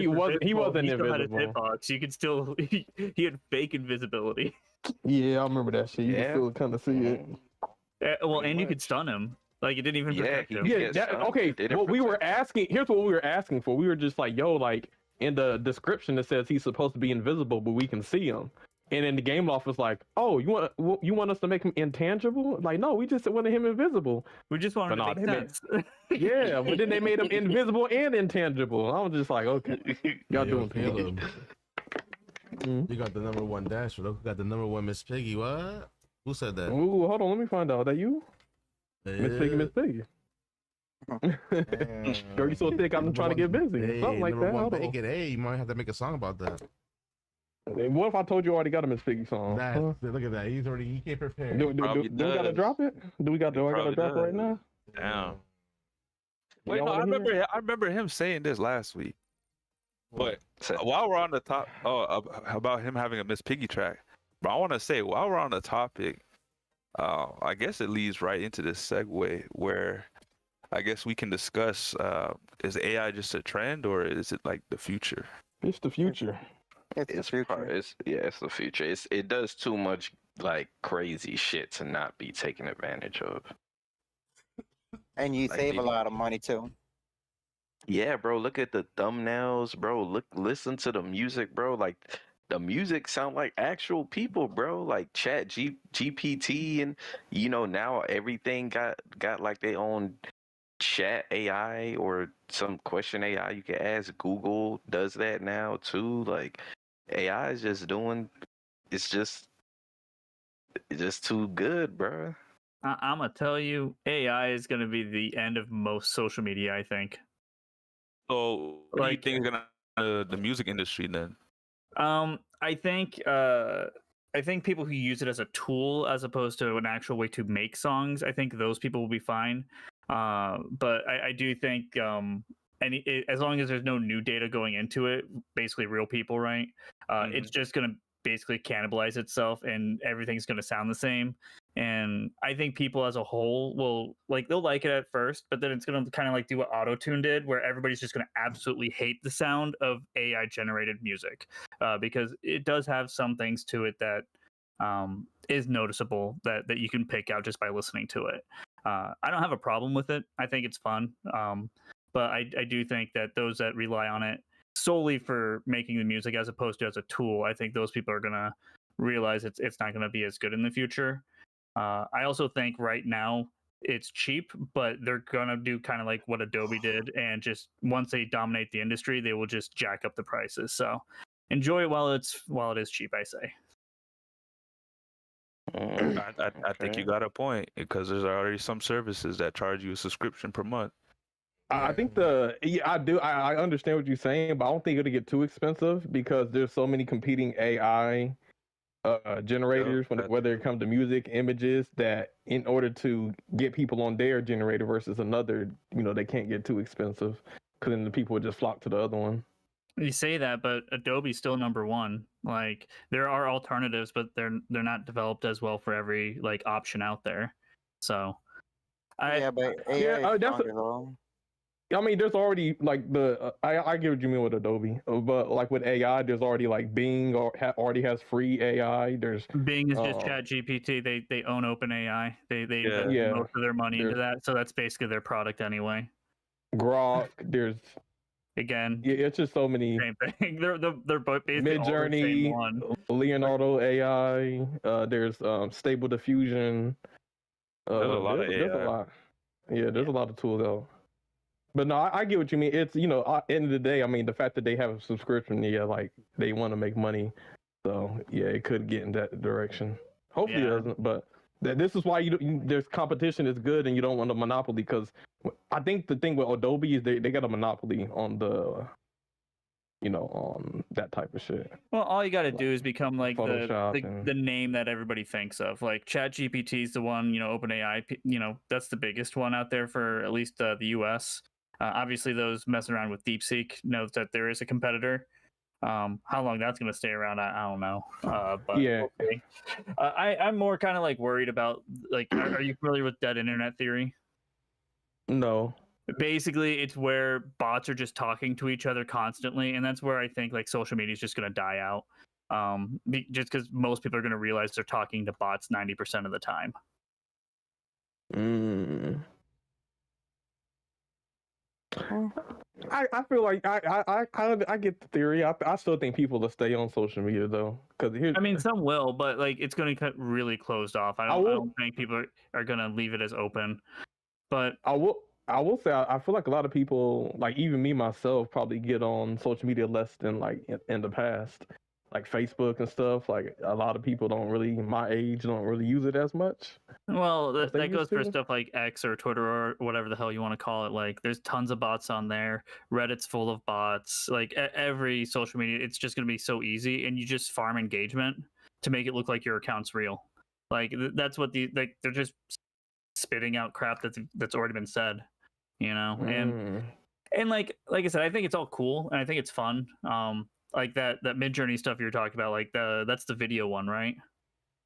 wasn't he still had his invisible. hitbox. You could still he had fake invisibility. Yeah, I remember that shit. You Yeah. can still kind of see it. Well, and you could stun him. Like, it didn't even protect him. Yeah, Yes, okay. didn't What we were protect asking, here's what we were asking for. We were just like, yo, like, in the description it says he's supposed to be invisible, but we can see him. And then the game loft was like, oh, you want us to make him intangible? Like, no, we just wanted him invisible. We just wanted But to nah, make they sense. Yeah, but then they made him invisible and intangible. I was just like, okay, y'all doing Caleb. Mhm. You got the number one Dasher. Look, got the number one Miss Piggy. What? Who said that? Ooh, hold on, let me find out. That you? Miss Piggy, Miss Piggy. Dirty so thick, I'm trying to get busy. Hey, Something like number that. one Hold on. bacon. Hey, you might have to make a song about that. What if I told you already got a Miss Piggy song? Look at that. He came prepared. Do we gotta drop it? Do I gotta drop it right now? Damn. Wait, Y'all no, wanna hear it? I remember him saying this last week. But So- while we're on the top, about him having a Miss Piggy track. But I want to say, while we're on the topic, I guess it leads right into this segue where I guess we can discuss: is AI just a trend or is it like the future? It's the future. It's the future. It's the future. It does too much like crazy shit to not be taken advantage of. And you Like save a people- lot of money too. Yeah, bro. Look at the thumbnails, bro. Listen to the music, bro. Like the music sound like actual people, bro. Like GPT, and now everything got like their own chat AI or some question AI you can ask. Google does that now too. Like AI is just doing. It's just too good, bro. I'm gonna tell you, AI is gonna be the end of most social media. I think. So, what Like- do you think is gonna the music industry then? I think people who use it as a tool as opposed to an actual way to make songs, I think those people will be fine. But I do think as long as there's no new data going into it, basically real people, right? It's just gonna basically cannibalize itself, and everything's gonna sound the same. And I think people as a whole they'll like it at first, but then it's gonna kind of like do what Auto-Tune did, where everybody's just gonna absolutely hate the sound of AI generated music, because it does have some things to it that is noticeable that you can pick out just by listening to it. I don't have a problem with it. I think it's fun, but I do think that those that rely on it solely for making the music as opposed to as a tool, I think those people are gonna realize it's not gonna be as good in the future. I also think right now it's cheap, but they're gonna do kind of like what Adobe did, and just once they dominate the industry, they will just jack up the prices. So enjoy it while it is cheap, I say. I think you got a point because there's already some services that charge you a subscription per month. I think I understand what you're saying, but I don't think it'll get too expensive because there's so many competing AI generators, whether it comes to music, images, that in order to get people on their generator versus another, they can't get too expensive because then the people would just flock to the other one. You say that, but Adobe's still number one. Like there are alternatives, but they're not developed as well for every like option out there. So, But AI is stronger though. I mean, there's already like I get what you mean with Adobe, but like with AI, there's already like Bing already has free AI. There's Bing is just Chat GPT. They own OpenAI. They invest most of their money into that, so that's basically their product anyway. Grok, there's it's just so many. Same thing. They're both basically Midjourney, all the same one. Leonardo AI. There's Stable Diffusion. There's a lot of AI. There's a lot. Yeah, there's a lot of tools though. But no, I get what you mean. It's end of the day, I mean, the fact that they have a subscription, like they want to make money, so yeah, it could get in that direction. Hopefully it doesn't, but this is why there's competition is good, and you don't want a monopoly, because I think the thing with Adobe is they got a monopoly on the, on that type of shit. Well, all you got to do is become like Photoshop the name that everybody thinks of. Like ChatGPT is the one, OpenAI, that's the biggest one out there for at least the US. Obviously, those messing around with DeepSeek knows that there is a competitor. How long that's going to stay around, I don't know. But yeah, okay. I'm more kind of like worried about like, are you familiar with dead internet theory? No. Basically, it's where bots are just talking to each other constantly, and that's where I think like social media is just going to die out. Just because most people are going to realize they're talking to bots 90% of the time. I feel like I get the theory. I still think people will stay on social media though, because I mean, some will, but like it's going to get really closed off. I don't think people are going to leave it as open. But I will say I feel like a lot of people, like even me myself, probably get on social media less than like in the past. like Facebook and stuff. Like a lot of people my age don't really use it as much. Well, As they that goes used for to. stuff like X or Twitter or whatever the hell you want to call it. Like, there's tons of bots on there. Reddit's full of bots. Like, every social media, it's just going to be so easy, and you just farm engagement to make it look like your account's real. Like, that's what they're just spitting out crap that's already been said, you know. And like I said, I think it's all cool and I think it's fun. Like that Mid-Journey stuff you're talking about, like that's the video one, right?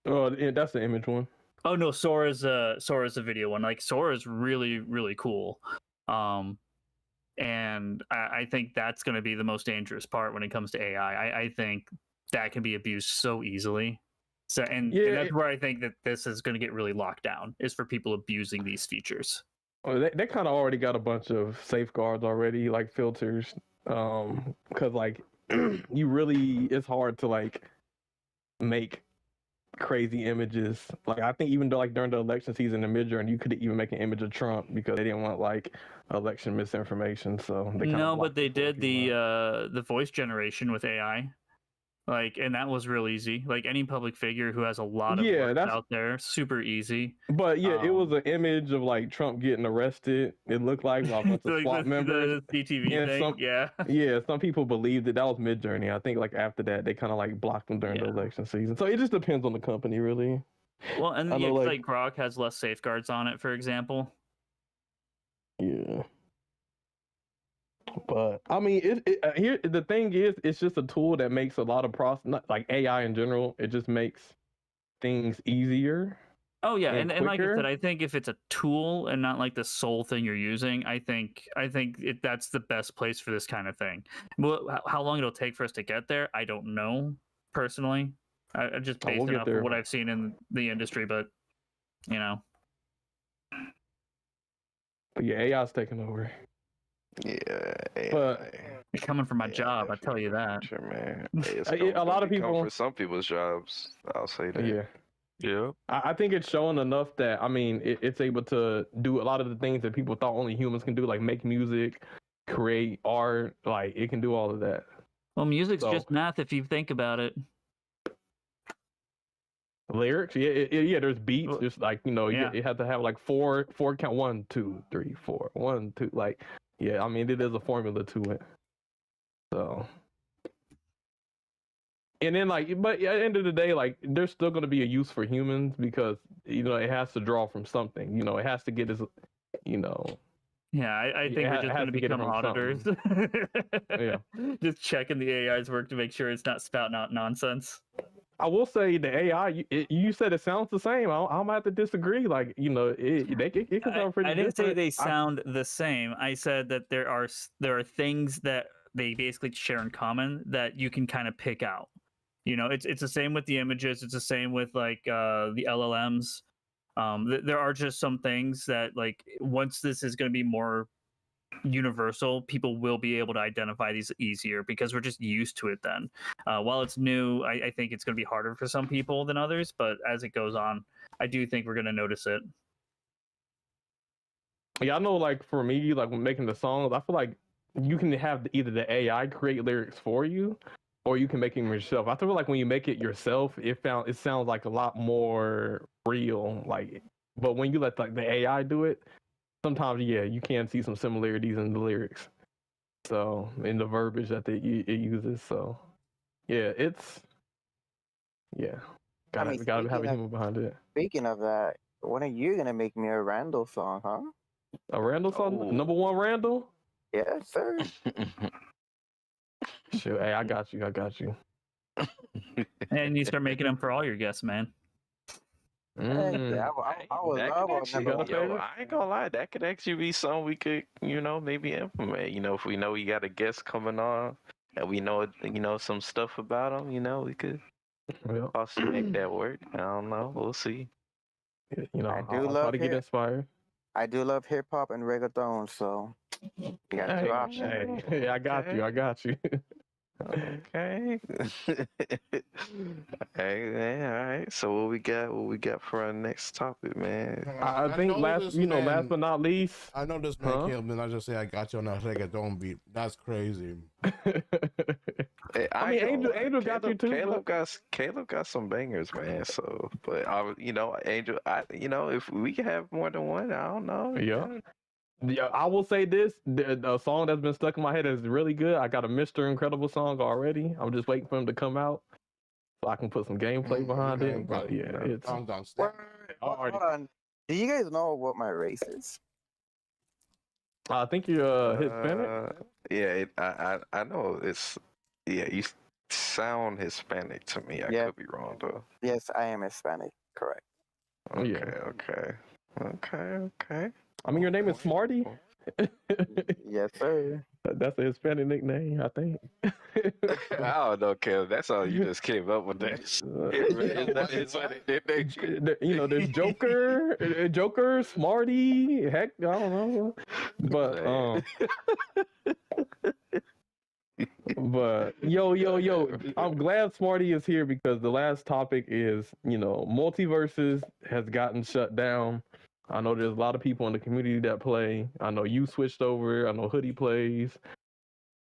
Oh, yeah, that's the image one. Oh no, Sora's the video one. Like, Sora's really, really cool. And I think that's going to be the most dangerous part when it comes to AI. I think that can be abused so easily. So and that's where I think that this is going to get really locked down, is for people abusing these features. Oh, they kind of already got a bunch of safeguards already, like filters. Because like it's hard to like make crazy images. Like, I think even though like during the election season in Mid-Journey, you could even make an image of Trump because they didn't want like election misinformation. So they but they did the voice generation with AI. Like, and that was real easy. Like, any public figure who has a lot of work out there, super easy. But it was an image of like Trump getting arrested. It looked like a bunch of SWAT members. The CTV thing, some people believed that was Mid-Journey. I think like after that they kind of like blocked them during the election season. So it just depends on the company, really. Well, and like Grok has less safeguards on it, for example. Yeah. But I mean, here the thing is, it's just a tool that makes a lot of like AI in general. It just makes things easier. Oh yeah, and like I said, I think if it's a tool and not like the sole thing you're using, I think that's the best place for this kind of thing. Well, how long it'll take for us to get there, I don't know personally. I just based enough of what I've seen in the industry, but you know. But yeah, AI's taking over. Yeah, but you're coming for my job, I tell you that. Sure, man. A lot of people for some people's jobs, I'll say that. Yeah. I think it's showing enough that, I mean, it's able to do a lot of the things that people thought only humans can do, like make music, create art. Like, it can do all of that. Well, music's just math if you think about it. Lyrics, there's beats, just like, you know, you have to have like four count, 1 2 3 4 1 2, like, I mean, it is a formula to it. So, and then like, but at the end of the day, like, there's still going to be a use for humans because, you know, it has to draw from something. You know, it has to get his, you know. Yeah, I think we're just going to become auditors. Just checking the AI's work to make sure it's not spouting out nonsense. I will say the AI, you said it sounds the same. I'm gonna have to disagree. Like, you know, it can sound pretty. I didn't say they sound the same. I said that there are things that they basically share in common that you can kind of pick out. You know, it's the same with the images. It's the same with like the LLMs. There are just some things that, like, once this is going to be more universal, people will be able to identify these easier because we're just used to it then. While it's new, I think it's going to be harder for some people than others, but as it goes on, I do think we're going to notice it. Yeah, I know, like, for me, like, when making the songs, I feel like you can have either the AI create lyrics for you or you can make them yourself. I feel like when you make it yourself, it sounds like a lot more real, like, but when you let like the AI do it, sometimes, you can see some similarities in the lyrics. So, in the verbiage that it uses. So, gotta have a human behind it. Speaking of that, when are you gonna make me a Randall song, huh? A Randall song? Number one Randall? Yes, sir. Sure. Hey, I got you. And you start making them for all your guests, man. I would love I ain't gonna lie, that could actually be something we could, you know, maybe implement. You know, if we know we got a guest coming on and we know, you know, some stuff about them, you know, we could also make that work. I don't know. We'll see. You know, I'll try to get inspired. I do love hip hop and reggaeton, so you got two options. Hey, I got you. Okay. Hey, man, all right. So what we got for our next topic, man? I think last but not least, I know this man killed me. I just say I got you on a reggaeton beat. That's crazy. I mean, ain't gonna lie. Angel got you too. Caleb got some bangers, man. So, but Angel, if we can have more than one, I don't know. Yeah, I will say this: the song that's been stuck in my head is really good. I got a Mr. Incredible song already. I'm just waiting for him to come out so I can put some gameplay behind it. But yeah, it's Hold on. Do you guys know what my race is? I think you're Hispanic. Yeah, I know it's. Yeah, you sound Hispanic to me. I could be wrong though. Yes, I am Hispanic. Correct. Okay. I mean, your name is Smarty. Yes, sir. That's a Hispanic nickname, I think. I don't know, Caleb. That's all you just came up with. That. There's Joker, Smarty. Heck, I don't know. But But yo, I'm glad Smarty is here because the last topic is, multiverses has gotten shut down. I know there's a lot of people in the community that play. I know you switched over. I know Hoodie plays.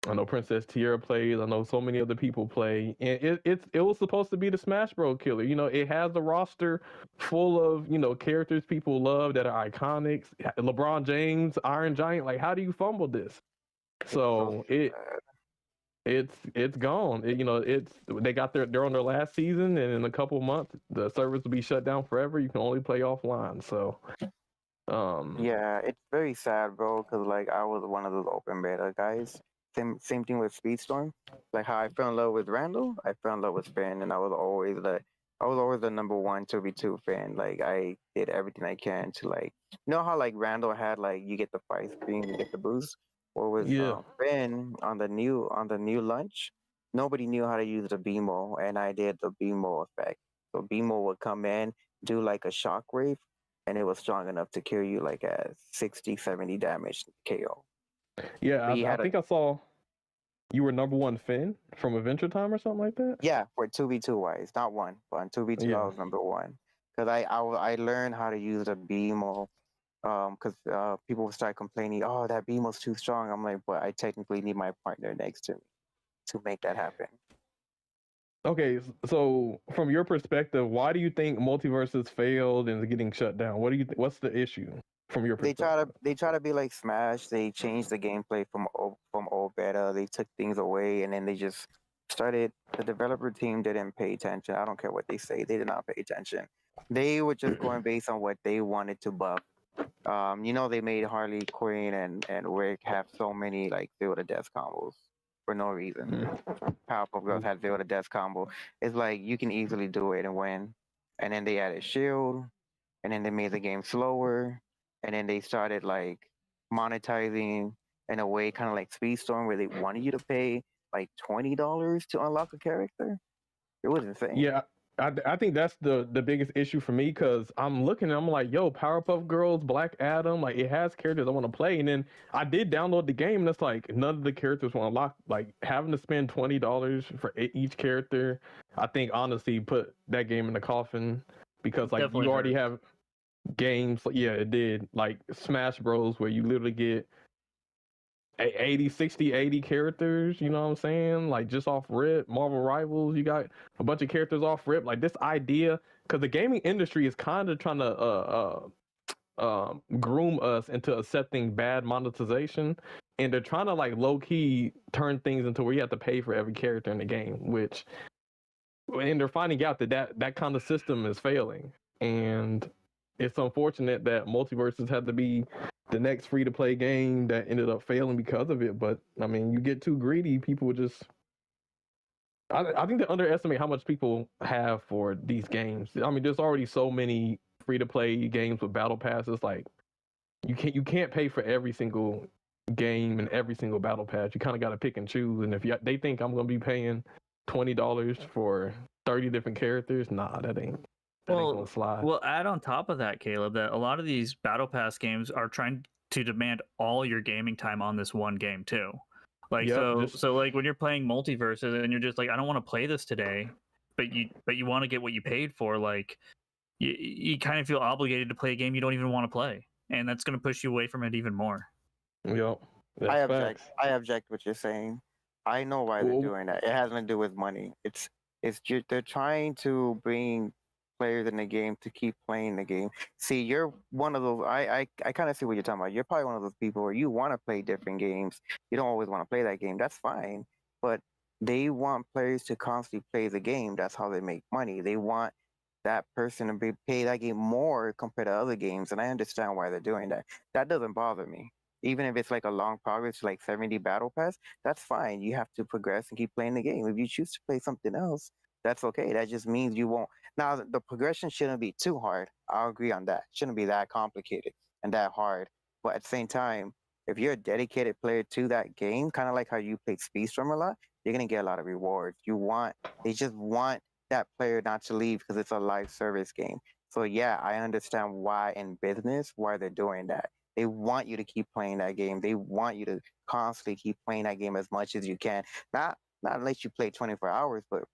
I know Princess Tierra plays. I know so many other people play. And it was supposed to be the Smash Bros. Killer. It has a roster full of, characters people love that are iconics. LeBron James, Iron Giant. Like, how do you fumble this? So it's gone. They're on their last season, and in a couple of months the servers will be shut down forever. You can only play offline. So yeah, it's very sad, bro, because like I was one of those open beta guys. Same thing with Speedstorm. Like how I fell in love with Randall, I fell in love with Finn, and I was always the number one 2v2 fan. Like I did everything I can to how like Randall had like you get the fight screen, you get the boost. Or with Finn on the new launch, nobody knew how to use the BMO, and I did the BMO effect. So BMO would come in, do like a shockwave, and it was strong enough to kill you like at 60, 70 damage KO. Yeah, I think I saw you were number one Finn from Adventure Time or something like that. Yeah, for 2v2 wise, not one, but on 2v2 I was number one because I learned how to use the BMO. Because people will start complaining, oh, that beam was too strong. I'm like, but I technically need my partner next to me to make that happen. Okay, so from your perspective, why do you think multiverses failed and is getting shut down? What's the issue from your perspective? They try to be like Smash. They changed the gameplay from old beta. They took things away, and then they just started. The developer team didn't pay attention. I don't care what they say. They did not pay attention. They were just going based on what they wanted to buff. They made Harley Quinn and Rick have so many like Zero to Death combos for no reason. Powerpuff Girls had Zero to Death combo. It's like you can easily do it and win. And then they added Shield, and then they made the game slower, and then they started like monetizing in a way kind of like Speedstorm where they wanted you to pay like $20 to unlock a character. It was insane. Yeah. I think that's the biggest issue for me because I'm looking and I'm like, yo, Powerpuff Girls, Black Adam, like it has characters I want to play. And then I did download the game and it's like none of the characters were unlocked. Like having to spend $20 for each character, I think honestly put that game in the coffin because like you already have games. Yeah, it did. Like Smash Bros where you literally get 80 characters, you know what I'm saying? Like just off rip, Marvel Rivals, you got a bunch of characters off rip. Like this idea, because the gaming industry is kind of trying to groom us into accepting bad monetization, and they're trying to like low key turn things into where you have to pay for every character in the game, and they're finding out that kind of system is failing, and it's unfortunate that multiverses had to be the next free-to-play game that ended up failing because of it. But I mean, you get too greedy, people would just. I think they underestimate how much people have for these games. I mean, there's already so many free-to-play games with battle passes. Like, you can't pay for every single game and every single battle pass. You kind of got to pick and choose. And if they think I'm going to be paying $20 for 30 different characters, nah, that ain't gonna slide. Well, add on top of that, Caleb, that a lot of these battle pass games are trying to demand all your gaming time on this one game too. Like so like when you're playing multiverses and you're just like, I don't want to play this today, but you want to get what you paid for, like you kind of feel obligated to play a game you don't even want to play, and that's going to push you away from it even more. Yep. I object what you're saying. I know why they're doing that. It has nothing to do with money. It's just they're trying to bring players in the game to keep playing the game. See, you're one of those. I kind of see what you're talking about. You're probably one of those people where you want to play different games. You don't always want to play that game. That's fine, but they want players to constantly play the game. That's how they make money. They want that person to be pay that game more compared to other games, and I understand why they're doing that. That doesn't bother me. Even if it's like a long progress, like 70 battle pass, that's fine. You have to progress and keep playing the game. If you choose to play something else, that's okay. That just means you won't. Now, the progression shouldn't be too hard. I'll agree on that. It shouldn't be that complicated and that hard. But at the same time, if you're a dedicated player to that game, kind of like how you played Speedstorm a lot, you're gonna get a lot of rewards. They just want that player not to leave because it's a live service game. So yeah, I understand why in business why they're doing that. They want you to keep playing that game. They want you to constantly keep playing that game as much as you can. Not unless you play 24 hours, but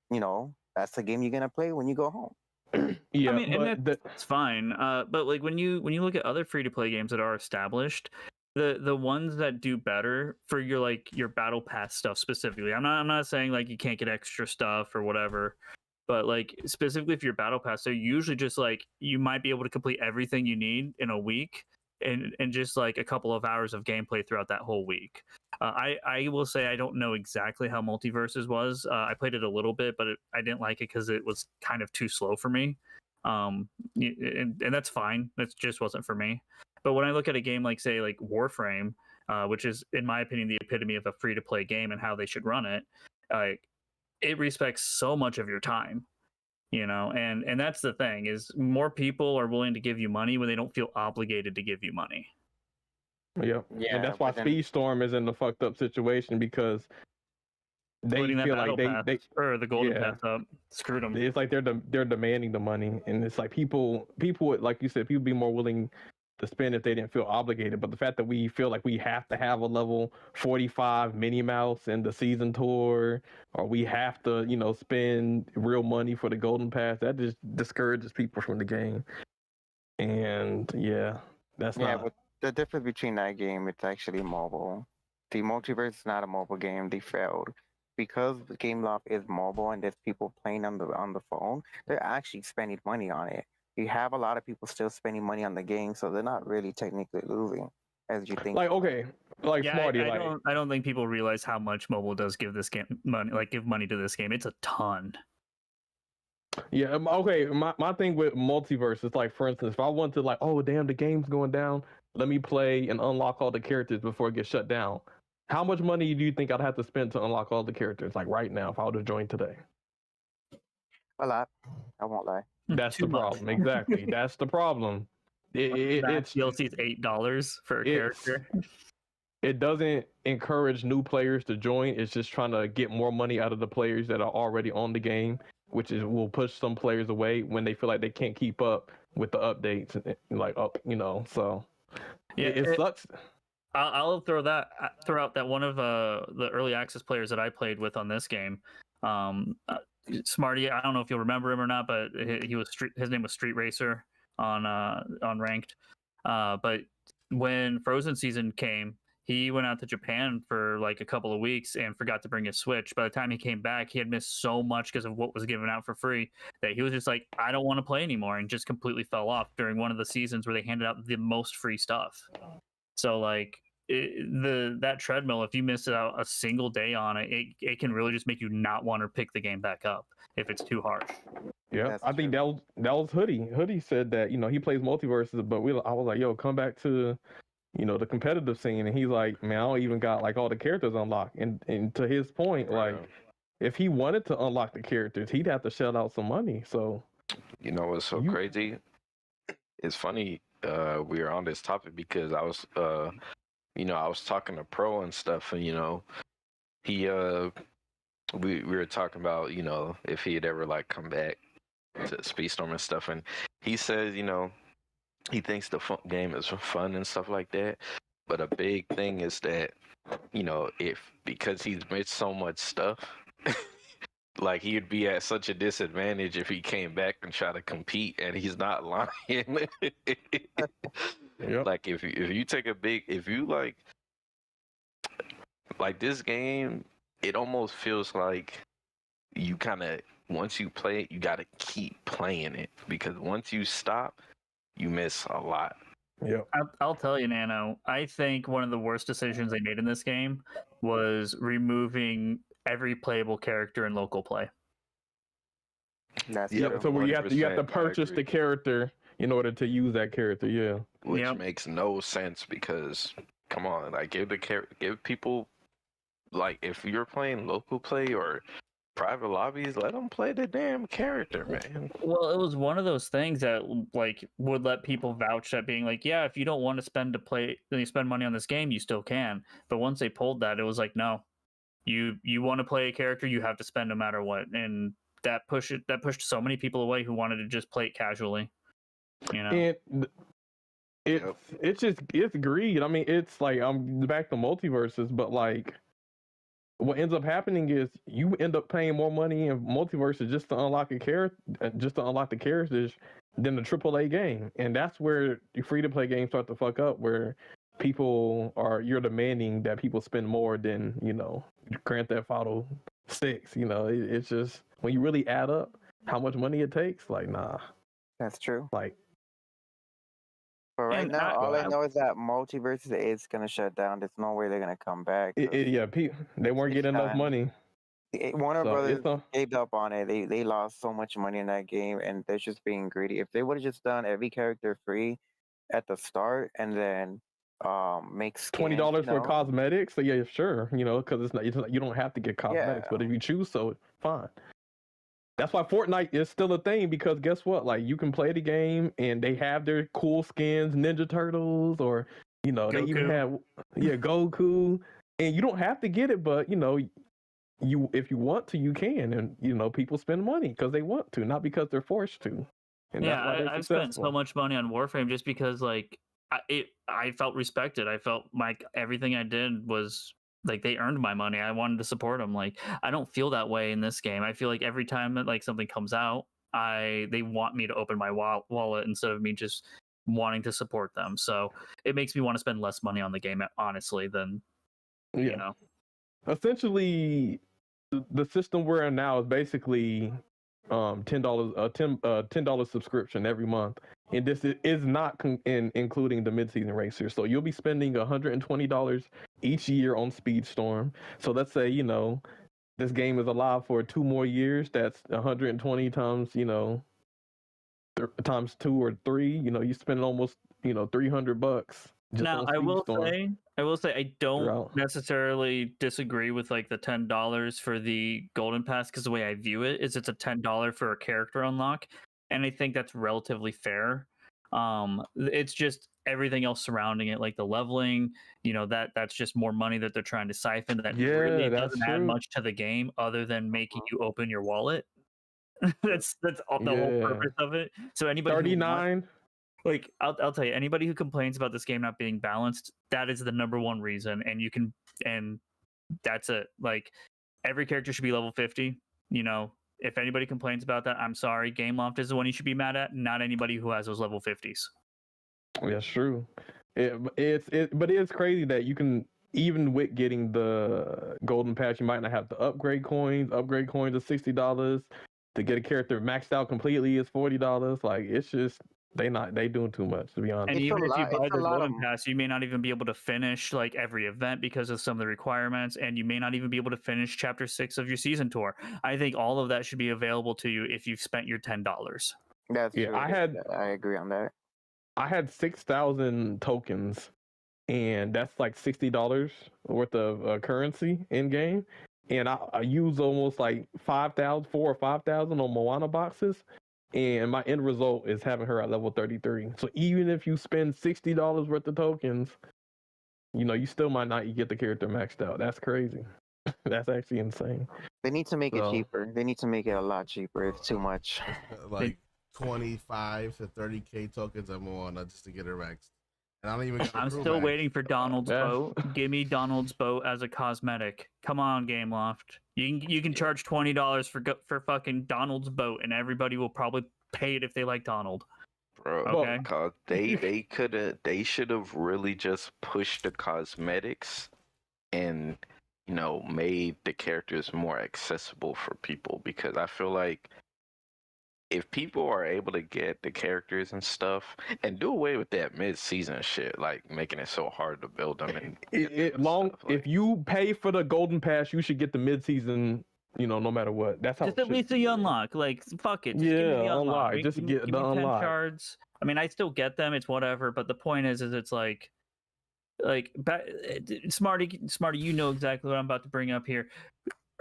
that's the game you're gonna play when you go home. Yeah, I mean, but and that's fine. But like when you look at other free to play games that are established, the ones that do better for your battle pass stuff specifically. I'm not saying like you can't get extra stuff or whatever, but like specifically for your battle pass, they're usually just like you might be able to complete everything you need in a week, and just like a couple of hours of gameplay throughout that whole week. I will say I don't know exactly how Multiverses was. I played it a little bit, but I didn't like it because it was kind of too slow for me. And that's fine. That just wasn't for me. But when I look at a game like, say, like Warframe, which is, in my opinion, the epitome of a free-to-play game and how they should run it, it respects so much of your time, and that's the thing, is more people are willing to give you money when they don't feel obligated to give you money. Yeah, and that's why Speedstorm is in the fucked up situation, because they feel like they or the golden pass up screwed them. It's like they're demanding the money, and it's like people like you said, people be more willing to spend if they didn't feel obligated. But the fact that we feel like we have to have a level 45 Minnie Mouse in the season tour, or we have to spend real money for the golden pass, that just discourages people from the game. And but the difference between that game, it's actually mobile. The Multiverse is not a mobile game. They failed because the Game Loft is mobile and there's people playing on the phone. They're actually spending money on it. You have a lot of people still spending money on the game, so they're not really technically losing, as you think. Like, okay, like Smarty, I don't think people realize how much mobile does give this game money. Like, give money to this game. It's a ton. Yeah, okay. My thing with Multiverse is like, for instance, if I want to like, oh damn, the game's going down, let me play and unlock all the characters before it gets shut down. How much money do you think I'd have to spend to unlock all the characters? Like right now, if I were to join today. A lot. I won't lie. That's the problem. Exactly. That's the problem. It's DLC is $8 for a character. It doesn't encourage new players to join. It's just trying to get more money out of the players that are already on the game, which will push some players away when they feel like they can't keep up with the updates and so it sucks. I'll throw out that one of the early access players that I played with on this game, Smarty. I don't know if you'll remember him or not, but his name was Street Racer on Ranked. But when Frozen season came, he went out to Japan for like a couple of weeks and forgot to bring his Switch. By the time he came back, he had missed so much because of what was given out for free that he was just like, I don't want to play anymore, and just completely fell off during one of the seasons where they handed out the most free stuff. So like that treadmill, if you miss out a single day on it, it can really just make you not want to pick the game back up if it's too harsh. Yeah, I think that was Hoodie. Hoodie said that he plays Multiverses, but I was like, yo, come back to the competitive scene, and he's like, man, I don't even got like all the characters unlocked. And to his point, like if he wanted to unlock the characters, he'd have to shell out some money. So what's so crazy? It's funny we were on this topic because I was I was talking to Pro and stuff, and he we were talking about if he had ever like come back to Speedstorm and stuff, and he says he thinks the game is fun and stuff like that, but a big thing is that because he's missed so much stuff, like he'd be at such a disadvantage if he came back and try to compete, and he's not lying. Yep. Like if you take if you like this game, it almost feels like you kind of, once you play it, you got to keep playing it, because once you stop, you miss a lot. Yeah. I'll tell you, Nano, I think one of the worst decisions they made in this game was removing every playable character in local play. That's Yep. true. So where you have to 100%, I purchase the agree. character in order to use that character. Yeah. Which Yep. makes no sense, because come on, like give people, like, if you're playing local play or private lobbies, let them play the damn character, man. Well, it was one of those things that like would let people vouch that, being like, yeah, if you don't want to spend money on this game, you still can. But once they pulled that, it was like, no, you want to play a character, you have to spend no matter what, and that pushed so many people away who wanted to just play it casually. You know, And it's greed. I mean, it's like I'm back to multiverses, but like what ends up happening is you end up paying more money in multiverses just to unlock a character, just to unlock the characters, than the AAA game. And that's where the free to play games start to fuck up, where you're demanding that people spend more than, Grand Theft Auto 6. It's just, when you really add up how much money it takes, like, nah. That's true. Like, But right And now, all I I- know is that multiverse is gonna shut down. There's no way they're gonna come back. 'Cause they weren't getting enough time. money. Warner So Brothers it's a- gave up on it. They lost so much money in that game, and they're just being greedy. If they would have just done every character free at the start, and then make skins, $20 for cosmetics. So yeah, sure, because it's not, you don't have to get cosmetics, but if you choose, so fine. That's why Fortnite is still a thing, because guess what? Like, you can play the game and they have their cool skins, Ninja Turtles, or they even have Goku, and you don't have to get it, but you if you want to, you can, and people spend money because they want to, not because they're forced to. And yeah, that's why they're I've spent successful. so much money on Warframe just because, like, I felt respected. I felt like everything I did was like they earned my money. I wanted to support them. Like, I don't feel that way in this game. I feel like every time that like something comes out, they want me to open my wallet instead of me just wanting to support them. So it makes me want to spend less money on the game, honestly, than Essentially, the system we're in now is basically $10 subscription every month, and this is not including the mid-season racers. So you'll be spending $120 each year on Speedstorm. So let's say this game is alive for 2 more years. That's 120 times times 2 or 3. You spend almost $300 just now, on I will Speedstorm. say I don't Throughout. necessarily disagree with like the $10 for the golden pass, because the way I view it is it's a $10 for a character unlock, and I think that's relatively fair. It's just everything else surrounding it, like the leveling, that's just more money that they're trying to siphon, that really that's doesn't add true. much to the game other than making you open your wallet. that's the whole purpose of it. So anybody 39. like I'll tell you, anybody who complains about this game not being balanced, that is the number one reason, and that's it. Like, every character should be level 50. If anybody complains about that, I'm sorry. Gameloft is the one you should be mad at, not anybody who has those level 50s. That's true. But it's crazy that you can, even with getting the golden patch, you might not have the upgrade coins. Upgrade coins are $60. To get a character maxed out completely is $40. Like, it's just they doing too much, to be honest. And even if you buy the golden pass, you may not even be able to finish like every event because of some of the requirements, and you may not even be able to finish chapter 6 of your season tour. I think all of that should be available to you if you've spent your $10. That's true. I agree on that. I had 6,000 tokens, and that's like $60 worth of currency in game. And I use almost like 4,000 or 5,000 on Moana boxes. And my end result is having her at level 33. So even if you spend $60 worth of tokens, you still might not get the character maxed out. That's crazy. That's actually insane. They need to make it cheaper. They need to make it a lot cheaper. It's too much. Like 25 to 30K tokens on Moana just to get her maxed. And I don't even. I'm still waiting for Donald's boat. Give me Donald's boat as a cosmetic. Come on, Gameloft. You can charge $20 for fucking Donald's boat, and everybody will probably pay it if they like Donald. Bro, Okay. because they should have really just pushed the cosmetics and made the characters more accessible for people, because I feel like if people are able to get the characters and stuff and do away with that mid-season shit, like making it so hard to build them and if you pay for the golden pass, you should get the mid-season, no matter what. That's how Just it at should least be. the unlock. Like, fuck it. Just give me the unlock. unlock. Just Give get me the 10 unlock. shards. I mean, I still get them. It's whatever. But the point is it's like Smarty, you know exactly what I'm about to bring up here.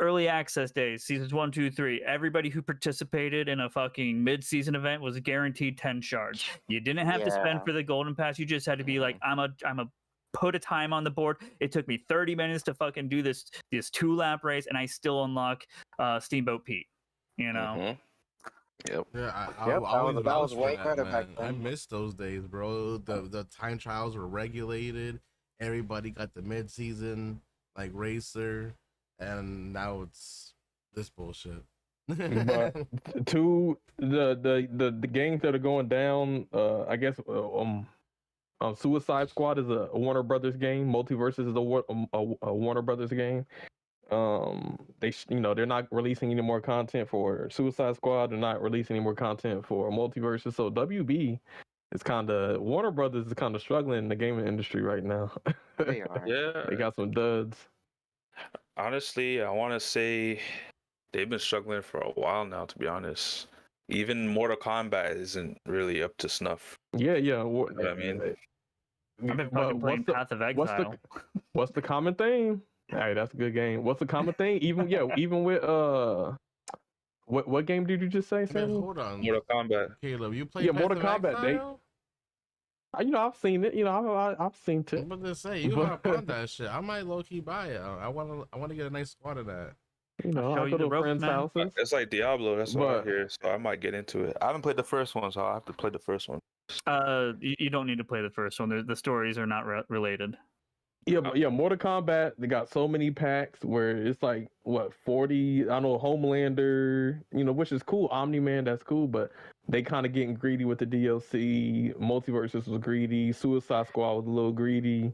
Early access days, seasons 1, 2, 3. Everybody who participated in a fucking mid-season event was guaranteed 10 shards. You didn't have to spend for the golden pass. You just had to be like, I'm a put a time on the board. It took me 30 minutes to fucking do this 2-lap race, and I still unlock Steamboat Pete. Yep. Yeah, I Yep, always that vouch was for way that, better man. back I then. miss those days, bro. The time trials were regulated. Everybody got the mid-season like racer, and now it's this bullshit. But to the games that are going down, I guess Suicide Squad is a Warner Brothers game. Multiverses is a Warner Brothers game. They're not releasing any more content for Suicide Squad. They're not releasing any more content for Multiverses. So WB is Warner Brothers is kind of struggling in the gaming industry right now. They are. Yeah. They got some duds. Honestly, I want to say they've been struggling for a while now, to be honest. Even Mortal Kombat isn't really up to snuff. Yeah. You know what I mean? I've been fucking playing Path of Exile. What's the common theme? Hey, that's a good game. What's the common thing? Even with what game did you just say, Man, Sammy? hold on, Mortal Kombat. Caleb. You play Mortal Path of Kombat. Exile? I've seen it. I've seen I'm it. about to say you hop on that shit. I might low key buy it. I want to get a nice squad of that. I show go you the to ropes, friends' man. houses. It's like Diablo, that's what I But- hear, so I might get into it. I haven't played the first one, so I'll have to play the first one. You don't need to play the first one. The stories are not related. Yeah, Mortal Kombat. They got so many packs where it's like 40. I know Homelander, which is cool. Omni-Man, that's cool, but they kind of getting greedy with the DLC. Multiverses was greedy. Suicide Squad was a little greedy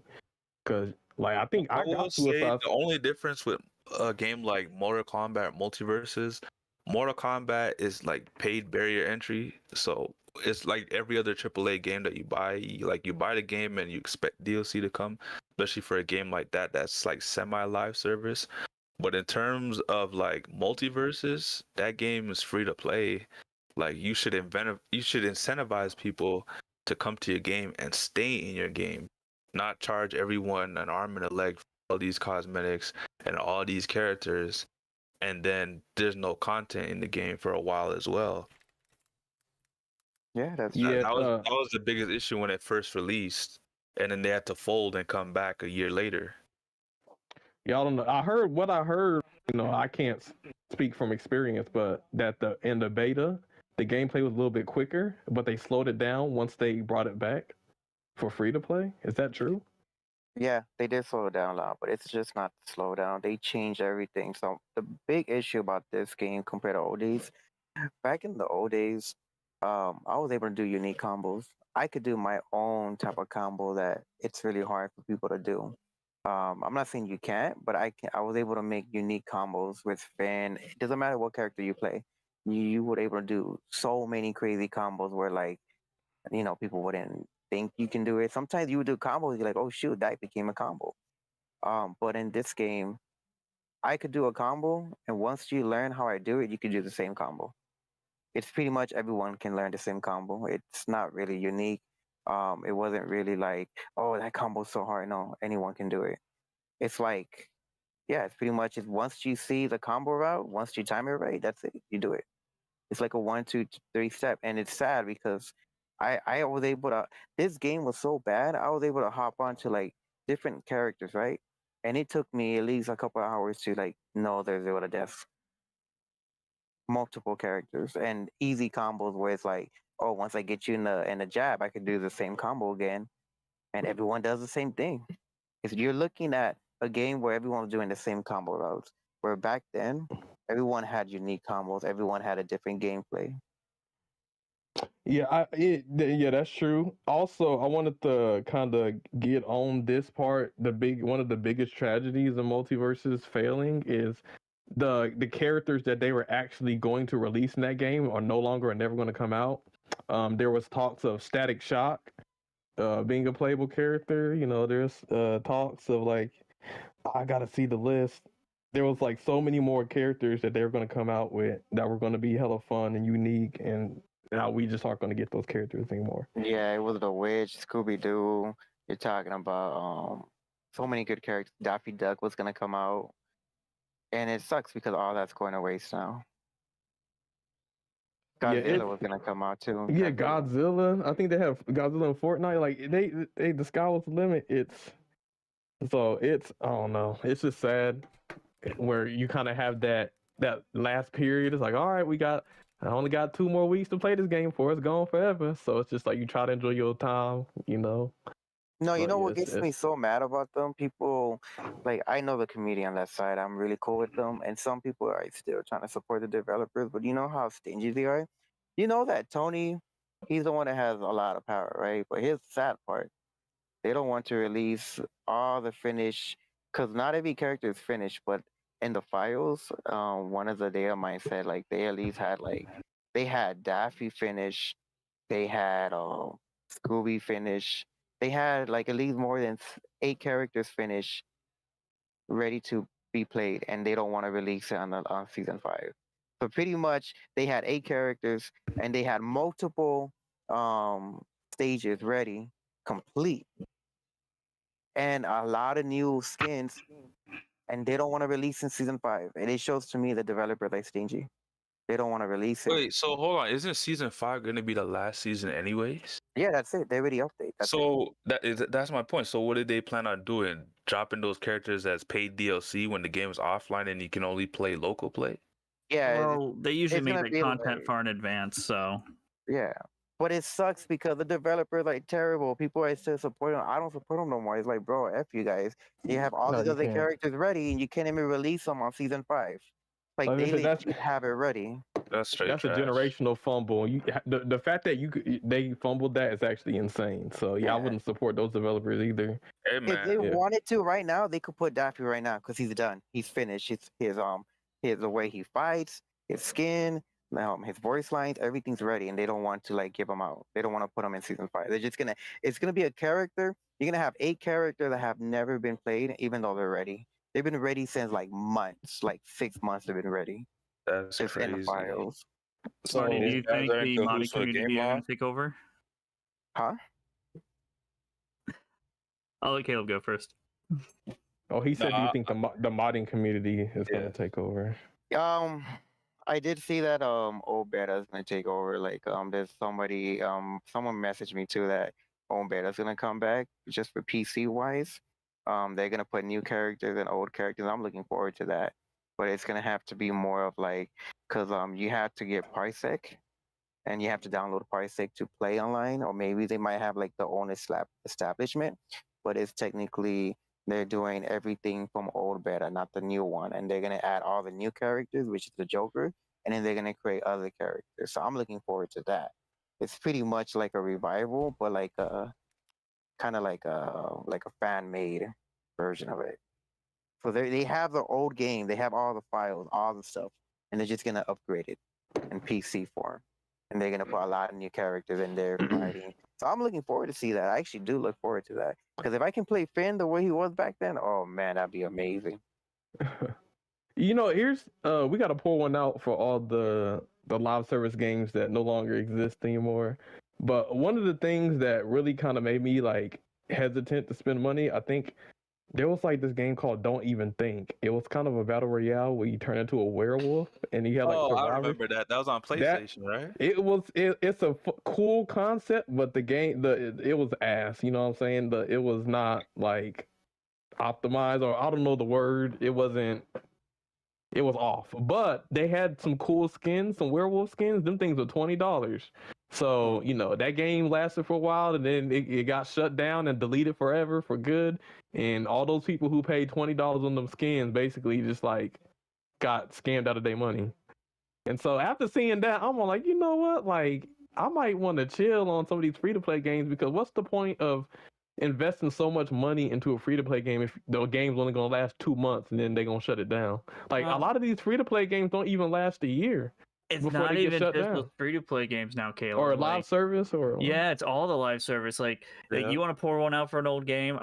because, I think I will got say Suicide. the only difference with a game like Mortal Kombat Multiverses, Mortal Kombat is like paid barrier entry, so it's like every other AAA game that you buy. You buy the game and you expect DLC to come, especially for a game like that that's like semi-live service. But in terms of like multiverses, that game is free to play. Like you should incentivize people to come to your game and stay in your game, not charge everyone an arm and a leg for all these cosmetics and all these characters, and then there's no content in the game for a while as well. Yeah, that's Yeah, That was the biggest issue when it first released, and then they had to fold and come back a year later. Y'all don't know. I heard. I can't speak from experience, but that in the beta, the gameplay was a little bit quicker, but they slowed it down once they brought it back for free to play. Is that true? Yeah, they did slow it down a lot, but it's just not slow down. They changed everything. So the big issue about this game compared to old days, back in the old days, I was able to do unique combos. I could do my own type of combo that it's really hard for people to do. I'm not saying you can't, but I was able to make unique combos with Finn. It doesn't matter what character you play. You were able to do so many crazy combos where people wouldn't think you can do it. Sometimes you would do combos, you're like, oh shoot, that became a combo. But in this game, I could do a combo, and once you learn how I do it, you could do the same combo. It's pretty much everyone can learn the same combo. It's not really unique. It wasn't really like, oh, that combo's so hard. No, anyone can do it. It's like, yeah, it's pretty much once you see the combo route, once you time it right, that's it. You do it. It's like a 1, 2, 3 step, and it's sad because I was able to. This game was so bad. I was able to hop onto like different characters, right? And it took me at least a couple of hours to know there's zero to death. Multiple characters and easy combos where it's like, oh, once I get you in the jab, I could do the same combo again, and everyone does the same thing. If you're looking at a game where everyone was doing the same combo routes, where back then everyone had unique combos, everyone had a different gameplay. Yeah, that's true. Also, I wanted to kind of get on this part. One of the biggest tragedies of multiverses failing is the characters that they were actually going to release in that game are no longer and never going to come out. There was talks of Static Shock being a playable character. There's talks of like, I gotta see the list. There was like so many more characters that they were going to come out with that were going to be hella fun and unique, and now we just aren't going to get those characters anymore. Yeah, it was the Witch, Scooby Doo. You're talking about so many good characters. Daffy Duck was gonna come out, and it sucks because all that's going to waste now. Godzilla was gonna come out too. Yeah, Godzilla. I think they have Godzilla in Fortnite. Like they the sky was the limit. I don't know. It's just sad where you kind of have that last period. It's like, all right, I only got 2 more weeks to play this game for. It's gone forever. So it's just like you try to enjoy your time. No, what gets me so mad about them? People, like, I know the community on that side. I'm really cool with them. And some people are still trying to support the developers. But you know how stingy they are? You know that Tony, he's the one that has a lot of power, right? But here's the sad part. They don't want to release all the finished, because not every character is finished. But in the files, one of the data mines said, like, they at least had, like, they had Daffy finish. They had Scooby finish. They had like at least more than 8 characters finished, ready to be played, and they don't want to release it on season 5. So pretty much, they had 8 characters, and they had multiple stages ready, complete, and a lot of new skins, and they don't want to release in season 5. And it shows to me the developers are stingy. They don't want to release it. Wait, so hold on. Isn't season 5 going to be the last season anyways? Yeah, that's it. They already update. That's my point. So what did they plan on doing? Dropping those characters as paid DLC when the game is offline and you can only play local play? Yeah. Well, they usually make the content far in advance, so. Yeah. But it sucks because the developers are terrible. People are still supporting them. I don't support them no more. It's like, bro, F you guys. You have all these other characters ready and you can't even release them on season 5. Like they have it ready. That's a generational fumble. The fact that they fumbled that is actually insane. So I wouldn't support those developers either. Hey, man. If they wanted to right now, they could put Daffy right now because he's done. He's finished. His the way he fights, his skin, his voice lines, everything's ready, and they don't want to like give him out. They don't want to put him in season 5. They're just it's gonna be a character. You're gonna have 8 characters that have never been played, even though they're ready. They've been ready since like months, like 6 months. They've been ready. That's crazy. In the files. So, do you think the modding community is going to take over? Huh? I'll let Caleb go first. Oh, he said, do you think the modding community is going to take over? I did see that old beta is going to take over. Like there's someone messaged me too that old beta is going to come back just for PC wise. They're going to put new characters and old characters. I'm looking forward to that. But it's going to have to be more of like, because you have to get Parsec, and you have to download Parsec to play online, or maybe they might have like the own establishment, but it's technically, they're doing everything from old beta, not the new one. And they're going to add all the new characters, which is the Joker, and then they're going to create other characters. So I'm looking forward to that. It's pretty much like a revival, but like a kind of like a fan-made version of it. So they have the old game, they have all the files, all the stuff, and they're just gonna upgrade it in PC form, and they're gonna put a lot of new characters in there fighting. So I'm looking forward to see that. I actually do look forward to that because if I can play Finn the way he was back then, oh man, that'd be amazing. Here's we gotta pour one out for all the live service games that no longer exist anymore. But one of the things that really kind of made me like hesitant to spend money, I think there was like this game called Don't Even Think. It was kind of a battle royale where you turn into a werewolf and you had like survivors. I remember that. That was on PlayStation, right? It's a cool concept, but the game it was ass. You know what I'm saying? It was not like optimized, or I don't know the word. It wasn't. It was off. But they had some cool skins, some werewolf skins. Them things were $20. So, that game lasted for a while, and then it got shut down and deleted forever for good. And all those people who paid $20 on them skins basically just like got scammed out of their money. And so after seeing that, I'm like, you know what? Like, I might want to chill on some of these free to play games because what's the point of investing so much money into a free to play game if the game's only gonna last 2 months and then they're gonna shut it down? Like a lot of these free to play games don't even last a year. It's before not they get even shut just down. those free to play games now, Caleb. Or live like, service or yeah, it's all the live service. Like you want to pour one out for an old game.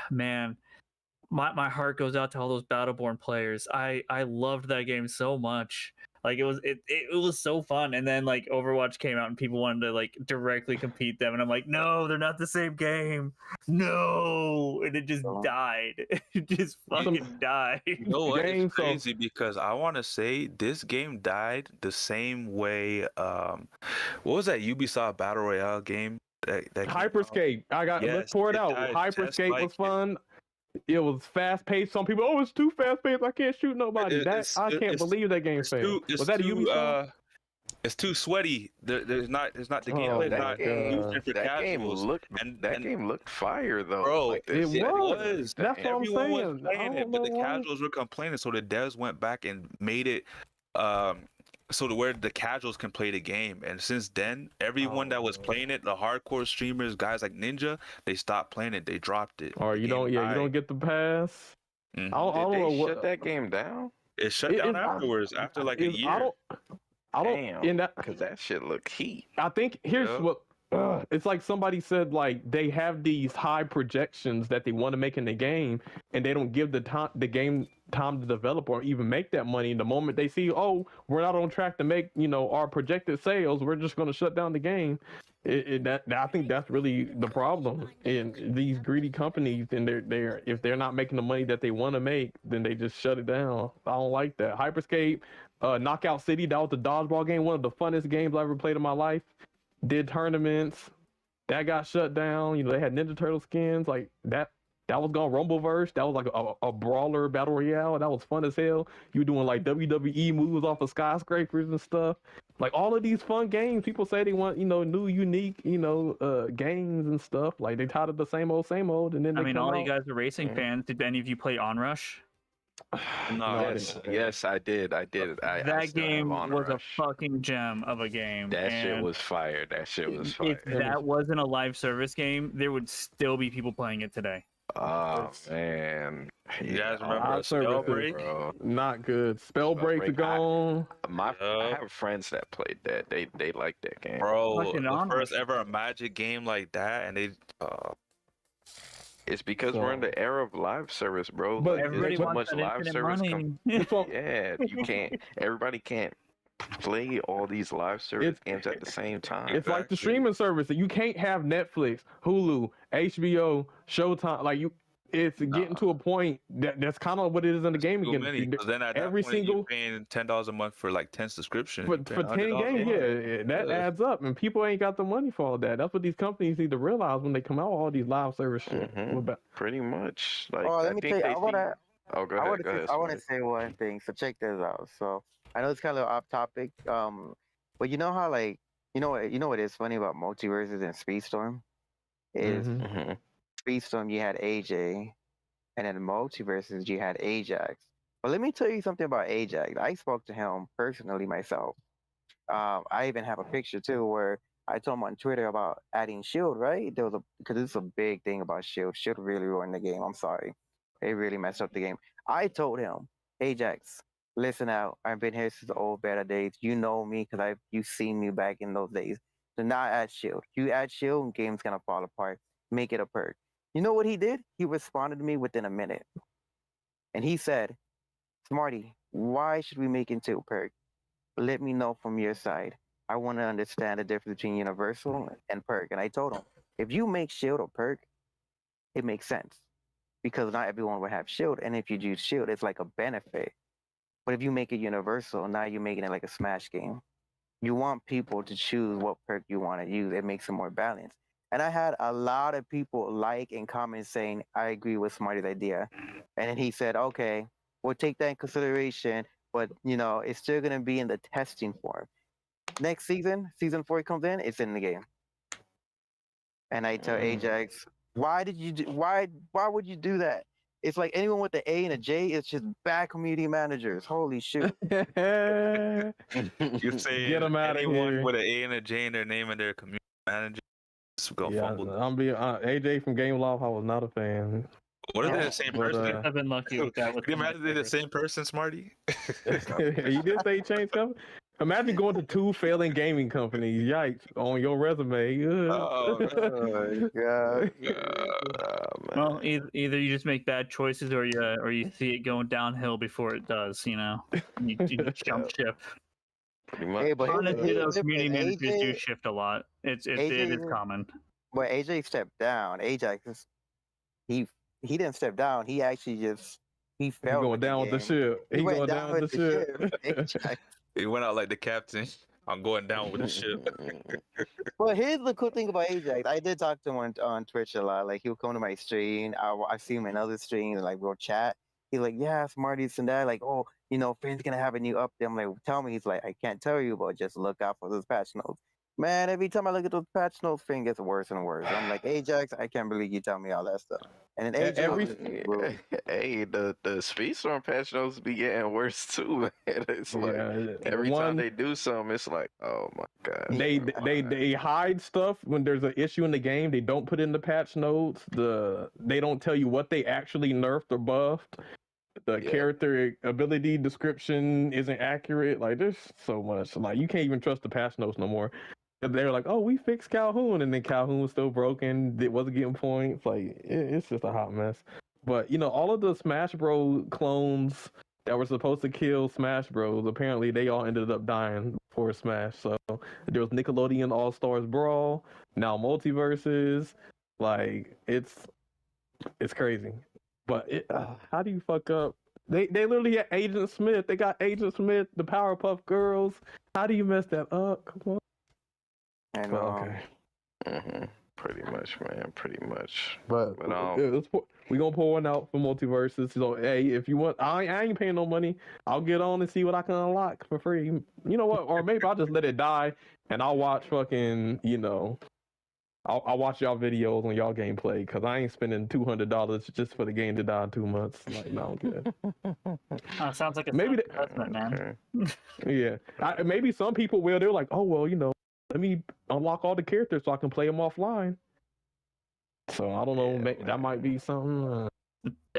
Man, my heart goes out to all those Battleborn players. I loved that game so much. Like it was so fun. And then like Overwatch came out and people wanted to like directly compete them, and I'm like, no, they're not the same game. No, and it just died. It just fucking died. You know what? Game, It's crazy because I want to say this game died the same way. What was that Ubisoft Battle Royale game? That came out? Hyperscape. Let's pour it out. died just Hyperscape like was fun. It was fast paced. Some people, it's too fast paced. I can't shoot nobody. I can't believe that game failed. Was that a Ubisoft? It's too sweaty. There's not the game. Oh, That game looked fire though. Bro, like it was. was. That's what I'm Everyone was saying. playing it, but the casuals were complaining, so the devs went back and made it so to where the casuals can play the game. And since then, everyone that was playing it, the hardcore streamers, guys like Ninja, they stopped playing it. They dropped it. Or you don't get the pass. Mhm. I don't know what. Shut that game down? It shut down afterwards, after like a year. I don't. Because that shit look heat. I think here's what. It's like somebody said, like they have these high projections that they want to make in the game, and they don't give the game time to develop or even make that money. And the moment they see, oh, we're not on track to make our projected sales, we're just going to shut down the game. I think that's really the problem. And these greedy companies, and if they're not making the money that they want to make, then they just shut it down. I don't like that. Hyperscape, Knockout City, that was the dodgeball game, one of the funnest games I ever played in my life. Did tournaments, that got shut down. They had Ninja Turtle skins like that. That was gone. Rumbleverse, that was like a brawler battle royale. That was fun as hell. You were doing like WWE moves off of skyscrapers and stuff. Like all of these fun games, people say they want new, unique, games and stuff. Like they tired of the same old, and then they all you guys are racing fans. Did any of you play Onrush? No, Yes, I did. I that game was a fucking gem of a game. That shit was fire. If that wasn't a live service game, there would still be people playing it today. Oh man, you guys remember Spellbreak? Bro. Not good. Spellbreak's gone. I have friends that played that. They like that game, bro. The first ever Magic game like that, and they. It's because we're in the era of live service, bro. But everybody too wants much that live infinite service. money. Yeah, you can't. Everybody can't play all these live service games at the same time. It's like the streaming service. You can't have Netflix, Hulu, HBO, Showtime. It's getting to a point that's kind of what it is in the gaming industry. Then at every that point, single you're paying $10 a month for like 10 subscriptions. for 10 games, that adds up, and people ain't got the money for all that. That's what these companies need to realize when they come out with all these live service shit. Pretty much. Like, let me tell you, I want to say one thing. So check this out. So I know it's kind of off topic, but you know how what is funny about multiverses and Speedstorm is. Speedstorm, you had AJ, and in Multiverses, you had Ajax. But let me tell you something about Ajax. I spoke to him personally myself. I even have a picture too where I told him on Twitter about adding Shield, right? Because it's a big thing about Shield. Shield really ruined the game. I'm sorry. It really messed up the game. I told him, Ajax, listen out. I've been here since the old beta days. You know me because you've seen me back in those days. Do not add Shield. You add Shield, and game's going to fall apart. Make it a perk. You know what he did? He responded to me within a minute. And he said, Smarty, why should we make it into a perk? Let me know from your side. I want to understand the difference between universal and perk. And I told him, if you make Shield a perk, it makes sense. Because not everyone will have Shield. And if you use Shield, it's like a benefit. But if you make it universal, now you're making it like a Smash game. You want people to choose what perk you want to use. It makes it more balanced. And I had a lot of people like and comment saying, I agree with Smarty's idea. And then he said, okay, we'll take that in consideration, but it's still going to be in the testing form. Next season 4 comes in, it's in the game. And I tell Ajax, why would you do that? It's like anyone with the A and a J, it's just bad community managers. Holy shit. You say Get 'em outta anyone here. with an A and a J in their name and their community manager is gonna Yeah, fumble. I'm being AJ from Game Loft. I was not a fan. What if they're the same But, person? I've been lucky with that. With Can you some of my imagine they're the favorites. same person, Smarty? You did say you changed company. Imagine going to 2 failing gaming companies. Yikes! On your resume. Oh, Oh my god. Well, either you just make bad choices, or you see it going downhill before it does. You know, you just jump ship. Pretty much. Hey, but Honestly, though, listen, community managers do AJ, shift a lot. It is AJ common. but AJ stepped down. Ajax, he didn't step down. He actually just he He fell. going down with the game. ship. He went going down with the ship. Ajax. He went out like the captain. I'm going down with the ship. Well, here's the cool thing about Ajax. I did talk to him on Twitch a lot. Like, he'll come to my stream. I see him in other streams, like, we'll chat. He's like, yeah, Smarties and that. Like, oh, Finn's going to have a new update. I'm like, tell me. He's like, I can't tell you, but just look out for those patch notes. Man, every time I look at those patch notes, Finn gets worse and worse. I'm like, Ajax, I can't believe you tell me all that stuff. And then Ajax, Hey, the Speedstorm patch notes be getting worse too, man. It's like every time they do something, it's like, oh my god. They hide stuff when there's an issue in the game. They don't put in the patch notes. They don't tell you what they actually nerfed or buffed. The character ability description isn't accurate. Like, there's so much. Like, you can't even trust the patch notes no more. They're like, oh, we fixed Calhoun, and then Calhoun was still broken. It wasn't getting points. Like, it's just a hot mess. But all of the Smash Bros clones that were supposed to kill Smash Bros, apparently they all ended up dying before Smash. So there was Nickelodeon All Stars Brawl, now Multiverses. Like, it's crazy. But how do you fuck up? They literally had Agent Smith. They got Agent Smith, the Powerpuff Girls. How do you mess that up? Come on. And, Okay. Pretty much, man. Pretty much. But we gonna pour one out for Multiverses. So hey, if you want, I ain't paying no money. I'll get on and see what I can unlock for free. You know what? Or maybe I'll just let it die and I'll watch fucking. I'll watch y'all videos on y'all gameplay because I ain't spending $200 just for the game to die in 2 months. Like, no, I'm good. Sounds like a Maybe investment, man. Yeah, maybe some people will. They're like, oh well, let me unlock all the characters so I can play them offline. So I don't know. That might be something.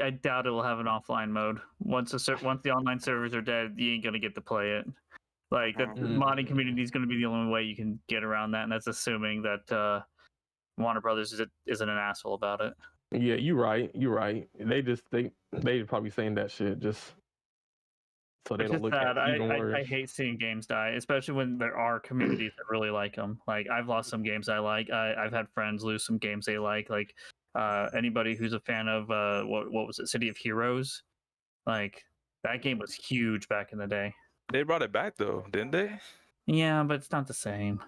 I doubt it will have an offline mode. Once the online servers are dead, you ain't gonna get to play it. Like, the modding community is gonna be the only way you can get around that, and that's assuming that Warner Brothers isn't an asshole about it. Yeah, you're right. They probably saying that shit just so they don't look at it even worse. I hate seeing games die, especially when there are communities that really like them. Like, I've lost some games I like. I've had friends lose some games they like. Like, anybody who's a fan of what was it, City of Heroes? Like, that game was huge back in the day. They brought it back though, didn't they? Yeah, but it's not the same.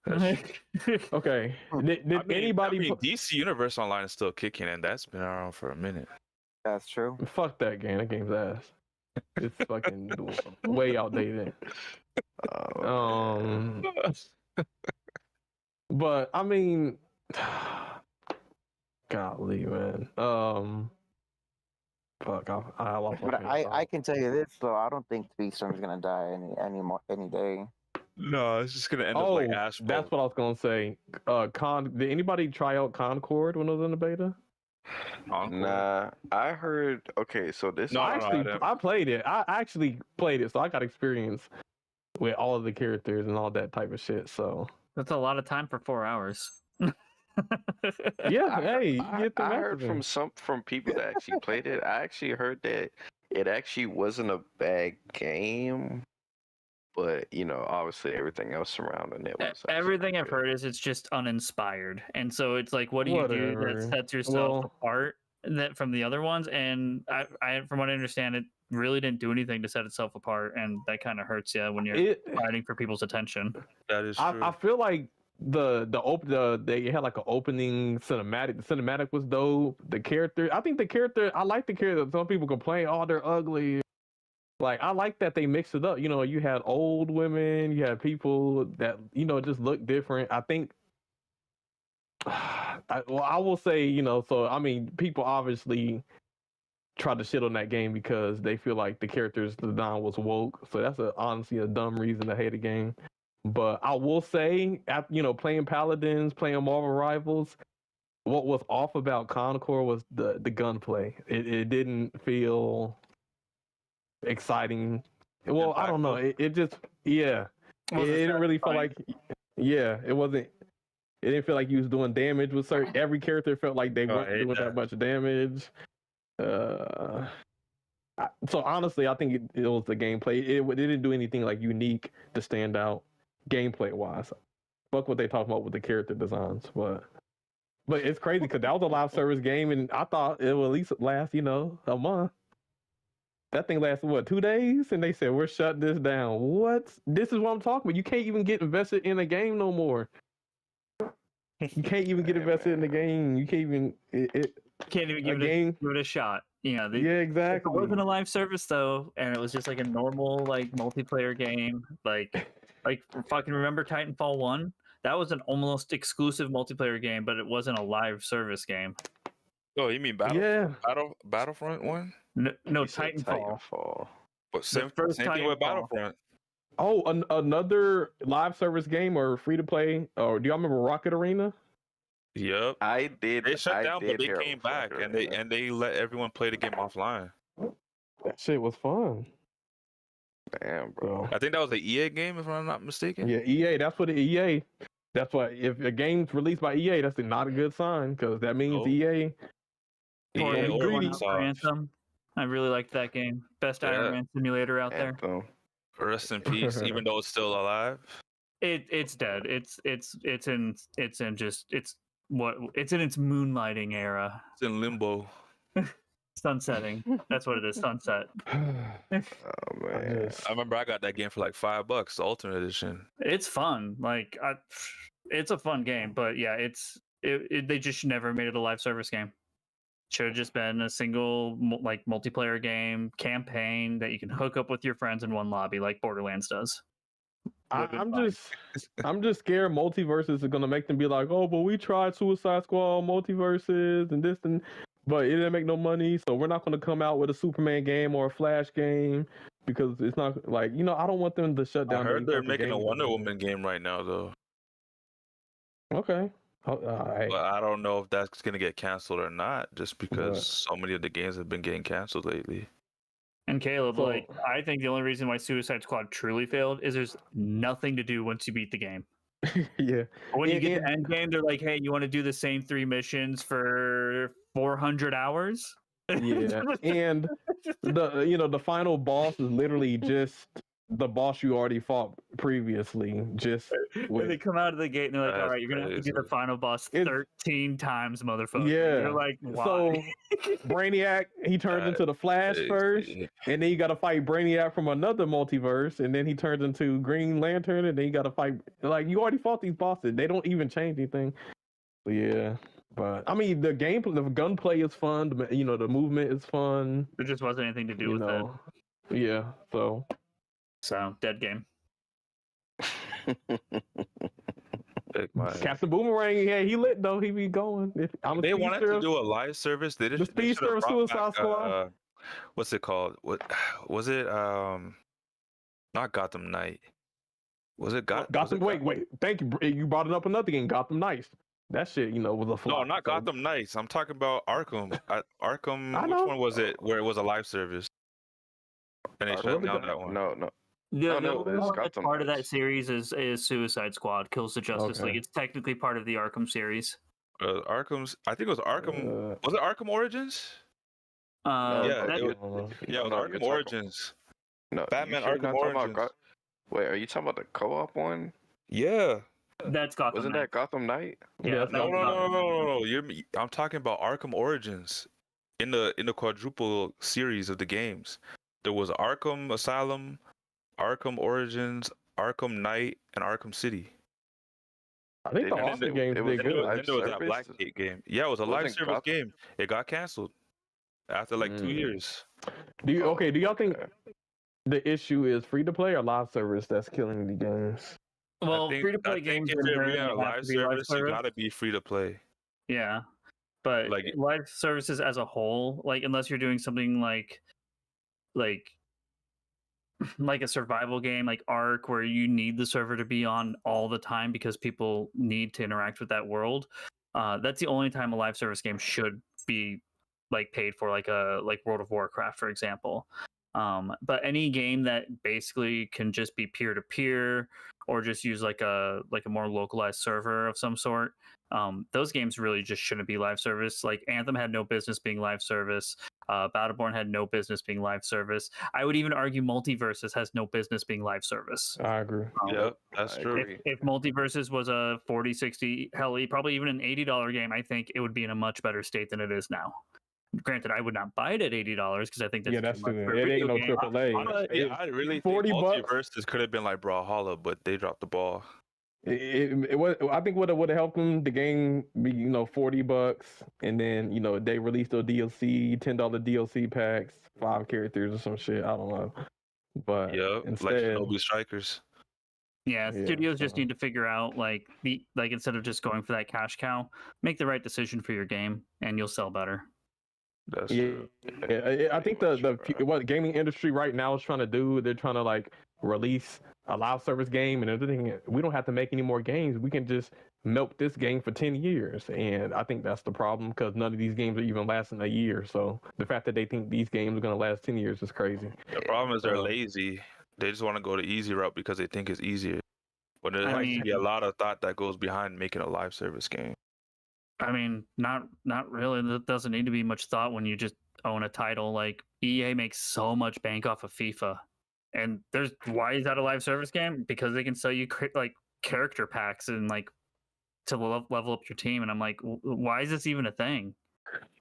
Okay. Did anybody? DC Universe Online is still kicking, and that's been around for a minute. That's true. Fuck that game. That game's ass. It's fucking way outdated. But I mean, golly, man. Fuck. I lost my But I can tell you this though. I don't think Speedstorm is gonna die any day. No, it's just gonna end up like Asphalt. That's what I was gonna say. Did anybody try out Concord when it was in the beta? Nah, I heard. Okay, so this. No, I played it. I actually played it, so I got experience with all of the characters and all that type of shit. So that's a lot of time for 4 hours. Yeah, I heard from people that actually played it. I actually heard that it actually wasn't a bad game. But, obviously everything else surrounding it was... Everything I've heard is it's just uninspired. And so it's like, what do you do that sets yourself apart from the other ones? And I, from what I understand, it really didn't do anything to set itself apart. And that kind of hurts you when you're fighting for people's attention. That is true. I feel like they had like an opening cinematic. The cinematic was dope. I like the character. Some people complain, oh, they're ugly. Like, I like that they mixed it up. You had old women, you had people that, just look different. I think, I will say, so, I mean, people obviously tried to shit on that game because they feel like the characters design was woke. So that's honestly a dumb reason to hate a game. But I will say, playing Paladins, playing Marvel Rivals, what was off about Concord was the gunplay. It didn't feel exciting. Well, I don't know. It just, yeah. It didn't really feel like, yeah, it wasn't. It didn't feel like you was doing damage with certain. Every character felt like they weren't doing that much damage. So honestly, I think it was the gameplay. It didn't do anything like unique to stand out gameplay wise. Fuck what they talking about with the character designs, but it's crazy because that was a live service game, and I thought it would at least last, a month. That thing lasted, what, 2 days? And they said, we're shutting this down. What? This is what I'm talking about. You can't even get invested in a game no more. You can't even get invested in the game. You can't even... Can't even give it a shot. Yeah, exactly. If it wasn't a live service, though, and it was just like a normal, like, multiplayer game, like fucking remember Titanfall 1? That was an almost exclusive multiplayer game, but it wasn't a live service game. Oh, you mean Battlefront 1? No, Titanfall. But same thing with Battlefront. Oh, another live service game or free to play? Or do y'all remember Rocket Arena? Yep. I did. They shut down, but they came back and they let everyone play the game offline. That shit was fun. Damn, bro. I think that was an EA game, if I'm not mistaken. Yeah, EA. That's what the EA. That's why if a game's released by EA, that's not a good sign because that means EA. EA or Anthem. I really liked that game. Best Iron Man simulator out there. Rest in peace, even though it's still alive. It's dead. It's in its moonlighting era. It's in limbo. Sunsetting. That's what it is. Sunset. Oh man! I remember I got that game for like $5, the Ultimate Edition. It's fun. Like, it's a fun game, but yeah, they just never made it a live service game. Should have just been a single like multiplayer game campaign that you can hook up with your friends in one lobby, like Borderlands does. I'm just scared multiverses are gonna make them be like, oh, but we tried Suicide Squad multiverses and this but it didn't make no money, so we're not gonna come out with a Superman game or a Flash game because it's not like I don't want them to shut down. I heard they're making a Wonder Woman game right now though. Okay. Right. But I don't know if that's gonna get canceled or not, just because so many of the games have been getting canceled lately. And Caleb, I think the only reason why Suicide Squad truly failed is there's nothing to do once you beat the game. Yeah. When you get to the end game, they're like, hey, you want to do the same 3 missions for 400 hours? Yeah. And the final boss is literally just the boss you already fought previously. When they come out of the gate and they're like, all right, you're gonna have to do the final boss 13 times, motherfucker. Yeah. You're like, why? So Brainiac, he turns into the Flash first, and then you gotta fight Brainiac from another multiverse, and then he turns into Green Lantern, and then you gotta fight you already fought these bosses. They don't even change anything. So, yeah. But I mean the gameplay, the gunplay is fun, the movement is fun. There just wasn't anything to do with that. Yeah, So, dead game. Captain Boomerang, yeah, he lit though. He be going. They wanted to do a live service. They the speedster of Suicide Squad. What's it called? What was it? Not Gotham Knight. Was it Gotham? Wait. Thank you. You brought it up another game. Gotham Knights. That shit, was a flop. No, not Gotham Knights. I'm talking about Arkham. Arkham. Which one was it? Where it was a live service? And they shut down that one. No. That's part of that series is Suicide Squad Kills the Justice League. It's technically part of the Arkham series. Arkham's. I think it was Arkham. Was it Arkham Origins? It was Arkham Origins. No, Batman Arkham Origins. Wait, are you talking about the co-op one? Yeah. That's Gotham. Wasn't that Gotham Knight? Yeah. No. I'm talking about Arkham Origins. In the quadruple series of the games, there was Arkham Asylum, Arkham Origins, Arkham Knight, and Arkham City. I think the Arkham games did good. Then there was that Blackgate game. Yeah, it was a live service game. It got canceled after 2 years. Do y'all think the issue is free to play or live service that's killing the games? Well, free to play games. If you're a live service, you gotta be free to play. Yeah. But Like- live services as a whole, like unless you're doing something like a survival game like Ark, where you need the server to be on all the time because people need to interact with that world. That's the only time a live service game should be like paid for, like World of Warcraft, for example. But any game that basically can just be peer to peer or just use like a more localized server of some sort, those games really just shouldn't be live service. Like Anthem had no business being live service. Battleborn had no business being live service. I would even argue Multiverses has no business being live service. I agree. Yep, that's true. If Multiverses was a 40, 60, hell, probably even an $80 game, I think it would be in a much better state than it is now. Granted, I would not buy it at $80 because I think that's too much much. for a It video ain't no game. AAA. Honestly, I really think $40 Multiverses could have been like Brawlhalla, but they dropped the ball. It was. I think would have helped them. The game be $40, and then they released those DLC, $10 DLC packs, 5 characters or some shit. I don't know, but Yep, instead, like Shinobi Strikers. Yeah, Yeah, studios just so- need to figure out like instead of just going for that cash cow, make the right decision for your game, and you'll sell better. That's yeah, true. I think what gaming industry right now is trying to do, they're trying to like release a live service game, and they're thinking we don't have to make any more games. We can just milk this game for 10 years, and I think that's the problem because none of these games are even lasting a year. So the fact that they think these games are going to last 10 years is crazy. The problem is they're lazy. They just want to go the easy route because they think it's easier. But there has to be a lot of thought that goes behind making a live service game. I mean, not really. There doesn't need to be much thought when you just own a title. Like EA makes so much bank off of FIFA, and why is that a live service game? Because they can sell you like character packs and like to level up your team. And I'm like, why is this even a thing?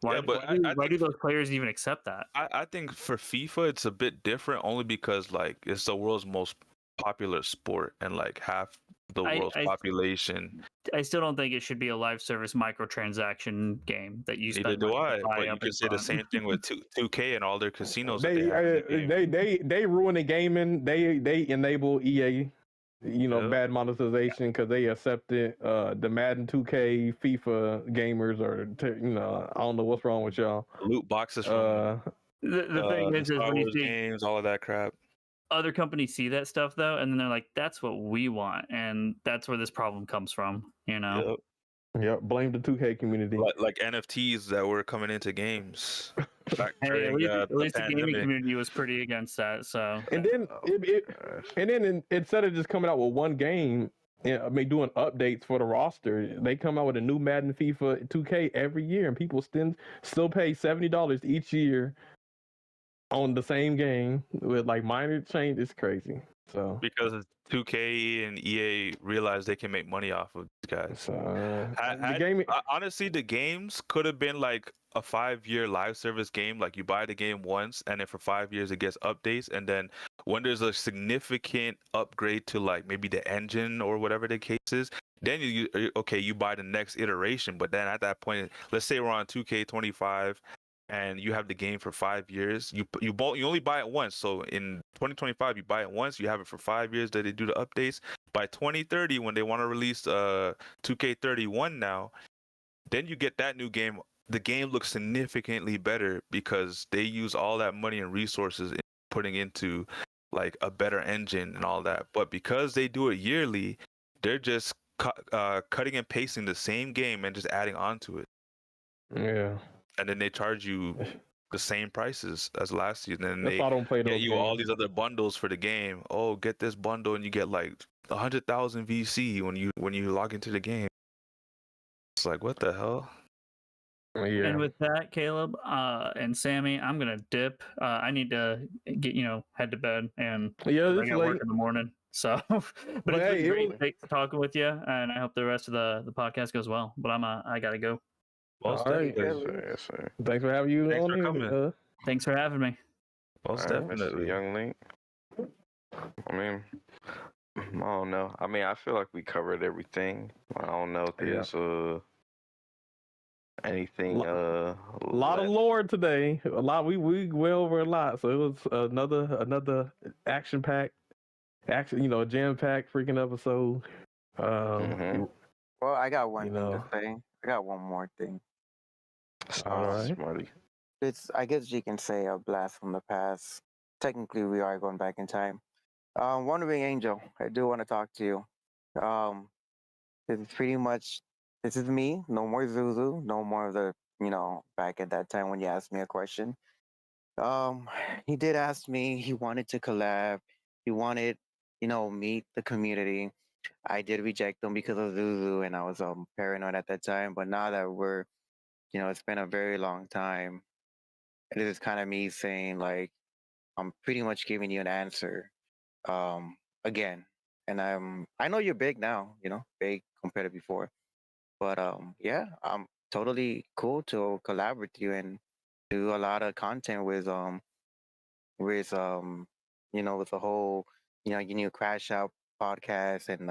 Why do those players even accept that? I think for FIFA it's a bit different only because like it's the world's most popular sport and like half the world's population. I still don't think it should be a live service microtransaction game that you spend. Neither do money I. to buy But you up can in say the front. same thing with 2K and all their casinos. They ruin the gaming. They enable EA, bad monetization because they accepted the Madden 2K, FIFA gamers I don't know what's wrong with y'all. Loot boxes from The thing is Star when you Wars see games, all of that crap. other companies see that stuff though, and then they're like, "That's what we want," and that's where this problem comes from. Yep. Blame the 2K community. Like NFTs that were coming into games. Back Hey, during, at least the gaming pandemic. community was pretty against that. So And then instead of just coming out with one game, doing updates for the roster, they come out with a new Madden, FIFA, 2K every year, and people still pay $70 each year on the same game with like minor change. It's crazy. So Because 2K and EA realized they can make money off of these guys. Honestly, the games could have been like a 5-year live service game. Like you buy the game once, and then for 5 years it gets updates, and then when there's a significant upgrade to like maybe the engine or whatever the case is, then you buy the next iteration. But then at that point, let's say we're on 2K25. And you have the game for 5 years. You only buy it once. So in 2025, you buy it once. You have it for 5 years. That they do the updates. By 2030, when they want to release 2K31 now, then you get that new game. The game looks significantly better because they use all that money and resources in putting into like a better engine and all that. But because they do it yearly, they're just cutting and pasting the same game and just adding on to it. Yeah. And then they charge you the same prices as last season. And That's why I don't play those get you all games. these other bundles for the game. Oh, get this bundle and you get like 100,000 VC when you log into the game. It's like, what the hell? Yeah. And with that, Caleb and Sammy, I'm gonna dip. I need to get head to bed, and I it's got work late. in the morning. So, but But it's hey, been great talking with you, and I hope the rest of the podcast goes well. But I gotta go. Most All right. definitely. Yes, sir. Thanks for having you Thanks on for here. coming. Thanks for having me. Most All right, definitely. Young Link. I mean, I don't know. I mean, I feel like we covered everything. I don't know if there's anything. A lot of lore today. A lot. We went over a lot. So it was another action packed, a jam packed freaking episode. Well, I got one thing to know. say. I got one more thing. All right. Smarty. It's, I guess you can say, a blast from the past. Technically, we are going back in time. Wandering Angel, I do want to talk to you. This is pretty much, this is me. No more Zuzu. No more of the, back at that time when you asked me a question. Um, he did ask me. He wanted to collab. He wanted, meet the community. I did reject him because of Zuzu, and I was paranoid at that time. But now that we're, it's been a very long time, and this is kind of me saying like, I'm pretty much giving you an answer, again. And I know you're big now, big compared to before. But yeah, I'm totally cool to collab with you and do a lot of content with the whole, your new Crash Out podcast and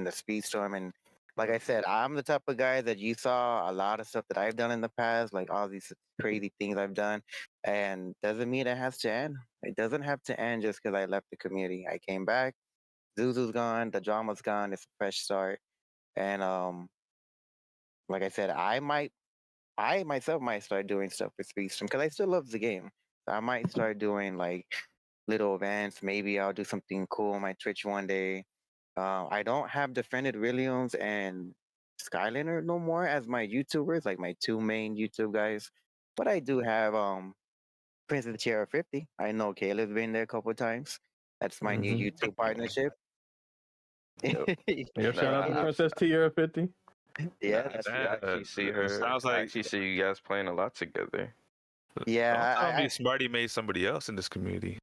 the Speedstorm. And like I said, I'm the type of guy that you saw a lot of stuff that I've done in the past, like all these crazy things I've done, and doesn't mean it has to end. It doesn't have to end just because I left the community. I came back. Zuzu's gone. The drama's gone. It's a fresh start. And like I said, I myself might start doing stuff with Speedstream because I still love the game. So I might start doing like little events. Maybe I'll do something cool on my Twitch one day. I don't have Defended Williams and Skyliner no more as my YouTubers, like my two main YouTube guys. But I do have Princess Tiara 50. I know Kayla's been there a couple of times. That's my new YouTube partnership. Yeah, shout out to Princess Tiara 50. Yeah, I that's actually see her. Sounds I like actually see you guys playing a lot together. yeah. Don't tell me Smarty made somebody else in this community.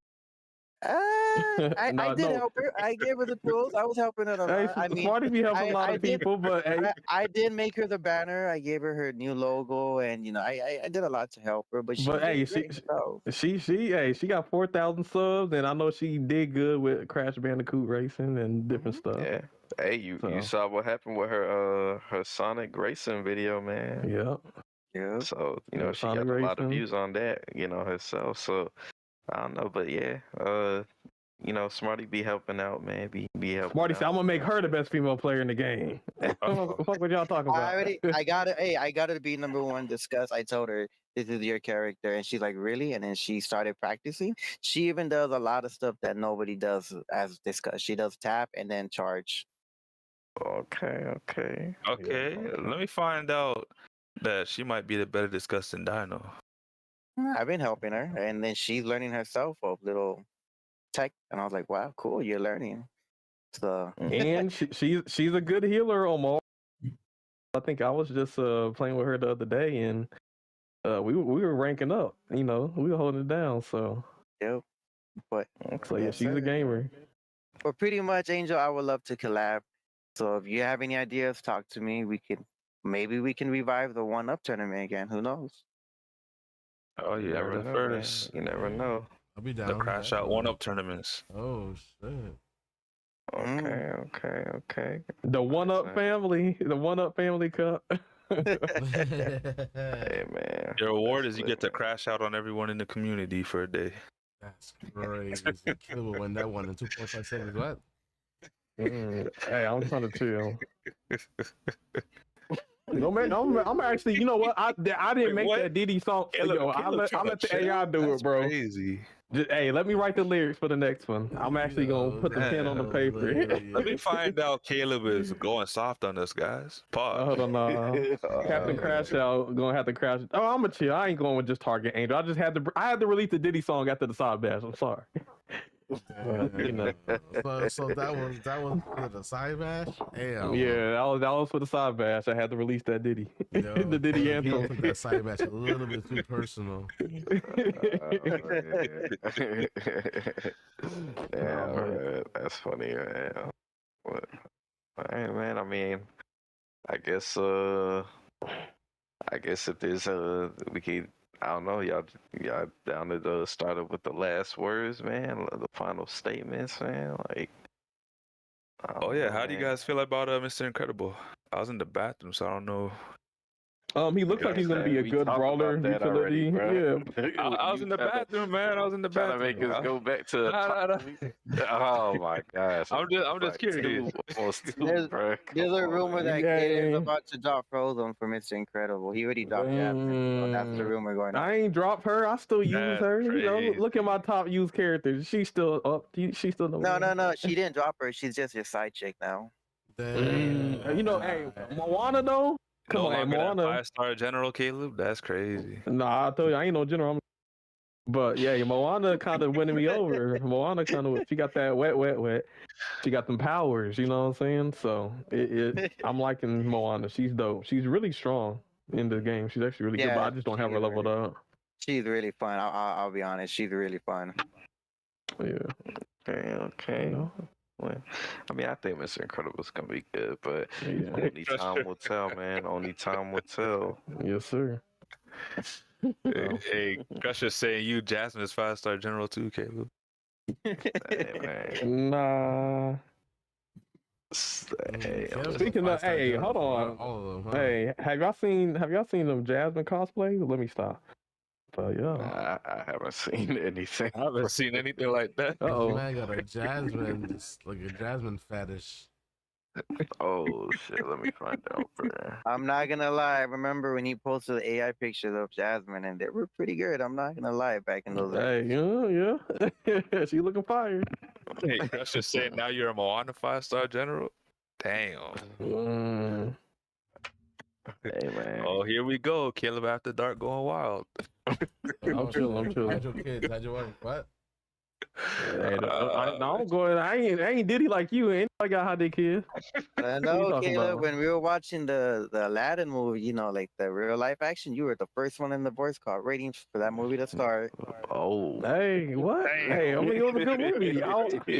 I did No. help her. I gave her the tools. I was helping her a lot. Hey, I mean, Smarty be helping a lot of did, people, but hey, I did make her the banner. I gave her her new logo, and I did a lot to help her. But she but hey, did great herself. she got 4,000 subs, and I know she did good with Crash Bandicoot racing and different stuff. Yeah. Hey, you saw what happened with her Sonic racing video, man. Yeah. Yeah. So Yeah, she Sonic got a lot of racing. views on that, herself. So I don't know, but yeah, Smarty be helping out, man. Be helping Smarty out. said, "I'm gonna make her the best female player in the game." Fuck what y'all talking about? I got it. Hey, I got to be number one discussed. I told her this is your character, and she's like, really? And then she started practicing. She even does a lot of stuff that nobody does as discussed. She does tap and then charge. Okay. Okay, let me find out that she might be the better discussing Dino. I've been helping her, and then she's learning herself a little tech, and I was like, "Wow, cool, you're learning." So, And she's a good healer, Omar. I think I was just playing with her the other day, and we were ranking up. We were holding it down. So yep. But so yeah, she's a gamer. But pretty much, Angel, I would love to collab. So if you have any ideas, talk to me. Maybe we can revive the 1UP tournament again. Who knows? Oh yeah, never the know, first. man. You never know. I'll be down. The Crash Out 1UP tournaments. Oh shit. Okay. The 1UP family, the 1UP family cup. Hey man. Your reward is you get to crash out on everyone in the community for a day. That's crazy. Killer will win that one in 2.5 seconds. What? Hey, I'm trying to chill. No man, I'm actually. You know what? I didn't make that Diddy song. I let the AI do it, bro. Crazy. Hey, let me write the lyrics for the next one. I'm actually gonna put the pen on the paper. Let me find out Caleb is going soft on us, guys. Pause. Hold on, Captain Crash Out gonna have to crash. Oh, I'm gonna chill. I ain't going with just Target Angel. I had to release the Diddy song after the side bash. I'm sorry. So that was for the side bash. Damn. Yeah, that was for the side bash. I had to release that Diddy, the Diddy anthem. I took that side bash a little bit too personal. Yeah, that's funny, man. But, hey, man, I mean, I guess if there's we could. I don't know, y'all down to the start up with the last words, man, the final statements, man. Like, Oh yeah, how do you guys feel about Mr. Incredible? I was in the bathroom, so I don't know. He looks like he's gonna be a We good talked brawler about that already, utility. bro. Yeah. I was You in the tryna- bathroom, man. I was in the Trying to bathroom. make us go back to the Nah, top. Oh my gosh. I'm just Like curious. almost two, There's, bro. there's a rumor that Gator's Yeah. about to drop Frozen for Mr. Incredible. He already dropped Jasmine, so that's the rumor going on. I ain't drop her. I still use That's her. You know, crazy. look at my top used characters. She's still up. She's still the No. She didn't drop her. She's just your side chick now. You know, hey, Moana though. Come No on, hey, longer that Moana. 5-star general, Caleb. That's crazy. Nah, I told you I ain't no general. But yeah, Moana kind of winning me over. Moana kind of, she got that wet. She got them powers, you know what I'm saying? So I'm liking Moana. She's dope. She's really strong in the game. She's actually really good, but I just don't have her leveled up. She's really fun. I'll be honest. She's really fun. Yeah. Okay. You know? Well, I mean, I think Mr. Incredible's gonna be good, but Yeah. only time will tell, man. Only time will tell. Yes, sir. Hey, Crusher's saying you Jasmine is 5-star general too, Caleb. Hey, man. Nah. Hey, Speaking of, hey, hold on. All of them. Huh? Hey, have y'all seen them Jasmine cosplays? Let me stop. But yeah. I haven't seen anything. I haven't seen anything like that. Uh-oh. Man got a Jasmine, just like a Jasmine fetish. Oh shit! Let me find out, bro. I'm not gonna lie. I remember when he posted the AI pictures of Jasmine, and they were pretty good. I'm not gonna lie. Back in those days. Hey, yeah. She looking fire. Hey, Crusher's saying now you're a Moana 5-star general. Damn. Hey man. Oh, here we go. Caleb after dark going wild. I'm chilling. Hide your kids. Hide your wife. What? Hey, I'm going. I ain't Diddy like you. Ain't nobody got hot dick kids. I you know, talking Caleb. about? When we were watching the Aladdin movie, you know, like the real life action, you were the first one in the voice call rating for that movie to start. Oh. Hey, what? Hey, I mean, it was a good movie.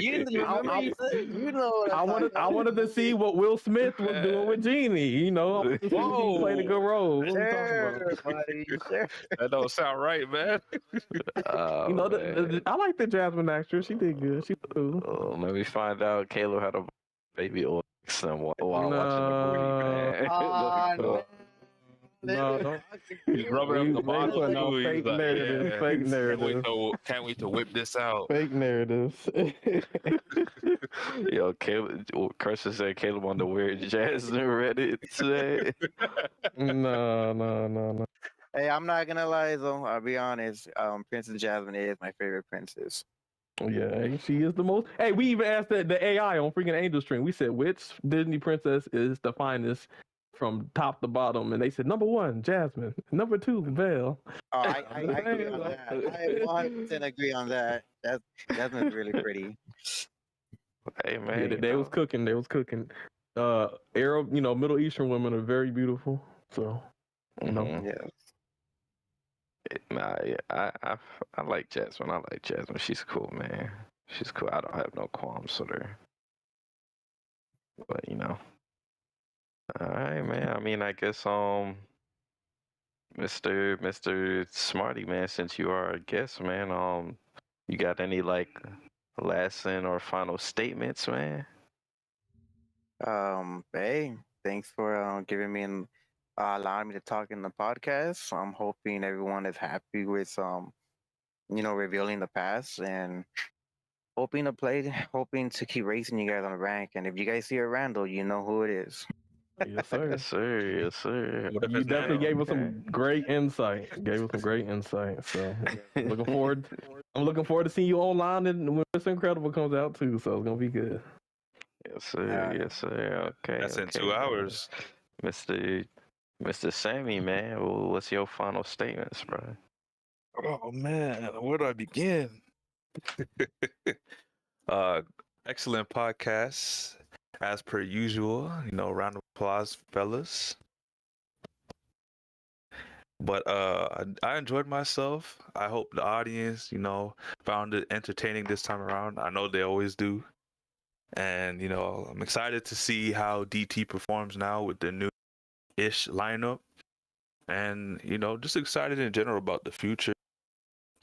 You remember? You know what I wanted to see what Will Smith was doing with Genie. You know, I wanted to see if he played a good role. What are you talking about? Buddy, sure. That don't sound right, man. You know, I like the Jasmine actress. She did good. She cool. Let me find out. Caleb had a baby oil while watching the movie, man. Oh, No, don't. He's rubbing up the They bottle putting on too. He's fake like, narratives. yeah. Fake narratives. Can't wait to whip this out. Fake narratives. Yo, Caleb. Crusher said Caleb on the weird Jasmine Reddit today. No. Hey, I'm not gonna lie though. I'll be honest. Princess Jasmine is my favorite princess. Yeah, she is the most. Hey, we even asked the AI on freaking Angel Stream. We said which Disney princess is the finest from top to bottom, and they said number 1, Jasmine. Number 2, Belle. Oh, I agree on that. I 100% agree on that. Jasmine's really pretty. Hey man, Yeah, they was cooking. They was cooking. Arab, Middle Eastern women are very beautiful. So, Yeah. Nah, yeah, I like Jasmine. I like Jasmine. She's cool, man. She's cool. I don't have no qualms with her. But all right, man. I mean, I guess Mr. Smarty, man, since you are a guest, man, you got any like last or final statements, man? Hey, thanks for giving me and allowing me to talk in the podcast. I'm hoping everyone is happy with revealing the past and hoping to keep racing you guys on the rank. And if you guys see a Randall, you know who it is. yes, sir. Yes, sir. Yes, sir. You definitely gave us some great insight. So, looking forward. I'm looking forward to seeing you online and when Mr. Incredible comes out too. So it's gonna be good. Yes, sir. Yes, sir. Okay. That's in okay, 2 hours. Mr. Sammy, man, what's your final statements, bro? Oh man, where do I begin? Excellent podcast, as per usual. Round of applause, fellas. But I enjoyed myself. I hope the audience, found it entertaining this time around. I know they always do. And I'm excited to see how DT performs now with the new-ish lineup. And just excited in general about the future.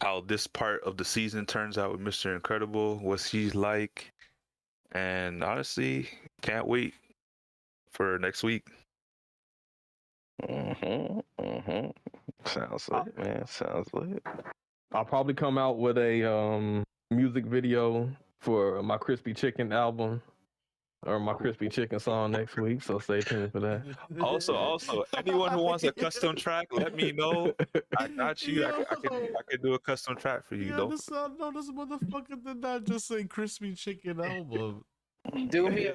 How this part of the season turns out with Mr. Incredible, what he's like. And honestly, can't wait for next week. Sounds lit, man. Sounds lit. I'll probably come out with a music video for my Crispy Chicken album or my Crispy Chicken song next week. So stay tuned for that. Also, anyone who wants a custom track, let me know. I got you. I can do a custom track for you, Yeah, though. this motherfucker did not just say crispy chicken album. Do me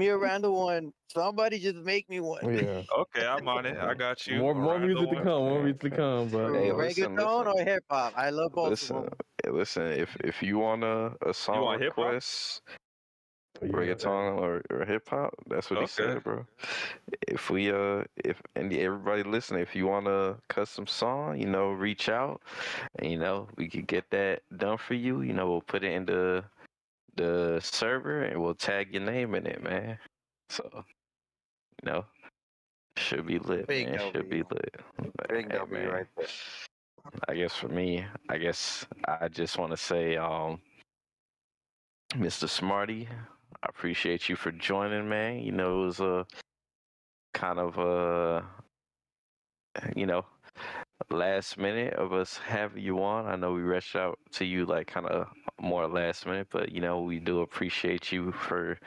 a random one. Somebody just make me one. Yeah. Okay, I'm on it. I got you. More music to come. More music to come. But Hey, listen, Reggaeton or hip hop? I love both of them. Listen. If you want a song want hip-hop? request, reggaeton or hip hop, that's what he said, bro. If everybody listening, if you want a custom song, reach out, and we could get that done for you. We'll put it in the server and we'll tag your name in it, man. So, should be lit, Big man. Should be W. lit. Big Hey, W man. right there. I guess for me, I just want to say, Mr. Smarty, I appreciate you for joining, man. It was a kind of last minute of us having you on. I know we rushed out to you like kind of more last minute, but we do appreciate you for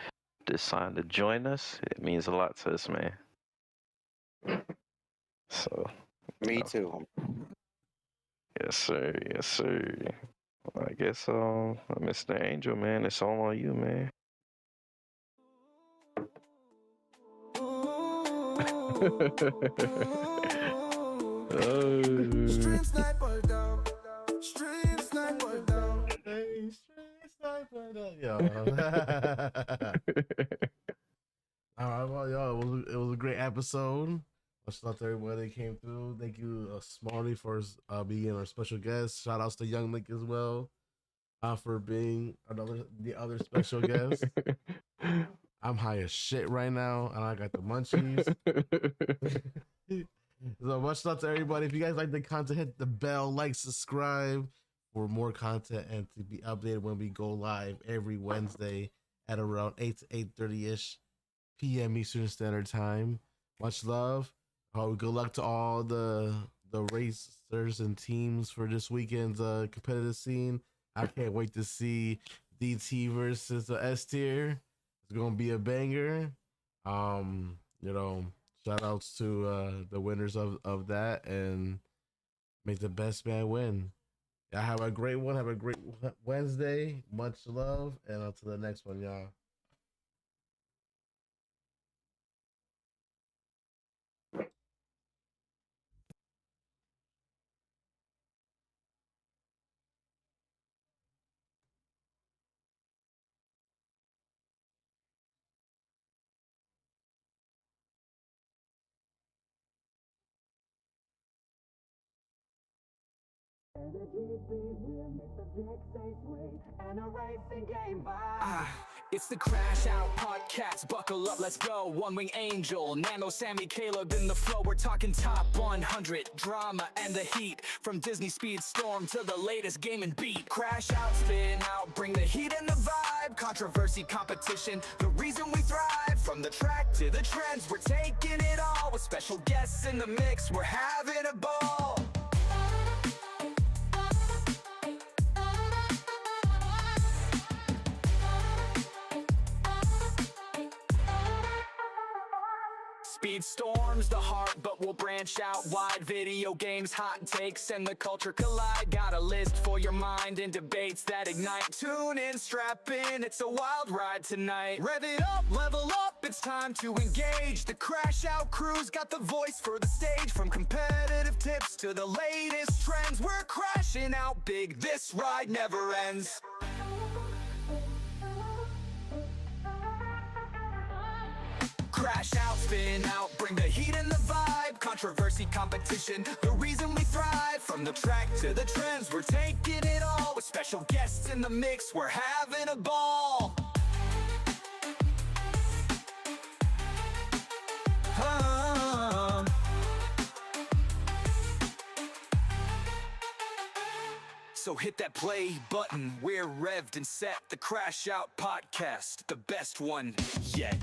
deciding to join us. It means a lot to us, man. So. Me too. Yes, sir. Yes, sir. Well, I guess, Mr. Angel, man, it's all on you, man. Stream sniper down. Stream sniper down. Hey, street sniper down. Yo. All right, well, yo, it was a great episode. Much love to everybody that came through. Thank you, Smarty, for being our special guest. Shout outs to Young Link as well, for being the other special guest. I'm high as shit right now, and I got the munchies. So much love to everybody. If you guys like the content, hit the bell, like, subscribe for more content and to be updated when we go live every Wednesday at around 8 to 8:30ish p.m. Eastern Standard Time. Much love. Good luck to all the racers and teams for this weekend's competitive scene. I can't wait to see DT versus the S tier. It's gonna be a banger. Shout outs to the winners of that, and make the best man win. Y'all have a great one. Have a great Wednesday. Much love, and until the next one, y'all. It's the CrashOut Podcast. Buckle up, let's go. One Wing Angel, Nano, Sammy, Caleb in the flow. We're talking top 100 drama and the heat. From Disney Speed Storm to the latest game and beat. Crash out, spin out, bring the heat and the vibe. Controversy, competition, the reason we thrive. From the track to the trends, we're taking it all. With special guests in the mix, we're having a ball. Speed storms the heart, but we'll branch out wide. Video games, hot takes, and the culture collide. Got a list for your mind and debates that ignite. Tune in, strap in, it's a wild ride tonight. Rev it up, level up, it's time to engage. The CrashOut crew's got the voice for the stage. From competitive tips to the latest trends, we're crashing out big, this ride never ends. Crash out, spin out, bring the heat and the vibe. Controversy, competition, the reason we thrive. From the track to the trends, we're taking it all. With special guests in the mix, we're having a ball. So hit that play button, we're revved and set. The CrashOut Podcast, the best one yet.